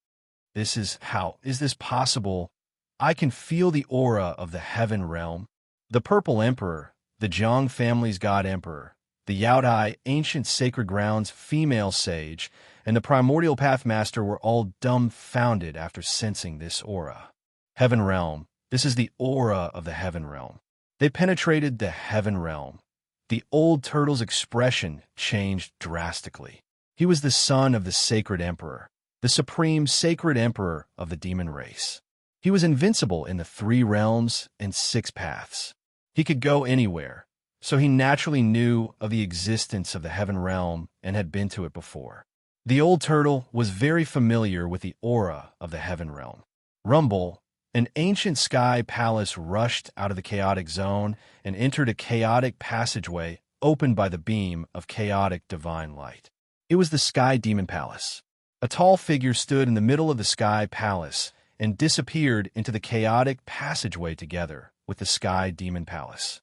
How is this possible? I can feel the aura of the heaven realm. The Purple Emperor, the Zhang family's god emperor, the Yaodai ancient sacred grounds female sage, and the primordial pathmaster were all dumbfounded after sensing this aura. Heaven realm. This is the aura of the heaven realm. They penetrated the heaven realm. The old turtle's expression changed drastically. He was the son of the sacred emperor, the supreme sacred emperor of the demon race. He was invincible in the 3 realms and 6 paths. He could go anywhere, so he naturally knew of the existence of the heaven realm and had been to it before. The old turtle was very familiar with the aura of the heaven realm. Rumble, an ancient sky palace rushed out of the chaotic zone and entered a chaotic passageway opened by the beam of chaotic divine light. It was the Sky Demon Palace. A tall figure stood in the middle of the Sky Palace and disappeared into the chaotic passageway together with the Sky Demon Palace.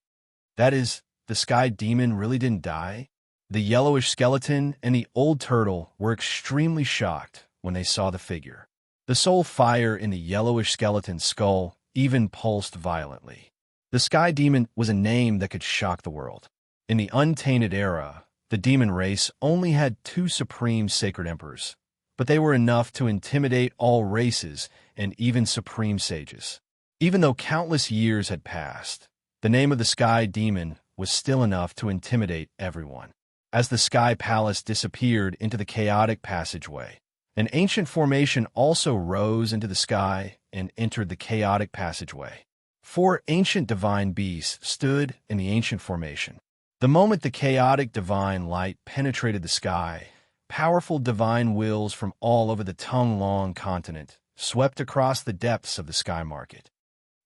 That is, the Sky Demon really didn't die? The yellowish skeleton and the old turtle were extremely shocked when they saw the figure. The soul fire in the yellowish skeleton's skull even pulsed violently. The Sky Demon was a name that could shock the world. In the untainted era, the demon race only had 2 supreme sacred emperors, but they were enough to intimidate all races and even supreme sages. Even though countless years had passed, the name of the Sky Demon was still enough to intimidate everyone. As the Sky Palace disappeared into the chaotic passageway, an ancient formation also rose into the sky and entered the chaotic passageway. 4 ancient divine beasts stood in the ancient formation. The moment the chaotic divine light penetrated the sky, powerful divine wills from all over the Tonglong continent swept across the depths of the sky market.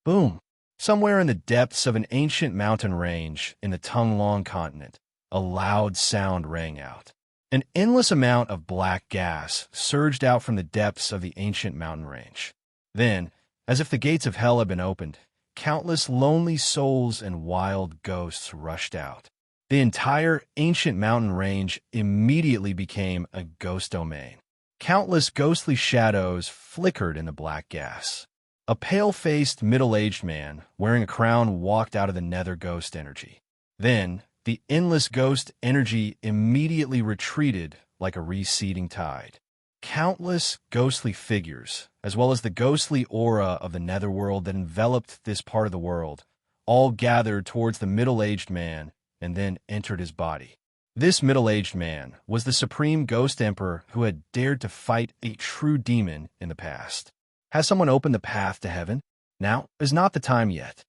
Boom! Somewhere in the depths of an ancient mountain range in the Tonglong continent, a loud sound rang out. An endless amount of black gas surged out from the depths of the ancient mountain range. Then, as if the gates of hell had been opened, countless lonely souls and wild ghosts rushed out. The entire ancient mountain range immediately became a ghost domain. Countless ghostly shadows flickered in the black gas. A pale-faced, middle-aged man wearing a crown walked out of the nether ghost energy. Then, the endless ghost energy immediately retreated like a receding tide. Countless ghostly figures, as well as the ghostly aura of the netherworld that enveloped this part of the world, all gathered towards the middle-aged man and then entered his body. This middle-aged man was the supreme ghost emperor who had dared to fight a true demon in the past. Has someone opened the path to heaven? Now is not the time yet.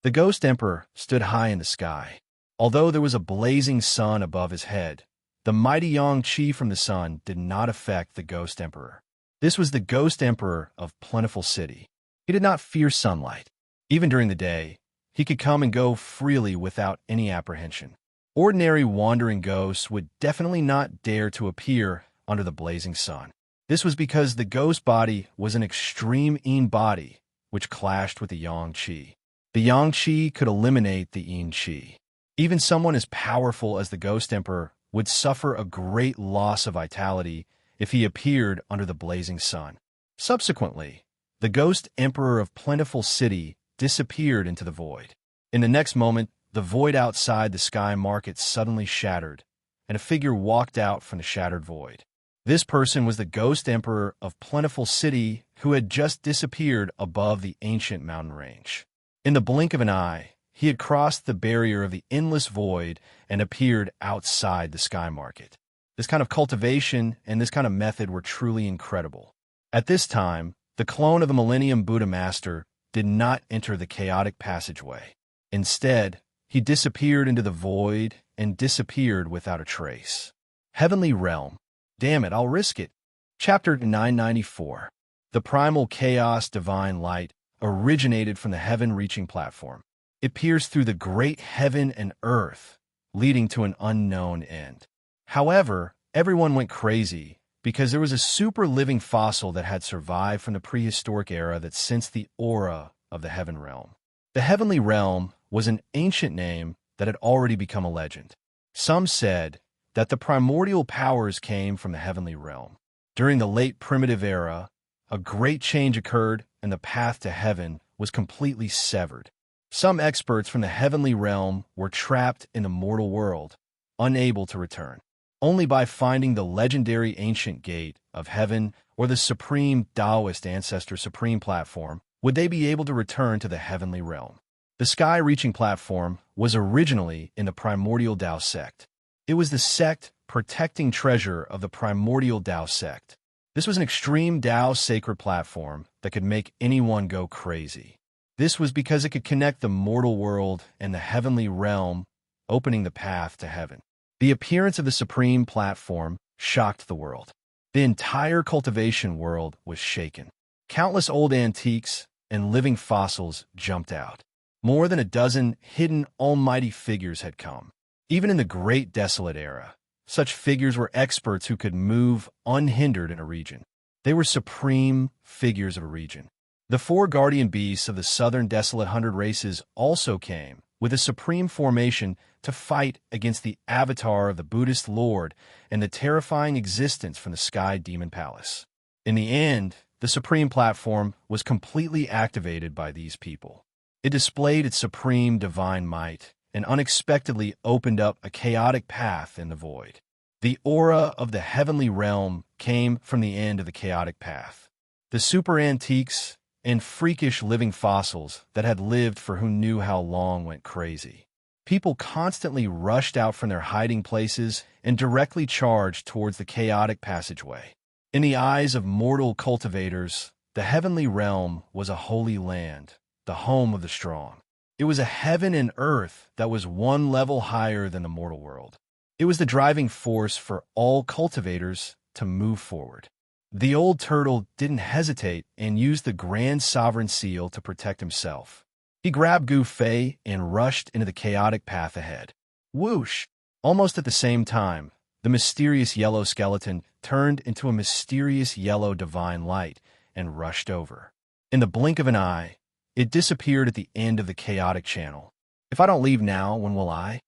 The Ghost Emperor stood high in the sky. Although there was a blazing sun above his head, the mighty yang qi from the sun did not affect the Ghost Emperor. This was the Ghost Emperor of Plentiful City. He did not fear sunlight. Even during the day, he could come and go freely without any apprehension. Ordinary wandering ghosts would definitely not dare to appear under the blazing sun. This was because the ghost body was an extreme yin body, which clashed with the yang qi. The yang qi could eliminate the yin qi. Even someone as powerful as the Ghost Emperor would suffer a great loss of vitality if he appeared under the blazing sun. Subsequently, the Ghost Emperor of Plentiful City disappeared into the void. In the next moment, the void outside the sky market suddenly shattered, and a figure walked out from the shattered void. This person was the Ghost Emperor of Plentiful City who had just disappeared above the ancient mountain range. In the blink of an eye, he had crossed the barrier of the endless void and appeared outside the sky market. This kind of cultivation and this kind of method were truly incredible. At this time, the clone of the Millennium Buddha Master did not enter the chaotic passageway. Instead, he disappeared into the void and disappeared without a trace. Heavenly Realm. Damn it, I'll risk it. Chapter 994. The primal chaos divine light originated from the heaven-reaching platform. It pierced through the great heaven and earth, leading to an unknown end. However, everyone went crazy because there was a super living fossil that had survived from the prehistoric era that sensed the aura of the heaven realm. The heavenly realm was an ancient name that had already become a legend. Some said that the primordial powers came from the heavenly realm. During the late primitive era, a great change occurred and the path to heaven was completely severed. Some experts from the heavenly realm were trapped in the mortal world, unable to return. Only by finding the legendary ancient gate of heaven or the supreme Taoist ancestor supreme platform would they be able to return to the heavenly realm. The sky-reaching platform was originally in the primordial Tao sect. It was the sect protecting treasure of the primordial Tao sect. This was an extreme Tao sacred platform that could make anyone go crazy. This was because it could connect the mortal world and the heavenly realm, opening the path to heaven. The appearance of the supreme platform shocked the world. The entire cultivation world was shaken. Countless old antiques and living fossils jumped out. More than a dozen hidden almighty figures had come. Even in the Great Desolate Era, such figures were experts who could move unhindered in a region. They were supreme figures of a region. The four guardian beasts of the southern desolate 100 races also came, with a supreme formation to fight against the avatar of the Buddhist Lord and the terrifying existence from the Sky Demon Palace. In the end, the supreme platform was completely activated by these people. It displayed its supreme divine might and unexpectedly opened up a chaotic path in the void. The aura of the heavenly realm came from the end of the chaotic path. The super antiques and freakish living fossils that had lived for who knew how long went crazy. People constantly rushed out from their hiding places and directly charged towards the chaotic passageway. In the eyes of mortal cultivators, the heavenly realm was a holy land, the home of the strong. It was a heaven and earth that was one level higher than the mortal world. It was the driving force for all cultivators to move forward. The old turtle didn't hesitate and used the Grand Sovereign Seal to protect himself. He grabbed Gu Fei and rushed into the chaotic path ahead. Whoosh! Almost at the same time, the mysterious yellow skeleton turned into a mysterious yellow divine light and rushed over. In the blink of an eye, it disappeared at the end of the chaotic channel. If I don't leave now, when will I?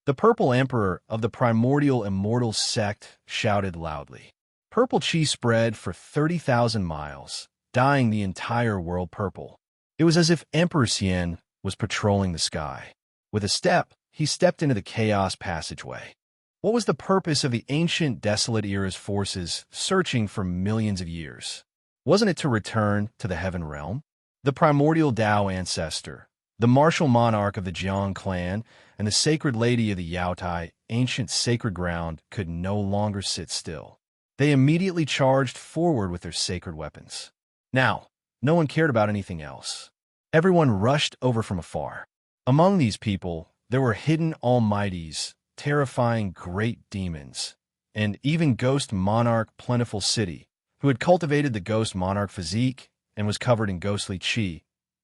The Purple Emperor of the primordial immortal sect shouted loudly. Purple chi spread for 30,000 miles, dyeing the entire world purple. It was as if Emperor Xian was patrolling the sky. With a step, he stepped into the chaos passageway. What was the purpose of the ancient desolate era's forces searching for millions of years? Wasn't it to return to the heaven realm? The primordial Tao ancestor, the martial monarch of the Jiang clan, and the sacred lady of the Yaotai ancient sacred ground could no longer sit still. They immediately charged forward with their sacred weapons. Now, no one cared about anything else. Everyone rushed over from afar. Among these people, there were hidden almighties, terrifying great demons, and even Ghost Monarch Plentiful City, who had cultivated the Ghost Monarch physique and was covered in ghostly chi,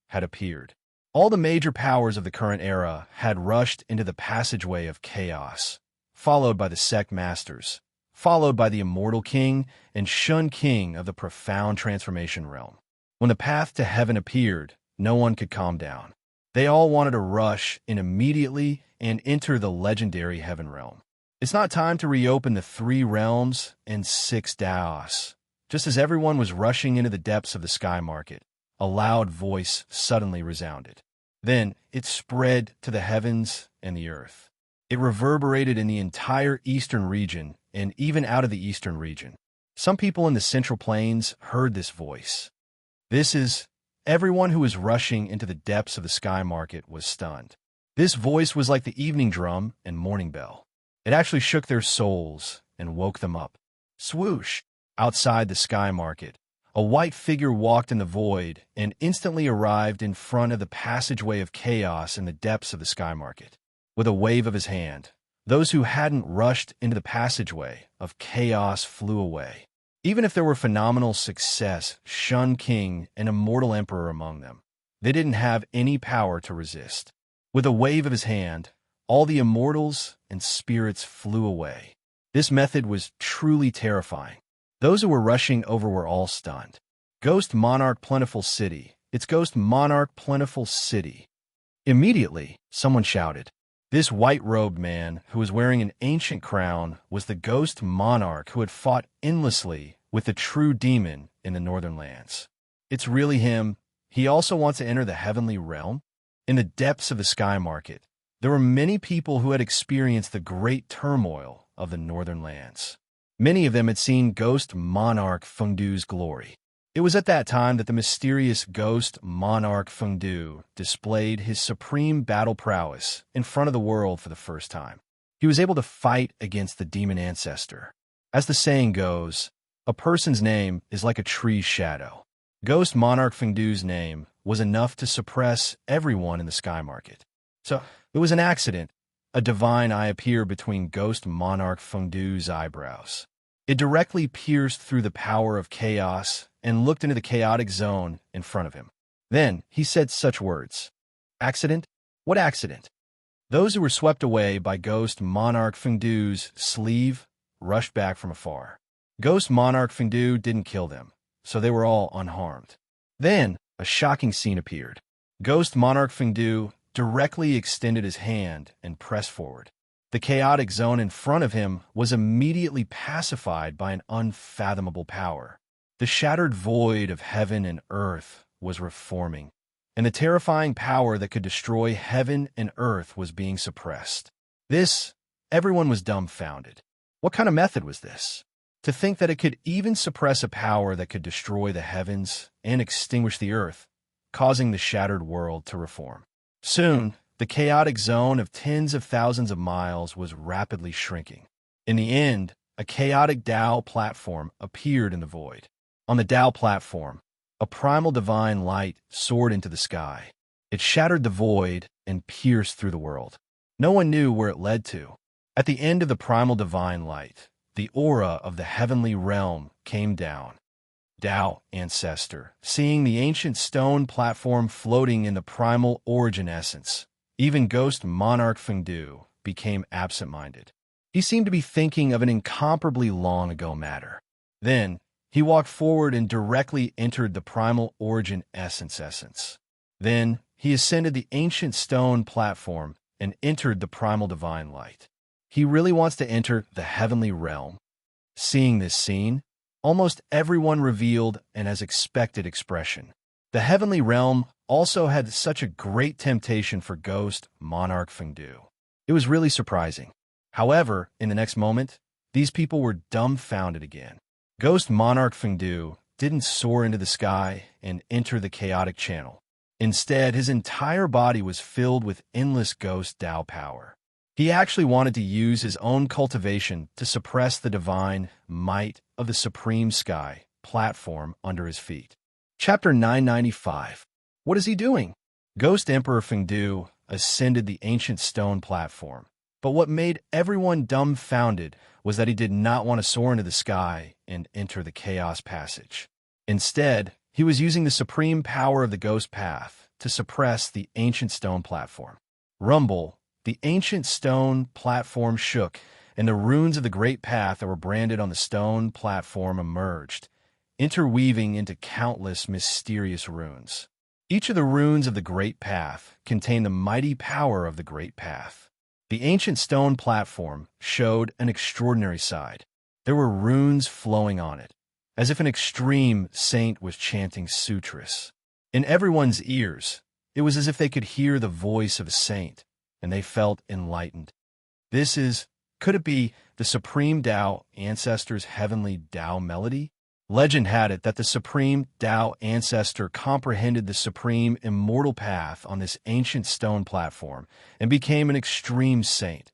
had appeared. All the major powers of the current era had rushed into the passageway of chaos, followed by the sect masters, followed by the immortal king and Shun king of the profound transformation realm. When the path to heaven appeared, no one could calm down. They all wanted to rush in immediately and enter the legendary heaven realm. It's not time to reopen the 3 realms and 6 Daos. Just as everyone was rushing into the depths of the sky market, a loud voice suddenly resounded. Then it spread to the heavens and the earth. It reverberated in the entire eastern region and even out of the eastern region. Some people in the central plains heard this voice. This is everyone who was rushing into the depths of the sky market was stunned. This voice was like the evening drum and morning bell. It actually shook their souls and woke them up. Swoosh! Outside the sky market, a white figure walked in the void and instantly arrived in front of the passageway of chaos in the depths of the sky market. With a wave of his hand, those who hadn't rushed into the passageway of chaos flew away. Even if there were phenomenal success, Shun King, and Immortal Emperor among them, they didn't have any power to resist. With a wave of his hand, all the immortals and spirits flew away. This method was truly terrifying. Those who were rushing over were all stunned. Ghost Monarch Plentiful City. It's Ghost Monarch Plentiful City. Immediately, someone shouted. This white-robed man, who was wearing an ancient crown, was the Ghost Monarch who had fought endlessly with the true demon in the northern lands. It's really him. He also wants to enter the heavenly realm. In the depths of the sky market, there were many people who had experienced the great turmoil of the northern lands. Many of them had seen Ghost Monarch Fengdu's glory. It was at that time that the mysterious Ghost Monarch Fengdu displayed his supreme battle prowess in front of the world for the first time. He was able to fight against the demon ancestor. As the saying goes, a person's name is like a tree's shadow. Ghost Monarch Fengdu's name was enough to suppress everyone in the sky market. So it was an accident. A divine eye appeared between Ghost Monarch Fengdu's eyebrows. It directly pierced through the power of chaos and looked into the chaotic zone in front of him. Then he said such words. Accident? What accident? Those who were swept away by Ghost Monarch Fengdu's sleeve rushed back from afar. Ghost Monarch Fengdu didn't kill them, so they were all unharmed. Then a shocking scene appeared. Ghost Monarch Fengdu directly extended his hand and pressed forward. The chaotic zone in front of him was immediately pacified by an unfathomable power. The shattered void of heaven and earth was reforming, and the terrifying power that could destroy heaven and earth was being suppressed. Everyone was dumbfounded. What kind of method was this? To think that it could even suppress a power that could destroy the heavens and extinguish the earth, causing the shattered world to reform. Soon, the chaotic zone of tens of thousands of miles was rapidly shrinking. In the end, a chaotic Tao platform appeared in the void. On the Tao platform, a primal divine light soared into the sky. It shattered the void and pierced through the world. No one knew where it led to. At the end of the primal divine light, the aura of the heavenly realm came down. Tao ancestor, seeing the ancient stone platform floating in the primal origin essence, even Ghost Monarch Fengdu became absent-minded. He seemed to be thinking of an incomparably long-ago matter. Then, he walked forward and directly entered the primal origin essence. Then, he ascended the ancient stone platform and entered the primal divine light. He really wants to enter the heavenly realm. Seeing this scene, almost everyone revealed an as expected expression. The heavenly realm also had such a great temptation for Ghost Monarch Fengdu. It was really surprising. However, in the next moment, these people were dumbfounded again. Ghost Monarch Fengdu didn't soar into the sky and enter the chaotic channel. Instead, his entire body was filled with endless ghost Tao power. He actually wanted to use his own cultivation to suppress the divine might of the supreme sky platform under his feet. Chapter 995. What is he doing? Ghost Emperor Fengdu ascended the ancient stone platform. But what made everyone dumbfounded was that he did not want to soar into the sky and enter the chaos passage. Instead, he was using the supreme power of the ghost path to suppress the ancient stone platform. Rumble, the ancient stone platform shook, and the runes of the great path that were branded on the stone platform emerged, interweaving into countless mysterious runes. Each of the runes of the great path contained the mighty power of the great path. The ancient stone platform showed an extraordinary side. There were runes flowing on it, as if an extreme saint was chanting sutras. In everyone's ears, it was as if they could hear the voice of a saint, and they felt enlightened. Could it be the Supreme Tao Ancestor's heavenly Tao melody? Legend had it that the Supreme Tao Ancestor comprehended the supreme immortal path on this ancient stone platform and became an extreme saint,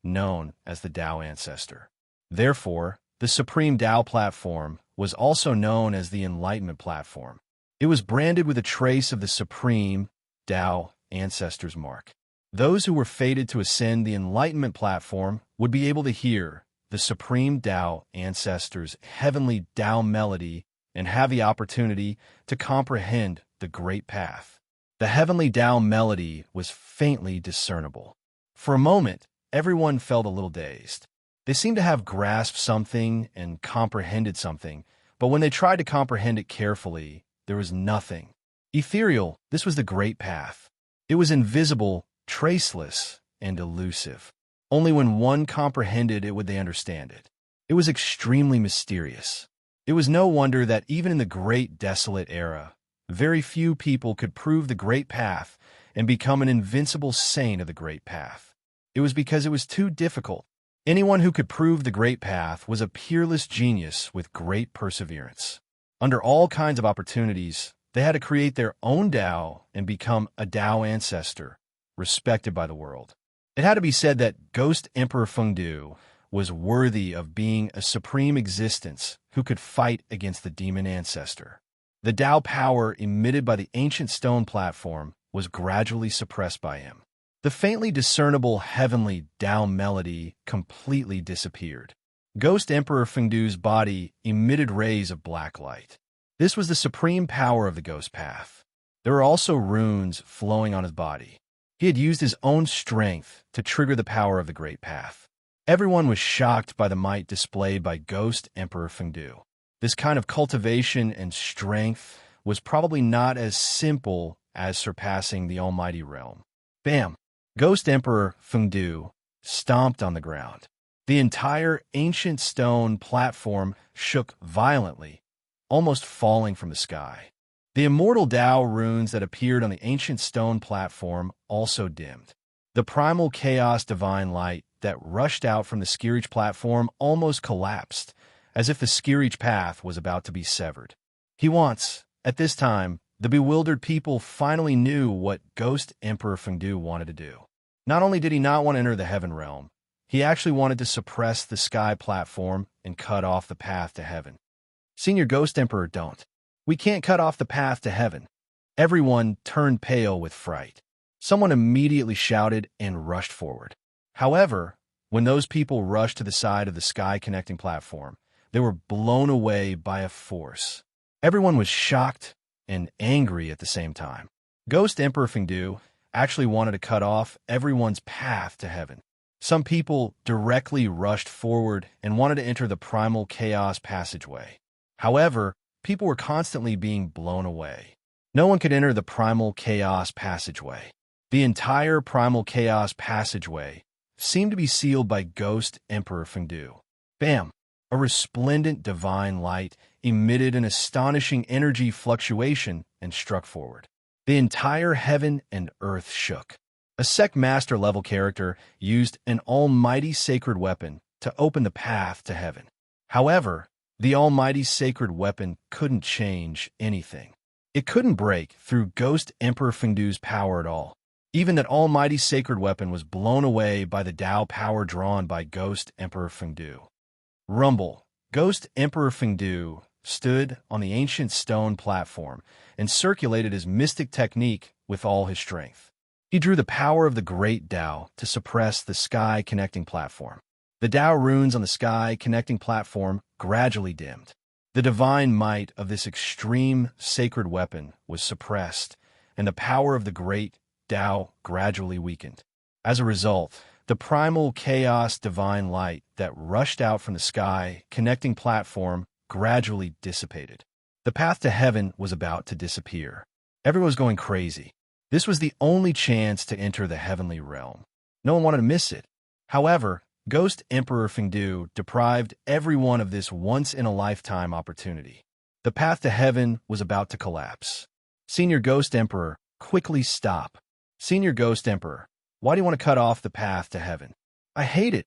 known as the Tao Ancestor. Therefore, the Supreme Tao platform was also known as the Enlightenment platform. It was branded with a trace of the Supreme Tao Ancestor's mark. Those who were fated to ascend the Enlightenment platform would be able to hear the Supreme Tao Ancestor's heavenly Tao melody and have the opportunity to comprehend the great path. The heavenly Tao melody was faintly discernible. For a moment, everyone felt a little dazed. They seemed to have grasped something and comprehended something, but when they tried to comprehend it carefully, there was nothing. Ethereal, this was the great path. It was invisible, traceless, and elusive. Only when one comprehended it would they understand it. It was extremely mysterious. It was no wonder that even in the great desolate era, very few people could prove the great path and become an invincible saint of the great path. It was because it was too difficult. Anyone who could prove the great path was a peerless genius with great perseverance. Under all kinds of opportunities, they had to create their own Tao and become a Tao ancestor, respected by the world. It had to be said that Ghost Emperor Fengdu was worthy of being a supreme existence who could fight against the demon ancestor. The Tao power emitted by the ancient stone platform was gradually suppressed by him. The faintly discernible heavenly Tao melody completely disappeared. Ghost Emperor Fengdu's body emitted rays of black light. This was the supreme power of the ghost path. There were also runes flowing on his body. He had used his own strength to trigger the power of the great path. Everyone was shocked by the might displayed by Ghost Emperor Fengdu. This kind of cultivation and strength was probably not as simple as surpassing the almighty realm. Bam! Ghost Emperor Fengdu stomped on the ground. The entire ancient stone platform shook violently, almost falling from the sky. The immortal Tao runes that appeared on the ancient stone platform also dimmed. The primal chaos divine light that rushed out from the Skirich platform almost collapsed, as if the Skirich path was about to be severed. At this time, the bewildered people finally knew what Ghost Emperor Fengdu wanted to do. Not only did he not want to enter the heaven realm, he actually wanted to suppress the sky platform and cut off the path to heaven. Senior Ghost Emperor, don't. We can't cut off the path to heaven. Everyone turned pale with fright. Someone immediately shouted and rushed forward. However, when those people rushed to the side of the sky connecting platform, they were blown away by a force. Everyone was shocked and angry at the same time. Ghost Emperor Fengdu actually wanted to cut off everyone's path to heaven. Some people directly rushed forward and wanted to enter the primal chaos passageway. However, people were constantly being blown away. No one could enter the primal chaos passageway. The entire primal chaos passageway seemed to be sealed by Ghost Emperor Fengdu. Bam! A resplendent divine light emitted an astonishing energy fluctuation and struck forward. The entire heaven and earth shook. A sect master level character used an almighty sacred weapon to open the path to heaven. However, the almighty sacred weapon couldn't change anything. It couldn't break through Ghost Emperor Fengdu's power at all. Even that almighty sacred weapon was blown away by the Tao power drawn by Ghost Emperor Fengdu. Rumble. Ghost Emperor Fengdu stood on the ancient stone platform and circulated his mystic technique with all his strength. He drew the power of the great Tao to suppress the sky connecting platform. The Tao runes on the sky connecting platform gradually dimmed. The divine might of this extreme sacred weapon was suppressed, and the power of the great Tao gradually weakened. As a result, the primal chaos divine light that rushed out from the sky connecting platform gradually dissipated. The path to heaven was about to disappear. Everyone was going crazy. This was the only chance to enter the heavenly realm. No one wanted to miss it. However, Ghost Emperor Fengdu deprived everyone of this once-in-a-lifetime opportunity. The path to heaven was about to collapse. Senior Ghost Emperor, quickly stop. Senior Ghost Emperor, why do you want to cut off the path to heaven? I hate it.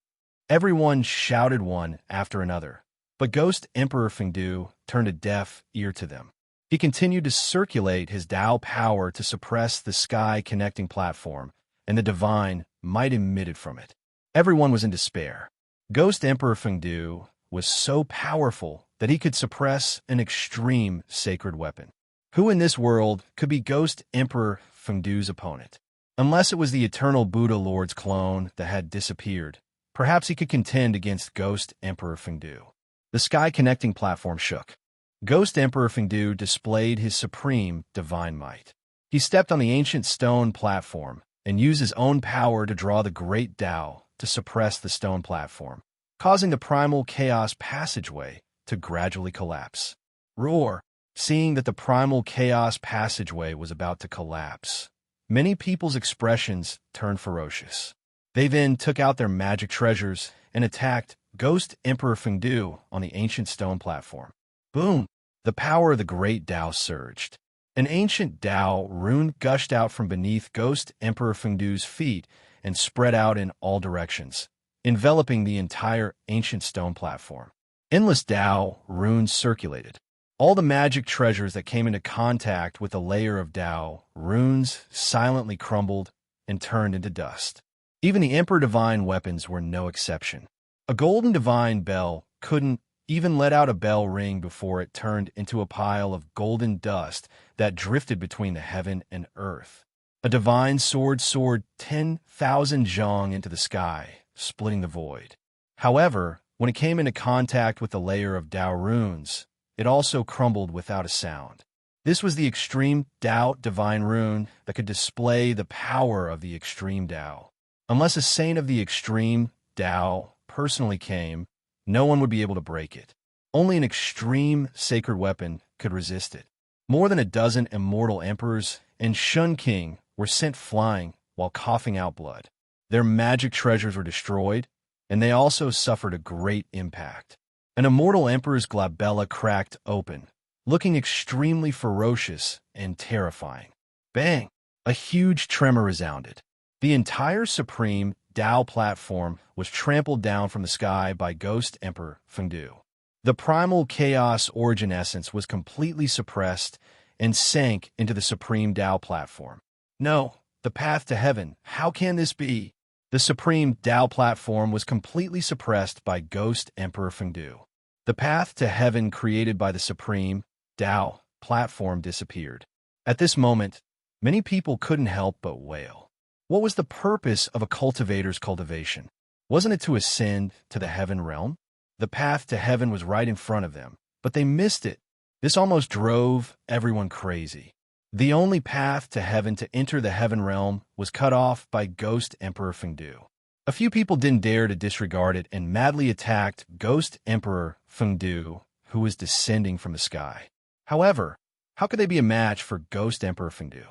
Everyone shouted one after another, but Ghost Emperor Fengdu turned a deaf ear to them. He continued to circulate his Tao power to suppress the sky connecting platform, and the divine might emitted from it. Everyone was in despair. Ghost Emperor Fengdu was so powerful that he could suppress an extreme sacred weapon. Who in this world could be Ghost Emperor Fengdu's opponent? Unless it was the eternal Buddha Lord's clone that had disappeared, perhaps he could contend against Ghost Emperor Fengdu. The sky connecting platform shook. Ghost Emperor Fengdu displayed his supreme divine might. He stepped on the ancient stone platform and used his own power to draw the great Tao to suppress the stone platform, causing the primal chaos passageway to gradually collapse. Roar! Seeing that the primal chaos passageway was about to collapse, many people's expressions turned ferocious. They then took out their magic treasures and attacked Ghost Emperor Fengdu on the ancient stone platform. Boom! The power of the great Tao surged. An ancient Tao rune gushed out from beneath Ghost Emperor Fengdu's feet and spread out in all directions, enveloping the entire ancient stone platform. Endless Tao runes circulated. All the magic treasures that came into contact with a layer of Tao runes silently crumbled and turned into dust. Even the Emperor Divine weapons were no exception. A golden divine bell couldn't even let out a bell ring before it turned into a pile of golden dust that drifted between the heaven and earth. A divine sword soared 10,000 zhang into the sky, splitting the void. However, when it came into contact with the layer of Tao runes, it also crumbled without a sound. This was the extreme Tao divine rune that could display the power of the extreme Tao. Unless a saint of the extreme Tao personally came, no one would be able to break it. Only an extreme sacred weapon could resist it. More than a dozen immortal emperors and Shun King were sent flying while coughing out blood. Their magic treasures were destroyed, and they also suffered a great impact. An immortal emperor's glabella cracked open, looking extremely ferocious and terrifying. Bang! A huge tremor resounded. The entire supreme Tao platform was trampled down from the sky by Ghost Emperor Fengdu. The primal chaos origin essence was completely suppressed and sank into the supreme Tao platform. No, the path to heaven, how can this be? The supreme Tao platform was completely suppressed by Ghost Emperor Fengdu. The path to heaven created by the supreme Tao platform disappeared. At this moment, many people couldn't help but wail. What was the purpose of a cultivator's cultivation? Wasn't it to ascend to the heaven realm? The path to heaven was right in front of them, but they missed it. This almost drove everyone crazy. The only path to heaven to enter the heaven realm was cut off by Ghost Emperor Fengdu. A few people didn't dare to disregard it and madly attacked Ghost Emperor Fengdu, who was descending from the sky. However, how could they be a match for Ghost Emperor Fengdu?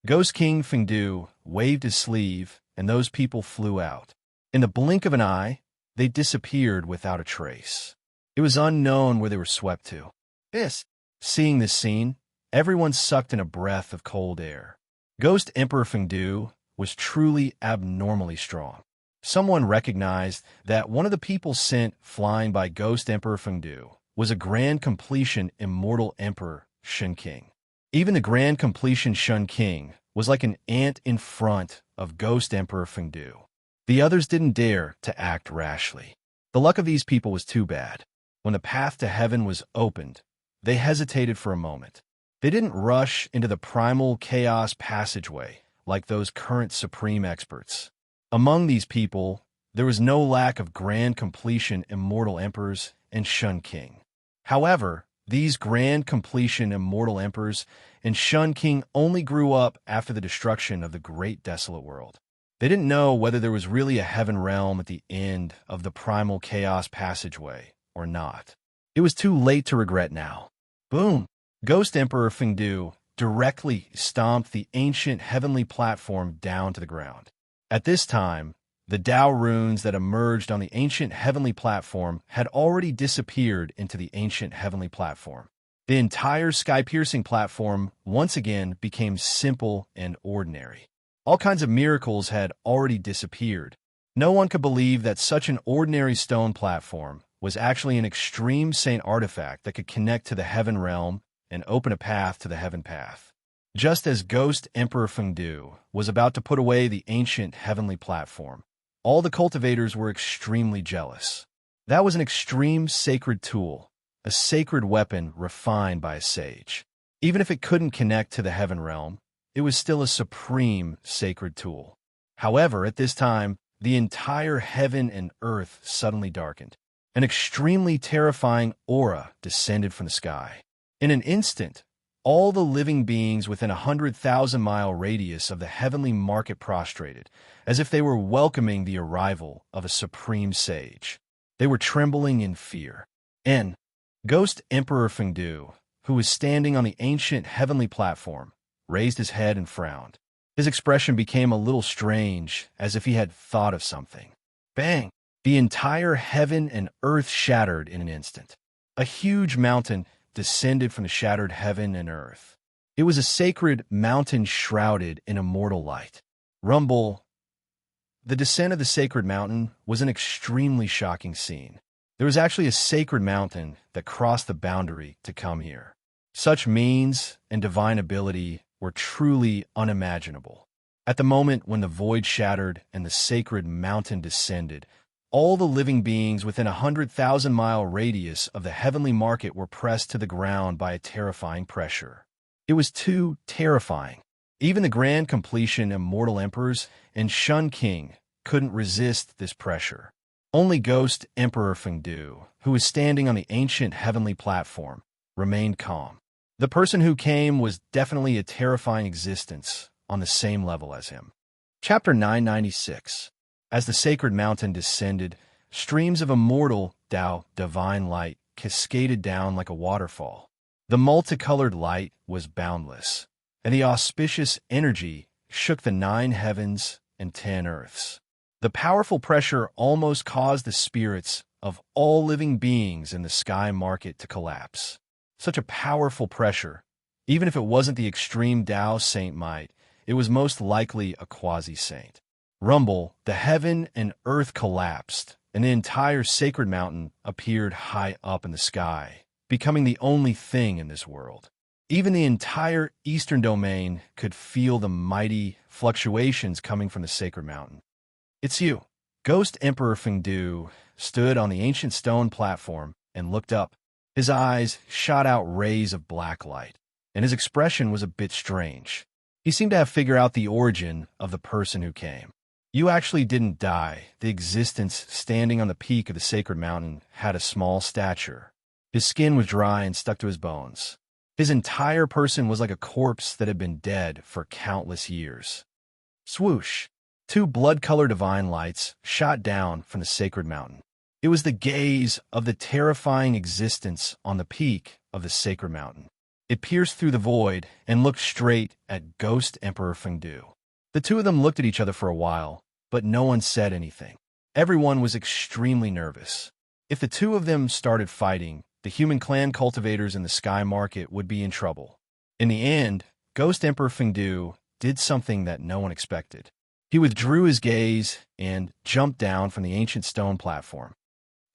Ghost King Fengdu waved his sleeve, and those people flew out. In the blink of an eye, they disappeared without a trace. It was unknown where they were swept to. Seeing this scene, everyone sucked in a breath of cold air. Ghost Emperor Fengdu was truly abnormally strong. Someone recognized that one of the people sent flying by Ghost Emperor Fengdu was a grand completion immortal emperor, Shun King. Even the grand completion Shun King was like an ant in front of Ghost Emperor Fengdu. The others didn't dare to act rashly. The luck of these people was too bad. When the path to heaven was opened, they hesitated for a moment. They didn't rush into the primal chaos passageway like those current supreme experts. Among these people, there was no lack of grand completion immortal emperors and Shun King. However, these grand completion immortal emperors and Shun King only grew up after the destruction of the great desolate world. They didn't know whether there was really a heaven realm at the end of the primal chaos passageway or not. It was too late to regret now. Boom! Ghost Emperor Fengdu directly stomped the ancient heavenly platform down to the ground. At this time, the Tao runes that emerged on the ancient heavenly platform had already disappeared into the ancient heavenly platform. The entire sky-piercing platform once again became simple and ordinary. All kinds of miracles had already disappeared. No one could believe that such an ordinary stone platform was actually an extreme saint artifact that could connect to the heaven realm and open a path to the heaven path. Just as Ghost Emperor Fengdu was about to put away the ancient heavenly platform, all the cultivators were extremely jealous. That was an extreme sacred tool, a sacred weapon refined by a sage. Even if it couldn't connect to the heaven realm, it was still a supreme sacred tool. However, at this time, the entire heaven and earth suddenly darkened. An extremely terrifying aura descended from the sky. In an instant, all the living beings within 100,000-mile radius of the heavenly market prostrated, as if they were welcoming the arrival of a supreme sage. They were trembling in fear. Ghost Emperor Fengdu, who was standing on the ancient heavenly platform, raised his head and frowned. His expression became a little strange, as if he had thought of something. Bang! The entire heaven and earth shattered in an instant. A huge mountain descended from the shattered heaven and earth. It was a sacred mountain shrouded in immortal light. Rumble. The descent of the sacred mountain was an extremely shocking scene. There was actually a sacred mountain that crossed the boundary to come here. Such means and divine ability were truly unimaginable. At the moment when the void shattered and the sacred mountain descended, all the living beings within 100,000-mile radius of the heavenly market were pressed to the ground by a terrifying pressure. It was too terrifying. Even the grand completion immortal emperors and Shun King couldn't resist this pressure. Only Ghost Emperor Fengdu, who was standing on the ancient heavenly platform, remained calm. The person who came was definitely a terrifying existence on the same level as him. Chapter 996. As the sacred mountain descended, streams of immortal Tao divine light cascaded down like a waterfall. The multicolored light was boundless, and the auspicious energy shook the 9 heavens and 10 earths. The powerful pressure almost caused the spirits of all living beings in the sky market to collapse. Such a powerful pressure, even if it wasn't the extreme Tao saint might, it was most likely a quasi-saint. Rumble, the heaven and earth collapsed, and the entire sacred mountain appeared high up in the sky, becoming the only thing in this world. Even the entire eastern domain could feel the mighty fluctuations coming from the sacred mountain. It's you. Ghost Emperor Fengdu stood on the ancient stone platform and looked up. His eyes shot out rays of black light, and his expression was a bit strange. He seemed to have figured out the origin of the person who came. You actually didn't die. The existence standing on the peak of the sacred mountain had a small stature. His skin was dry and stuck to his bones. His entire person was like a corpse that had been dead for countless years. Swoosh! 2 blood-colored divine lights shot down from the sacred mountain. It was the gaze of the terrifying existence on the peak of the sacred mountain. It pierced through the void and looked straight at Ghost Emperor Fengdu. The two of them looked at each other for a while, but no one said anything. Everyone was extremely nervous. If the two of them started fighting, the human clan cultivators in the sky market would be in trouble. In the end, Ghost Emperor Fengdu did something that no one expected. He withdrew his gaze and jumped down from the ancient stone platform.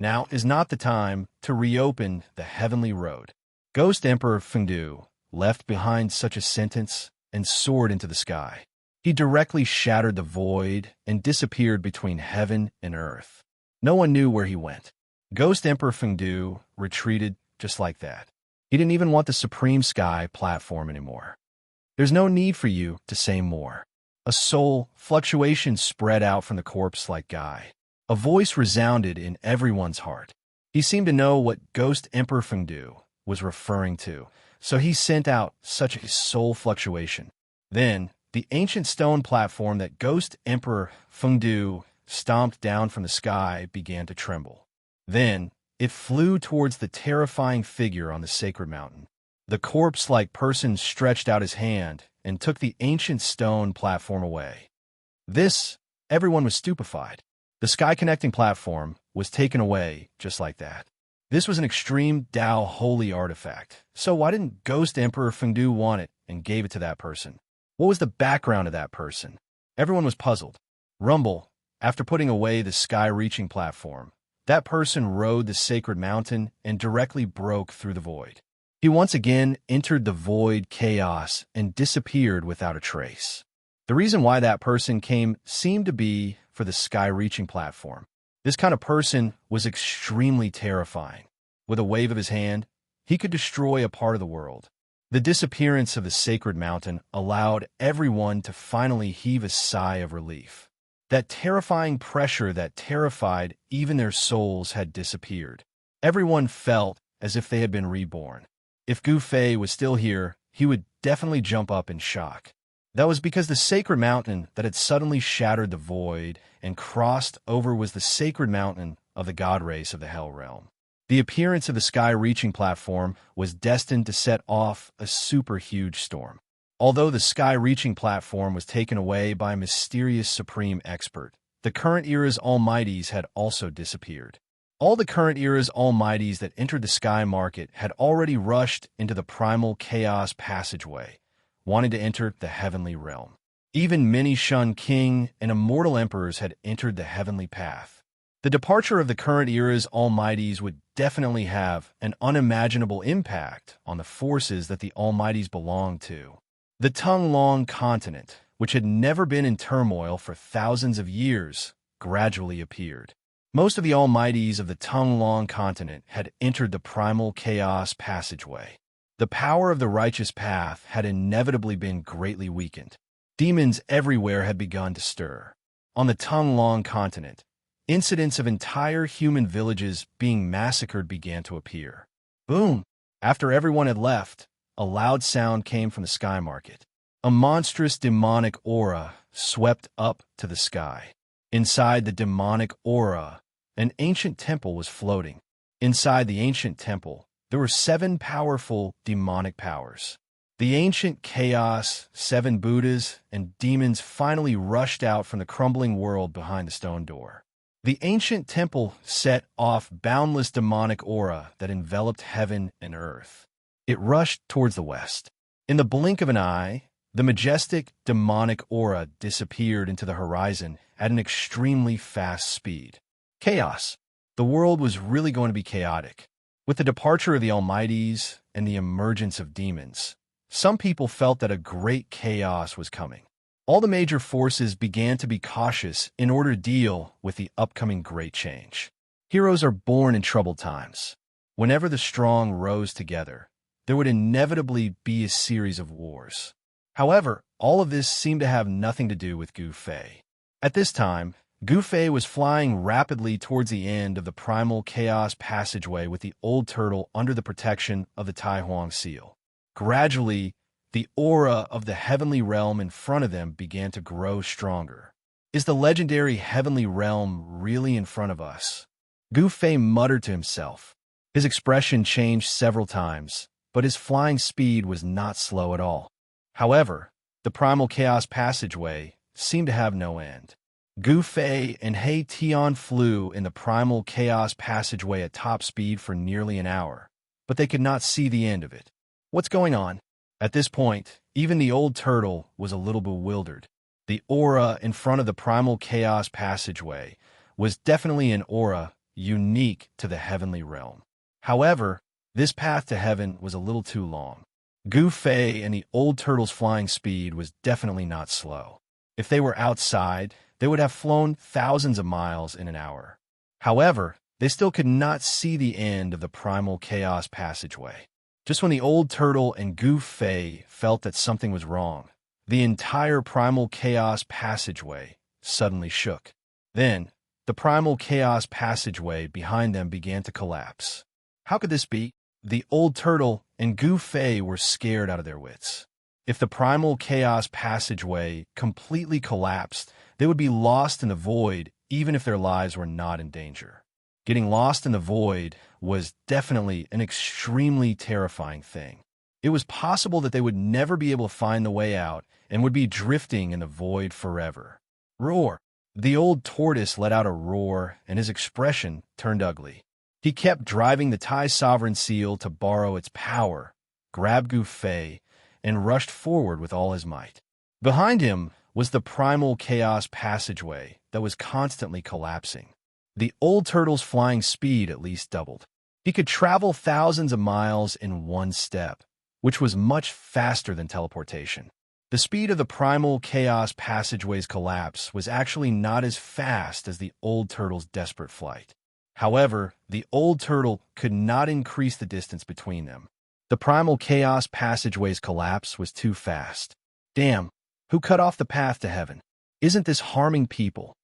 Now is not the time to reopen the heavenly road. Ghost Emperor Fengdu left behind such a sentence and soared into the sky. He directly shattered the void and disappeared between heaven and earth. No one knew where he went. Ghost Emperor Fengdu retreated just like that. He didn't even want the supreme sky platform anymore. There's no need for you to say more. A soul fluctuation spread out from the corpse-like guy. A voice resounded in everyone's heart. He seemed to know what Ghost Emperor Fengdu was referring to, so he sent out such a soul fluctuation. Then, the ancient stone platform that Ghost Emperor Fengdu stomped down from the sky began to tremble. Then, it flew towards the terrifying figure on the sacred mountain. The corpse-like person stretched out his hand and took the ancient stone platform away. Everyone was stupefied. The sky-connecting platform was taken away just like that. This was an extreme Dao holy artifact, so why didn't Ghost Emperor Fengdu want it and gave it to that person? What was the background of that person? Everyone was puzzled. Rumble, after putting away the sky-reaching platform, that person rode the sacred mountain and directly broke through the void. He once again entered the void chaos and disappeared without a trace. The reason why that person came seemed to be for the sky-reaching platform. This kind of person was extremely terrifying. With a wave of his hand, he could destroy a part of the world. The disappearance of the sacred mountain allowed everyone to finally heave a sigh of relief. That terrifying pressure that terrified even their souls had disappeared. Everyone felt as if they had been reborn. If Gu Fei was still here, he would definitely jump up in shock. That was because the sacred mountain that had suddenly shattered the void and crossed over was the sacred mountain of the god race of the Hell Realm. The appearance of the sky-reaching platform was destined to set off a super huge storm. Although the sky-reaching platform was taken away by a mysterious supreme expert, the current era's almighties had also disappeared. All the current era's almighties that entered the sky market had already rushed into the primal chaos passageway, wanting to enter the heavenly realm. Even many Shun King and immortal emperors had entered the heavenly path. The departure of the current era's almighties would definitely have an unimaginable impact on the forces that the almighties belonged to. The Tonglong continent, which had never been in turmoil for thousands of years, gradually appeared. Most of the almighties of the Tonglong continent had entered the primal chaos passageway. The power of the righteous path had inevitably been greatly weakened. Demons everywhere had begun to stir. On the Tonglong continent, incidents of entire human villages being massacred began to appear. Boom! After everyone had left, a loud sound came from the sky market. A monstrous demonic aura swept up to the sky. Inside the demonic aura, an ancient temple was floating. Inside the ancient temple, there were 7 powerful demonic powers. The ancient chaos, 7 Buddhas, and demons finally rushed out from the crumbling world behind the stone door. The ancient temple set off boundless demonic aura that enveloped heaven and earth. It rushed towards the west. In the blink of an eye, the majestic demonic aura disappeared into the horizon at an extremely fast speed. Chaos. The world was really going to be chaotic. With the departure of the almighties and the emergence of demons, some people felt that a great chaos was coming. All the major forces began to be cautious in order to deal with the upcoming great change. Heroes are born in troubled times. Whenever the strong rose together, there would inevitably be a series of wars. However, all of this seemed to have nothing to do with Gu Fei. At this time, Gu Fei was flying rapidly towards the end of the primal chaos passageway with the old turtle under the protection of the Tai Huang seal. Gradually, the aura of the heavenly realm in front of them began to grow stronger. Is the legendary heavenly realm really in front of us? Gu Fei muttered to himself. His expression changed several times, but his flying speed was not slow at all. However, the primal chaos passageway seemed to have no end. Gu Fei and He Tian flew in the primal chaos passageway at top speed for nearly an hour, but they could not see the end of it. What's going on? At this point, even the old turtle was a little bewildered. The aura in front of the primal chaos passageway was definitely an aura unique to the heavenly realm. However, this path to heaven was a little too long. Gu Fei and the old turtle's flying speed was definitely not slow. If they were outside, they would have flown thousands of miles in an hour. However, they still could not see the end of the primal chaos passageway. Just when the old turtle and Gu Fei felt that something was wrong, The entire primal chaos passageway suddenly shook. Then, the primal chaos passageway behind them began to collapse. How could this be? The old turtle and Gu Fei were scared out of their wits. If the primal chaos passageway completely collapsed, they would be lost in the void even if their lives were not in danger. Getting lost in the void was definitely an extremely terrifying thing. It was possible that they would never be able to find the way out and would be drifting in the void forever. Roar! The old tortoise let out a roar, and his expression turned ugly. He kept driving the Thai sovereign seal to borrow its power, grabbed Gu Fei, and rushed forward with all his might. Behind him was the primal chaos passageway that was constantly collapsing. The old turtle's flying speed at least doubled. He could travel thousands of miles in one step, which was much faster than teleportation. The speed of the primal chaos passageway's collapse was actually not as fast as the old turtle's desperate flight. However, the old turtle could not increase the distance between them. The primal chaos passageway's collapse was too fast. Damn, who cut off the path to heaven? Isn't this harming people?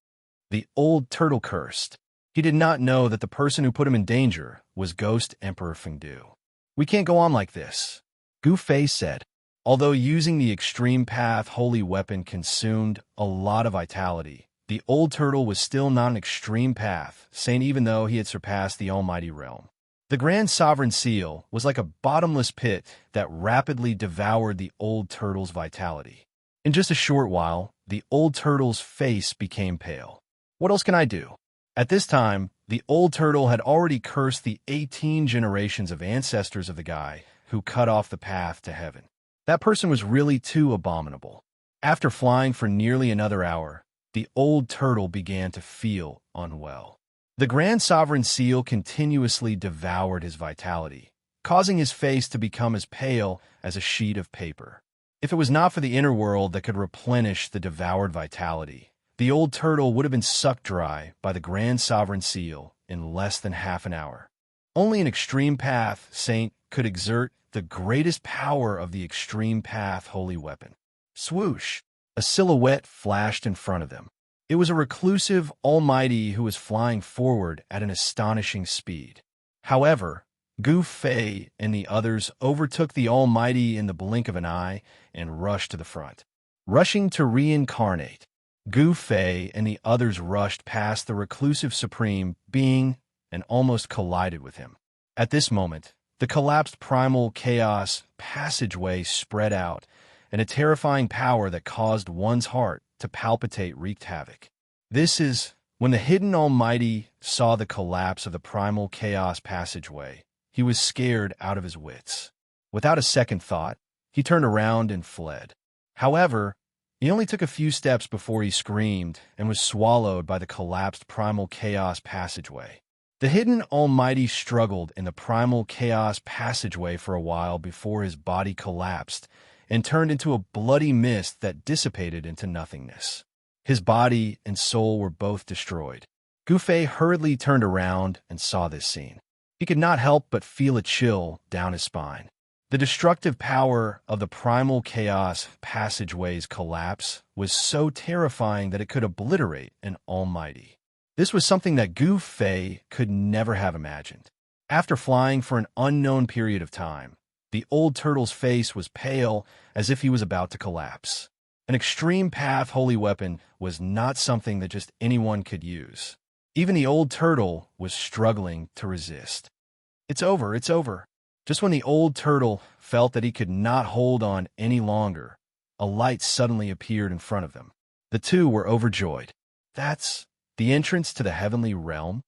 The old turtle cursed. He did not know that the person who put him in danger was Ghost Emperor Fengdu. We can't go on like this, Gu Fei said. Although using the extreme path holy weapon consumed a lot of vitality, the old turtle was still not an extreme path saint even though he had surpassed the almighty realm. The Grand Sovereign Seal was like a bottomless pit that rapidly devoured the old turtle's vitality. In just a short while, the old turtle's face became pale. What else can I do? At this time, the old turtle had already cursed the 18 generations of ancestors of the guy who cut off the path to heaven. That person was really too abominable. After flying for nearly another hour, the old turtle began to feel unwell. The Grand Sovereign Seal continuously devoured his vitality, causing his face to become as pale as a sheet of paper. If it was not for the inner world that could replenish the devoured vitality, the old turtle would have been sucked dry by the Grand Sovereign Seal in less than half an hour. Only an extreme path saint could exert the greatest power of the extreme path holy weapon. Swoosh! A silhouette flashed in front of them. It was a reclusive almighty who was flying forward at an astonishing speed. However, Gu Fei and the others overtook the almighty in the blink of an eye and rushed to the front. Rushing to reincarnate, Gu Fei and the others rushed past the reclusive supreme being and almost collided with him. At this moment, the collapsed primal chaos passageway spread out, and a terrifying power that caused one's heart to palpitate wreaked havoc. This is when the hidden almighty saw the collapse of the primal chaos passageway. He was scared out of his wits. Without a second thought, he turned around and fled. However, he only took a few steps before he screamed and was swallowed by the collapsed primal chaos passageway. The hidden almighty struggled in the primal chaos passageway for a while before his body collapsed and turned into a bloody mist that dissipated into nothingness. His body and soul were both destroyed. Gu Fei hurriedly turned around and saw this scene. He could not help but feel a chill down his spine. The destructive power of the primal chaos passageway's collapse was so terrifying that it could obliterate an almighty. This was something that Gu Fei could never have imagined. After flying for an unknown period of time, the old turtle's face was pale as if he was about to collapse. An extreme path holy weapon was not something that just anyone could use. Even the old turtle was struggling to resist. It's over, it's over. Just when the old turtle felt that he could not hold on any longer, a light suddenly appeared in front of them. The two were overjoyed. That's the entrance to the heavenly realm.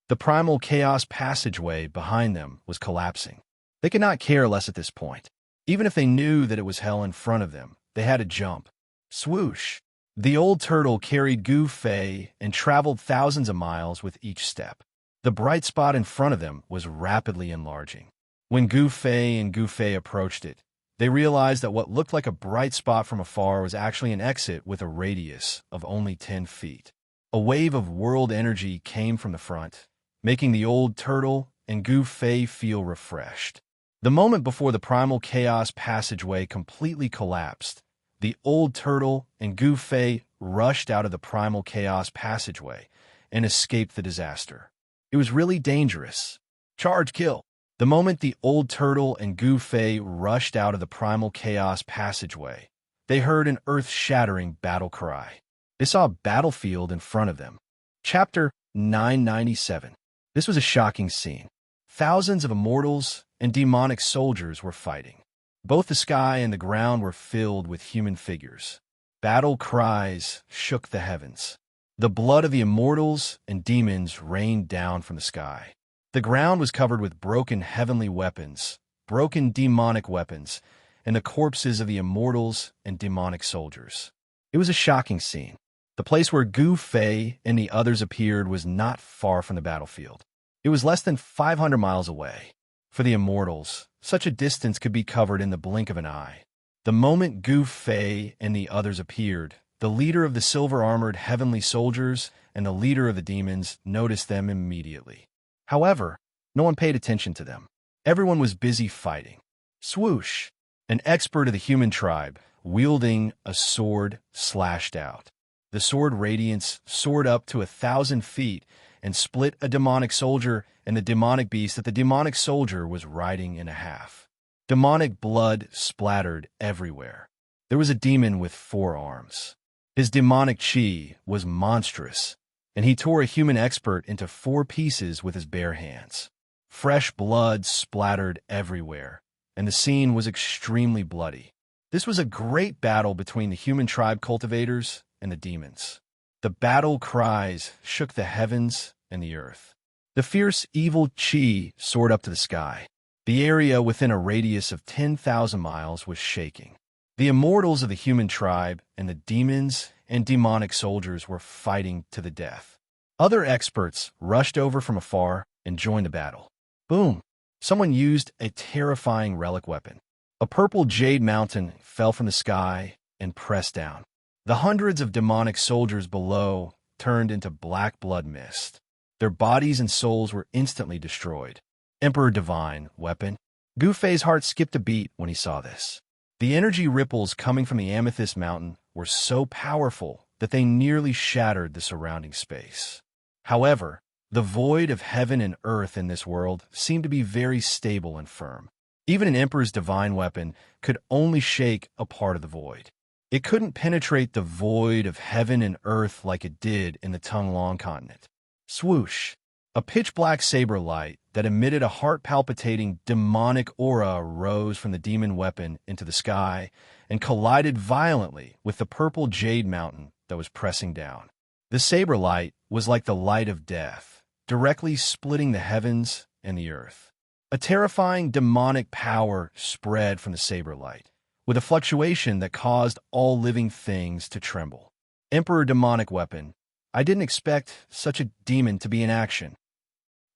The primal chaos passageway behind them was collapsing. They could not care less at this point. Even if they knew that it was hell in front of them, they had to jump. Swoosh! The old turtle carried Gu Fei and traveled thousands of miles with each step. The bright spot in front of them was rapidly enlarging. When Gu Fei and Gu Fei approached it, they realized that what looked like a bright spot from afar was actually an exit with a radius of only 10 feet. A wave of world energy came from the front, making the old turtle and Gu Fei feel refreshed. The moment before the primal chaos passageway completely collapsed The old turtle and Gu Fei rushed out of the primal chaos passageway and escaped the disaster. It was really dangerous. Charge, kill! The moment the old turtle and Gu Fei rushed out of the primal chaos passageway, they heard an earth-shattering battle cry. They saw a battlefield in front of them. Chapter 997. This was a shocking scene. Thousands of immortals and demonic soldiers were fighting. Both the sky and the ground were filled with human figures. Battle cries shook the heavens. The blood of the immortals and demons rained down from the sky. The ground was covered with broken heavenly weapons, broken demonic weapons, and the corpses of the immortals and demonic soldiers. It was a shocking scene. The place where Gu Fei and the others appeared was not far from the battlefield. It was less than 500 miles away. For the immortals, such a distance could be covered in the blink of an eye. The moment Gu Fei and the others appeared, the leader of the silver-armored heavenly soldiers and the leader of the demons noticed them immediately. However, no one paid attention to them. Everyone was busy fighting. Swoosh! An expert of the human tribe, wielding a sword, slashed out. The sword radiance soared up to 1,000 feet and split a demonic soldier and the demonic beast that the demonic soldier was riding in half. Demonic blood splattered everywhere. There was a demon with 4 arms. His demonic chi was monstrous, and he tore a human expert into 4 pieces with his bare hands. Fresh blood splattered everywhere, and the scene was extremely bloody. This was a great battle between the human tribe cultivators and the demons. The battle cries shook the heavens and the earth. The fierce evil chi soared up to the sky. The area within a radius of 10,000 miles was shaking. The immortals of the human tribe and the demons and demonic soldiers were fighting to the death. Other experts rushed over from afar and joined the battle. Boom! Someone used a terrifying relic weapon. A purple jade mountain fell from the sky and pressed down. The hundreds of demonic soldiers below turned into black blood mist. Their bodies and souls were instantly destroyed. Emperor Divine weapon. Gu Fei's heart skipped a beat when he saw this. The energy ripples coming from the amethyst mountain were so powerful that they nearly shattered the surrounding space. However, the void of heaven and earth in this world seemed to be very stable and firm. Even an Emperor's divine weapon could only shake a part of the void. It couldn't penetrate the void of heaven and earth like it did in the Tonglong continent. Swoosh! A pitch-black saber light that emitted a heart-palpitating demonic aura rose from the demon weapon into the sky and collided violently with the purple jade mountain that was pressing down. The saber light was like the light of death, directly splitting the heavens and the earth. A terrifying demonic power spread from the saber light, with a fluctuation that caused all living things to tremble. Emperor demonic weapon. I didn't expect such a demon to be in action.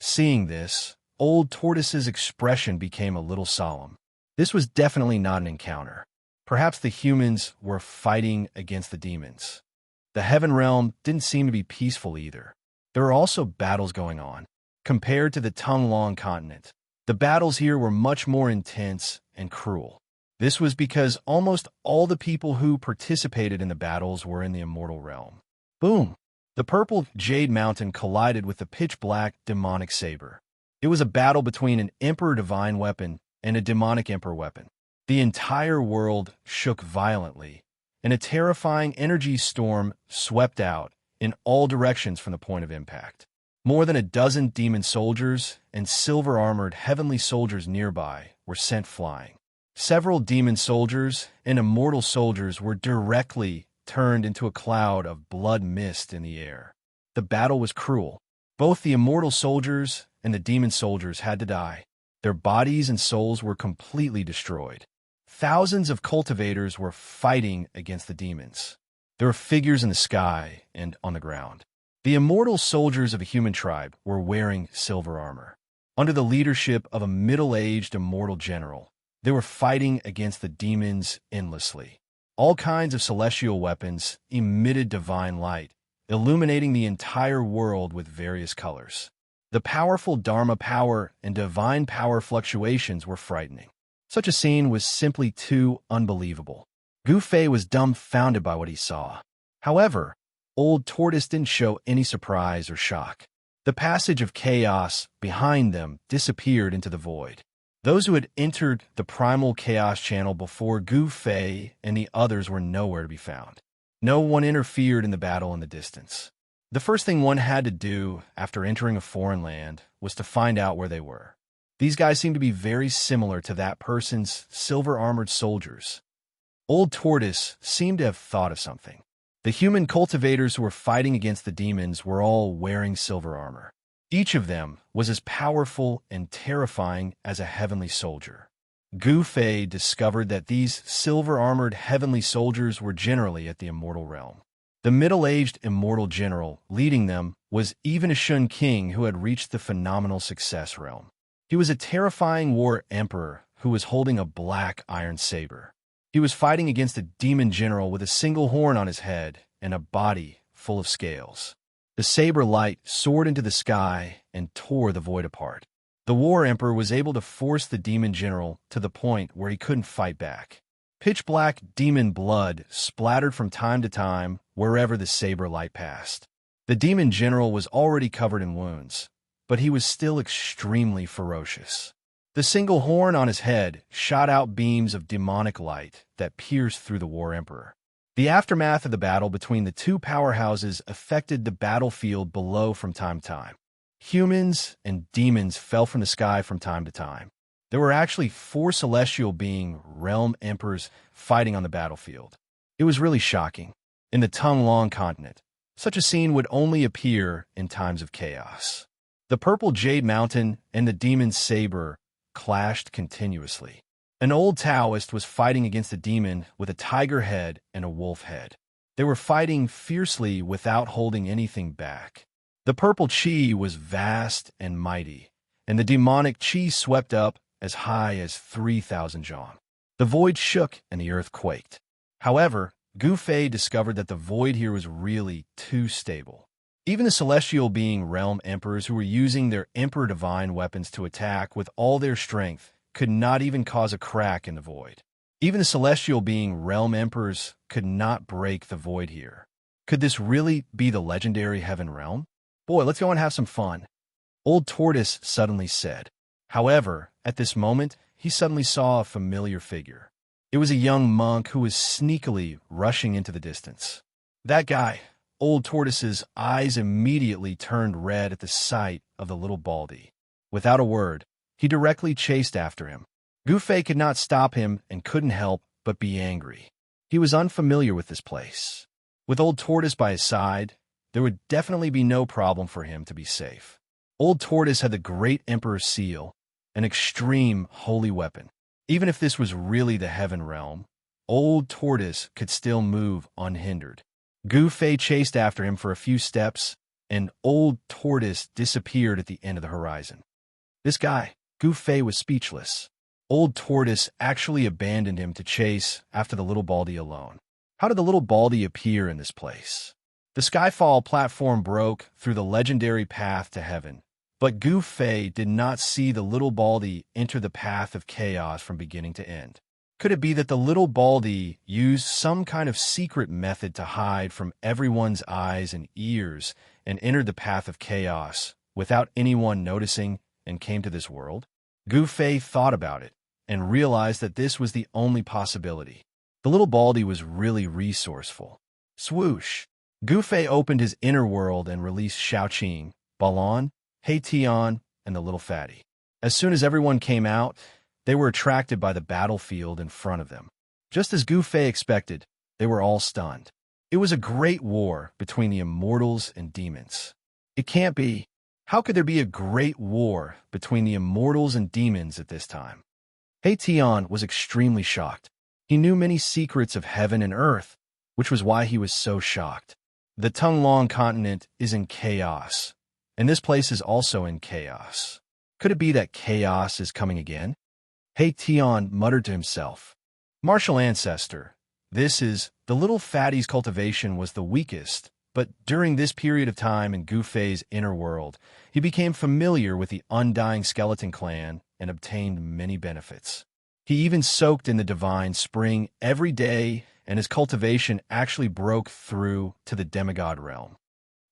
Seeing this, Old Tortoise's expression became a little solemn. This was definitely not an encounter. Perhaps the humans were fighting against the demons. The Heaven Realm didn't seem to be peaceful either. There were also battles going on. Compared to the Tonglong continent, the battles here were much more intense and cruel. This was because almost all the people who participated in the battles were in the immortal realm. Boom! The purple jade mountain collided with the pitch-black demonic saber. It was a battle between an Emperor divine weapon and a demonic Emperor weapon. The entire world shook violently, and a terrifying energy storm swept out in all directions from the point of impact. More than a dozen demon soldiers and silver-armored heavenly soldiers nearby were sent flying. Several demon soldiers and immortal soldiers were directly turned into a cloud of blood mist in the air. The battle was cruel. Both the immortal soldiers and the demon soldiers had to die. Their bodies and souls were completely destroyed. Thousands of cultivators were fighting against the demons. There were figures in the sky and on the ground. The immortal soldiers of a human tribe were wearing silver armor. Under the leadership of a middle-aged immortal general, they were fighting against the demons endlessly. All kinds of celestial weapons emitted divine light, illuminating the entire world with various colors. The powerful Dharma power and divine power fluctuations were frightening. Such a scene was simply too unbelievable. Gu Fei was dumbfounded by what he saw. However, Old Tortoise didn't show any surprise or shock. The passage of chaos behind them disappeared into the void. Those who had entered the primal chaos channel before Gu Fei and the others were nowhere to be found. No one interfered in the battle in the distance. The first thing one had to do after entering a foreign land was to find out where they were. These guys seemed to be very similar to that person's silver-armored soldiers. Old Tortoise seemed to have thought of something. The human cultivators who were fighting against the demons were all wearing silver armor. Each of them was as powerful and terrifying as a heavenly soldier. Gu Fei discovered that these silver-armored heavenly soldiers were generally at the immortal realm. The middle-aged immortal general leading them was even a Shun king who had reached the phenomenal success realm. He was a terrifying war emperor who was holding a black iron saber. He was fighting against a demon general with a single horn on his head and a body full of scales. The saber light soared into the sky and tore the void apart. The war emperor was able to force the demon general to the point where he couldn't fight back. Pitch-black demon blood splattered from time to time wherever the saber light passed. The demon general was already covered in wounds, but he was still extremely ferocious. The single horn on his head shot out beams of demonic light that pierced through the war emperor. The aftermath of the battle between the two powerhouses affected the battlefield below from time to time. Humans and demons fell from the sky from time to time. There were actually 4 celestial being realm emperors fighting on the battlefield. It was really shocking. In the Tonglong continent, such a scene would only appear in times of chaos. The purple jade mountain and the demon's saber clashed continuously. An old Taoist was fighting against a demon with a tiger head and a wolf head. They were fighting fiercely without holding anything back. The purple chi was vast and mighty, and the demonic chi swept up as high as 3,000 zhong. The void shook and the earth quaked. However, Gu Fei discovered that the void here was really too stable. Even the celestial being realm emperors who were using their emperor divine weapons to attack with all their strength could not even cause a crack in the void. Even the celestial being realm emperors could not break the void here. Could this really be the legendary heaven realm? Boy, let's go and have some fun, Old Tortoise suddenly said. However, at this moment, he suddenly saw a familiar figure. It was a young monk who was sneakily rushing into the distance. That guy, Old Tortoise's eyes immediately turned red at the sight of the little baldy. Without a word, he directly chased after him. Gu Fei could not stop him and couldn't help but be angry. He was unfamiliar with this place. With Old Tortoise by his side, there would definitely be no problem for him to be safe. Old Tortoise had the Great Emperor's seal, an extreme holy weapon. Even if this was really the heaven realm, Old Tortoise could still move unhindered. Gu Fei chased after him for a few steps, and Old Tortoise disappeared at the end of the horizon. This guy, Gu Fei, was speechless. Old Tortoise actually abandoned him to chase after the little baldy alone. How did the little baldy appear in this place? The Skyfall platform broke through the legendary path to heaven, but Gu Fei did not see the little baldy enter the path of chaos from beginning to end. Could it be that the little baldy used some kind of secret method to hide from everyone's eyes and ears and entered the path of chaos without anyone noticing and came to this world? Gu Fei thought about it and realized that this was the only possibility. The little baldy was really resourceful. Swoosh! Gu Fei opened his inner world and released Xiaoqing, Balon, Hei Tian, and the little fatty. As soon as everyone came out, they were attracted by the battlefield in front of them. Just as Gu Fei expected, they were all stunned. It was a great war between the immortals and demons. It can't be. How could there be a great war between the immortals and demons at this time? Hei Tian was extremely shocked. He knew many secrets of heaven and earth, which was why he was so shocked. The Tonglong continent is in chaos, and this place is also in chaos. Could it be that chaos is coming again? Hei Tian muttered to himself. Martial ancestor, this is, the little fatty's cultivation was the weakest, but during this period of time in Gu Fei's inner world, he became familiar with the Undying Skeleton clan and obtained many benefits. He even soaked in the divine spring every day and his cultivation actually broke through to the demigod realm.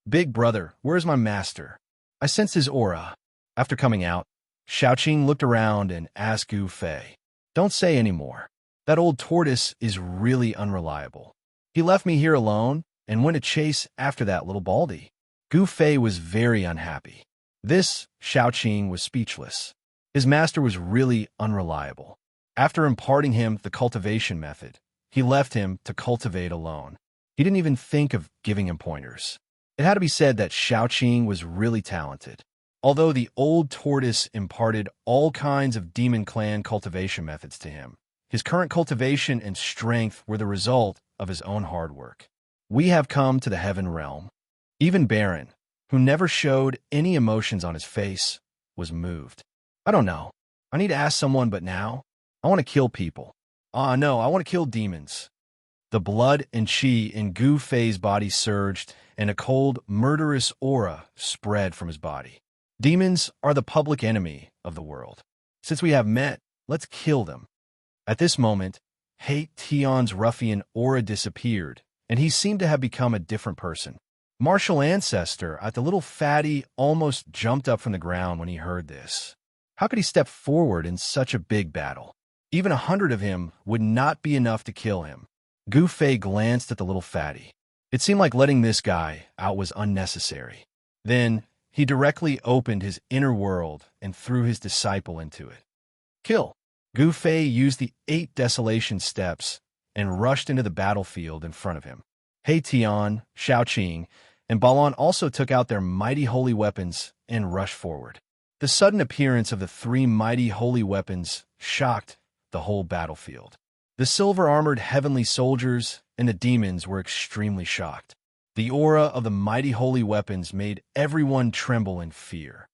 "Big brother, where's my master? I sense his aura." After coming out, Xiaoqing looked around and asked Gu Fei, "Don't say any more. That old tortoise is really unreliable. He left me here alone and went to chase after that little baldy." Gu Fei was very unhappy. This Xiaoqing was speechless. His master was really unreliable. After imparting him the cultivation method, he left him to cultivate alone. He didn't even think of giving him pointers. It had to be said that Xiaoqing was really talented. Although the old tortoise imparted all kinds of demon clan cultivation methods to him, his current cultivation and strength were the result of his own hard work. We have come to the heaven realm. Even Baron, who never showed any emotions on his face, was moved. "I don't know. I need to ask someone, but now, I want to kill people. No, I want to kill demons." The blood and chi in Gu Fei's body surged, and a cold, murderous aura spread from his body. Demons are the public enemy of the world. Since we have met, let's kill them. At this moment, Hate Tion's ruffian aura disappeared, and he seemed to have become a different person. Martial Ancestor, the little fatty, almost jumped up from the ground when he heard this. How could he step forward in such a big battle? Even 100 of him would not be enough to kill him. Gu Fei glanced at the little fatty. It seemed like letting this guy out was unnecessary. Then, he directly opened his inner world and threw his disciple into it. "Kill!" Gu Fei used the 8 desolation steps and rushed into the battlefield in front of him. Hei Tian, Xiaoqing, and Balan also took out their mighty holy weapons and rushed forward. The sudden appearance of the 3 mighty holy weapons shocked the whole battlefield. The silver-armored heavenly soldiers and the demons were extremely shocked. The aura of the mighty holy weapons made everyone tremble in fear.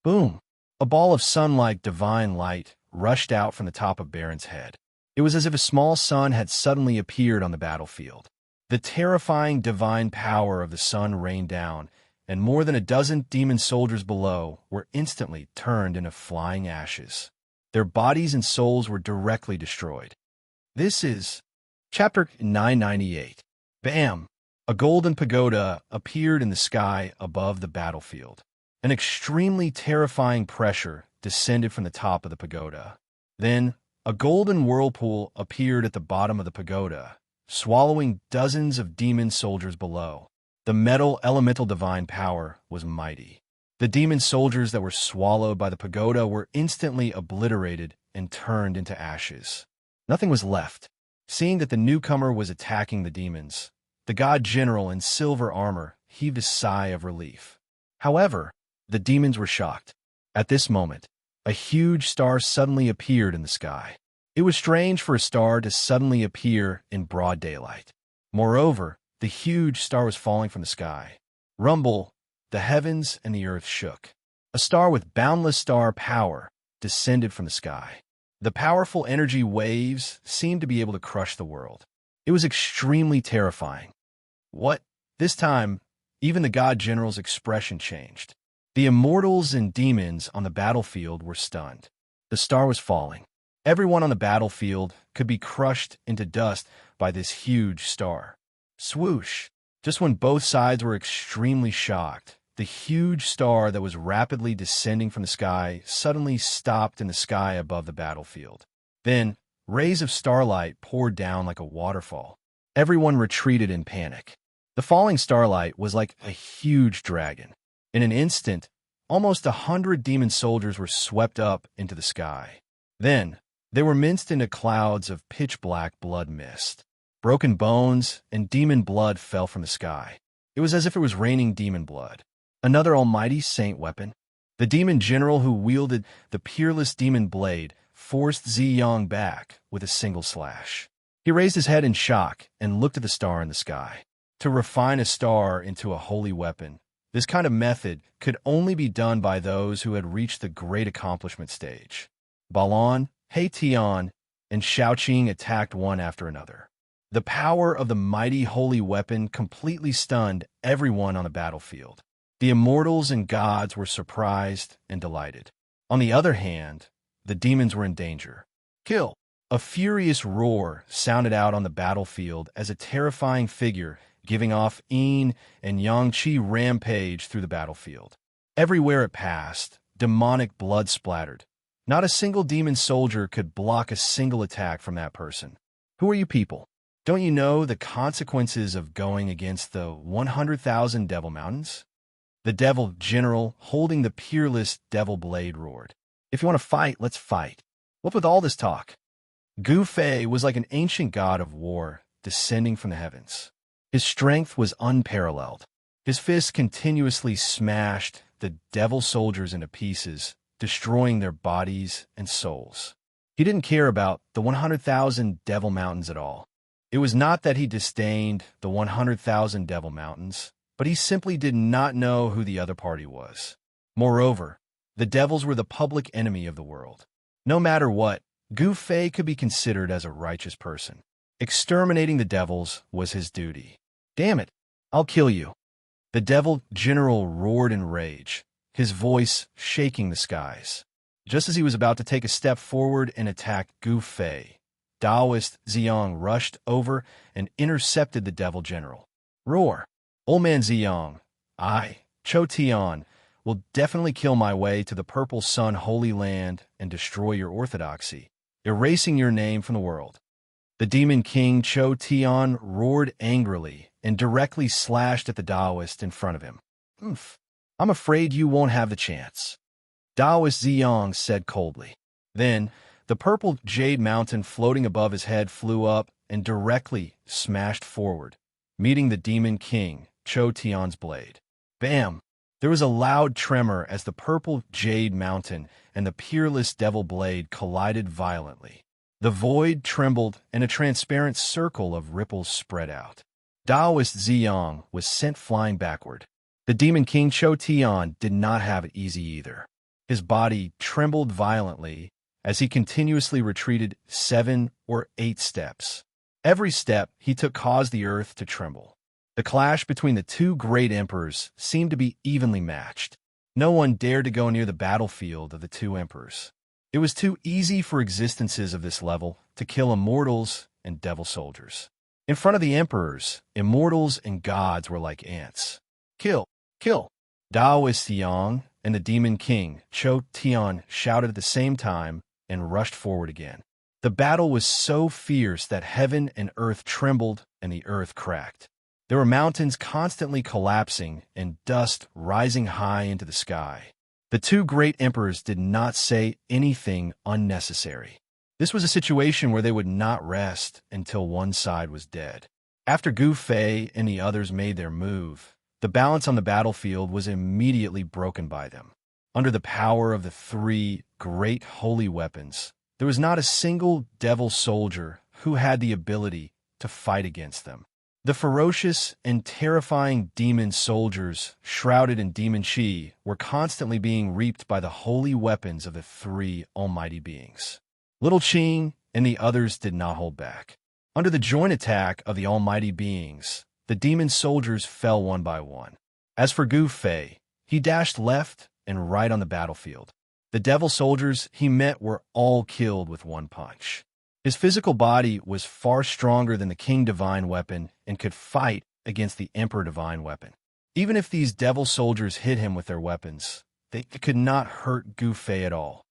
Boom! A ball of sun-like divine light rushed out from the top of Baron's head. It was as if a small sun had suddenly appeared on the battlefield. The terrifying divine power of the sun rained down, and more than a dozen demon soldiers below were instantly turned into flying ashes. Their bodies and souls were directly destroyed. This is Chapter 998. Bam! A golden pagoda appeared in the sky above the battlefield. An extremely terrifying pressure descended from the top of the pagoda. Then, a golden whirlpool appeared at the bottom of the pagoda, swallowing dozens of demon soldiers below. The metal elemental divine power was mighty. The demon soldiers that were swallowed by the pagoda were instantly obliterated and turned into ashes. Nothing was left. Seeing that the newcomer was attacking the demons, the god general in silver armor heaved a sigh of relief. However, the demons were shocked. At this moment, a huge star suddenly appeared in the sky. It was strange for a star to suddenly appear in broad daylight. Moreover, the huge star was falling from the sky. Rumble, the heavens and the earth shook. A star with boundless star power descended from the sky. The powerful energy waves seemed to be able to crush the world. It was extremely terrifying. What? This time, even the god general's expression changed. The immortals and demons on the battlefield were stunned. The star was falling. Everyone on the battlefield could be crushed into dust by this huge star. Swoosh! Just when both sides were extremely shocked, the huge star that was rapidly descending from the sky suddenly stopped in the sky above the battlefield. Then, rays of starlight poured down like a waterfall. Everyone retreated in panic. The falling starlight was like a huge dragon. In an instant, almost 100 demon soldiers were swept up into the sky. Then, they were minced into clouds of pitch-black blood mist. Broken bones and demon blood fell from the sky. It was as if it was raining demon blood. Another almighty saint weapon. The demon general who wielded the peerless demon blade forced Ziyang back with a single slash. He raised his head in shock and looked at the star in the sky. To refine a star into a holy weapon, this kind of method could only be done by those who had reached the great accomplishment stage. Balan, Hei Tian, and Xiaoqing attacked one after another. The power of the mighty holy weapon completely stunned everyone on the battlefield. The immortals and gods were surprised and delighted. On the other hand, the demons were in danger. Kill! A furious roar sounded out on the battlefield as a terrifying figure giving off yin and yang qi rampaged through the battlefield. Everywhere it passed, demonic blood splattered. Not a single demon soldier could block a single attack from that person. Who are you people? Don't you know the consequences of going against the 100,000 Devil Mountains? The devil general, holding the peerless devil blade, roared. If you want to fight, let's fight. What with all this talk? Gu Fei was like an ancient god of war descending from the heavens. His strength was unparalleled. His fists continuously smashed the devil soldiers into pieces, destroying their bodies and souls. He didn't care about the 100,000 Devil Mountains at all. It was not that he disdained the 100,000 Devil Mountains, but he simply did not know who the other party was. Moreover, the devils were the public enemy of the world. No matter what, Gu Fei could be considered as a righteous person. Exterminating the devils was his duty. Damn it, I'll kill you. The devil general roared in rage, his voice shaking the skies. Just as he was about to take a step forward and attack Gu Fei, Taoist Ziyang rushed over and intercepted the devil general. Roar! Old man Ziyang, I, Cho Tian, will definitely kill my way to the Purple Sun Holy Land and destroy your orthodoxy, erasing your name from the world. The demon king Cho Tian roared angrily and directly slashed at the Taoist in front of him. I'm afraid you won't have the chance. Taoist Ziyang said coldly. Then, the purple jade mountain floating above his head flew up and directly smashed forward, meeting the demon king Cho Tian's blade. Bam! There was a loud tremor as the purple jade mountain and the peerless devil blade collided violently. The void trembled and a transparent circle of ripples spread out. Taoist Ziyang was sent flying backward. The demon king Cho Tian did not have it easy either. His body trembled violently as he continuously retreated 7 or 8 steps. Every step he took caused the earth to tremble. The clash between the two great emperors seemed to be evenly matched. No one dared to go near the battlefield of the two emperors. It was too easy for existences of this level to kill immortals and devil soldiers. In front of the emperors, immortals and gods were like ants. Kill! Kill! Taoist Yang and the demon king Cho Tian shouted at the same time and rushed forward again. The battle was so fierce that heaven and earth trembled and the earth cracked. There were mountains constantly collapsing and dust rising high into the sky. The two great emperors did not say anything unnecessary. This was a situation where they would not rest until one side was dead. After Gu Fei and the others made their move, the balance on the battlefield was immediately broken by them. Under the power of the 3 great holy weapons, there was not a single devil soldier who had the ability to fight against them. The ferocious and terrifying demon soldiers, shrouded in demon chi, were constantly being reaped by the holy weapons of the 3 almighty beings. Little Qing and the others did not hold back. Under the joint attack of the almighty beings, the demon soldiers fell one by one. As for Gu Fei, he dashed left and right on the battlefield. The devil soldiers he met were all killed with one punch. His physical body was far stronger than the King Divine weapon and could fight against the Emperor Divine weapon. Even if these devil soldiers hit him with their weapons, they could not hurt Gu Fei at all.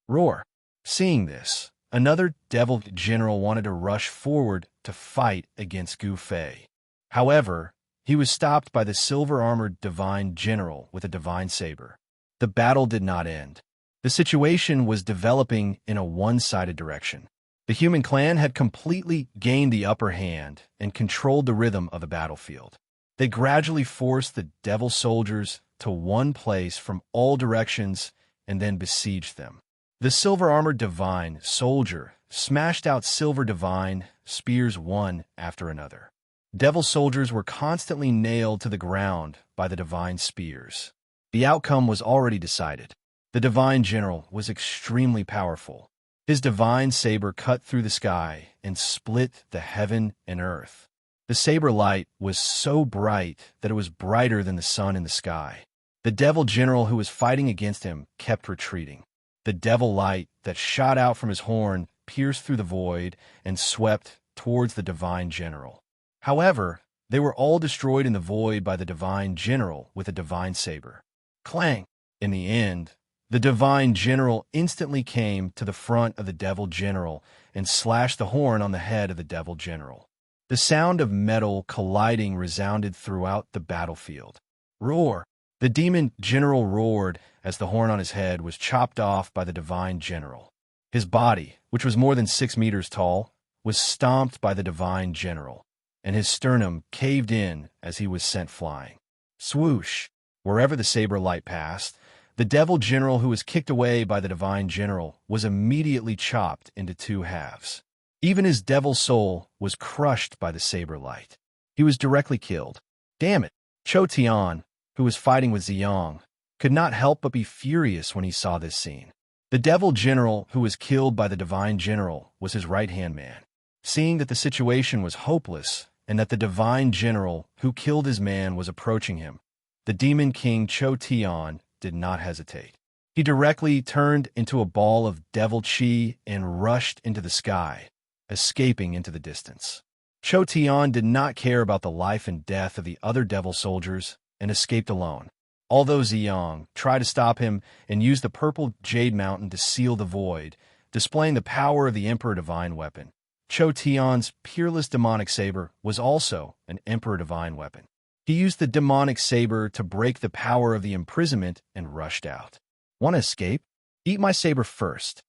Roar! Seeing this, another devil general wanted to rush forward to fight against Gu Fei. However, he was stopped by the silver-armored divine general with a divine saber. The battle did not end. The situation was developing in a one-sided direction. The human clan had completely gained the upper hand and controlled the rhythm of the battlefield. They gradually forced the devil soldiers to one place from all directions and then besieged them. The silver-armored divine soldier smashed out silver divine spears one after another. Devil soldiers were constantly nailed to the ground by the divine spears. The outcome was already decided. The divine general was extremely powerful. His divine saber cut through the sky and split the heaven and earth. The saber light was so bright that it was brighter than the sun in the sky. The devil general who was fighting against him kept retreating. The devil light that shot out from his horn pierced through the void and swept towards the divine general. However, they were all destroyed in the void by the divine general with a divine saber. Clang! In the end, the divine general instantly came to the front of the devil general and slashed the horn on the head of the devil general. The sound of metal colliding resounded throughout the battlefield. Roar! The demon general roared as the horn on his head was chopped off by the divine general. His body, which was more than 6 meters tall, was stomped by the divine general, and his sternum caved in as he was sent flying. Swoosh! Wherever the saber light passed, the devil general who was kicked away by the divine general was immediately chopped into 2 halves. Even his devil soul was crushed by the saber light. He was directly killed. Damn it! Cho Tian, who was fighting with Ziyang, could not help but be furious when he saw this scene. The devil general who was killed by the divine general was his right-hand man. Seeing that the situation was hopeless and that the divine general who killed his man was approaching him, the demon king Cho Tian did not hesitate. He directly turned into a ball of devil chi and rushed into the sky, escaping into the distance. Cho Tian did not care about the life and death of the other devil soldiers and escaped alone. Although Ziyang tried to stop him and used the purple jade mountain to seal the void, displaying the power of the Emperor Divine weapon, Cho Tian's peerless demonic saber was also an Emperor Divine weapon. He used the demonic saber to break the power of the imprisonment and rushed out. Want to escape? Eat my saber first.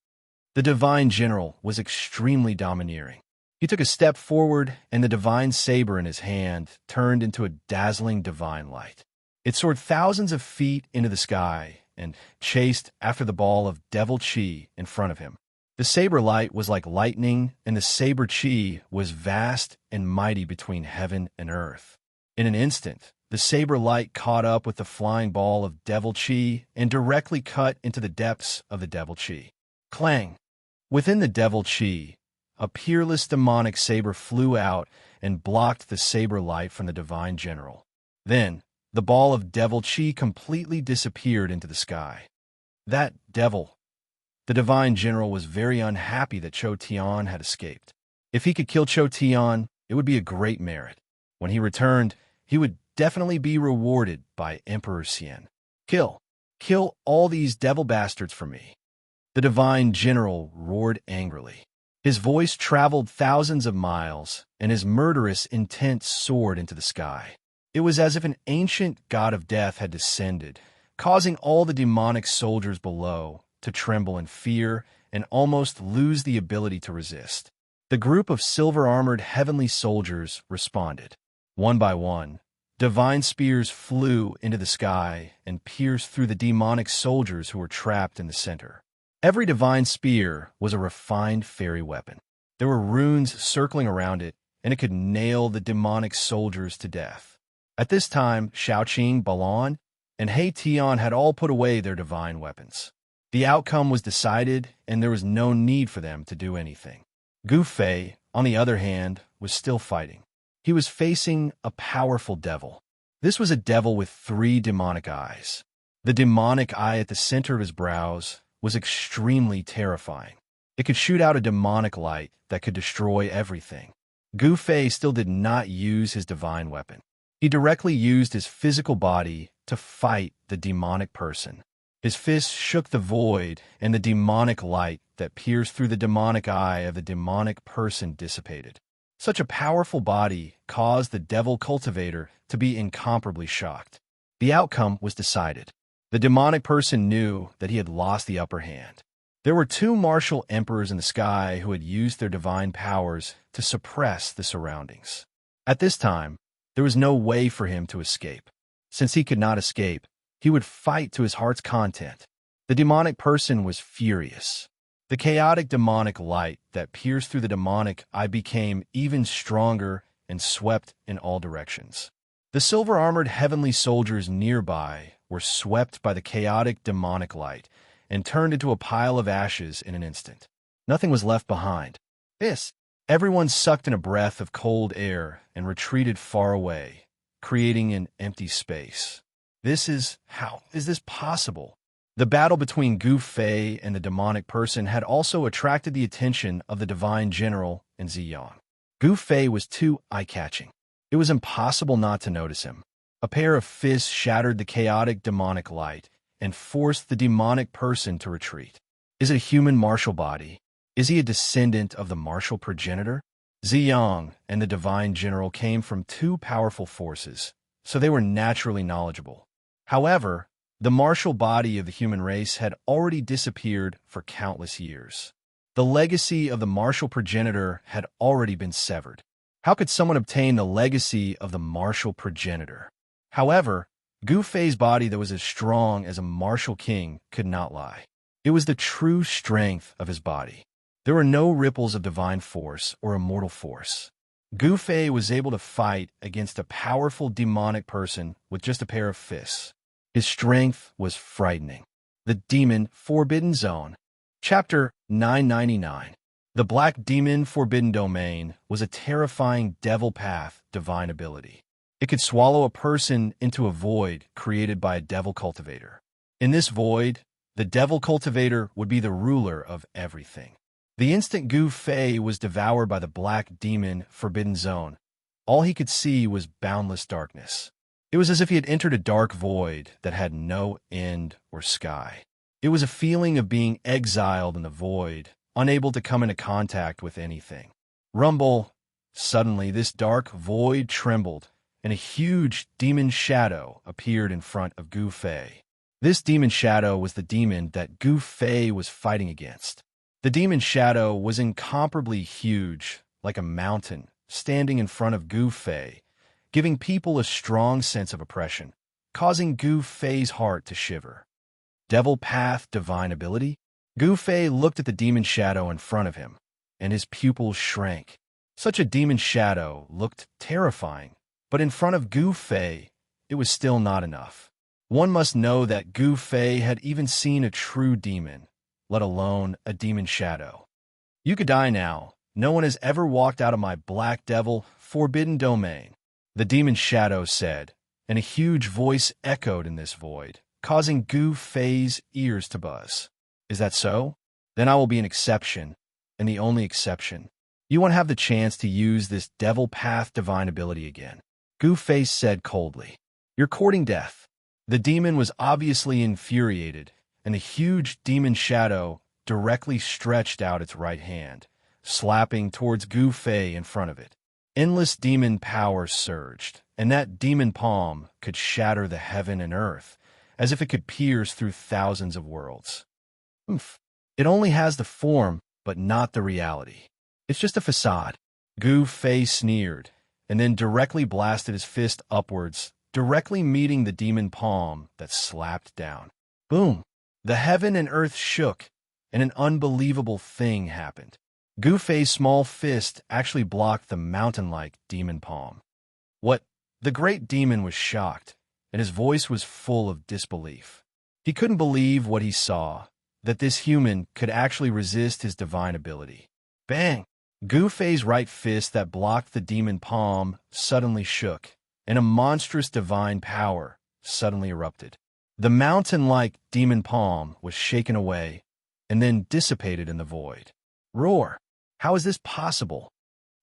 The divine general was extremely domineering. He took a step forward, and the divine saber in his hand turned into a dazzling divine light. It soared thousands of feet into the sky and chased after the ball of devil chi in front of him. The saber light was like lightning, and the saber chi was vast and mighty between heaven and earth. In an instant, the saber light caught up with the flying ball of devil chi and directly cut into the depths of the devil chi. Clang! Within the devil chi, a peerless demonic saber flew out and blocked the saber light from the divine general. Then, the ball of devil chi completely disappeared into the sky. That devil! The divine general was very unhappy that Cho Tian had escaped. If he could kill Cho Tian, it would be a great merit. When he returned, he would definitely be rewarded by Emperor Xian. Kill all these devil bastards for me. The divine general roared angrily. His voice traveled thousands of miles, and his murderous intent soared into the sky. It was as if an ancient god of death had descended, causing all the demonic soldiers below to tremble in fear and almost lose the ability to resist. The group of silver-armored heavenly soldiers responded. One by one, divine spears flew into the sky and pierced through the demonic soldiers who were trapped in the center. Every divine spear was a refined fairy weapon. There were runes circling around it, and it could nail the demonic soldiers to death. At this time, Shaoqing, Balan, and He Tian had all put away their divine weapons. The outcome was decided, and there was no need for them to do anything. Gu Fei, on the other hand, was still fighting. He was facing a powerful devil. This was a devil with 3 demonic eyes. The demonic eye at the center of his brows was extremely terrifying. It could shoot out a demonic light that could destroy everything. Gu Fei still did not use his divine weapon. He directly used his physical body to fight the demonic person. His fist shook the void, and the demonic light that pierced through the demonic eye of the demonic person dissipated. Such a powerful body caused the devil cultivator to be incomparably shocked. The outcome was decided. The demonic person knew that he had lost the upper hand. There were 2 martial emperors in the sky who had used their divine powers to suppress the surroundings. At this time, there was no way for him to escape. Since he could not escape, he would fight to his heart's content. The demonic person was furious. The chaotic demonic light that pierced through the demonic eye became even stronger and swept in all directions. The silver-armored heavenly soldiers nearby were swept by the chaotic demonic light and turned into a pile of ashes in an instant. Nothing was left behind. Everyone sucked in a breath of cold air and retreated far away, creating an empty space. How is this possible? The battle between Gu Fei and the demonic person had also attracted the attention of the divine general and Ziyang. Gu Fei was too eye-catching. It was impossible not to notice him. A pair of fists shattered the chaotic demonic light and forced the demonic person to retreat. Is it a human martial body? Is he a descendant of the martial progenitor? Ziyang and the divine general came from two powerful forces, so they were naturally knowledgeable. However, the martial body of the human race had already disappeared for countless years. The legacy of the martial progenitor had already been severed. How could someone obtain the legacy of the martial progenitor? However, Gu Fei's body that was as strong as a martial king could not lie. It was the true strength of his body. There were no ripples of divine force or immortal force. Gu Fei was able to fight against a powerful demonic person with just a pair of fists. His strength was frightening. The Demon Forbidden Zone. Chapter 999. The Black Demon Forbidden Domain was a terrifying devil path divine ability. It could swallow a person into a void created by a devil cultivator. In this void, the devil cultivator would be the ruler of everything. The instant Gu Fei was devoured by the Black Demon Forbidden Zone, all he could see was boundless darkness. It was as if he had entered a dark void that had no end or sky. It was a feeling of being exiled in the void, unable to come into contact with anything. Rumble! Suddenly, this dark void trembled, and a huge demon shadow appeared in front of Gu Fei. This demon shadow was the demon that Gu Fei was fighting against. The demon shadow was incomparably huge, like a mountain, standing in front of Gu Fei, giving people a strong sense of oppression, causing Gu Fei's heart to shiver. Devil Path Divine Ability? Gu Fei looked at the demon shadow in front of him, and his pupils shrank. Such a demon shadow looked terrifying, but in front of Gu Fei, it was still not enough. One must know that Gu Fei had even seen a true demon, let alone a demon shadow. You could die now. No one has ever walked out of my Black Devil Forbidden Domain, the demon shadow said, and a huge voice echoed in this void, causing Gu Fei's ears to buzz. Is that so? Then I will be an exception, and the only exception. You won't have the chance to use this Devil Path Divine ability again, Gu Fei said coldly. You're courting death. The demon was obviously infuriated, and the huge demon shadow directly stretched out its right hand, slapping towards Gu Fei in front of it. Endless demon power surged, and that demon palm could shatter the heaven and earth, as if it could pierce through thousands of worlds. It only has the form, but not the reality. It's just a facade. Gu Fei sneered, and then directly blasted his fist upwards, directly meeting the demon palm that slapped down. Boom! The heaven and earth shook, and an unbelievable thing happened. Gu Fei's small fist actually blocked the mountain-like demon palm. What? The great demon was shocked, and his voice was full of disbelief. He couldn't believe what he saw, that this human could actually resist his divine ability. Bang! Gu Fei's right fist that blocked the demon palm suddenly shook, and a monstrous divine power suddenly erupted. The mountain-like demon palm was shaken away, and then dissipated in the void. Roar! How is this possible?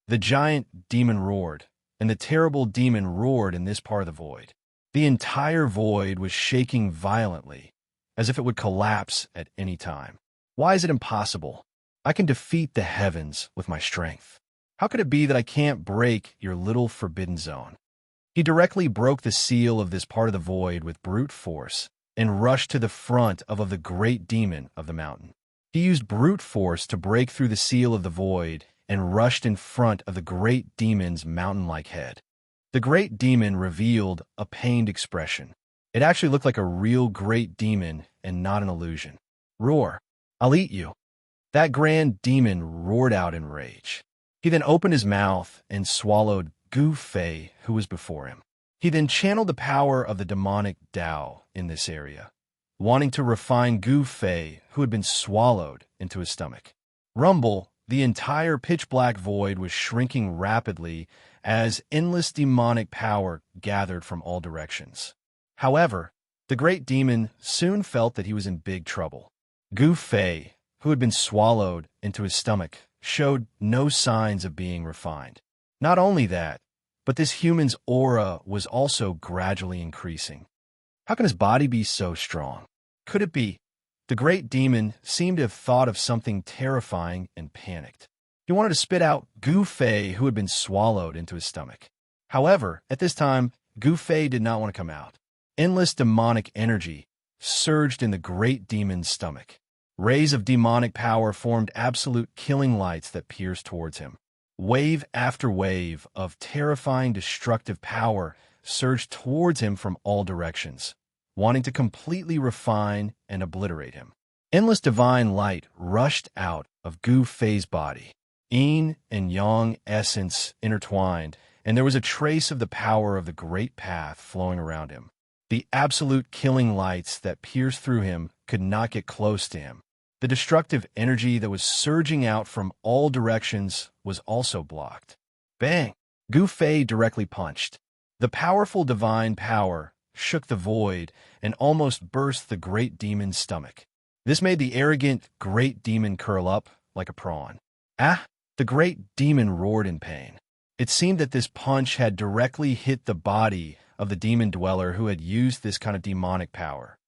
The giant demon roared, and the terrible demon roared in this part of the void. The entire void was shaking violently, as if it would collapse at any time. Why is it impossible? I can defeat the heavens with my strength. How could it be that I can't break your little forbidden zone? He directly broke the seal of this part of the void with brute force and rushed to the front of the great demon of the mountain. He used brute force to break through the seal of the void and rushed in front of the great demon's mountain-like head. The great demon revealed a pained expression. It actually looked like a real great demon and not an illusion. Roar! I'll eat you! That grand demon roared out in rage. He then opened his mouth and swallowed Gu Fei, who was before him. He then channeled the power of the demonic Tao in this area, wanting to refine Gu Fei, who had been swallowed into his stomach. Rumble! The entire pitch-black void was shrinking rapidly as endless demonic power gathered from all directions. However, The great demon soon felt that he was in big trouble. Gu Fei, who had been swallowed into his stomach, showed no signs of being refined. Not only that, but this human's aura was also gradually increasing. How can his body be so strong? Could it be? The great demon seemed to have thought of something terrifying and panicked. He wanted to spit out Gu Fei, who had been swallowed into his stomach. However, at this time, Gu Fei did not want to come out. Endless demonic energy surged in the great demon's stomach. Rays of demonic power formed absolute killing lights that pierced towards him. Wave after wave of terrifying destructive power surged towards him from all directions, wanting to completely refine and obliterate him. Endless divine light rushed out of Gu Fei's body. Yin and Yang essence intertwined, and there was a trace of the power of the great path flowing around him. The absolute killing lights that pierced through him could not get close to him. The destructive energy that was surging out from all directions was also blocked. Bang! Gu Fei directly punched. The powerful divine power shook the void and almost burst the great demon's stomach. This made the arrogant great demon curl up like a prawn. Ah! The great demon roared in pain. It seemed that this punch had directly hit the body of the demon dweller who had used this kind of demonic power.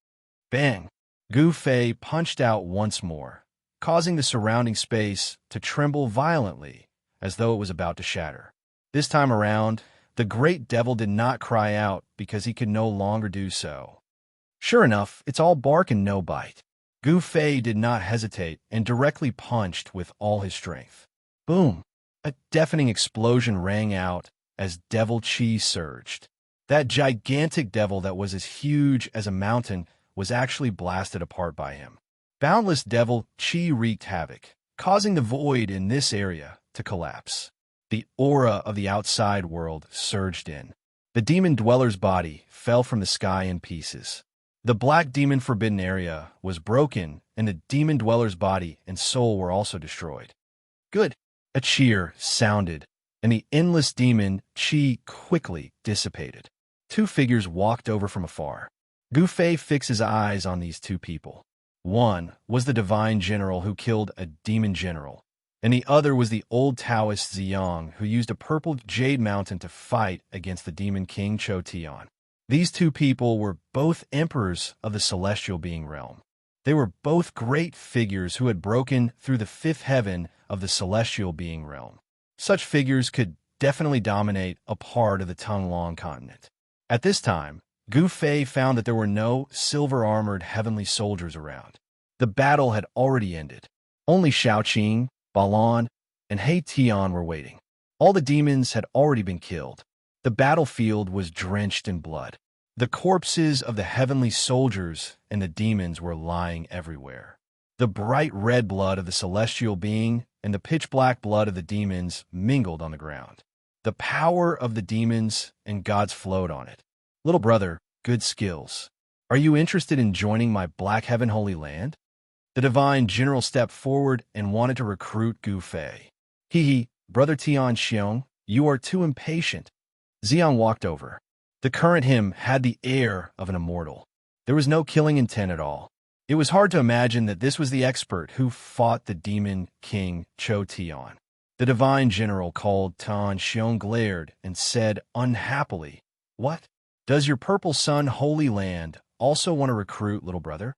Bang! Gu Fei punched out once more, causing the surrounding space to tremble violently as though it was about to shatter. This time around, the great devil did not cry out because he could no longer do so. Sure enough, it's all bark and no bite. Gu Fei did not hesitate and directly punched with all his strength. Boom! A deafening explosion rang out as devil chi surged. That gigantic devil that was as huge as a mountain was actually blasted apart by him. Boundless devil chi wreaked havoc, causing the void in this area to collapse. The aura of the outside world surged in. The demon dweller's body fell from the sky in pieces. The black demon forbidden area was broken, and the demon dweller's body and soul were also destroyed. Good! A cheer sounded, and the endless demon chi quickly dissipated. Two figures walked over from afar. Gu Fei fixed his eyes on these two people. One was the divine general who killed a demon general, and the other was the old Taoist Ziyang who used a purple jade mountain to fight against the demon king Cho Tian. These two people were both emperors of the celestial being realm. They were both great figures who had broken through the fifth heaven of the celestial being realm. Such figures could definitely dominate a part of the Tonglong continent. At this time, Gu Fei found that there were no silver-armored heavenly soldiers around. The battle had already ended. Only Shaoqing, Balan, and He Tian were waiting. All the demons had already been killed. The battlefield was drenched in blood. The corpses of the heavenly soldiers and the demons were lying everywhere. The bright red blood of the celestial being and the pitch-black blood of the demons mingled on the ground. The power of the demons and gods flowed on it. Little brother, good skills. Are you interested in joining my Black Heaven Holy Land? The divine general stepped forward and wanted to recruit Gu Fei. Hee, brother Tian Xiong, you are too impatient. Xiang walked over. The current him had the air of an immortal. There was no killing intent at all. It was hard to imagine that this was the expert who fought the demon king Cho Tian. The divine general called Tian Xiong glared and said unhappily, "What? Does your purple sun holy land also want to recruit, little brother?"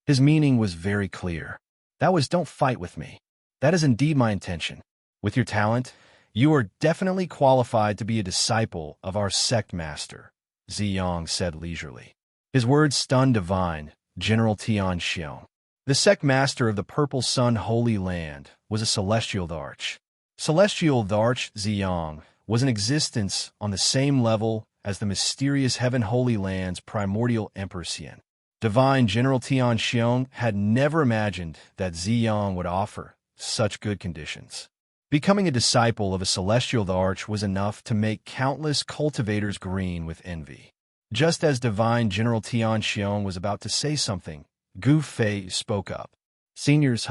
His meaning was very clear. That was, don't fight with me. That is indeed my intention. With your talent, you are definitely qualified to be a disciple of our sect master, Ziyang said leisurely. His words stunned divine General Tian Xiong. The sect master of the Purple Sun Holy Land was a celestial Dharch. Celestial Dharch Ziyang was in existence on the same level as the mysterious Heaven Holy Land's primordial Emperor Xian. Divine General Tian Xiong had never imagined that Ziyang would offer such good conditions. Becoming a disciple of a celestial Dharch was enough to make countless cultivators green with envy. Just as Divine General Tian Xiong was about to say something, Gu Fei spoke up. Seniors,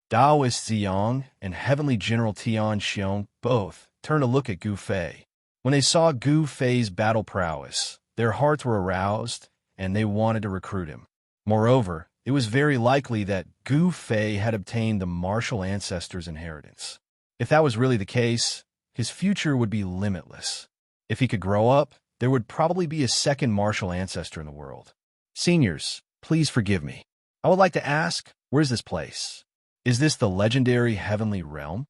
Taoist Ziyang and Heavenly General Tian Xiong both turned to look at Gu Fei. When they saw Gu Fei's battle prowess, their hearts were aroused, and they wanted to recruit him. Moreover, it was very likely that Gu Fei had obtained the martial ancestor's inheritance. If that was really the case, his future would be limitless. If he could grow up, there would probably be a second martial ancestor in the world. Seniors, please forgive me. I would like to ask, where's this place? Is this the legendary Heavenly Realm?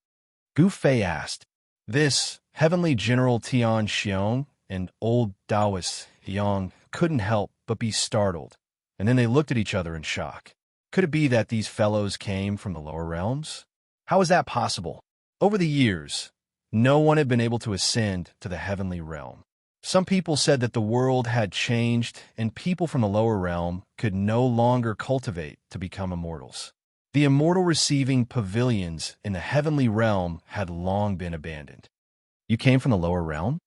Gu Fei asked. This, Heavenly General Tian Xiong and old Taoist Yang couldn't help but be startled, and then they looked at each other in shock. Could it be that these fellows came from the lower realms? How is that possible? Over the years, no one had been able to ascend to the Heavenly Realm. Some people said that the world had changed and people from the lower realm could no longer cultivate to become immortals. The immortal receiving pavilions in the Heavenly Realm had long been abandoned. You came from the lower realm?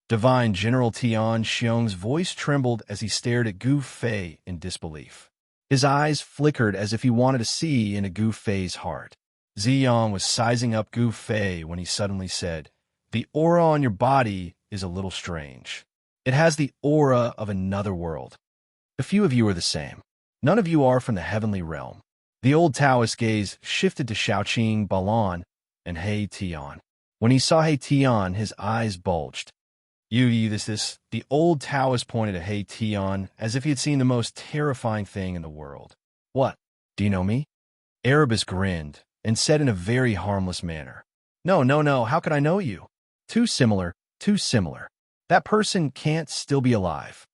Divine General Tian Xiong's voice trembled as he stared at Gu Fei in disbelief. His eyes flickered as if he wanted to see into Gu Fei's heart. Ziyang was sizing up Gu Fei when he suddenly said, "The aura on your body is a little strange. It has the aura of another world. A few of you are the same. None of you are from the Heavenly Realm." The old Taoist gaze shifted to Shaoqing Balan and He Tian. When he saw He Tian, his eyes bulged. This. The old Taoist pointed at He Tian as if he had seen the most terrifying thing in the world. "What? Do you know me?" Erebus grinned and said in a very harmless manner, No, how could I know you? Too similar. That person can't still be alive."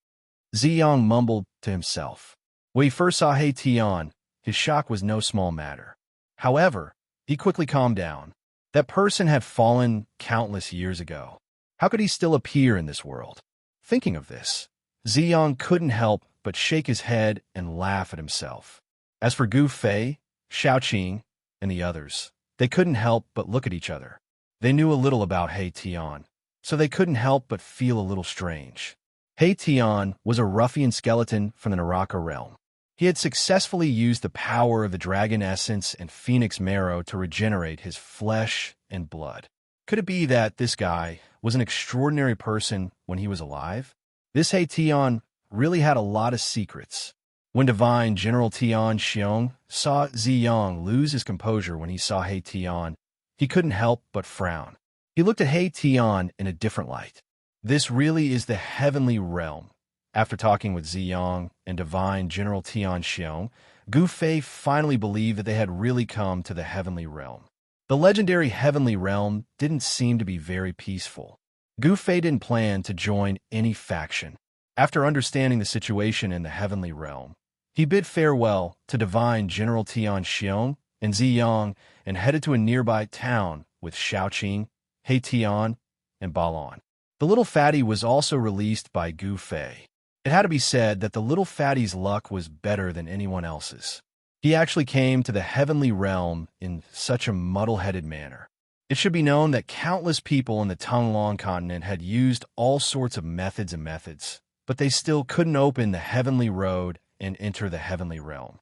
Ziyang mumbled to himself. When he first saw He Tian, his shock was no small matter. However, he quickly calmed down. That person had fallen countless years ago. How could he still appear in this world? Thinking of this, Ziyang couldn't help but shake his head and laugh at himself. As for Gu Fei, Shaoqing, and the others, they couldn't help but look at each other. They knew a little about He Tian, so they couldn't help but feel a little strange. He Tian was a ruffian skeleton from the Naraka realm. He had successfully used the power of the dragon essence and phoenix marrow to regenerate his flesh and blood. Could it be that this guy was an extraordinary person when he was alive? This He Tian really had a lot of secrets. When Divine General Tian Xiong saw Ziyang lose his composure when he saw He Tian, he couldn't help but frown. He looked at He Tian in a different light. This really is the Heavenly Realm. After talking with Ziyang and Divine General Tian Xiong, Gu Fei finally believed that they had really come to the Heavenly Realm. The legendary Heavenly Realm didn't seem to be very peaceful. Gu Fei didn't plan to join any faction. After understanding the situation in the Heavenly Realm, he bid farewell to Divine General Tian Xiong and Ziyang and headed to a nearby town with Shaoqing, He Tian, and Balan. The little fatty was also released by Gu Fei. It had to be said that the little fatty's luck was better than anyone else's. He actually came to the Heavenly Realm in such a muddle-headed manner. It should be known that countless people in the Tonglong continent had used all sorts of methods, but they still couldn't open the Heavenly Road and enter the Heavenly Realm.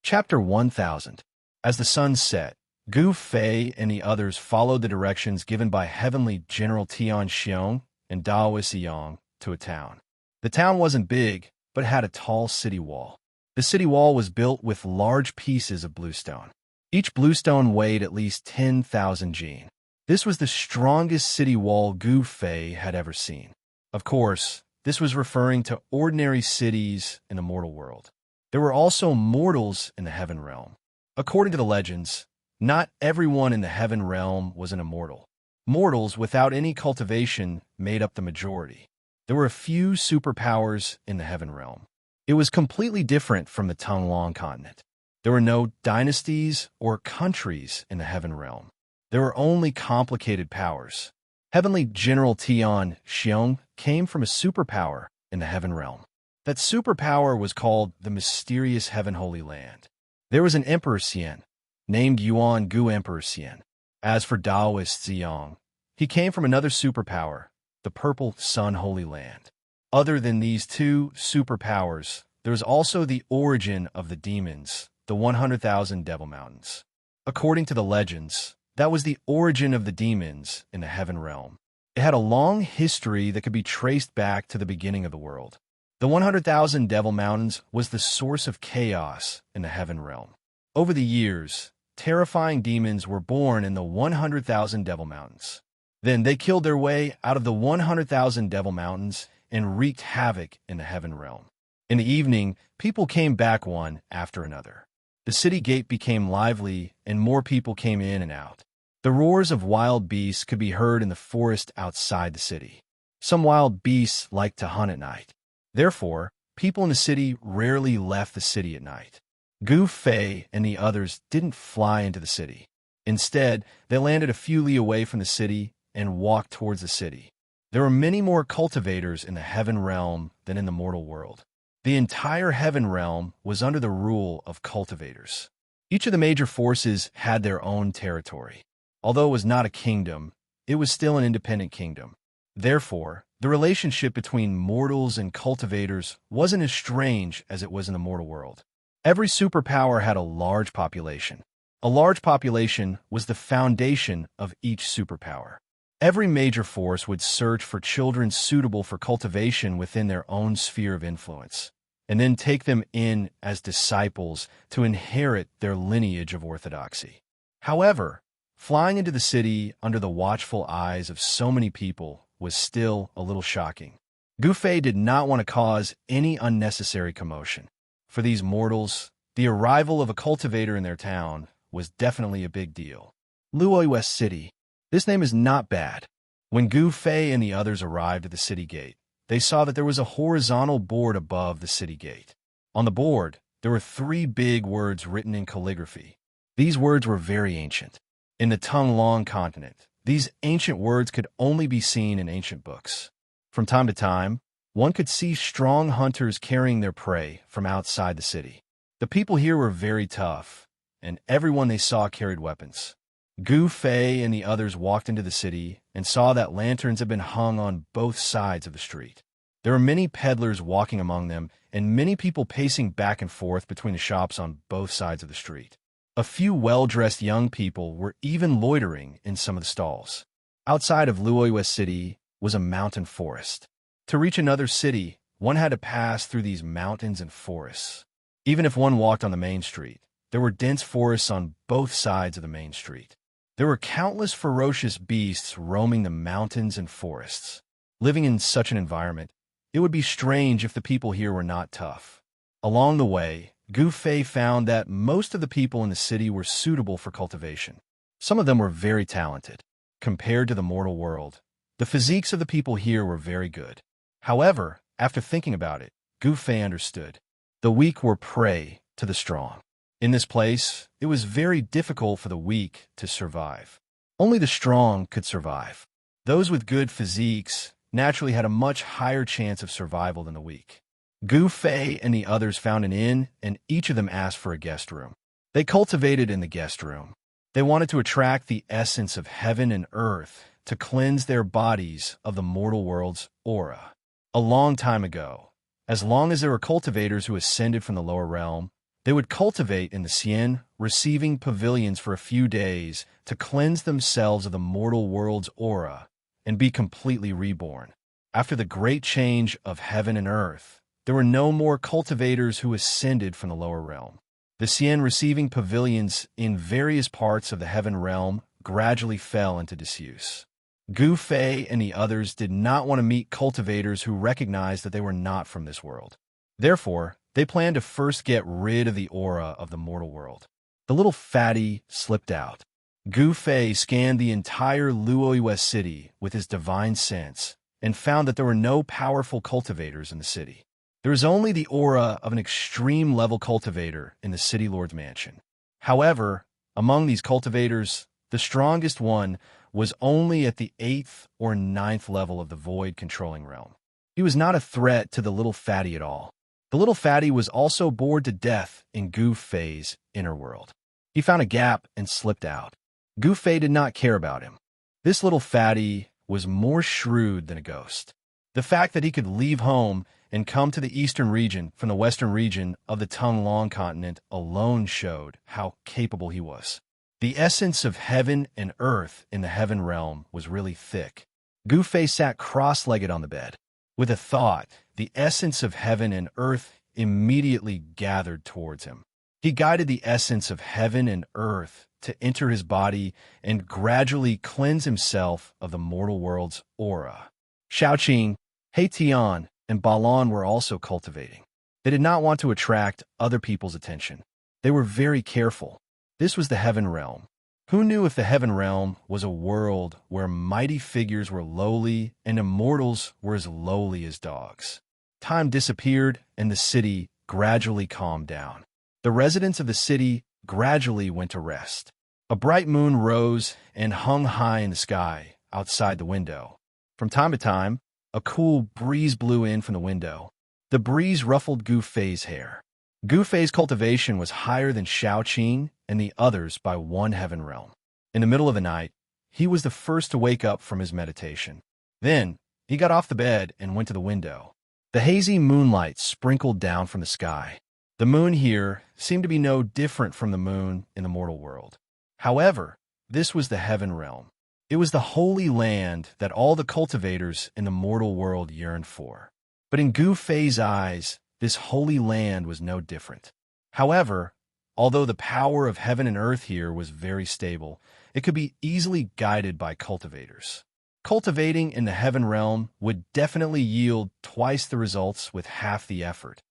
Chapter 1000. As the sun set, Gu Fei and the others followed the directions given by Heavenly General Tian Xiong and Taoist Yang to a town. The town wasn't big, but had a tall city wall. The city wall was built with large pieces of bluestone. Each bluestone weighed at least 10,000 jin. This was the strongest city wall Gu Fei had ever seen. Of course, this was referring to ordinary cities in the mortal world. There were also mortals in the Heaven Realm. According to the legends, not everyone in the Heaven Realm was an immortal. Mortals without any cultivation made up the majority. There were a few superpowers in the Heaven Realm. It was completely different from the Tonglong continent. There were no dynasties or countries in the Heaven Realm. There were only complicated powers. Heavenly General Tian Xiong came from a superpower in the Heaven Realm. That superpower was called the Mysterious Heaven Holy Land. There was an Emperor Xian, named Yuan Gu Emperor Xian. As for Taoist Ziyang, he came from another superpower, the Purple Sun Holy Land. Other than these two superpowers, there is also the origin of the demons, the 100,000 Devil Mountains. According to the legends, that was the origin of the demons in the Heaven Realm. It had a long history that could be traced back to the beginning of the world. The 100,000 Devil Mountains was the source of chaos in the heaven realm. Over the years, terrifying demons were born in the 100,000 Devil Mountains. Then they killed their way out of the 100,000 Devil Mountains and wreaked havoc in the heaven realm. In the evening, people came back one after another. The city gate became lively, and more people came in and out. The roars of wild beasts could be heard in the forest outside the city. Some wild beasts liked to hunt at night. Therefore, people in the city rarely left the city at night. Gu Fei and the others didn't fly into the city. Instead, they landed a few li away from the city and walked towards the city. There were many more cultivators in the heaven realm than in the mortal world. The entire heaven realm was under the rule of cultivators. Each of the major forces had their own territory. Although it was not a kingdom, it was still an independent kingdom. Therefore, the relationship between mortals and cultivators wasn't as strange as it was in the mortal world. Every superpower had a large population. A large population was the foundation of each superpower. Every major force would search for children suitable for cultivation within their own sphere of influence, and then take them in as disciples to inherit their lineage of orthodoxy. However, flying into the city under the watchful eyes of so many people was still a little shocking. Gu Fei did not want to cause any unnecessary commotion. For these mortals, the arrival of a cultivator in their town was definitely a big deal. Luoy West City. This name is not bad. When Gu Fei and the others arrived at the city gate, they saw that there was a horizontal board above the city gate. On the board, there were 3 big words written in calligraphy. These words were very ancient. In the Tonglong continent, these ancient words could only be seen in ancient books. From time to time, one could see strong hunters carrying their prey from outside the city. The people here were very tough, and everyone they saw carried weapons. Gu Fei and the others walked into the city and saw that lanterns had been hung on both sides of the street. There were many peddlers walking among them, and many people pacing back and forth between the shops on both sides of the street. A few well-dressed young people were even loitering in some of the stalls. Outside of Luoy West City was a mountain forest. To reach another city, one had to pass through these mountains and forests. Even if one walked on the main street, there were dense forests on both sides of the main street. There were countless ferocious beasts roaming the mountains and forests. Living in such an environment, it would be strange if the people here were not tough. Along the way, Gu Fei found that most of the people in the city were suitable for cultivation. Some of them were very talented. Compared to the mortal world, the physiques of the people here were very good. However, after thinking about it, Gu Fei understood. The weak were prey to the strong. In this place, it was very difficult for the weak to survive. Only the strong could survive. Those with good physiques naturally had a much higher chance of survival than the weak. Gu Fei and the others found an inn, and each of them asked for a guest room. They cultivated in the guest room. They wanted to attract the essence of heaven and earth to cleanse their bodies of the mortal world's aura. A long time ago, as long as there were cultivators who ascended from the lower realm, they would cultivate in the Xian, receiving pavilions for a few days to cleanse themselves of the mortal world's aura and be completely reborn. After the great change of heaven and earth, there were no more cultivators who ascended from the lower realm. The Xian receiving pavilions in various parts of the heaven realm gradually fell into disuse. Gu Fei and the others did not want to meet cultivators who recognized that they were not from this world. Therefore, they planned to first get rid of the aura of the mortal world. The little fatty slipped out. Gu Fei scanned the entire Luoy West City with his divine sense and found that there were no powerful cultivators in the city. There was only the aura of an extreme-level cultivator in the City Lord's mansion. However, among these cultivators, the strongest one was only at the 8th or 9th level of the Void controlling realm. He was not a threat to the little fatty at all. The little fatty was also bored to death in Gu Fei's inner world. He found a gap and slipped out. Gu Fei did not care about him. This little fatty was more shrewd than a ghost. The fact that he could leave home and come to the eastern region from the western region of the Tonglong continent alone showed how capable he was. The essence of heaven and earth in the heaven realm was really thick. Gu Fei sat cross-legged on the bed. With a thought, the essence of heaven and earth immediately gathered towards him. He guided the essence of heaven and earth to enter his body and gradually cleanse himself of the mortal world's aura. Xiaoqing, Tian, and Balan were also cultivating. They did not want to attract other people's attention. They were very careful. This was the heaven realm. Who knew if the heaven realm was a world where mighty figures were lowly and immortals were as lowly as dogs? Time disappeared and the city gradually calmed down. The residents of the city gradually went to rest. A bright moon rose and hung high in the sky outside the window. From time to time, a cool breeze blew in from the window. The breeze ruffled Gu Fei's hair. Gu Fei's cultivation was higher than Xiaoqing and the others by one heaven realm. In the middle of the night, he was the first to wake up from his meditation. Then, he got off the bed and went to the window. The hazy moonlight sprinkled down from the sky. The moon here seemed to be no different from the moon in the mortal world. However, this was the heaven realm. It was the holy land that all the cultivators in the mortal world yearned for. But in Gu Fei's eyes, this holy land was no different. However, although the power of heaven and earth here was very stable, it could be easily guided by cultivators. Cultivating in the heaven realm would definitely yield twice the results with half the effort.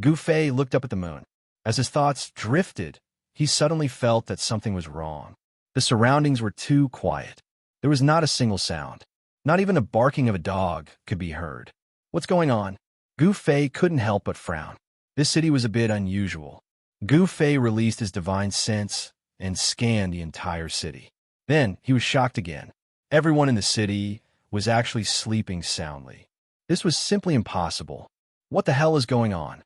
Gu Fei looked up at the moon. As his thoughts drifted, he suddenly felt that something was wrong. The surroundings were too quiet. There was not a single sound. Not even the barking of a dog could be heard. What's going on? Gu Fei couldn't help but frown. This city was a bit unusual. Gu Fei released his divine sense and scanned the entire city. Then he was shocked again. Everyone in the city was actually sleeping soundly. This was simply impossible. What the hell is going on?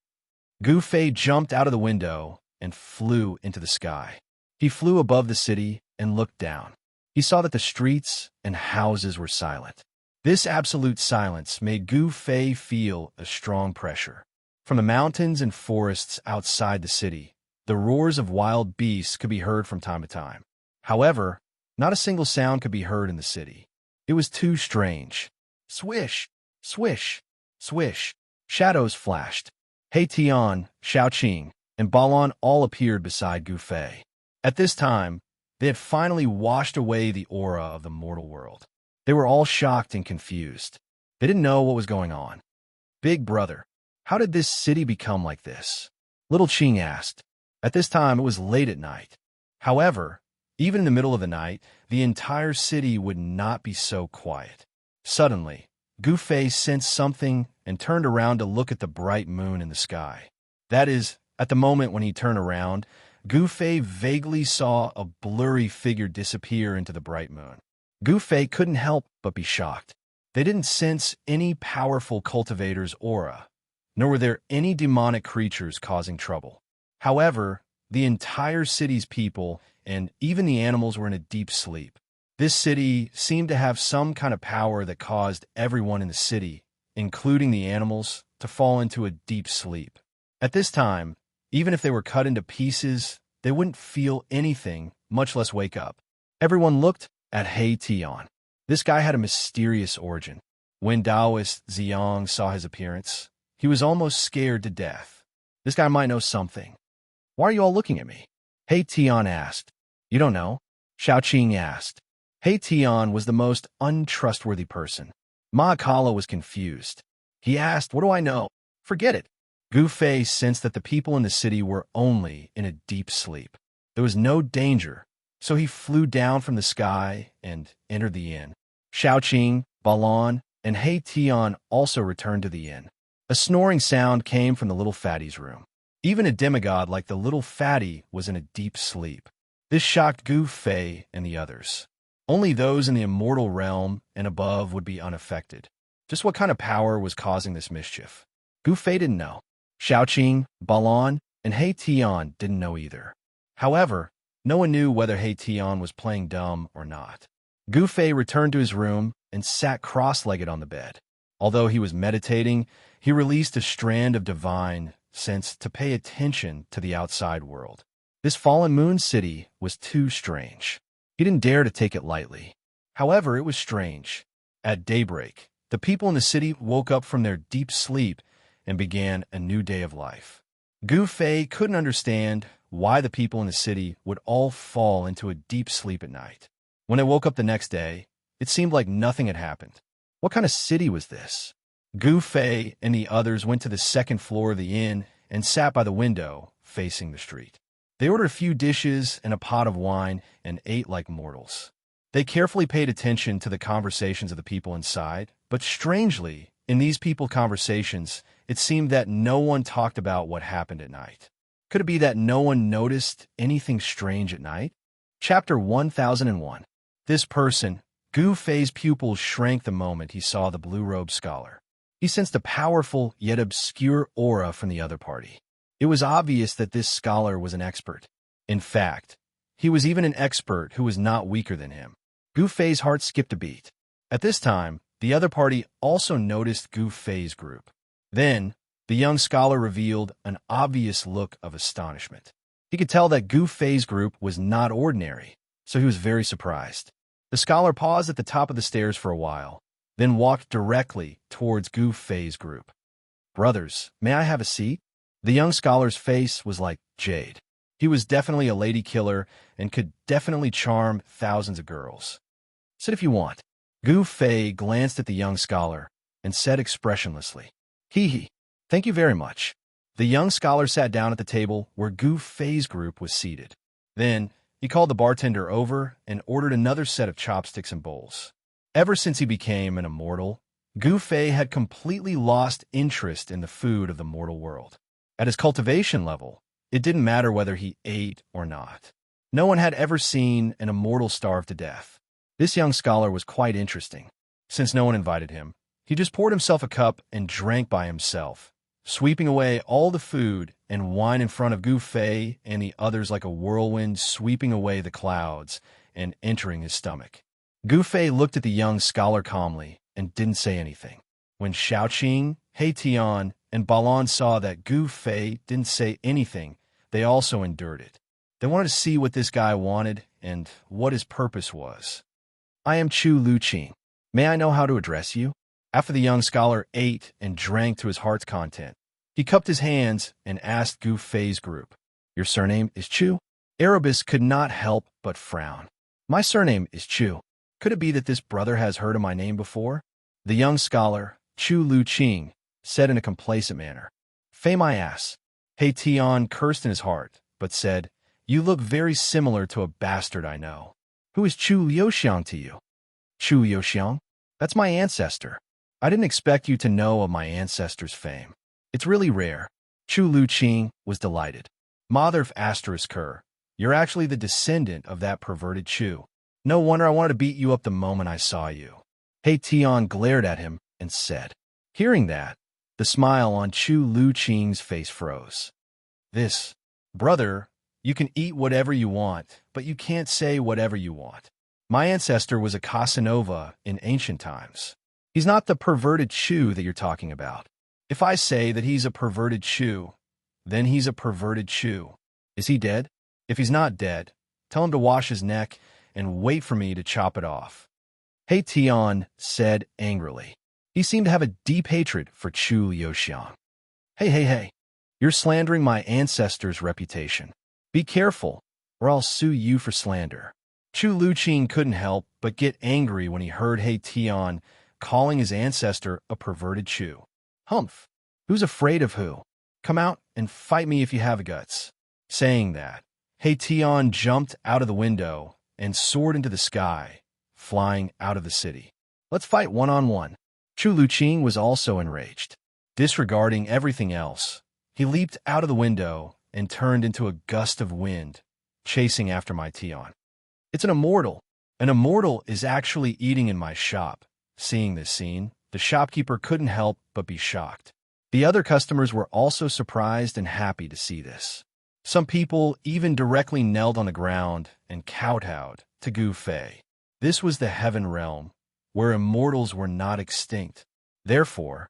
Gu Fei jumped out of the window and flew into the sky. He flew above the city and looked down. He saw that the streets and houses were silent. This absolute silence made Gu Fei feel a strong pressure. From the mountains and forests outside the city, the roars of wild beasts could be heard from time to time. However, not a single sound could be heard in the city. It was too strange. Swish, swish, swish. Shadows flashed. Tian, Xiaoqing, and Balan all appeared beside Gu Fei. At this time, they had finally washed away the aura of the mortal world. They were all shocked and confused. They didn't know what was going on. Big brother, how did this city become like this? Little Qing asked. At this time, it was late at night. However, even in the middle of the night, the entire city would not be so quiet. Suddenly, Gu Fei sensed something and turned around to look at the bright moon in the sky. That is, at the moment when he turned around, Gu Fei vaguely saw a blurry figure disappear into the bright moon. Gu Fei couldn't help but be shocked. They didn't sense any powerful cultivator's aura, nor were there any demonic creatures causing trouble. However, the entire city's people and even the animals were in a deep sleep. This city seemed to have some kind of power that caused everyone in the city, including the animals, to fall into a deep sleep. At this time, even if they were cut into pieces, they wouldn't feel anything, much less wake up. Everyone looked at Tian. This guy had a mysterious origin. When Taoist Ziyang saw his appearance, he was almost scared to death. This guy might know something. Why are you all looking at me? Tian asked. You don't know? Xiaoqing asked. Tian was the most untrustworthy person. Mahakala was confused. He asked, what do I know? Forget it. Gu Fei sensed that the people in the city were only in a deep sleep. There was no danger, so he flew down from the sky and entered the inn. Xiaoqing, Balan, and Tian also returned to the inn. A snoring sound came from the little fatty's room. Even a demigod like the little fatty was in a deep sleep. This shocked Gu Fei and the others. Only those in the immortal realm and above would be unaffected. Just what kind of power was causing this mischief? Gu Fei didn't know. Xiaoqing, Balan, and Tian didn't know either. However, no one knew whether Tian was playing dumb or not. Gu Fei returned to his room and sat cross-legged on the bed. Although he was meditating, he released a strand of divine sense to pay attention to the outside world. This fallen moon city was too strange. He didn't dare to take it lightly. However, it was strange. At daybreak, The people in the city woke up from their deep sleep and began a new day of life. Gu Fei couldn't understand why the people in the city would all fall into a deep sleep at night. When they woke up the next day, it seemed like nothing had happened. What kind of city was this? Gu Fei and the others went to the second floor of the inn and sat by the window, facing the street. They ordered a few dishes and a pot of wine and ate like mortals. They carefully paid attention to the conversations of the people inside, but strangely, in these people conversations, it seemed that no one talked about what happened at night. Could it be that no one noticed anything strange at night? Chapter 1001. This person, Gu Fei's pupils shrank the moment he saw the blue-robed scholar. He sensed a powerful yet obscure aura from the other party. It was obvious that this scholar was an expert. In fact, he was even an expert who was not weaker than him. Gu Fei's heart skipped a beat. At this time, the other party also noticed Gu Fei's group. Then, the young scholar revealed an obvious look of astonishment. He could tell that Gu Fei's group was not ordinary, so he was very surprised. The scholar paused at the top of the stairs for a while, then walked directly towards Gu Fei's group. "Brothers, may I have a seat?" The young scholar's face was like jade. He was definitely a lady killer and could definitely charm thousands of girls. "Sit if you want." Gu Fei glanced at the young scholar and said expressionlessly, "Hee hee, thank you very much." The young scholar sat down at the table where Gu Fei's group was seated. Then, he called the bartender over and ordered another set of chopsticks and bowls. Ever since he became an immortal, Gu Fei had completely lost interest in the food of the mortal world. At his cultivation level, it didn't matter whether he ate or not. No one had ever seen an immortal starve to death. This young scholar was quite interesting. Since no one invited him, he just poured himself a cup and drank by himself, sweeping away all the food and wine in front of Gu Fei and the others like a whirlwind sweeping away the clouds and entering his stomach. Gu Fei looked at the young scholar calmly and didn't say anything. When Xiaoqing, Tian, and Balan saw that Gu Fei didn't say anything, they also endured it. They wanted to see what this guy wanted and what his purpose was. "I am Chu Luqing. May I know how to address you?" After the young scholar ate and drank to his heart's content, he cupped his hands and asked Gu Fei's group, "Your surname is Chu?" Erebus could not help but frown. "My surname is Chu. Could it be that this brother has heard of my name before?" The young scholar, Chu Luqing, said in a complacent manner, "Fei my ass." Tian cursed in his heart, but said, "You look very similar to a bastard I know. Who is Chu Liuxiang to you?" "Chu Liuxiang? That's my ancestor. I didn't expect you to know of my ancestor's fame. It's really rare." Chu Luqing was delighted. "Mother of asterisk her, you're actually the descendant of that perverted Chu. No wonder I wanted to beat you up the moment I saw you." Tian glared at him and said. Hearing that, the smile on Chu Luqing's face froze. "This, brother, you can eat whatever you want, but you can't say whatever you want. My ancestor was a Casanova in ancient times. He's not the perverted Chu that you're talking about. If I say that he's a perverted Chu, then he's a perverted Chu. Is he dead? If he's not dead, tell him to wash his neck and wait for me to chop it off." Tian said angrily. He seemed to have a deep hatred for Chu Liuxiang. Hey, you're slandering my ancestor's reputation. Be careful, or I'll sue you for slander." Chu Luqing couldn't help but get angry when he heard Tian calling his ancestor a perverted Chu. "Humph! Who's afraid of who? Come out and fight me if you have guts." Saying that, Tian jumped out of the window and soared into the sky, flying out of the city. "Let's fight one-on-one." Chu Luqing was also enraged. Disregarding everything else, he leaped out of the window and turned into a gust of wind, chasing after my Tian. "It's an immortal. An immortal is actually eating in my shop." Seeing this scene, the shopkeeper couldn't help but be shocked. The other customers were also surprised and happy to see this. Some people even directly knelt on the ground and kowtowed to Gu Fei. This was the heaven realm, where immortals were not extinct. Therefore,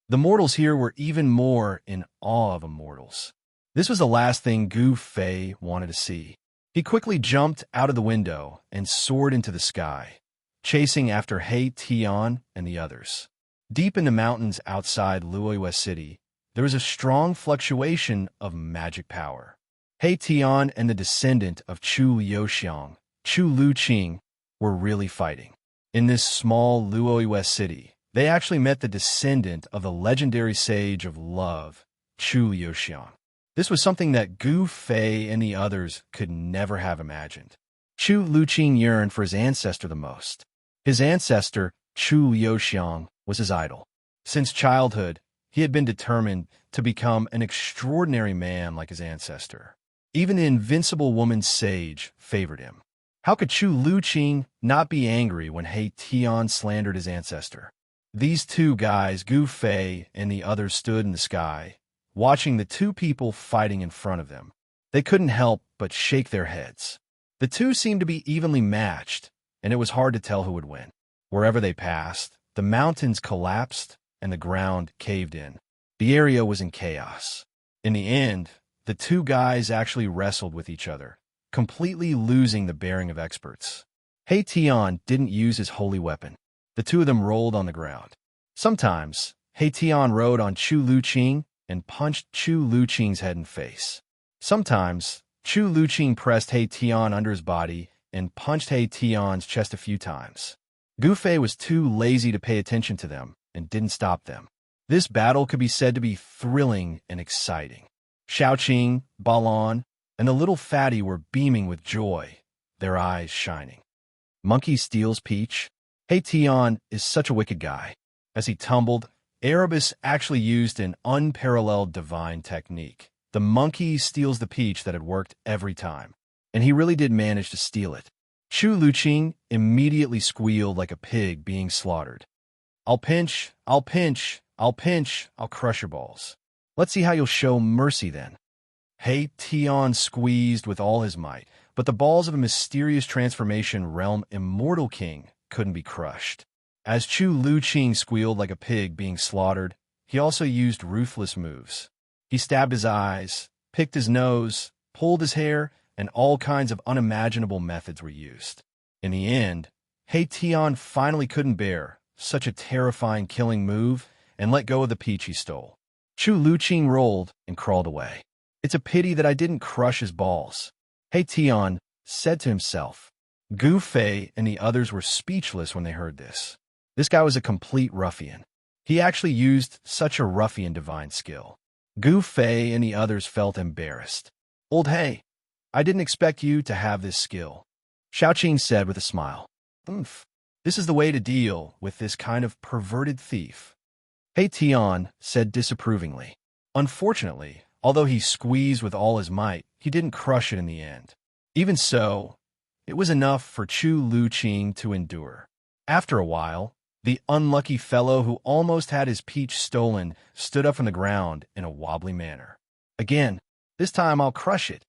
the mortals here were even more in awe of immortals. This was the last thing Gu Fei wanted to see. He quickly jumped out of the window and soared into the sky, chasing after Tian and the others. Deep in the mountains outside Luoyue City, there was a strong fluctuation of magic power. He Tian and the descendant of Chu Liuxiang, Chu Luqing, were really fighting. In this small Luoyue City, they actually met the descendant of the legendary sage of love, Chu Liuxiang. This was something that Gu Fei and the others could never have imagined. Chu Luqing yearned for his ancestor the most. His ancestor, Chu Liuxiang, was his idol. Since childhood, he had been determined to become an extraordinary man like his ancestor. Even the invincible woman sage favored him. How could Chu Luqing not be angry when He Tian slandered his ancestor? These two guys, Gu Fei and the others, stood in the sky, watching the two people fighting in front of them. They couldn't help but shake their heads. The two seemed to be evenly matched, and it was hard to tell who would win. Wherever they passed, the mountains collapsed and the ground caved in. The area was in chaos. In the end, the two guys actually wrestled with each other, completely losing the bearing of experts. He Tian didn't use his holy weapon. The two of them rolled on the ground. Sometimes, He Tian rode on Chu Luqing and punched Chu Luqing's head and face. Sometimes, Chu Luqing pressed He Tian under his body and punched He Tian's chest a few times. Gu Fei was too lazy to pay attention to them and didn't stop them. This battle could be said to be thrilling and exciting. Xiaoqing, Balon, and the little fatty were beaming with joy, their eyes shining. Monkey steals peach. He Tian is such a wicked guy. As he tumbled, Erebus actually used an unparalleled divine technique. The monkey steals the peach that had worked every time, and he really did manage to steal it. Chu Luqing immediately squealed like a pig being slaughtered. I'll pinch, I'll pinch, I'll pinch, I'll crush your balls. Let's see how you'll show mercy then. He Tian squeezed with all his might, but the balls of a mysterious transformation realm immortal king couldn't be crushed. As Chu Luqing squealed like a pig being slaughtered, he also used ruthless moves. He stabbed his eyes, picked his nose, pulled his hair, and all kinds of unimaginable methods were used. In the end, He Tian finally couldn't bear such a terrifying killing move and let go of the peach he stole. Chu Luqing rolled and crawled away. It's a pity that I didn't crush his balls, He Tian said to himself. Gu Fei and the others were speechless when they heard this. This guy was a complete ruffian. He actually used such a ruffian divine skill. Gu Fei and the others felt embarrassed. Old He, I didn't expect you to have this skill, Xiaoqing said with a smile. This is the way to deal with this kind of perverted thief, He Tian said disapprovingly. Unfortunately, although he squeezed with all his might, he didn't crush it in the end. Even so, it was enough for Chu Luqing to endure. After a while, the unlucky fellow who almost had his peach stolen stood up from the ground in a wobbly manner. Again, this time I'll crush it.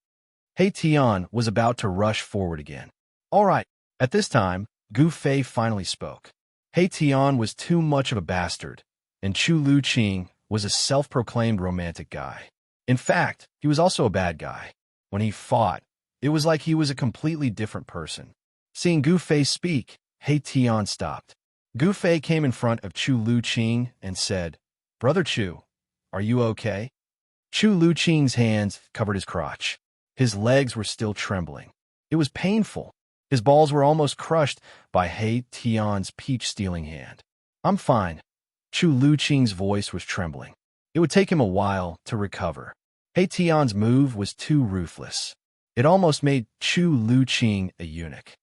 He Tian was about to rush forward again. All right. At this time, Gu Fei finally spoke. He Tian was too much of a bastard, and Chu Luqing was a self-proclaimed romantic guy. In fact, he was also a bad guy. When he fought, it was like he was a completely different person. Seeing Gu Fei speak, He Tian stopped. Gu Fei came in front of Chu Luqing and said, Brother Chu, are you okay? Chu Luqing's hands covered his crotch. His legs were still trembling. It was painful. His balls were almost crushed by He Tian's peach-stealing hand. I'm fine. Chu Luqing's voice was trembling. It would take him a while to recover. He Tian's move was too ruthless. It almost made Chu Luqing a eunuch.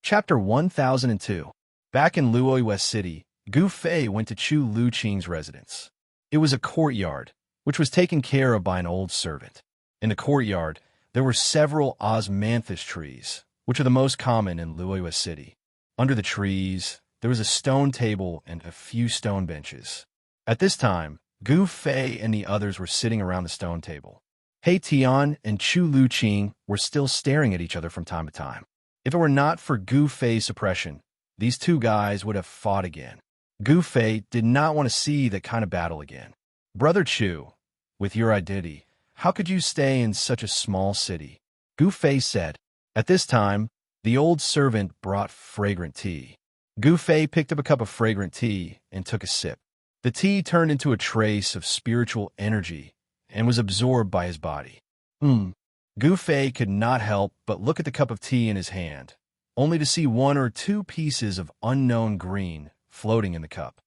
Chapter 1002. Back in Luoyue City, Gu Fei went to Chu Luqing's residence. It was a courtyard, which was taken care of by an old servant. In the courtyard, there were several osmanthus trees, which are the most common in Luoyue City. Under the trees, there was a stone table and a few stone benches. At this time, Gu Fei and the others were sitting around the stone table. He Tian and Chu Luqing were still staring at each other from time to time. If it were not for Gu Fei's suppression, these two guys would have fought again. Gu Fei did not want to see that kind of battle again. Brother Chu, with your identity, how could you stay in such a small city? Gu Fei said. At this time, the old servant brought fragrant tea. Gu Fei picked up a cup of fragrant tea and took a sip. The tea turned into a trace of spiritual energy and was absorbed by his body. Gu Fei could not help but look at the cup of tea in his hand, only to see 1 or 2 pieces of unknown green floating in the cup.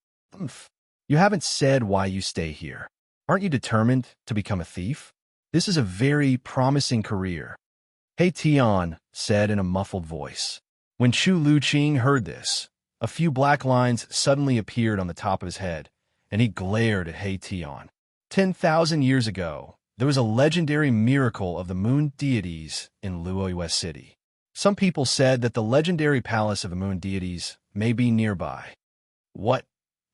You haven't said why you stay here. Aren't you determined to become a thief? This is a very promising career. Hey Tian said in a muffled voice. When Chu Luqing heard this, a few black lines suddenly appeared on the top of his head, and he glared at He Tian. 10,000 years ago, there was a legendary miracle of the moon deities in Luoyue City. Some people said that the legendary palace of the moon deities may be nearby. What?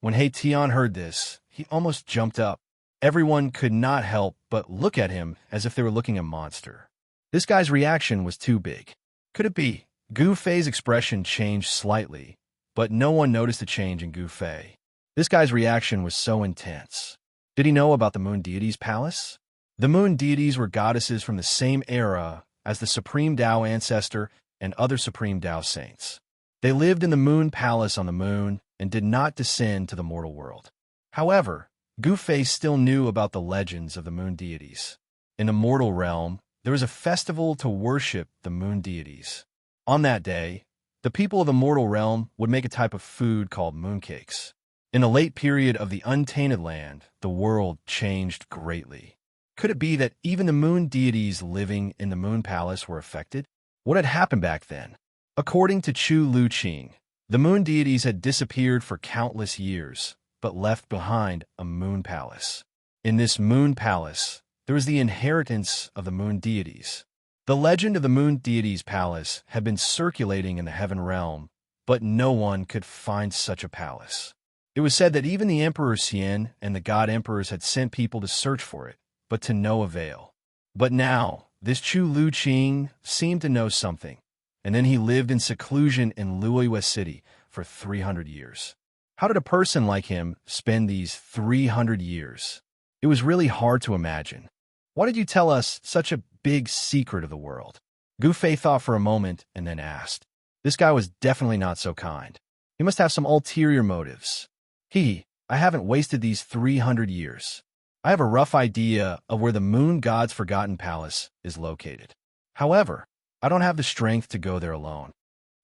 When He Tian heard this, he almost jumped up. Everyone could not help but look at him as if they were looking at a monster. This guy's reaction was too big. Could it be? Gu Fei's expression changed slightly, but no one noticed a change in Gu Fei. This guy's reaction was so intense. Did he know about the moon deities' palace? The moon deities were goddesses from the same era as the Supreme Tao ancestor and other Supreme Tao saints. They lived in the moon palace on the moon and did not descend to the mortal world. However, Gu Fei still knew about the legends of the moon deities. In the mortal realm, there was a festival to worship the moon deities. On that day, the people of the mortal realm would make a type of food called mooncakes. In the late period of the untainted land, the world changed greatly. Could it be that even the moon deities living in the moon palace were affected? What had happened back then? According to Chu Luqing, the moon deities had disappeared for countless years, but left behind a moon palace. In this moon palace, there was the inheritance of the moon deities. The legend of the moon deities' palace had been circulating in the heaven realm, but no one could find such a palace. It was said that even the Emperor Xian and the god emperors had sent people to search for it, but to no avail. But now, this Chu Luqing seemed to know something, and then he lived in seclusion in Luoyue City for 300 years. How did a person like him spend these 300 years? It was really hard to imagine. Why did you tell us such a big secret of the world? Gu Fei thought for a moment and then asked. This guy was definitely not so kind. He must have some ulterior motives. I haven't wasted these 300 years. I have a rough idea of where the moon god's forgotten palace is located. However, I don't have the strength to go there alone.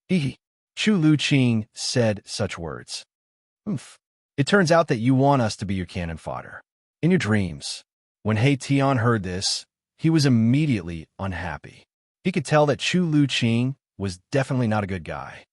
Chu Luqing said such words. It turns out that you want us to be your cannon fodder. In your dreams. When He Tian heard this, he was immediately unhappy. He could tell that Chu Luqing was definitely not a good guy.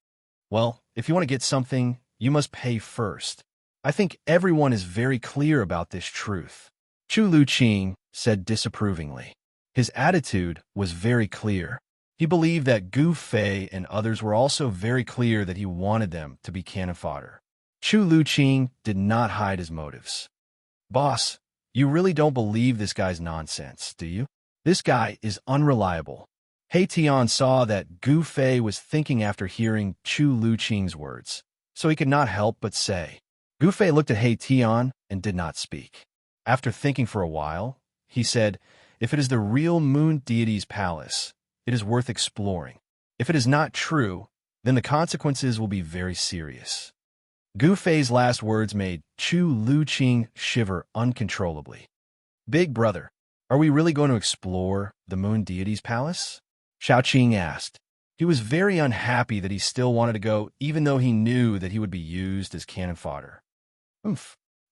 Well, if you want to get something, you must pay first. I think everyone is very clear about this truth. Chu Luqing said disapprovingly. His attitude was very clear. He believed that Gu Fei and others were also very clear that he wanted them to be cannon fodder. Chu Luqing did not hide his motives. Boss, you really don't believe this guy's nonsense, do you? This guy is unreliable. He Tian saw that Gu Fei was thinking after hearing Chu Luqing's words, so he could not help but say. Gu Fei looked at He Tian and did not speak. After thinking for a while, he said, if it is the real moon deity's palace, it is worth exploring. If it is not true, then the consequences will be very serious. Gu Fei's last words made Chu Luqing shiver uncontrollably. Big brother, are we really going to explore the moon deity's palace? Xiaoqing asked. He was very unhappy that he still wanted to go, even though he knew that he would be used as cannon fodder.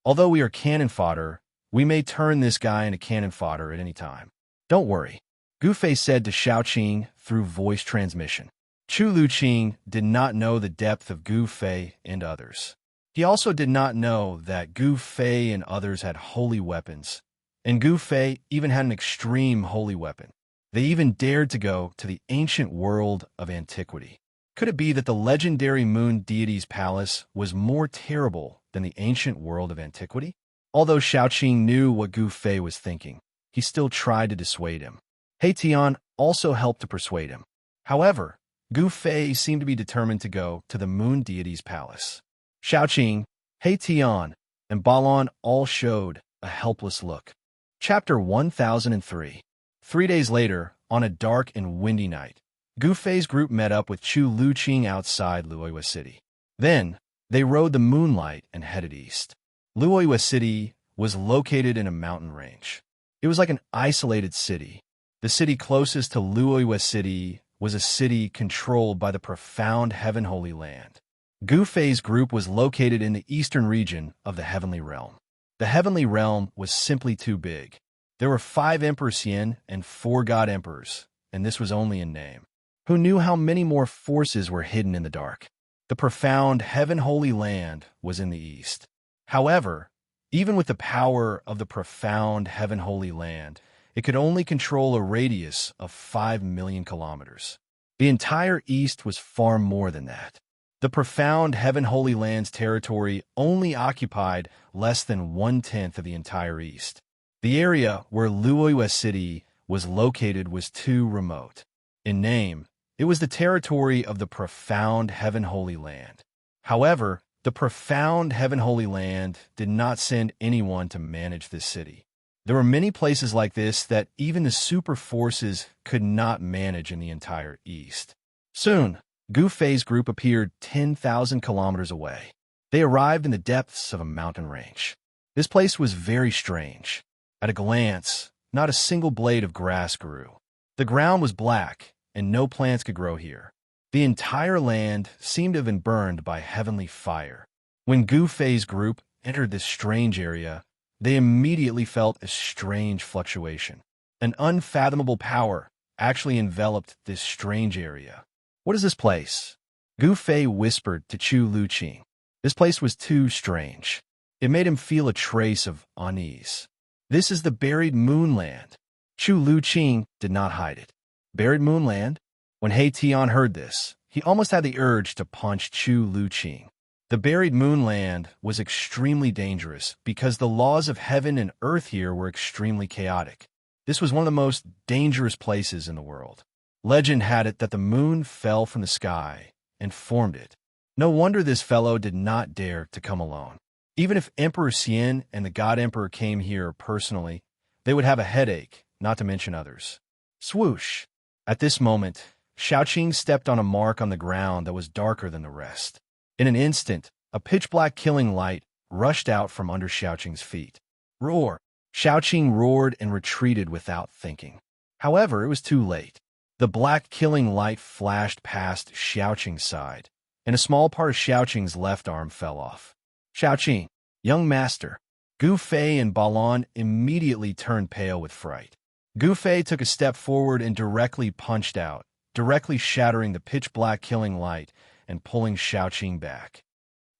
Although we are cannon fodder, we may turn this guy into cannon fodder at any time. Don't worry, Gu Fei said to Xiaoqing through voice transmission. Chu Luqing did not know the depth of Gu Fei and others. He also did not know that Gu Fei and others had holy weapons, and Gu Fei even had an extreme holy weapon. They even dared to go to the ancient world of antiquity. Could it be that the legendary moon deity's palace was more terrible than the ancient world of antiquity? Although Xiaoqing knew what Gu Fei was thinking, he still tried to dissuade him. He Tian also helped to persuade him. However, Gu Fei seemed to be determined to go to the moon deity's palace. Xiaoqing, He Tian, and Balon all showed a helpless look. Chapter 1003. 3 days later, on a dark and windy night, Gu Fei's group met up with Chu Luqing outside Luoyue City. Then, they rode the moonlight and headed east. Luoyua City was located in a mountain range. It was like an isolated city. The city closest to Luoyua City was a city controlled by the profound Heaven Holy Land. Gu Fei's group was located in the eastern region of the Heavenly Realm. The Heavenly Realm was simply too big. There were 5 Emperors Yin and 4 God Emperors, and this was only in name. Who knew how many more forces were hidden in the dark? The profound Heaven Holy Land was in the east. However, even with the power of the profound Heaven Holy Land, it could only control a radius of 5 million kilometers. The entire east was far more than that. The profound Heaven Holy Land's territory only occupied less than 1/10 of the entire east. The area where Luoyua City was located was too remote. In name, it was the territory of the profound Heaven Holy Land. However, the profound Heaven Holy Land did not send anyone to manage this city. There were many places like this that even the super forces could not manage in the entire east. Soon, Gu Fei's group appeared 10,000 kilometers away. They arrived in the depths of a mountain range. This place was very strange. At a glance, not a single blade of grass grew. The ground was black, and no plants could grow here. The entire land seemed to have been burned by heavenly fire. When Gu Fei's group entered this strange area, they immediately felt a strange fluctuation. An unfathomable power actually enveloped this strange area. What is this place? Gu Fei whispered to Chu Luqing. This place was too strange. It made him feel a trace of unease. This is the buried moonland. Chu Luqing did not hide it. Buried moonland? When He Tian heard this, he almost had the urge to punch Chu Luqing. The buried moonland was extremely dangerous because the laws of heaven and earth here were extremely chaotic. This was one of the most dangerous places in the world. Legend had it that the moon fell from the sky and formed it. No wonder this fellow did not dare to come alone. Even if Emperor Xian and the God Emperor came here personally, they would have a headache, not to mention others. Swoosh! At this moment, Xiaoqing stepped on a mark on the ground that was darker than the rest. In an instant, a pitch-black killing light rushed out from under Xiaoqing's feet. Roar! Xiaoqing roared and retreated without thinking. However, it was too late. The black killing light flashed past Xiaoqing's side, and a small part of Xiaoqing's left arm fell off. Xiaoqing, young master. Gu Fei and Balon immediately turned pale with fright. Gu Fei took a step forward and directly punched out, directly shattering the pitch-black killing light and pulling Xiaoqing back.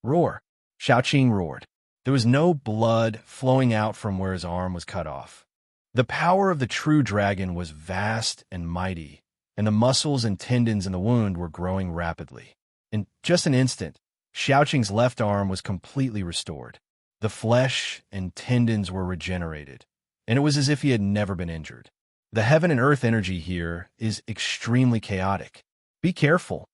Roar! Xiaoqing roared. There was no blood flowing out from where his arm was cut off. The power of the true dragon was vast and mighty, and the muscles and tendons in the wound were growing rapidly. In just an instant, Xiaoqing's left arm was completely restored. The flesh and tendons were regenerated, and it was as if he had never been injured. The heaven and earth energy here is extremely chaotic. Be careful.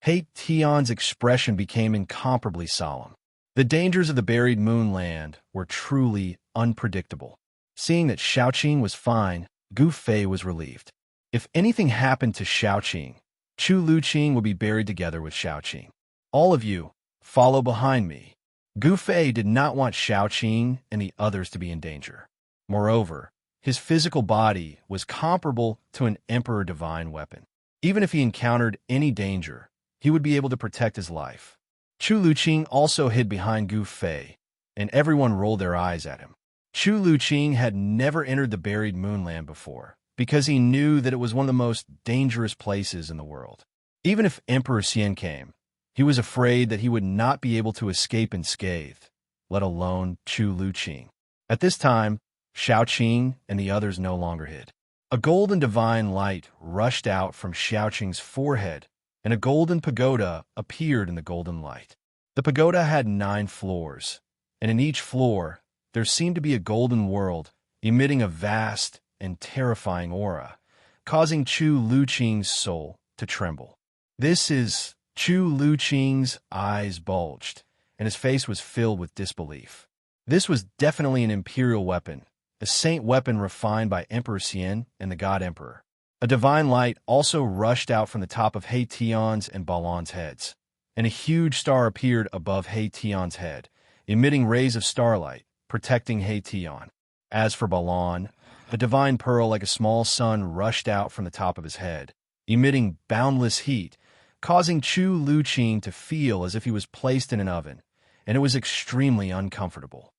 He Tian's expression became incomparably solemn. The dangers of the buried moonland were truly unpredictable. Seeing that Xiaoqing was fine, Gu Fei was relieved. If anything happened to Xiaoqing, Chu Luqing would be buried together with Xiaoqing. All of you, follow behind me. Gu Fei did not want Xiaoqing and the others to be in danger. Moreover, his physical body was comparable to an Emperor Divine weapon. Even if he encountered any danger, he would be able to protect his life. Chu Luqing also hid behind Gu Fei, and everyone rolled their eyes at him. Chu Luqing had never entered the buried moonland before, because he knew that it was one of the most dangerous places in the world. Even if Emperor Xian came, he was afraid that he would not be able to escape unscathed, let alone Chu Luqing. At this time, Xiaoqing and the others no longer hid. A golden divine light rushed out from Xiaoqing's forehead, and a golden pagoda appeared in the golden light. The pagoda had 9 floors, and in each floor there seemed to be a golden world emitting a vast and terrifying aura, causing Chu Luqing's soul to tremble. This is Chu Luqing's eyes bulged, and his face was filled with disbelief. This was definitely an imperial weapon, a saint weapon refined by Emperor Xian and the God Emperor. A divine light also rushed out from the top of He Tian's and Balon's heads, and a huge star appeared above He Tian's head, emitting rays of starlight, protecting Haetion. As for Balan, a divine pearl like a small sun rushed out from the top of his head, emitting boundless heat, causing Chu Luqing to feel as if he was placed in an oven, and it was extremely uncomfortable.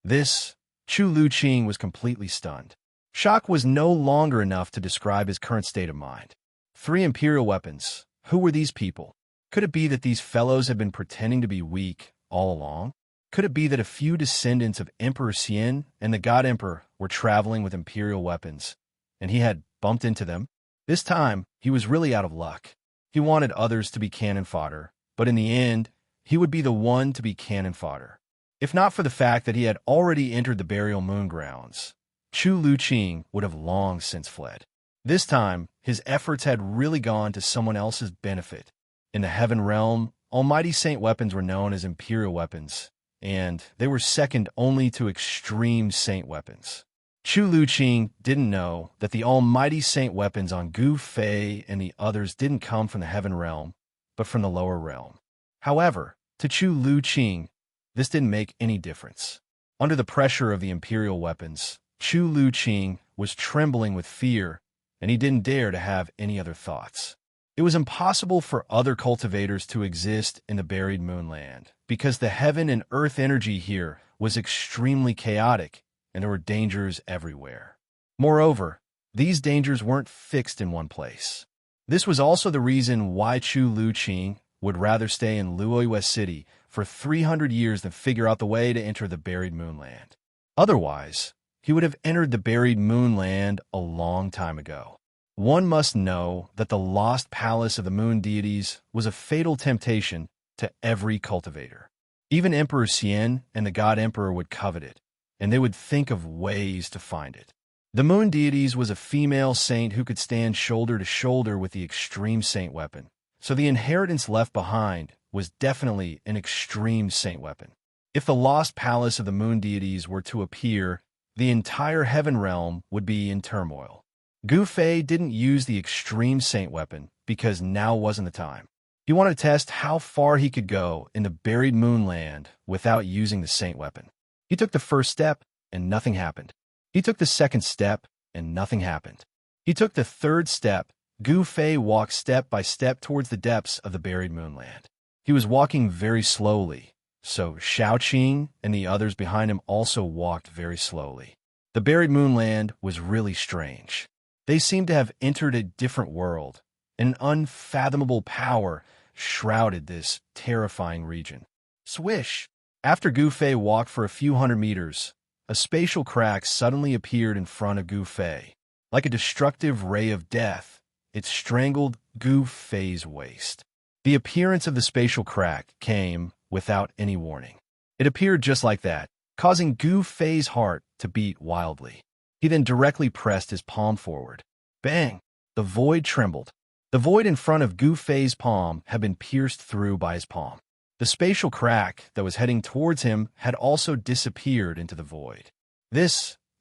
Chu Luqing was completely stunned. Shock was no longer enough to describe his current state of mind. 3 Imperial weapons. Who were these people? Could it be that these fellows had been pretending to be weak all along? Could it be that a few descendants of Emperor Xian and the God Emperor were traveling with Imperial weapons, and he had bumped into them? This time, he was really out of luck. He wanted others to be cannon fodder, but in the end, he would be the one to be cannon fodder. If not for the fact that he had already entered the burial moon grounds, Chu Luqing would have long since fled. This time, his efforts had really gone to someone else's benefit. In the Heaven Realm, Almighty Saint weapons were known as Imperial weapons, and they were second only to Extreme Saint weapons. Chu Luqing didn't know that the Almighty Saint weapons on Gu Fei and the others didn't come from the Heaven Realm, but from the Lower Realm. However, to Chu Luqing, this didn't make any difference. Under the pressure of the Imperial weapons, Chu Luqing was trembling with fear, and he didn't dare to have any other thoughts. It was impossible for other cultivators to exist in the buried moonland, because the heaven and earth energy here was extremely chaotic, and there were dangers everywhere. Moreover, these dangers weren't fixed in one place. This was also the reason why Chu Luqing would rather stay in Luoyue City for 300 years than figure out the way to enter the buried moonland. Otherwise, he would have entered the buried moonland a long time ago. One must know that the lost palace of the moon deities was a fatal temptation to every cultivator. Even Emperor Xian and the God Emperor would covet it, and they would think of ways to find it. The moon deities was a female saint who could stand shoulder to shoulder with the extreme saint weapon, so the inheritance left behind was definitely an extreme saint weapon. If the lost palace of the moon deities were to appear, the entire heaven realm would be in turmoil. Gu Fei didn't use the extreme saint weapon because now wasn't the time. He wanted to test how far he could go in the buried moonland without using the saint weapon. He took the first step, and nothing happened. He took the second step, and nothing happened. He took the third step. Gu Fei walked step by step towards the depths of the buried moonland. He was walking very slowly, so Shaoqing and the others behind him also walked very slowly. The buried moonland was really strange. They seemed to have entered a different world, and an unfathomable power shrouded this terrifying region. Swish! After Gu Fei walked for a few hundred meters, a spatial crack suddenly appeared in front of Gu Fei. Like a destructive ray of death, it strangled Gu Fei's waist. The appearance of the spatial crack came without any warning. It appeared just like that, causing Gu Fei's heart to beat wildly. He then directly pressed his palm forward. Bang! The void trembled. The void in front of Gu Fei's palm had been pierced through by his palm. The spatial crack that was heading towards him had also disappeared into the void.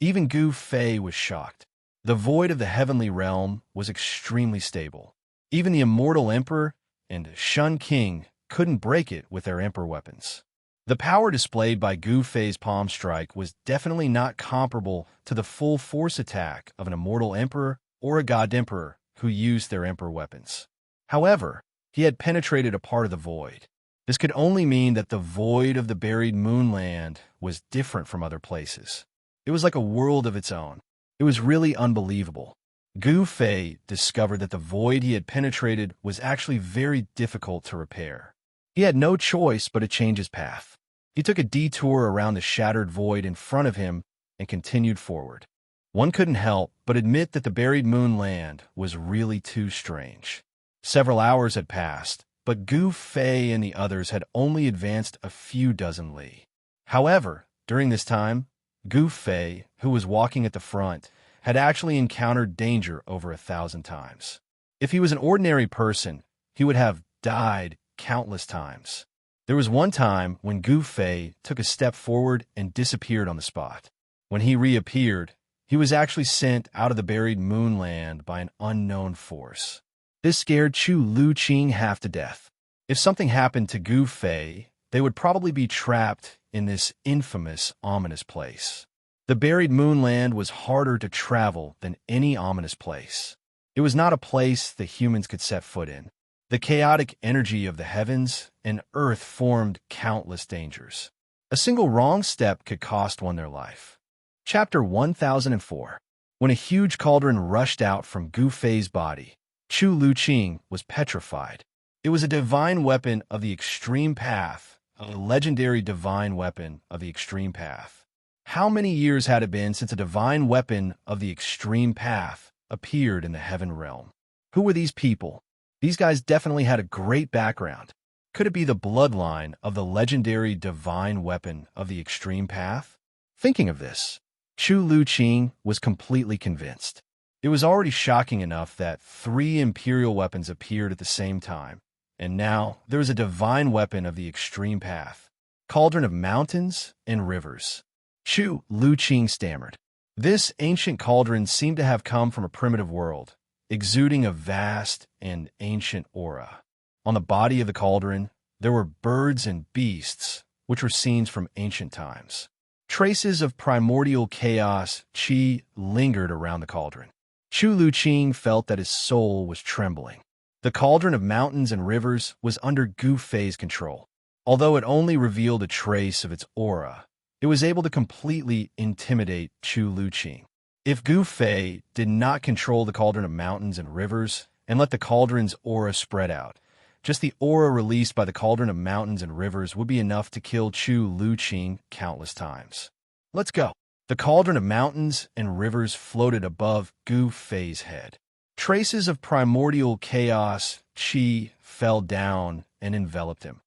Even Gu Fei was shocked. The void of the heavenly realm was extremely stable. Even the immortal emperor and Shun King couldn't break it with their emperor weapons. The power displayed by Gu Fei's palm strike was definitely not comparable to the full force attack of an immortal emperor or a god emperor who used their emperor weapons. However, he had penetrated a part of the void. This could only mean that the void of the buried moonland was different from other places. It was like a world of its own. It was really unbelievable. Gu Fei discovered that the void he had penetrated was actually very difficult to repair. He had no choice but to change his path. He took a detour around the shattered void in front of him and continued forward. One couldn't help but admit that the buried moonland was really too strange. Several hours had passed, but Gu Fei and the others had only advanced a few dozen li. However, during this time, Gu Fei, who was walking at the front, had actually encountered danger over 1,000 times. If he was an ordinary person, he would have died countless times. There was one time when Gu Fei took a step forward and disappeared on the spot. When he reappeared, he was actually sent out of the buried moonland by an unknown force. This scared Chu Luqing half to death. If something happened to Gu Fei, they would probably be trapped in this infamous, ominous place. The buried moonland was harder to travel than any ominous place. It was not a place the humans could set foot in. The chaotic energy of the heavens and earth formed countless dangers. A single wrong step could cost one their life. Chapter 1004. When a huge cauldron rushed out from Gu Fei's body, Chu Luqing was petrified. It was a divine weapon of the extreme path, a legendary divine weapon of the extreme path. How many years had it been since a divine weapon of the extreme path appeared in the heaven realm? Who were these people? These guys definitely had a great background. Could it be the bloodline of the legendary divine weapon of the extreme path? Thinking of this, Chu Luqing was completely convinced. It was already shocking enough that 3 imperial weapons appeared at the same time, and now there was a divine weapon of the extreme path, cauldron of mountains and rivers. Chu Luqing stammered. This ancient cauldron seemed to have come from a primitive world, exuding a vast and ancient aura. On the body of the cauldron, there were birds and beasts, which were scenes from ancient times. Traces of primordial chaos qi lingered around the cauldron. Chu Luqing felt that his soul was trembling. The cauldron of mountains and rivers was under Gu Fei's control. Although it only revealed a trace of its aura, it was able to completely intimidate Chu Luqing. If Gu Fei did not control the cauldron of mountains and rivers and let the cauldron's aura spread out, just the aura released by the cauldron of mountains and rivers would be enough to kill Chu Luqing countless times. Let's go. The cauldron of mountains and rivers floated above Gu Fei's head. Traces of primordial chaos qi fell down and enveloped him,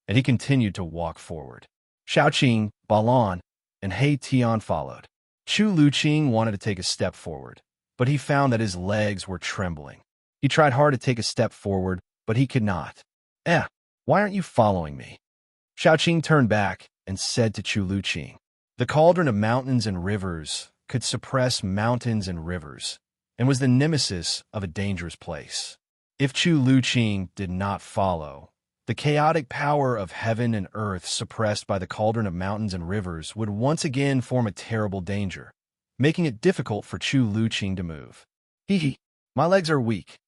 and he continued to walk forward. Shaoqing, Balan, and He Tian followed. Chu Luqing wanted to take a step forward, but he found that his legs were trembling. He tried hard to take a step forward, but he could not. Why aren't you following me? Shaoqing turned back and said to Chu Luqing, the cauldron of mountains and rivers could suppress mountains and rivers, and was the nemesis of a dangerous place. If Chu Luqing did not follow, the chaotic power of heaven and earth suppressed by the cauldron of mountains and rivers would once again form a terrible danger, making it difficult for Chu Luqing to move. My legs are weak.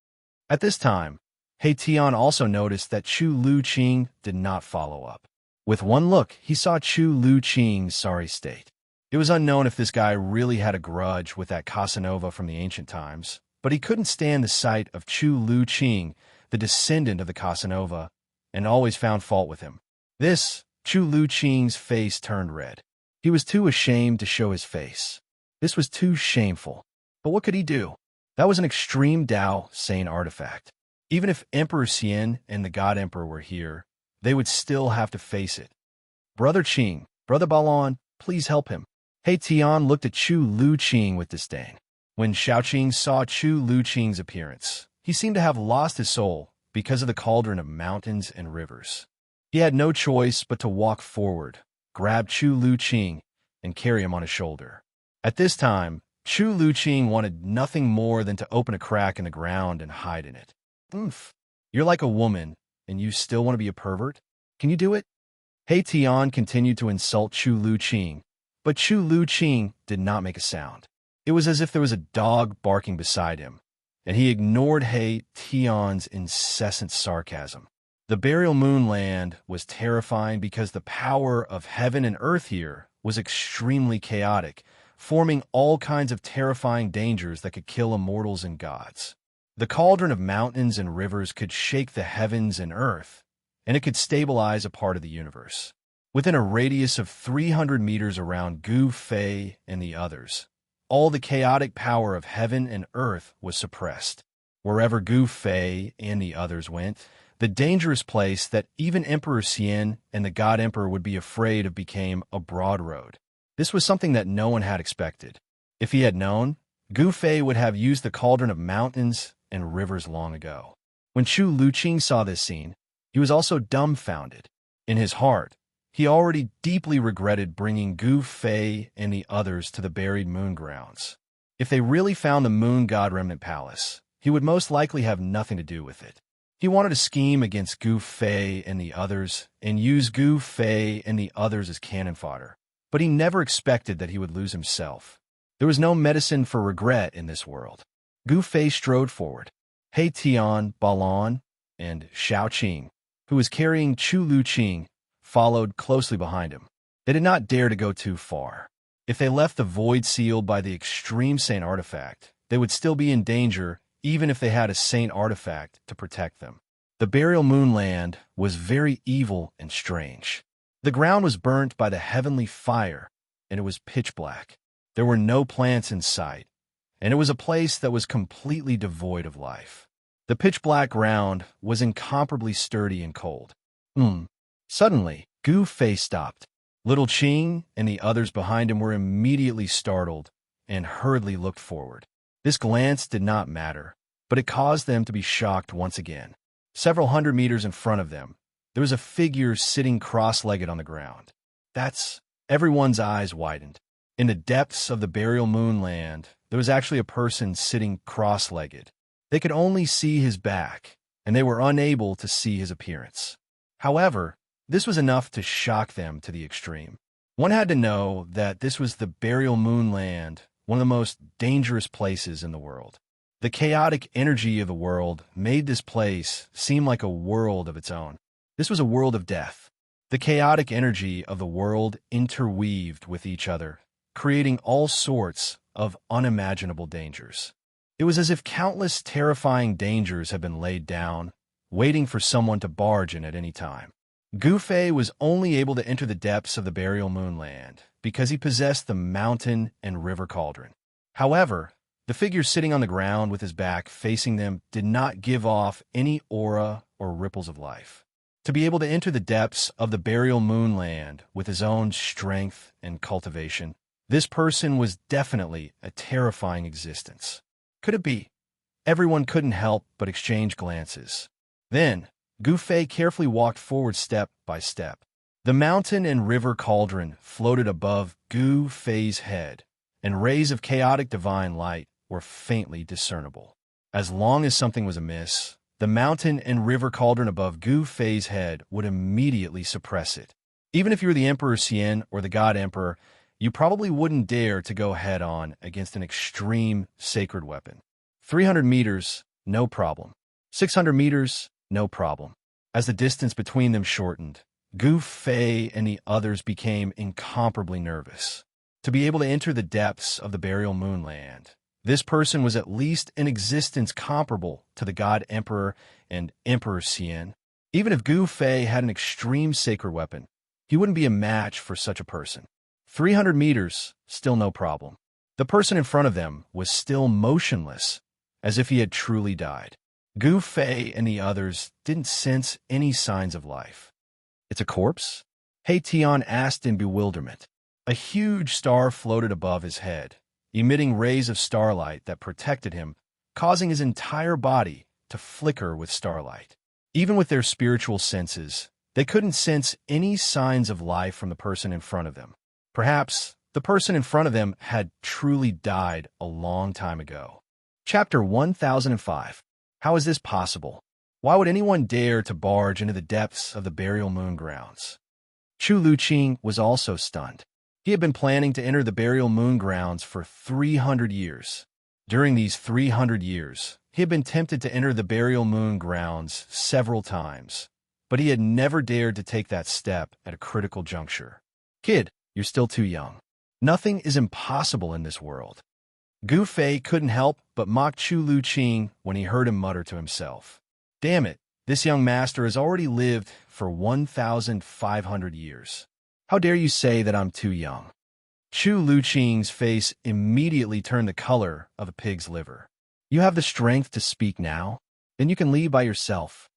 At this time, He Tian also noticed that Chu Luqing did not follow up. With one look, he saw Chu Luqing's sorry state. It was unknown if this guy really had a grudge with that Casanova from the ancient times, but he couldn't stand the sight of Chu Luqing, the descendant of the Casanova, and always found fault with him. Chu Luqing's face turned red. He was too ashamed to show his face. This was too shameful. But what could he do? That was an extreme Tao sane artifact. Even if Emperor Xian and the God Emperor were here, they would still have to face it. Brother Qing, Brother Balan, please help him. He Tian looked at Chu Luqing with disdain. When Shaoqing saw Chu Luqing's appearance, he seemed to have lost his soul because of the cauldron of mountains and rivers. He had no choice but to walk forward, grab Chu Luqing, and carry him on his shoulder. At this time, Chu Luqing wanted nothing more than to open a crack in the ground and hide in it. You're like a woman, and you still want to be a pervert? Can you do it? He Tian continued to insult Chu Luqing, but Chu Luqing did not make a sound. It was as if there was a dog barking beside him, and he ignored He Tian's incessant sarcasm. The burial moonland was terrifying because the power of heaven and earth here was extremely chaotic, forming all kinds of terrifying dangers that could kill immortals and gods. The cauldron of mountains and rivers could shake the heavens and earth, and it could stabilize a part of the universe. Within a radius of 300 meters around Gu Fei and the others, all the chaotic power of heaven and earth was suppressed. Wherever Gu Fei and the others went, the dangerous place that even Emperor Xian and the God Emperor would be afraid of became a broad road. This was something that no one had expected. If he had known, Gu Fei would have used the cauldron of mountains and rivers long ago. When Chu Luqing saw this scene, he was also dumbfounded. In his heart, he already deeply regretted bringing Gu Fei and the others to the buried moon grounds. If they really found the moon god remnant palace, he would most likely have nothing to do with it. He wanted to scheme against Gu Fei and the others and use Gu Fei and the others as cannon fodder. But he never expected that he would lose himself. There was no medicine for regret in this world. Gu Fei strode forward. He Tian, Balon, and Xiao Qing, who was carrying Chu Lu Qing, followed closely behind him. They did not dare to go too far. If they left the void sealed by the extreme saint artifact, they would still be in danger even if they had a saint artifact to protect them. The burial moonland was very evil and strange. The ground was burnt by the heavenly fire, and it was pitch black. There were no plants in sight, and it was a place that was completely devoid of life. The pitch-black ground was incomparably sturdy and cold. Suddenly, Gu Fei stopped. Little Qing and the others behind him were immediately startled and hurriedly looked forward. This glance did not matter, but it caused them to be shocked once again. Several hundred meters in front of them, there was a figure sitting cross-legged on the ground. Everyone's eyes widened. In the depths of the burial moonland, there was actually a person sitting cross-legged. They could only see his back, and they were unable to see his appearance. However, this was enough to shock them to the extreme. One had to know that this was the burial moonland, one of the most dangerous places in the world. The chaotic energy of the world made this place seem like a world of its own. This was a world of death. The chaotic energy of the world interweaved with each other, creating all sorts of unimaginable dangers. It was as if countless terrifying dangers had been laid down, waiting for someone to barge in at any time. Gu Fei was only able to enter the depths of the burial moonland because he possessed the mountain and river cauldron. However, the figure sitting on the ground with his back facing them did not give off any aura or ripples of life. To be able to enter the depths of the burial moonland with his own strength and cultivation, this person was definitely a terrifying existence. Could it be? Everyone couldn't help but exchange glances. Then, Gu Fei carefully walked forward step by step. The mountain and river cauldron floated above Gu Fei's head, and rays of chaotic divine light were faintly discernible. As long as something was amiss, the mountain and river cauldron above Gu Fei's head would immediately suppress it. Even if you were the Emperor Xian or the God Emperor, you probably wouldn't dare to go head-on against an extreme sacred weapon. 300 meters, no problem. 600 meters, no problem. As the distance between them shortened, Gu Fei and the others became incomparably nervous. To be able to enter the depths of the burial moonland, this person was at least in existence comparable to the God Emperor and Emperor Xian. Even if Gu Fei had an extreme sacred weapon, he wouldn't be a match for such a person. 300 meters, still no problem. The person in front of them was still motionless, as if he had truly died. Gu Fei and the others didn't sense any signs of life. It's a corpse? He Tian asked in bewilderment. A huge star floated above his head, emitting rays of starlight that protected him, causing his entire body to flicker with starlight. Even with their spiritual senses, they couldn't sense any signs of life from the person in front of them. Perhaps the person in front of them had truly died a long time ago. Chapter 1005. How is this possible? Why would anyone dare to barge into the depths of the burial moon grounds? Chu Lu Qing was also stunned. He had been planning to enter the burial moon grounds for 300 years. During these 300 years, he had been tempted to enter the burial moon grounds several times, but he had never dared to take that step at a critical juncture. Kid, you're still too young. Nothing is impossible in this world. Gu Fei couldn't help but mock Chu Lu Qing when he heard him mutter to himself. Damn it, this young master has already lived for 1,500 years. How dare you say that I'm too young? Chu Lu Qing's face immediately turned the color of a pig's liver. You have the strength to speak now? Then you can leave by yourself.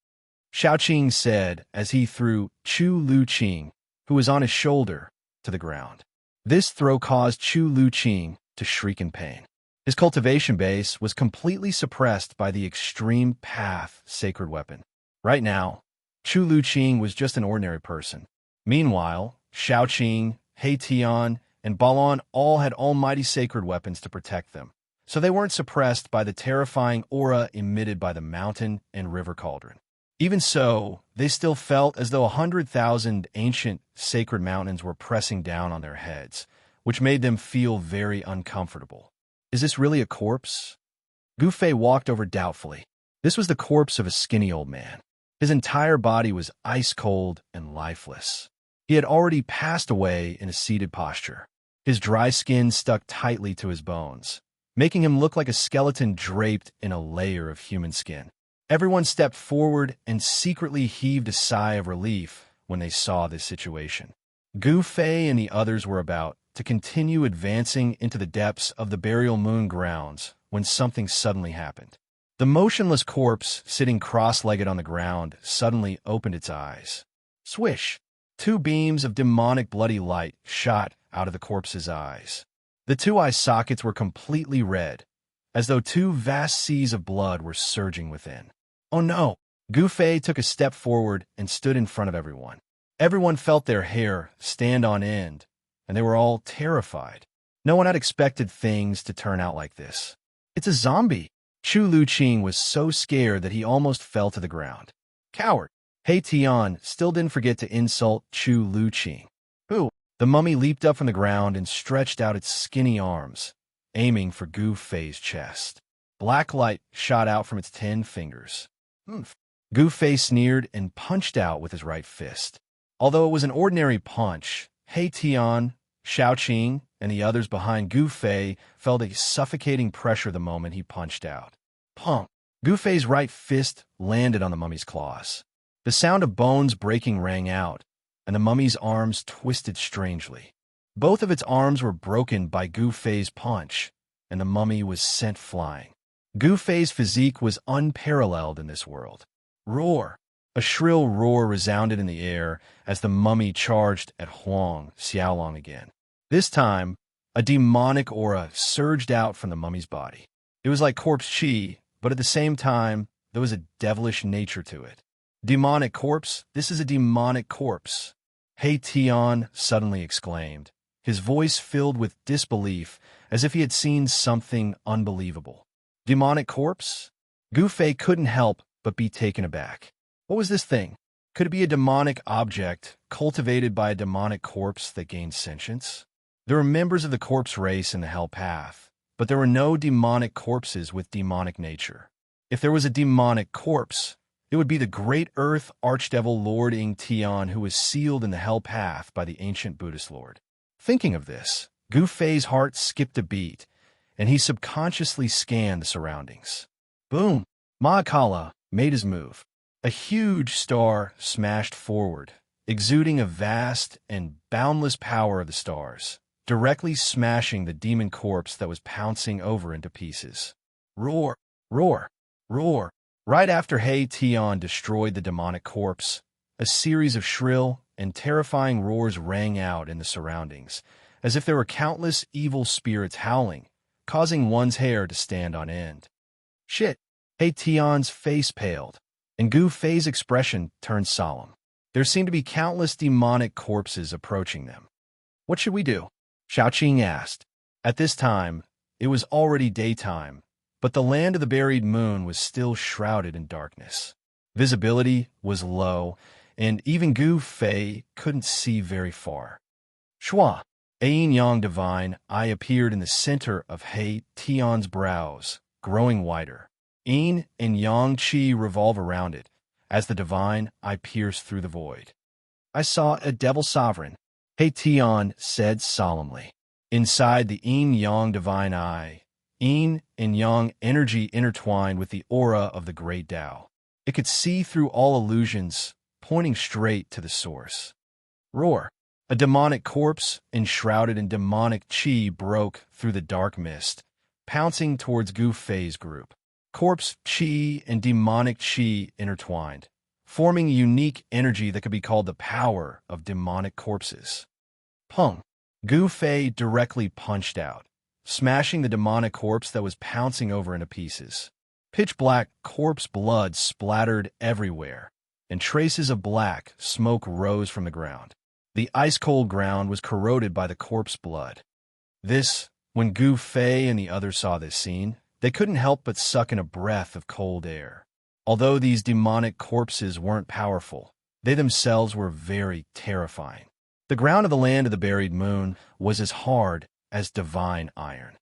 Xiao Qing said as he threw Chu Lu Qing, who was on his shoulder, to the ground. This throw caused Chu Lu Qing to shriek in pain. His cultivation base was completely suppressed by the extreme path sacred weapon. Right now, Chu Lu Qing was just an ordinary person. Meanwhile, Xiao Qing, He Tian, and Balon all had almighty sacred weapons to protect them, so they weren't suppressed by the terrifying aura emitted by the mountain and river cauldron. Even so, they still felt as though 100,000 ancient, sacred mountains were pressing down on their heads, which made them feel very uncomfortable. Is this really a corpse? Gu Fei walked over doubtfully. This was the corpse of a skinny old man. His entire body was ice-cold and lifeless. He had already passed away in a seated posture. His dry skin stuck tightly to his bones, making him look like a skeleton draped in a layer of human skin. Everyone stepped forward and secretly heaved a sigh of relief when they saw this situation. Gu Fei and the others were about to continue advancing into the depths of the burial moon grounds when something suddenly happened. The motionless corpse, sitting cross-legged on the ground, suddenly opened its eyes. Swish! 2 beams of demonic bloody light shot out of the corpse's eyes. The 2 eye sockets were completely red, as though 2 vast seas of blood were surging within. Oh no! Gu Fei took a step forward and stood in front of everyone. Everyone felt their hair stand on end, and they were all terrified. No one had expected things to turn out like this. It's a zombie! Chu Luqing was so scared that he almost fell to the ground. Coward! He Tian still didn't forget to insult Chu Luqing. Who? The mummy leaped up from the ground and stretched out its skinny arms, aiming for Gu Fei's chest. Black light shot out from its 10 fingers. Oomph. Gu Fei sneered and punched out with his right fist. Although it was an ordinary punch, He Tian, Shaoqing, and the others behind Gu Fei felt a suffocating pressure the moment he punched out. Pump! Gu Fei's right fist landed on the mummy's claws. The sound of bones breaking rang out, and the mummy's arms twisted strangely. Both of its arms were broken by Gu Fei's punch, and the mummy was sent flying. Gu Fei's physique was unparalleled in this world. Roar! A shrill roar resounded in the air as the mummy charged at Huang Xiaolong again. This time, a demonic aura surged out from the mummy's body. It was like corpse chi, but at the same time, there was a devilish nature to it. Demonic corpse? This is a demonic corpse. He Tian suddenly exclaimed, his voice filled with disbelief as if he had seen something unbelievable. Demonic corpse? Gu Fei couldn't help but be taken aback. What was this thing? Could it be a demonic object cultivated by a demonic corpse that gained sentience? There were members of the corpse race in the Hell Path, but there were no demonic corpses with demonic nature. If there was a demonic corpse, it would be the great Earth Archdevil Lord Ing Tian, who was sealed in the Hell Path by the ancient Buddhist Lord. Thinking of this, Gu Fei's heart skipped a beat, and he subconsciously scanned the surroundings. Boom! Mahakala made his move. A huge star smashed forward, exuding a vast and boundless power of the stars, directly smashing the demon corpse that was pouncing over into pieces. Roar! Roar! Roar! Right after He Tian destroyed the demonic corpse, a series of shrill and terrifying roars rang out in the surroundings, as if there were countless evil spirits howling, causing one's hair to stand on end. Shit! He Tian's face paled, and Gu Fei's expression turned solemn. There seemed to be countless demonic corpses approaching them. What should we do? Shaoqing asked. At this time, it was already daytime, but the land of the buried moon was still shrouded in darkness. Visibility was low, and even Gu Fei couldn't see very far. Shua, a yin-yang divine eye appeared in the center of He Tian's brows, growing wider. Yin and yang qi revolve around it, as the divine eye pierced through the void. I saw a devil sovereign, He Tian said solemnly. Inside the yin-yang divine eye, yin and yang energy intertwined with the aura of the great Tao. It could see through all illusions, pointing straight to the source. Roar! A demonic corpse, enshrouded in demonic qi, broke through the dark mist, pouncing towards Gu Fei's group. Corpse qi and demonic qi intertwined, forming a unique energy that could be called the power of demonic corpses. Pung! Gu Fei directly punched out, smashing the demonic corpse that was pouncing over into pieces. Pitch-black corpse blood splattered everywhere, and traces of black smoke rose from the ground. The ice-cold ground was corroded by the corpse blood. When Gu Fei and the others saw this scene, they couldn't help but suck in a breath of cold air. Although these demonic corpses weren't powerful, they themselves were very terrifying. The ground of the land of the buried moon was as hard as divine iron.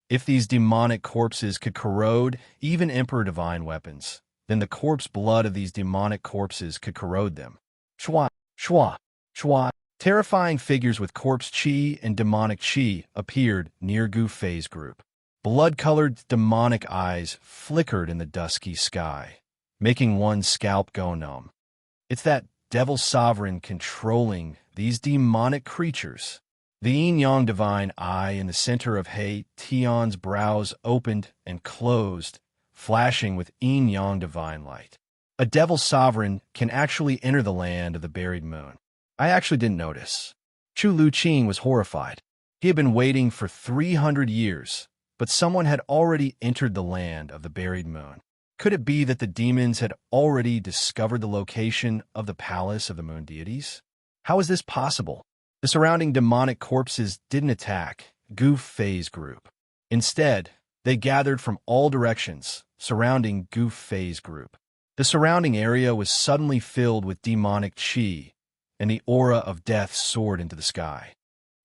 If these demonic corpses could corrode even Emperor divine weapons, then the corpse blood of these demonic corpses could corrode them. Shwa, shwa, shwa. Terrifying figures with corpse chi and demonic chi appeared near Gu Fei's group. Blood-colored demonic eyes flickered in the dusky sky, making one's scalp go numb. It's that devil sovereign controlling these demonic creatures. The yin-yang divine eye in the center of He Tian's brows opened and closed, flashing with yin-yang divine light. A devil sovereign can actually enter the land of the buried moon. I actually didn't notice. Chu Luqing was horrified. He had been waiting for 300 years, but someone had already entered the land of the buried moon. Could it be that the demons had already discovered the location of the palace of the moon deities? How is this possible? The surrounding demonic corpses didn't attack Gu Fei's group. Instead, they gathered from all directions surrounding Gu Fei's group. The surrounding area was suddenly filled with demonic qi, and the aura of death soared into the sky.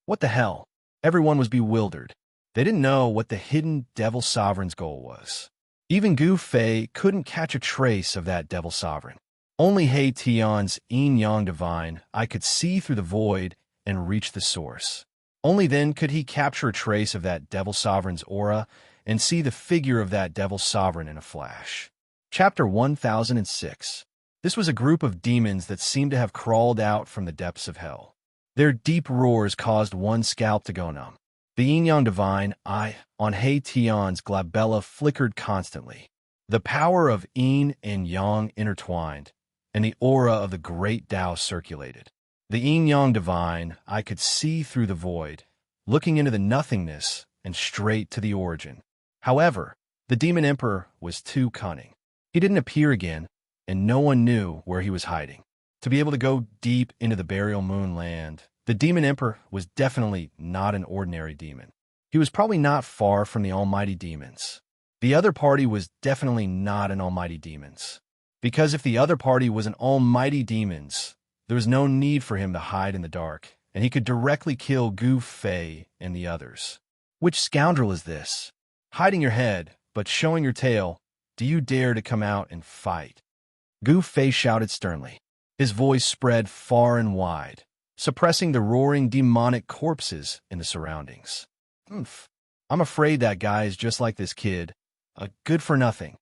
What the hell? Everyone was bewildered. They didn't know what the hidden devil sovereign's goal was. Even Gu Fei couldn't catch a trace of that devil sovereign. Only He Tian's yin-yang divine eye could see through the void and reach the source. Only then could he capture a trace of that devil sovereign's aura and see the figure of that devil sovereign in a flash. Chapter 1006. This was a group of demons that seemed to have crawled out from the depths of hell. Their deep roars caused one's scalp to go numb. The yin-yang divine eye on He Tian's glabella flickered constantly. The power of yin and yang intertwined, and the aura of the great Tao circulated. The yin-yang divine eye could see through the void, looking into the nothingness and straight to the origin. However, the demon emperor was too cunning. He didn't appear again, and no one knew where he was hiding. To be able to go deep into the burial moon land, the demon emperor was definitely not an ordinary demon. He was probably not far from the almighty demons. The other party was definitely not an almighty demons. Because if the other party was an almighty demons, there was no need for him to hide in the dark, and he could directly kill Gu Fei and the others. Which scoundrel is this? Hiding your head, but showing your tail, do you dare to come out and fight? Gu Fei shouted sternly. His voice spread far and wide, suppressing the roaring demonic corpses in the surroundings. I'm afraid that guy is just like this kid, a good-for-nothing.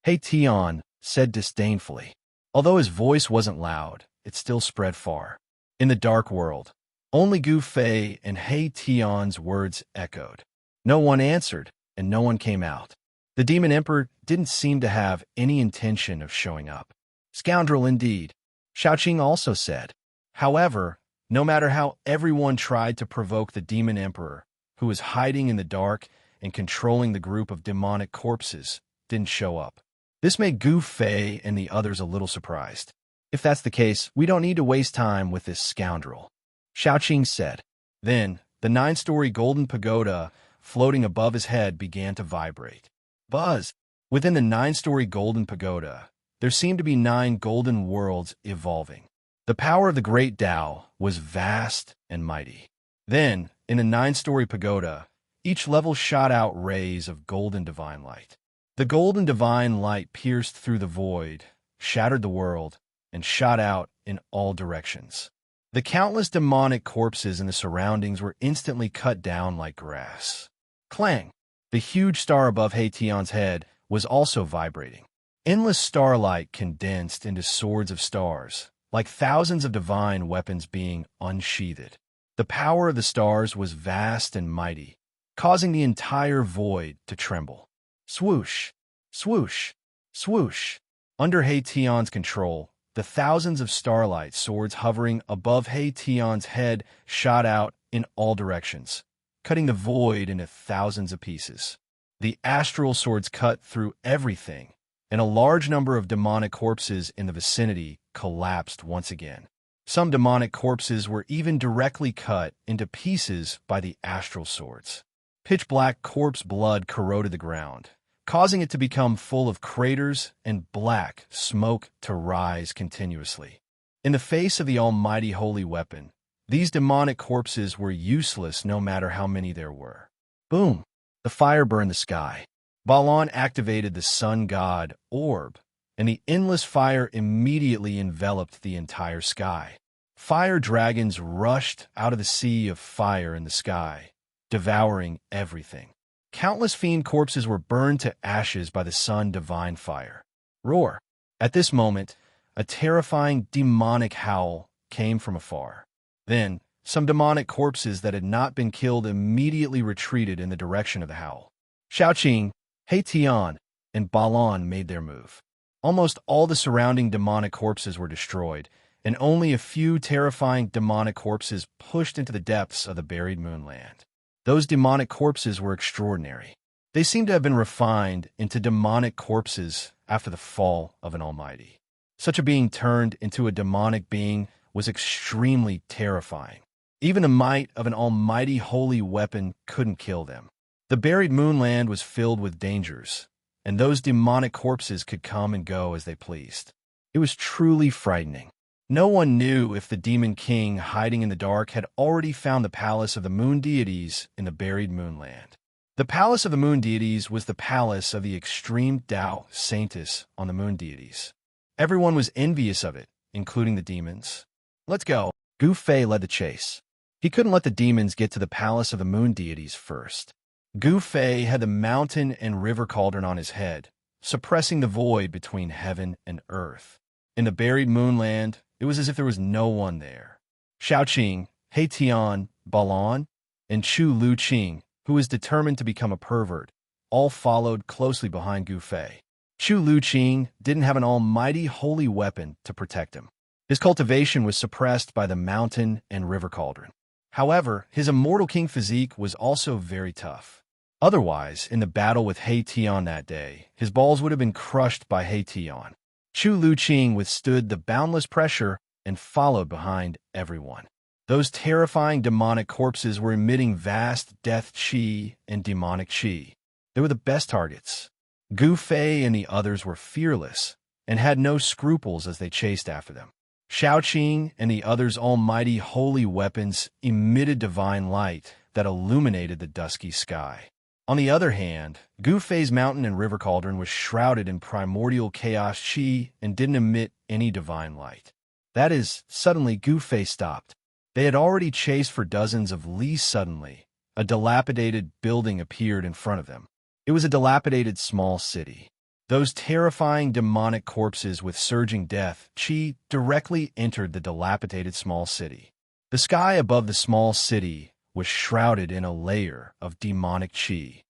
He Tian said disdainfully. Although his voice wasn't loud, it still spread far. In the dark world, only Gu Fei and He Tian's words echoed. No one answered, and no one came out. The demon emperor didn't seem to have any intention of showing up. Scoundrel indeed, Shaoqing also said. However, no matter how everyone tried to provoke the demon emperor, who was hiding in the dark and controlling the group of demonic corpses, didn't show up. This made Gu Fei and the others a little surprised. If that's the case, we don't need to waste time with this scoundrel, Shaoqing said. Then, the 9-story golden pagoda floating above his head began to vibrate. Buzz! Within the 9-story golden pagoda, there seemed to be 9 golden worlds evolving. The power of the great Tao was vast and mighty. Then, in a 9-story pagoda, each level shot out rays of golden divine light. The golden divine light pierced through the void, shattered the world, and shot out in all directions. The countless demonic corpses in the surroundings were instantly cut down like grass. Clang! The huge star above He Tian's head was also vibrating. Endless starlight condensed into swords of stars, like thousands of divine weapons being unsheathed. The power of the stars was vast and mighty, causing the entire void to tremble. Swoosh! Swoosh! Swoosh! Under He Tian's control, the thousands of starlight swords hovering above He Tian's head shot out in all directions, cutting the void into thousands of pieces. The astral swords cut through everything, and a large number of demonic corpses in the vicinity collapsed once again. Some demonic corpses were even directly cut into pieces by the astral swords. Pitch-black corpse blood corroded the ground, causing it to become full of craters and black smoke to rise continuously. In the face of the almighty holy weapon, these demonic corpses were useless no matter how many there were. Boom! The fire burned the sky. Balan activated the sun god orb, and the endless fire immediately enveloped the entire sky. Fire dragons rushed out of the sea of fire in the sky, devouring everything. Countless fiend corpses were burned to ashes by the sun divine fire. Roar! At this moment, a terrifying demonic howl came from afar. Then, some demonic corpses that had not been killed immediately retreated in the direction of the howl. Xiaoqing, Heitian, and Balan made their move. Almost all the surrounding demonic corpses were destroyed, and only a few terrifying demonic corpses pushed into the depths of the buried moonland. Those demonic corpses were extraordinary. They seemed to have been refined into demonic corpses after the fall of an almighty. Such a being turned into a demonic being was extremely terrifying. Even the might of an almighty holy weapon couldn't kill them. The buried moonland was filled with dangers, and those demonic corpses could come and go as they pleased. It was truly frightening. No one knew if the demon king hiding in the dark had already found the palace of the moon deities in the buried moonland. The palace of the moon deities was the palace of the extreme Tao Saintess on the moon deities. Everyone was envious of it, including the demons. Let's go. Gu Fei led the chase. He couldn't let the demons get to the palace of the moon deities first. Gu Fei had the mountain and river cauldron on his head, suppressing the void between heaven and earth. In the buried moonland, it was as if there was no one there. Xiaoqing, Heitian, Balan, and Chu Luqing, who was determined to become a pervert, all followed closely behind Gu Fei. Chu Luqing didn't have an almighty holy weapon to protect him. His cultivation was suppressed by the mountain and river cauldron. However, his immortal king physique was also very tough. Otherwise, in the battle with Heitian that day, his balls would have been crushed by Heitian. Chu Luqing withstood the boundless pressure and followed behind everyone. Those terrifying demonic corpses were emitting vast death chi and demonic chi. They were the best targets. Gu Fei and the others were fearless and had no scruples as they chased after them. Xiaoqing and the others' almighty holy weapons emitted divine light that illuminated the dusky sky. On the other hand, Gu Fei's mountain and river cauldron was shrouded in primordial chaos chi and didn't emit any divine light. That is, suddenly Gu Fei stopped. They had already chased for dozens of li. Suddenly, a dilapidated building appeared in front of them. It was a dilapidated small city. Those terrifying demonic corpses with surging death chi directly entered the dilapidated small city. The sky above the small city was shrouded in a layer of demonic chi.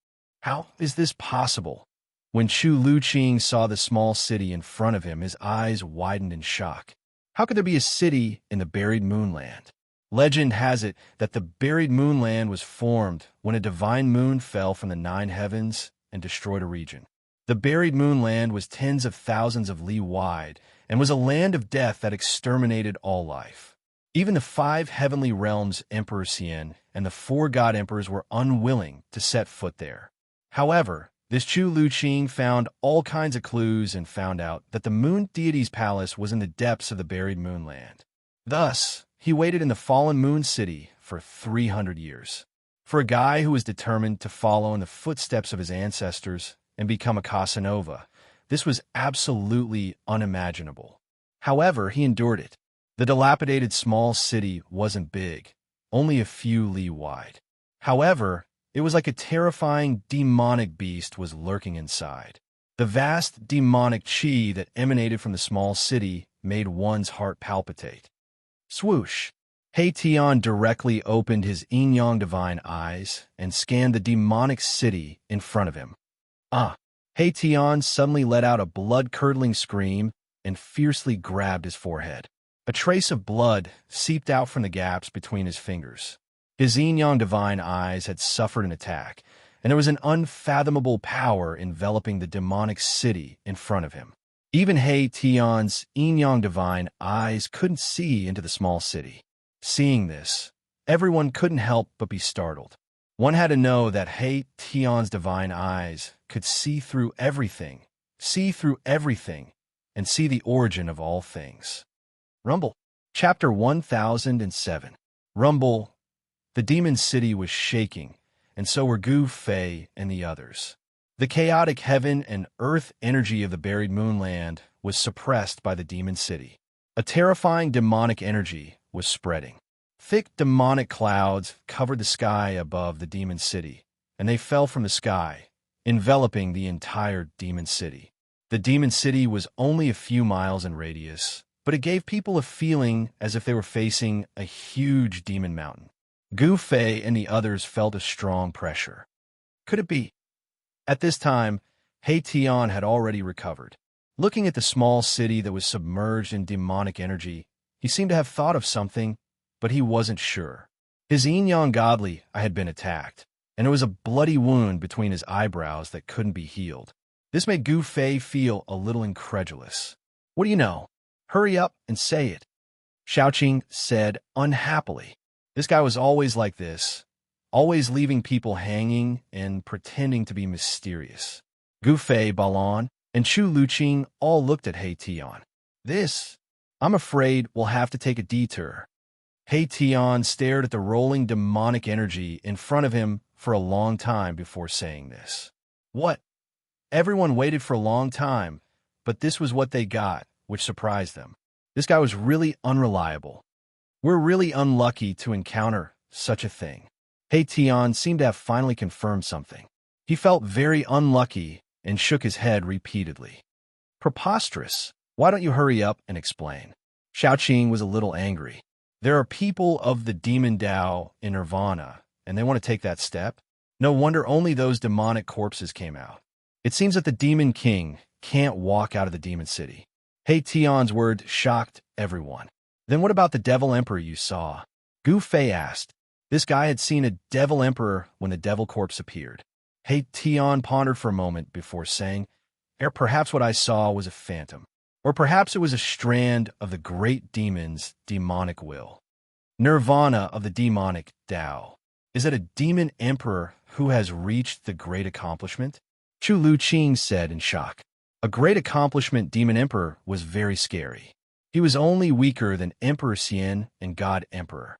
How is this possible? When Chu Luqing saw the small city in front of him, his eyes widened in shock. How could there be a city in the buried moonland? Legend has it that the buried moonland was formed when a divine moon fell from the 9 heavens and destroyed a region. The buried moonland was tens of thousands of li wide and was a land of death that exterminated all life. Even the 5 heavenly realms Emperor Xian and the 4 god emperors were unwilling to set foot there. However, this Chu Luqing found all kinds of clues and found out that the moon deity's palace was in the depths of the buried moonland. Thus, he waited in the fallen moon city for 300 years. For a guy who was determined to follow in the footsteps of his ancestors and become a Casanova, this was absolutely unimaginable. However, he endured it. The dilapidated small city wasn't big, only a few li wide. However, it was like a terrifying demonic beast was lurking inside. The vast demonic chi that emanated from the small city made one's heart palpitate. Swoosh! Heitian directly opened his yin-yang divine eyes and scanned the demonic city in front of him. Heitian suddenly let out a blood-curdling scream and fiercely grabbed his forehead. A trace of blood seeped out from the gaps between his fingers. His yin-yang divine eyes had suffered an attack, and there was an unfathomable power enveloping the demonic city in front of him. Even Heitian's yin-yang divine eyes couldn't see into the small city. Seeing this, everyone couldn't help but be startled. One had to know that He Tion's divine eyes could see through everything, and see the origin of all things. Rumble. Chapter 1007. Rumble. The demon city was shaking, and so were Gu Fei and the others. The chaotic heaven and earth energy of the buried moonland was suppressed by the demon city. A terrifying demonic energy was spreading. Thick demonic clouds covered the sky above the demon city, and they fell from the sky, enveloping the entire demon city. The demon city was only a few miles in radius, but it gave people a feeling as if they were facing a huge demon mountain. Gu Fei and the others felt a strong pressure. Could it be? At this time, He Tian had already recovered. Looking at the small city that was submerged in demonic energy, he seemed to have thought of something, but he wasn't sure. His yin-yang godly had been attacked, and there was a bloody wound between his eyebrows that couldn't be healed. This made Gu Fei feel a little incredulous. What do you know? Hurry up and say it, Xiaoqing said unhappily. This guy was always like this, always leaving people hanging and pretending to be mysterious. Gu Fei, Balon, and Chu Luqing all looked at He Tian. I'm afraid we'll have to take a detour. He Tian stared at the rolling demonic energy in front of him for a long time before saying this. What? Everyone waited for a long time, but this was what they got, which surprised them. This guy was really unreliable. We're really unlucky to encounter such a thing. He Tian seemed to have finally confirmed something. He felt very unlucky and shook his head repeatedly. Preposterous. Why don't you hurry up and explain? Xiaoqing was a little angry. There are people of the demon Dao in Nirvana, and they want to take that step? No wonder only those demonic corpses came out. It seems that the demon king can't walk out of the demon city. He Tian's word shocked everyone. Then what about the devil emperor you saw? Gu Fei asked. This guy had seen a devil emperor when the devil corpse appeared. He Tian pondered for a moment before saying, perhaps what I saw was a phantom. Or perhaps it was a strand of the great demon's demonic will. Nirvana of the demonic Tao. Is it a demon emperor who has reached the great accomplishment? Chu Luqing said in shock. A great accomplishment demon emperor was very scary. He was only weaker than Emperor Xian and God Emperor.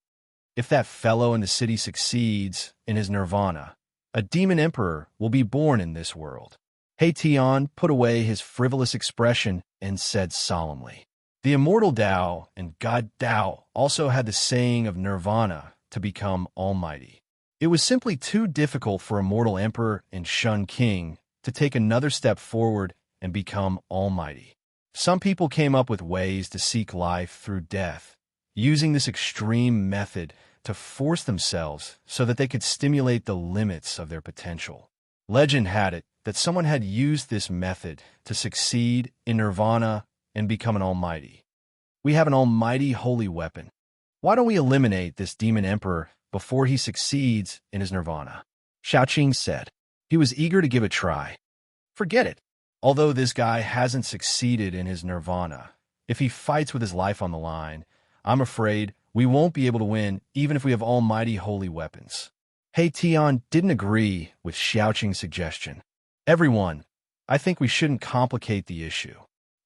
If that fellow in the city succeeds in his nirvana, a demon emperor will be born in this world. He Tian put away his frivolous expression and said solemnly, the immortal Tao and God Tao also had the saying of nirvana to become almighty. It was simply too difficult for a mortal emperor and Shun King to take another step forward and become almighty. Some people came up with ways to seek life through death, using this extreme method to force themselves so that they could stimulate the limits of their potential. Legend had it that someone had used this method to succeed in nirvana and become an almighty. We have an almighty holy weapon. Why don't we eliminate this demon emperor before he succeeds in his nirvana? Xiaoqing said. He was eager to give it a try. Forget it. Although this guy hasn't succeeded in his nirvana, if he fights with his life on the line, I'm afraid we won't be able to win even if we have almighty holy weapons. He Tian didn't agree with Xiaoqing's suggestion. Everyone, I think we shouldn't complicate the issue.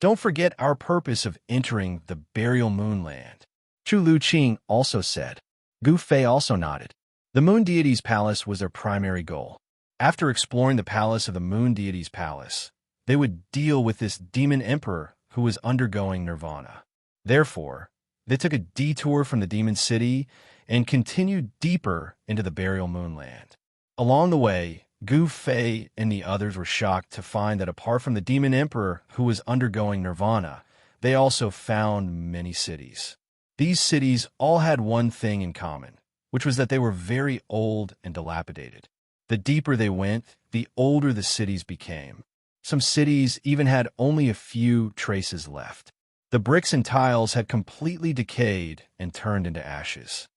Don't forget our purpose of entering the burial moonland. Chu Luqing also said. Gu Fei also nodded. The moon deity's palace was their primary goal. After exploring the palace of the moon deity's palace, they would deal with this demon emperor who was undergoing nirvana. Therefore, they took a detour from the demon city and continued deeper into the burial moonland. Along the way, Gu Fei and the others were shocked to find that apart from the demon emperor who was undergoing nirvana, they also found many cities. These cities all had one thing in common, which was that they were very old and dilapidated. The deeper they went, the older the cities became. Some cities even had only a few traces left. The bricks and tiles had completely decayed and turned into ashes.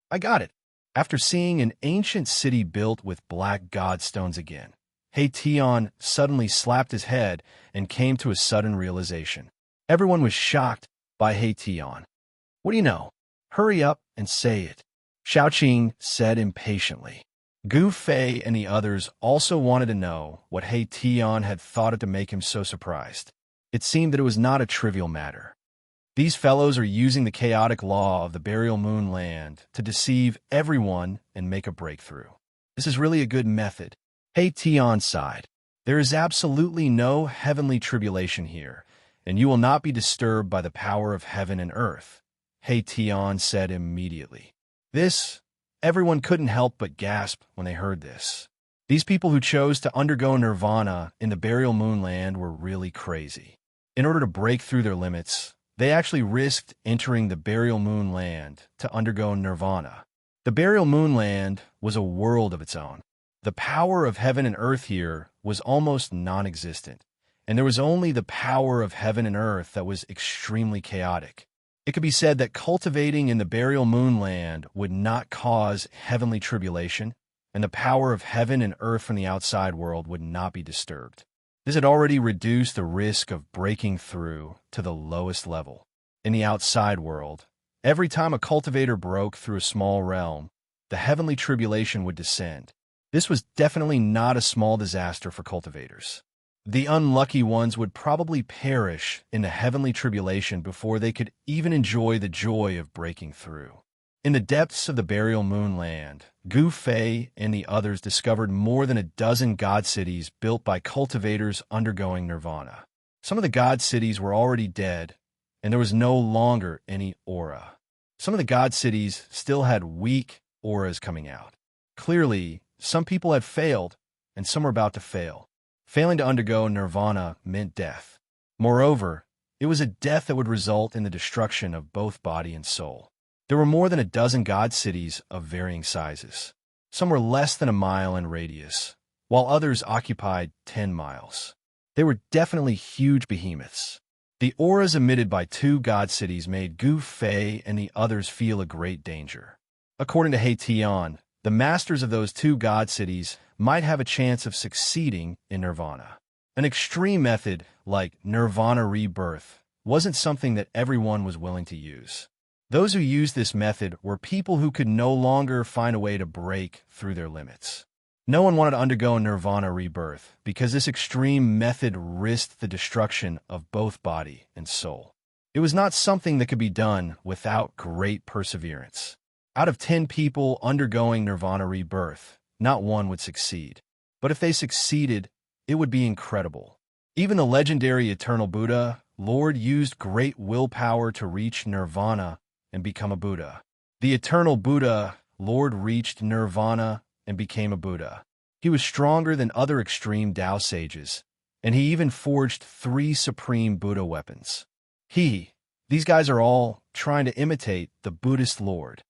I got it. After seeing an ancient city built with black godstones again, He Tian suddenly slapped his head and came to a sudden realization. Everyone was shocked by He Tian. What do you know? Hurry up and say it, Xiaoqing said impatiently. Gu Fei and the others also wanted to know what He Tian had thought of to make him so surprised. It seemed that it was not a trivial matter. These fellows are using the chaotic law of the burial moon land to deceive everyone and make a breakthrough. This is really a good method. He Tian sighed. There is absolutely no heavenly tribulation here, and you will not be disturbed by the power of heaven and earth, He Tian said immediately. Everyone couldn't help but gasp when they heard this. These people who chose to undergo nirvana in the burial moonland were really crazy. In order to break through their limits, they actually risked entering the burial moonland to undergo nirvana. The burial moonland was a world of its own. The power of heaven and earth here was almost non-existent, and there was only the power of heaven and earth that was extremely chaotic. It could be said that cultivating in the burial moonland would not cause heavenly tribulation, and the power of heaven and earth from the outside world would not be disturbed. This had already reduced the risk of breaking through to the lowest level. In the outside world, every time a cultivator broke through a small realm, the heavenly tribulation would descend. This was definitely not a small disaster for cultivators. The unlucky ones would probably perish in the heavenly tribulation before they could even enjoy the joy of breaking through. In the depths of the burial moonland, Gu Fei and the others discovered more than a dozen god cities built by cultivators undergoing nirvana. Some of the god cities were already dead, and there was no longer any aura. Some of the god cities still had weak auras coming out. Clearly, some people had failed, and some were about to fail. Failing to undergo nirvana meant death. Moreover, it was a death that would result in the destruction of both body and soul. There were more than a dozen god cities of varying sizes. Some were less than a mile in radius, while others occupied 10 miles. They were definitely huge behemoths. The auras emitted by two god cities made Gu Fei and the others feel a great danger. According to He Tian, the masters of those two god cities might have a chance of succeeding in nirvana. An extreme method like nirvana rebirth wasn't something that everyone was willing to use. Those who used this method were people who could no longer find a way to break through their limits. No one wanted to undergo nirvana rebirth because this extreme method risked the destruction of both body and soul. It was not something that could be done without great perseverance. Out of 10 people undergoing nirvana rebirth, not one would succeed. But if they succeeded, it would be incredible. Even the legendary Eternal Buddha, Lord, used great willpower to reach nirvana and become a Buddha. The Eternal Buddha, Lord, reached nirvana and became a Buddha. He was stronger than other extreme Tao sages, and he even forged 3 supreme Buddha weapons. These guys are all trying to imitate the Buddhist Lord.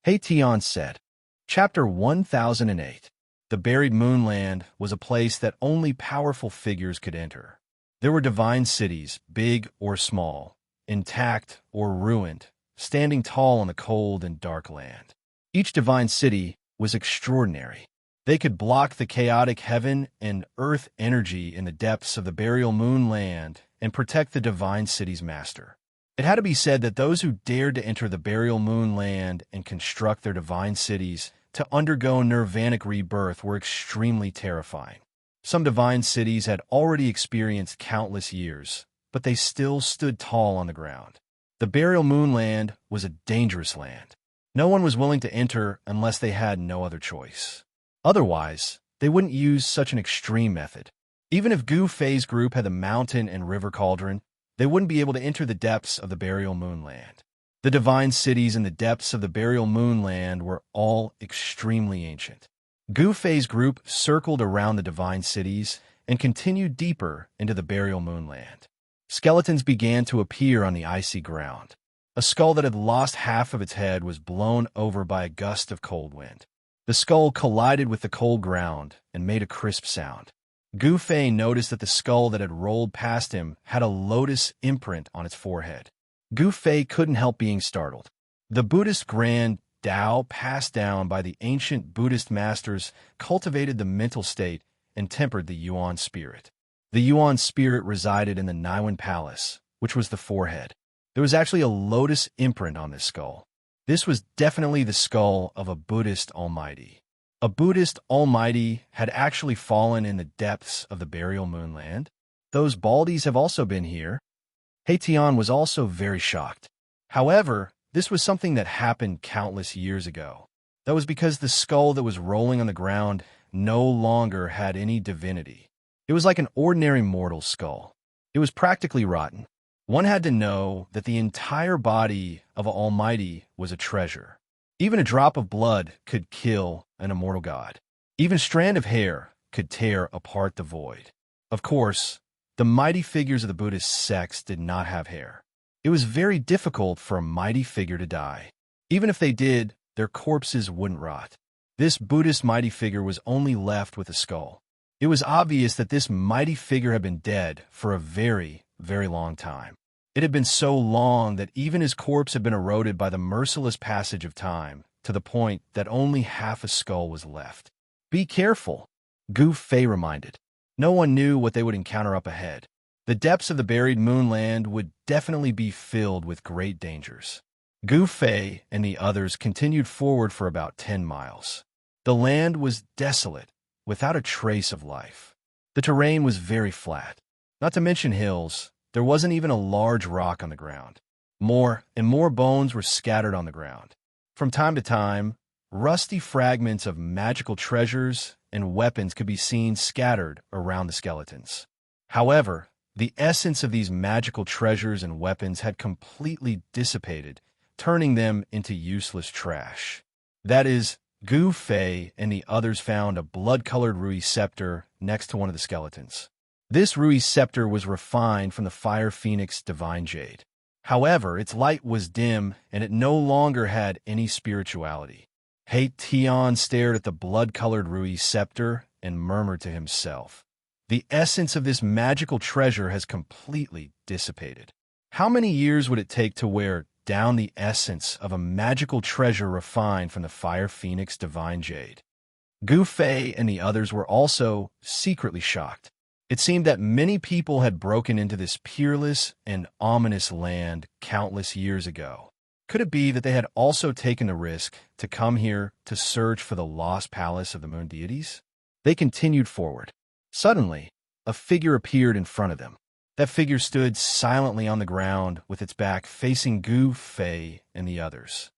He Tian said. Chapter 1008. The buried moonland was a place that only powerful figures could enter. There were divine cities, big or small, intact or ruined, standing tall on the cold and dark land. Each divine city was extraordinary. They could block the chaotic heaven and earth energy in the depths of the burial moonland and protect the divine city's master. It had to be said that those who dared to enter the burial moonland and construct their divine cities to undergo nirvanic rebirth were extremely terrifying. Some divine cities had already experienced countless years, but they still stood tall on the ground. The burial moonland was a dangerous land. No one was willing to enter unless they had no other choice. Otherwise, they wouldn't use such an extreme method. Even if Gu Fei's group had the mountain and river cauldron, they wouldn't be able to enter the depths of the burial moonland. The divine cities in the depths of the burial moonland were all extremely ancient. Gu Fei's group circled around the divine cities and continued deeper into the burial moonland. Skeletons began to appear on the icy ground. A skull that had lost half of its head was blown over by a gust of cold wind. The skull collided with the cold ground and made a crisp sound. Gu Fei noticed that the skull that had rolled past him had a lotus imprint on its forehead. Gu Fei couldn't help being startled. The Buddhist grand Tao passed down by the ancient Buddhist masters cultivated the mental state and tempered the Yuan spirit. The Yuan spirit resided in the Niwen Palace, which was the forehead. There was actually a lotus imprint on this skull. This was definitely the skull of a Buddhist almighty. A Buddhist almighty had actually fallen in the depths of the burial moonland? Those baldies have also been here? Tian was also very shocked. However, this was something that happened countless years ago. That was because the skull that was rolling on the ground no longer had any divinity. It was like an ordinary mortal skull. It was practically rotten. One had to know that the entire body of an almighty was a treasure. Even a drop of blood could kill an immortal god. Even a strand of hair could tear apart the void. Of course, the mighty figures of the Buddhist sects did not have hair. It was very difficult for a mighty figure to die. Even if they did, their corpses wouldn't rot. This Buddhist mighty figure was only left with a skull. It was obvious that this mighty figure had been dead for a very, very long time. It had been so long that even his corpse had been eroded by the merciless passage of time, to the point that only half a skull was left. Be careful, Gu Fei reminded. No one knew what they would encounter up ahead. The depths of the buried moonland would definitely be filled with great dangers. Gu Fei and the others continued forward for about 10 miles. The land was desolate, without a trace of life. The terrain was very flat. Not to mention hills, there wasn't even a large rock on the ground. More and more bones were scattered on the ground. From time to time, rusty fragments of magical treasures and weapons could be seen scattered around the skeletons. However, the essence of these magical treasures and weapons had completely dissipated, turning them into useless trash. That is, Gu Fei and the others found a blood-colored Rui scepter next to one of the skeletons. This Rui scepter was refined from the Fire Phoenix Divine Jade. However, its light was dim and it no longer had any spirituality. Tian stared at the blood-colored Rui scepter and murmured to himself, "The essence of this magical treasure has completely dissipated. How many years would it take to wear down the essence of a magical treasure refined from the Fire Phoenix Divine Jade?" Gu Fei and the others were also secretly shocked. It seemed that many people had broken into this peerless and ominous land countless years ago. Could it be that they had also taken the risk to come here to search for the lost palace of the moon deities? They continued forward. Suddenly, a figure appeared in front of them. That figure stood silently on the ground with its back facing Gu Fei and the others.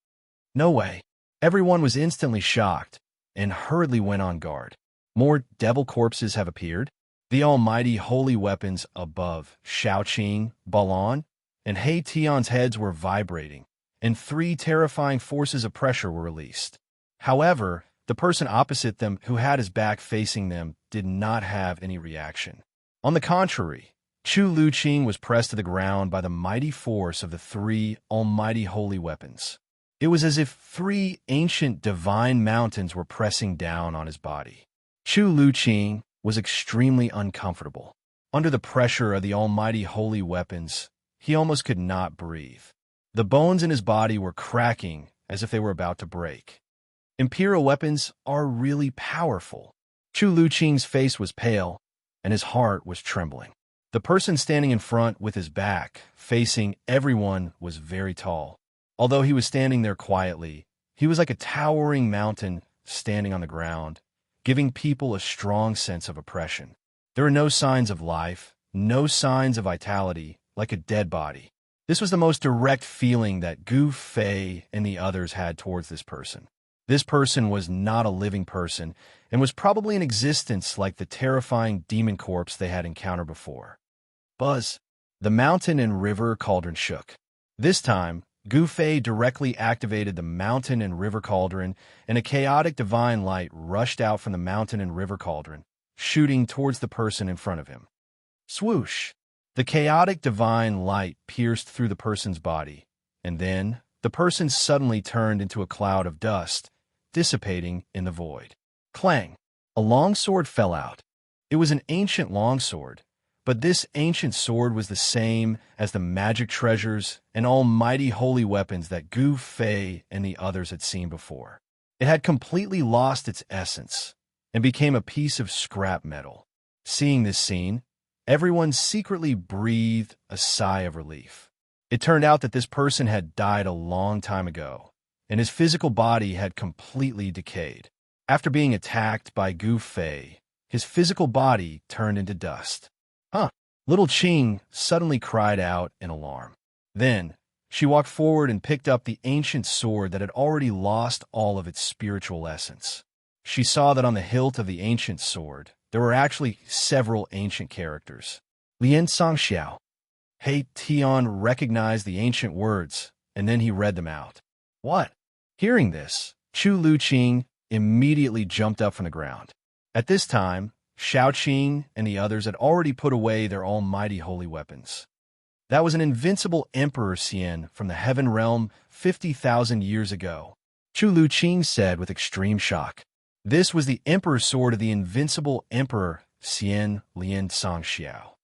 No way. Everyone was instantly shocked and hurriedly went on guard. More devil corpses have appeared. The almighty holy weapons above Shaoqing, Balon, and Tian's heads were vibrating, and 3 terrifying forces of pressure were released. However, the person opposite them who had his back facing them did not have any reaction. On the contrary, Chu Luqing was pressed to the ground by the mighty force of the 3 almighty holy weapons. It was as if 3 ancient divine mountains were pressing down on his body. Chu Luqing was extremely uncomfortable. Under the pressure of the almighty holy weapons, he almost could not breathe. The bones in his body were cracking as if they were about to break. Imperial weapons are really powerful. Chu Luqing's face was pale, and his heart was trembling. The person standing in front with his back facing everyone was very tall. Although he was standing there quietly, he was like a towering mountain standing on the ground, giving people a strong sense of oppression. There were no signs of life, no signs of vitality, like a dead body. This was the most direct feeling that Gu Fei and the others had towards this person. This person was not a living person and was probably in existence like the terrifying demon corpse they had encountered before. Buzz. The mountain and river cauldron shook. This time, Gu Fei directly activated the mountain and river cauldron, and a chaotic divine light rushed out from the mountain and river cauldron, shooting towards the person in front of him. Swoosh! The chaotic divine light pierced through the person's body, and then the person suddenly turned into a cloud of dust, dissipating in the void. Clang! A longsword fell out. It was an ancient longsword, but this ancient sword was the same as the magic treasures and almighty holy weapons that Gu Fei and the others had seen before. It had completely lost its essence and became a piece of scrap metal. Seeing this scene, everyone secretly breathed a sigh of relief. It turned out that this person had died a long time ago, and his physical body had completely decayed. After being attacked by Gu Fei, his physical body turned into dust. Huh! Little Qing suddenly cried out in alarm. Then, she walked forward and picked up the ancient sword that had already lost all of its spiritual essence. She saw that on the hilt of the ancient sword, there were actually several ancient characters. Lian Songxiao. He Tian recognized the ancient words, and then he read them out. What? Hearing this, Chu Luqing immediately jumped up from the ground. At this time, Xiaoqing and the others had already put away their almighty holy weapons. That was an invincible Emperor Xian from the Heaven Realm 50,000 years ago, Chu Luqing said with extreme shock. This was the Emperor's sword of the invincible Emperor Xian Lian Songxiao.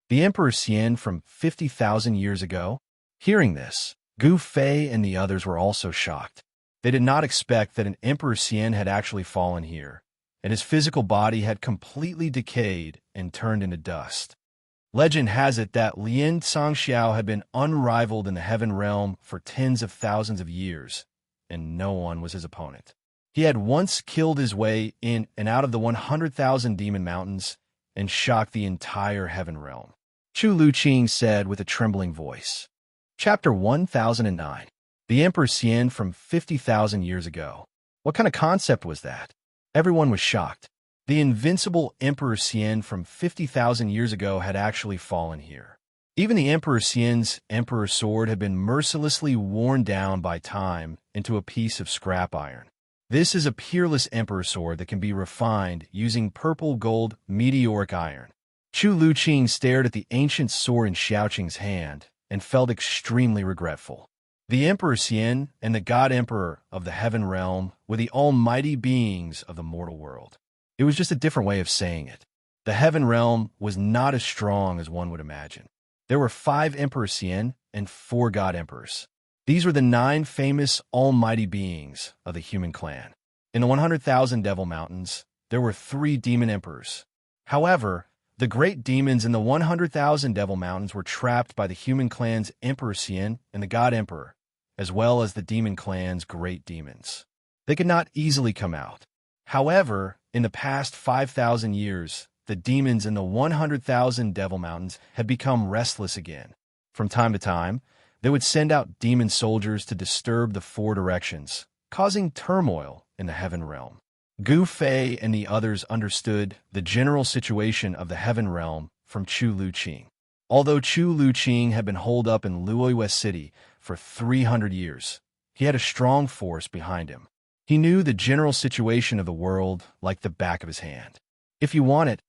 The Emperor Xian from 50,000 years ago? Hearing this, Gu Fei and the others were also shocked. They did not expect that an Emperor Xian had actually fallen here, and his physical body had completely decayed and turned into dust. Legend has it that Lian Songxiao had been unrivaled in the Heaven Realm for tens of thousands of years, and no one was his opponent. He had once killed his way in and out of the 100,000 demon mountains and shocked the entire Heaven Realm, Chu Luqing said with a trembling voice. Chapter 1009. The Emperor Xian from 50,000 years ago. What kind of concept was that? Everyone was shocked. The invincible Emperor Xian from 50,000 years ago had actually fallen here. Even the Emperor Xian's Emperor Sword had been mercilessly worn down by time into a piece of scrap iron. This is a peerless Emperor Sword that can be refined using purple gold meteoric iron. Chu Luqing stared at the ancient sword in Xiaoqing's hand and felt extremely regretful. The Emperor Xian and the God Emperor of the Heaven Realm were the almighty beings of the mortal world. It was just a different way of saying it. The Heaven Realm was not as strong as one would imagine. There were 5 Emperor Xian and 4 God Emperors. These were the 9 famous almighty beings of the human clan. In the 100,000 Devil Mountains, there were 3 demon emperors. However, the great demons in the 100,000 Devil Mountains were trapped by the human clan's Emperor Xian and the God Emperor, as well as the demon clan's great demons. They could not easily come out. However, in the past 5,000 years, the demons in the 100,000 Devil Mountains had become restless again. From time to time, they would send out demon soldiers to disturb the 4 directions, causing turmoil in the Heaven Realm. Gu Fei and the others understood the general situation of the Heaven Realm from Chu Luqing. Although Chu Luqing had been holed up in Luoyue City for 300 years, he had a strong force behind him. He knew the general situation of the world like the back of his hand. If you want it,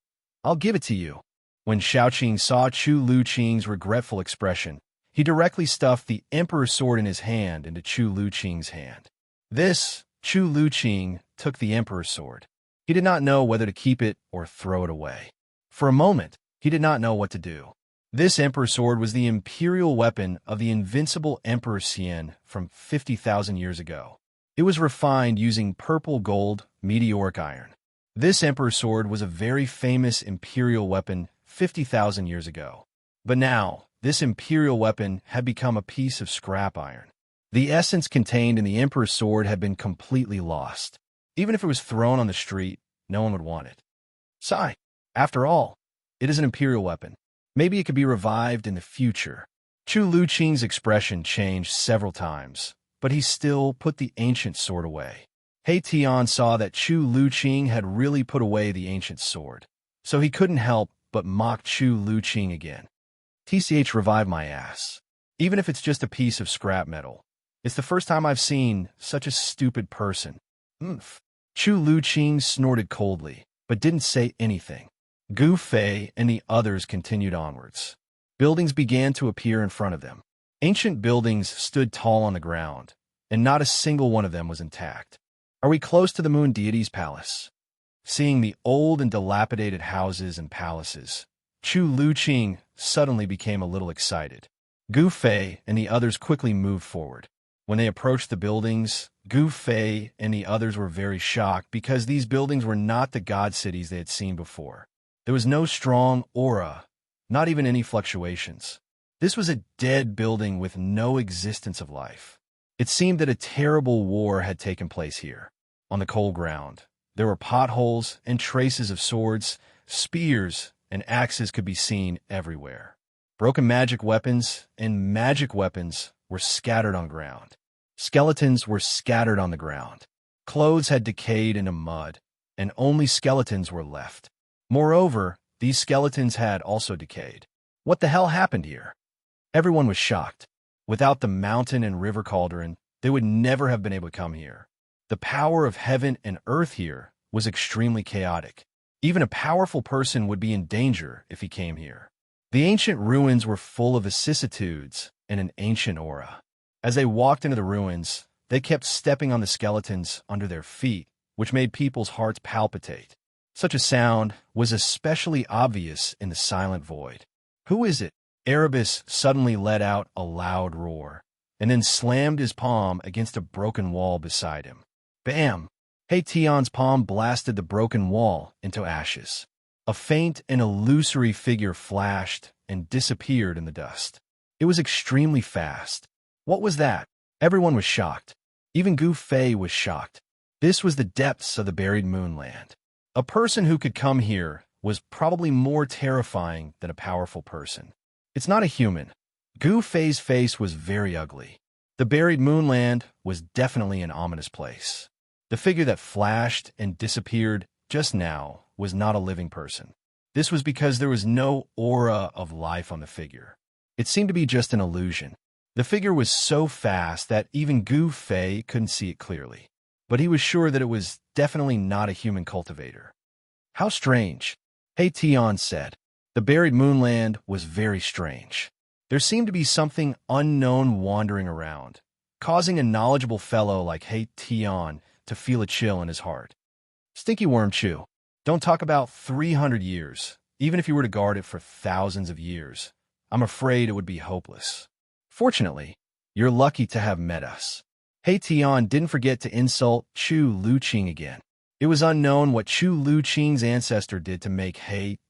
I'll give it to you. When Xiaoqing saw Chu Luqing's regretful expression, he directly stuffed the Emperor's sword in his hand into Chu Luqing's hand. This, Chu Luqing took the Emperor's sword. He did not know whether to keep it or throw it away. For a moment, he did not know what to do. This Emperor's sword was the imperial weapon of the invincible Emperor Xian from 50,000 years ago. It was refined using purple gold meteoric iron. This Emperor's sword was a very famous imperial weapon 50,000 years ago. But now, this imperial weapon had become a piece of scrap iron. The essence contained in the Emperor's sword had been completely lost. Even if it was thrown on the street, no one would want it. Sigh. After all, it is an imperial weapon. Maybe it could be revived in the future. Chu Luqing's expression changed several times, but he still put the ancient sword away. He Tian saw that Chu Luqing had really put away the ancient sword, so he couldn't help but mock Chu Luqing again. TCH revive my ass. Even if it's just a piece of scrap metal. It's the first time I've seen such a stupid person. Chu Luqing snorted coldly, but didn't say anything. Gu Fei and the others continued onwards. Buildings began to appear in front of them. Ancient buildings stood tall on the ground, and not a single one of them was intact. Are we close to the moon deity's palace? Seeing the old and dilapidated houses and palaces, Chu Luqing suddenly became a little excited. Gu Fei and the others quickly moved forward. When they approached the buildings, Gu Fei and the others were very shocked because these buildings were not the god cities they had seen before. There was no strong aura, not even any fluctuations. This was a dead building with no existence of life. It seemed that a terrible war had taken place here. On the cold ground, There were potholes and traces of swords, spears, and axes could be seen everywhere. Broken magic weapons and magic weapons were scattered on ground. Skeletons were scattered on the ground. Clothes had decayed into mud, and only skeletons were left. Moreover, these skeletons had also decayed. What the hell happened here? Everyone was shocked. Without the mountain and river cauldron, they would never have been able to come here. The power of heaven and earth here was extremely chaotic. Even a powerful person would be in danger if he came here. The ancient ruins were full of vicissitudes and an ancient aura. As they walked into the ruins, they kept stepping on the skeletons under their feet, which made people's hearts palpitate. Such a sound was especially obvious in the silent void. "Who is it?" Erebus suddenly let out a loud roar, and then slammed his palm against a broken wall beside him. Bam! Tion's palm blasted the broken wall into ashes. A faint and illusory figure flashed and disappeared in the dust. It was extremely fast. What was that? Everyone was shocked. Even Gu Fei was shocked. This was the depths of the buried moonland. A person who could come here was probably more terrifying than a powerful person. It's not a human. Gu Fei's face was very ugly. The buried moonland was definitely an ominous place. The figure that flashed and disappeared just now was not a living person. This was because there was no aura of life on the figure. It seemed to be just an illusion. The figure was so fast that even Gu Fei couldn't see it clearly, but he was sure that it was definitely not a human cultivator. "How strange," Tion said. The buried moonland was very strange. There seemed to be something unknown wandering around, causing a knowledgeable fellow like Tion to feel a chill in his heart. Stinky Worm Chew. Don't talk about 300 years. Even if you were to guard it for thousands of years, I'm afraid it would be hopeless. Fortunately, you're lucky to have met us. Tion didn't forget to insult Chu Luqing again. It was unknown what Chu Luqing's ancestor did to make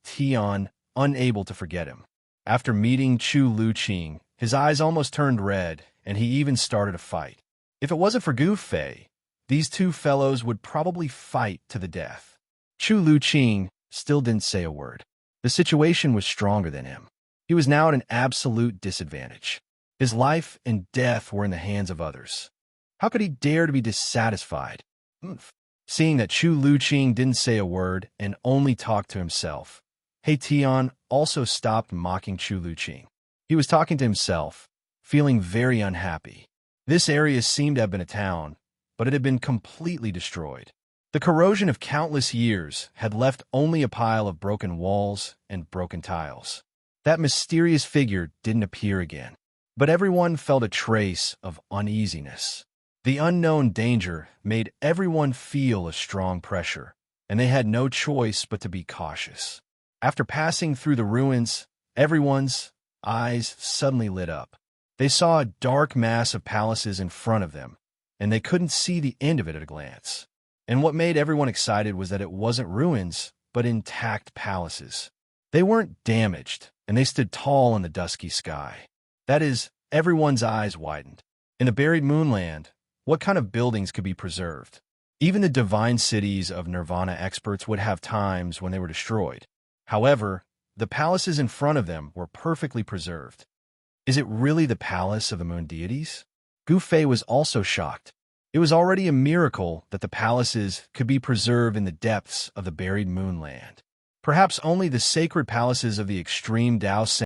Tion unable to forget him. After meeting Chu Luqing, his eyes almost turned red, and he even started a fight. If it wasn't for Gu Fei, these two fellows would probably fight to the death. Chu Luqing still didn't say a word. The situation was stronger than him. He was now at an absolute disadvantage. His life and death were in the hands of others. How could he dare to be dissatisfied? Seeing that Chu Luqing didn't say a word and only talked to himself, Tion also stopped mocking Chu Luqing. He was talking to himself, feeling very unhappy. This area seemed to have been a town, but it had been completely destroyed. The corrosion of countless years had left only a pile of broken walls and broken tiles. That mysterious figure didn't appear again, but everyone felt a trace of uneasiness. The unknown danger made everyone feel a strong pressure, and they had no choice but to be cautious. After passing through the ruins, everyone's eyes suddenly lit up. They saw a dark mass of palaces in front of them, and they couldn't see the end of it at a glance. And what made everyone excited was that it wasn't ruins, but intact palaces. They weren't damaged, and they stood tall in the dusky sky. That is, everyone's eyes widened. In the buried moonland, what kind of buildings could be preserved? Even the divine cities of Nirvana experts would have times when they were destroyed. However, the palaces in front of them were perfectly preserved. Is it really the palace of the moon deities? Gu Fei was also shocked. It was already a miracle that the palaces could be preserved in the depths of the buried moonland. Perhaps only the sacred palaces of the extreme Dao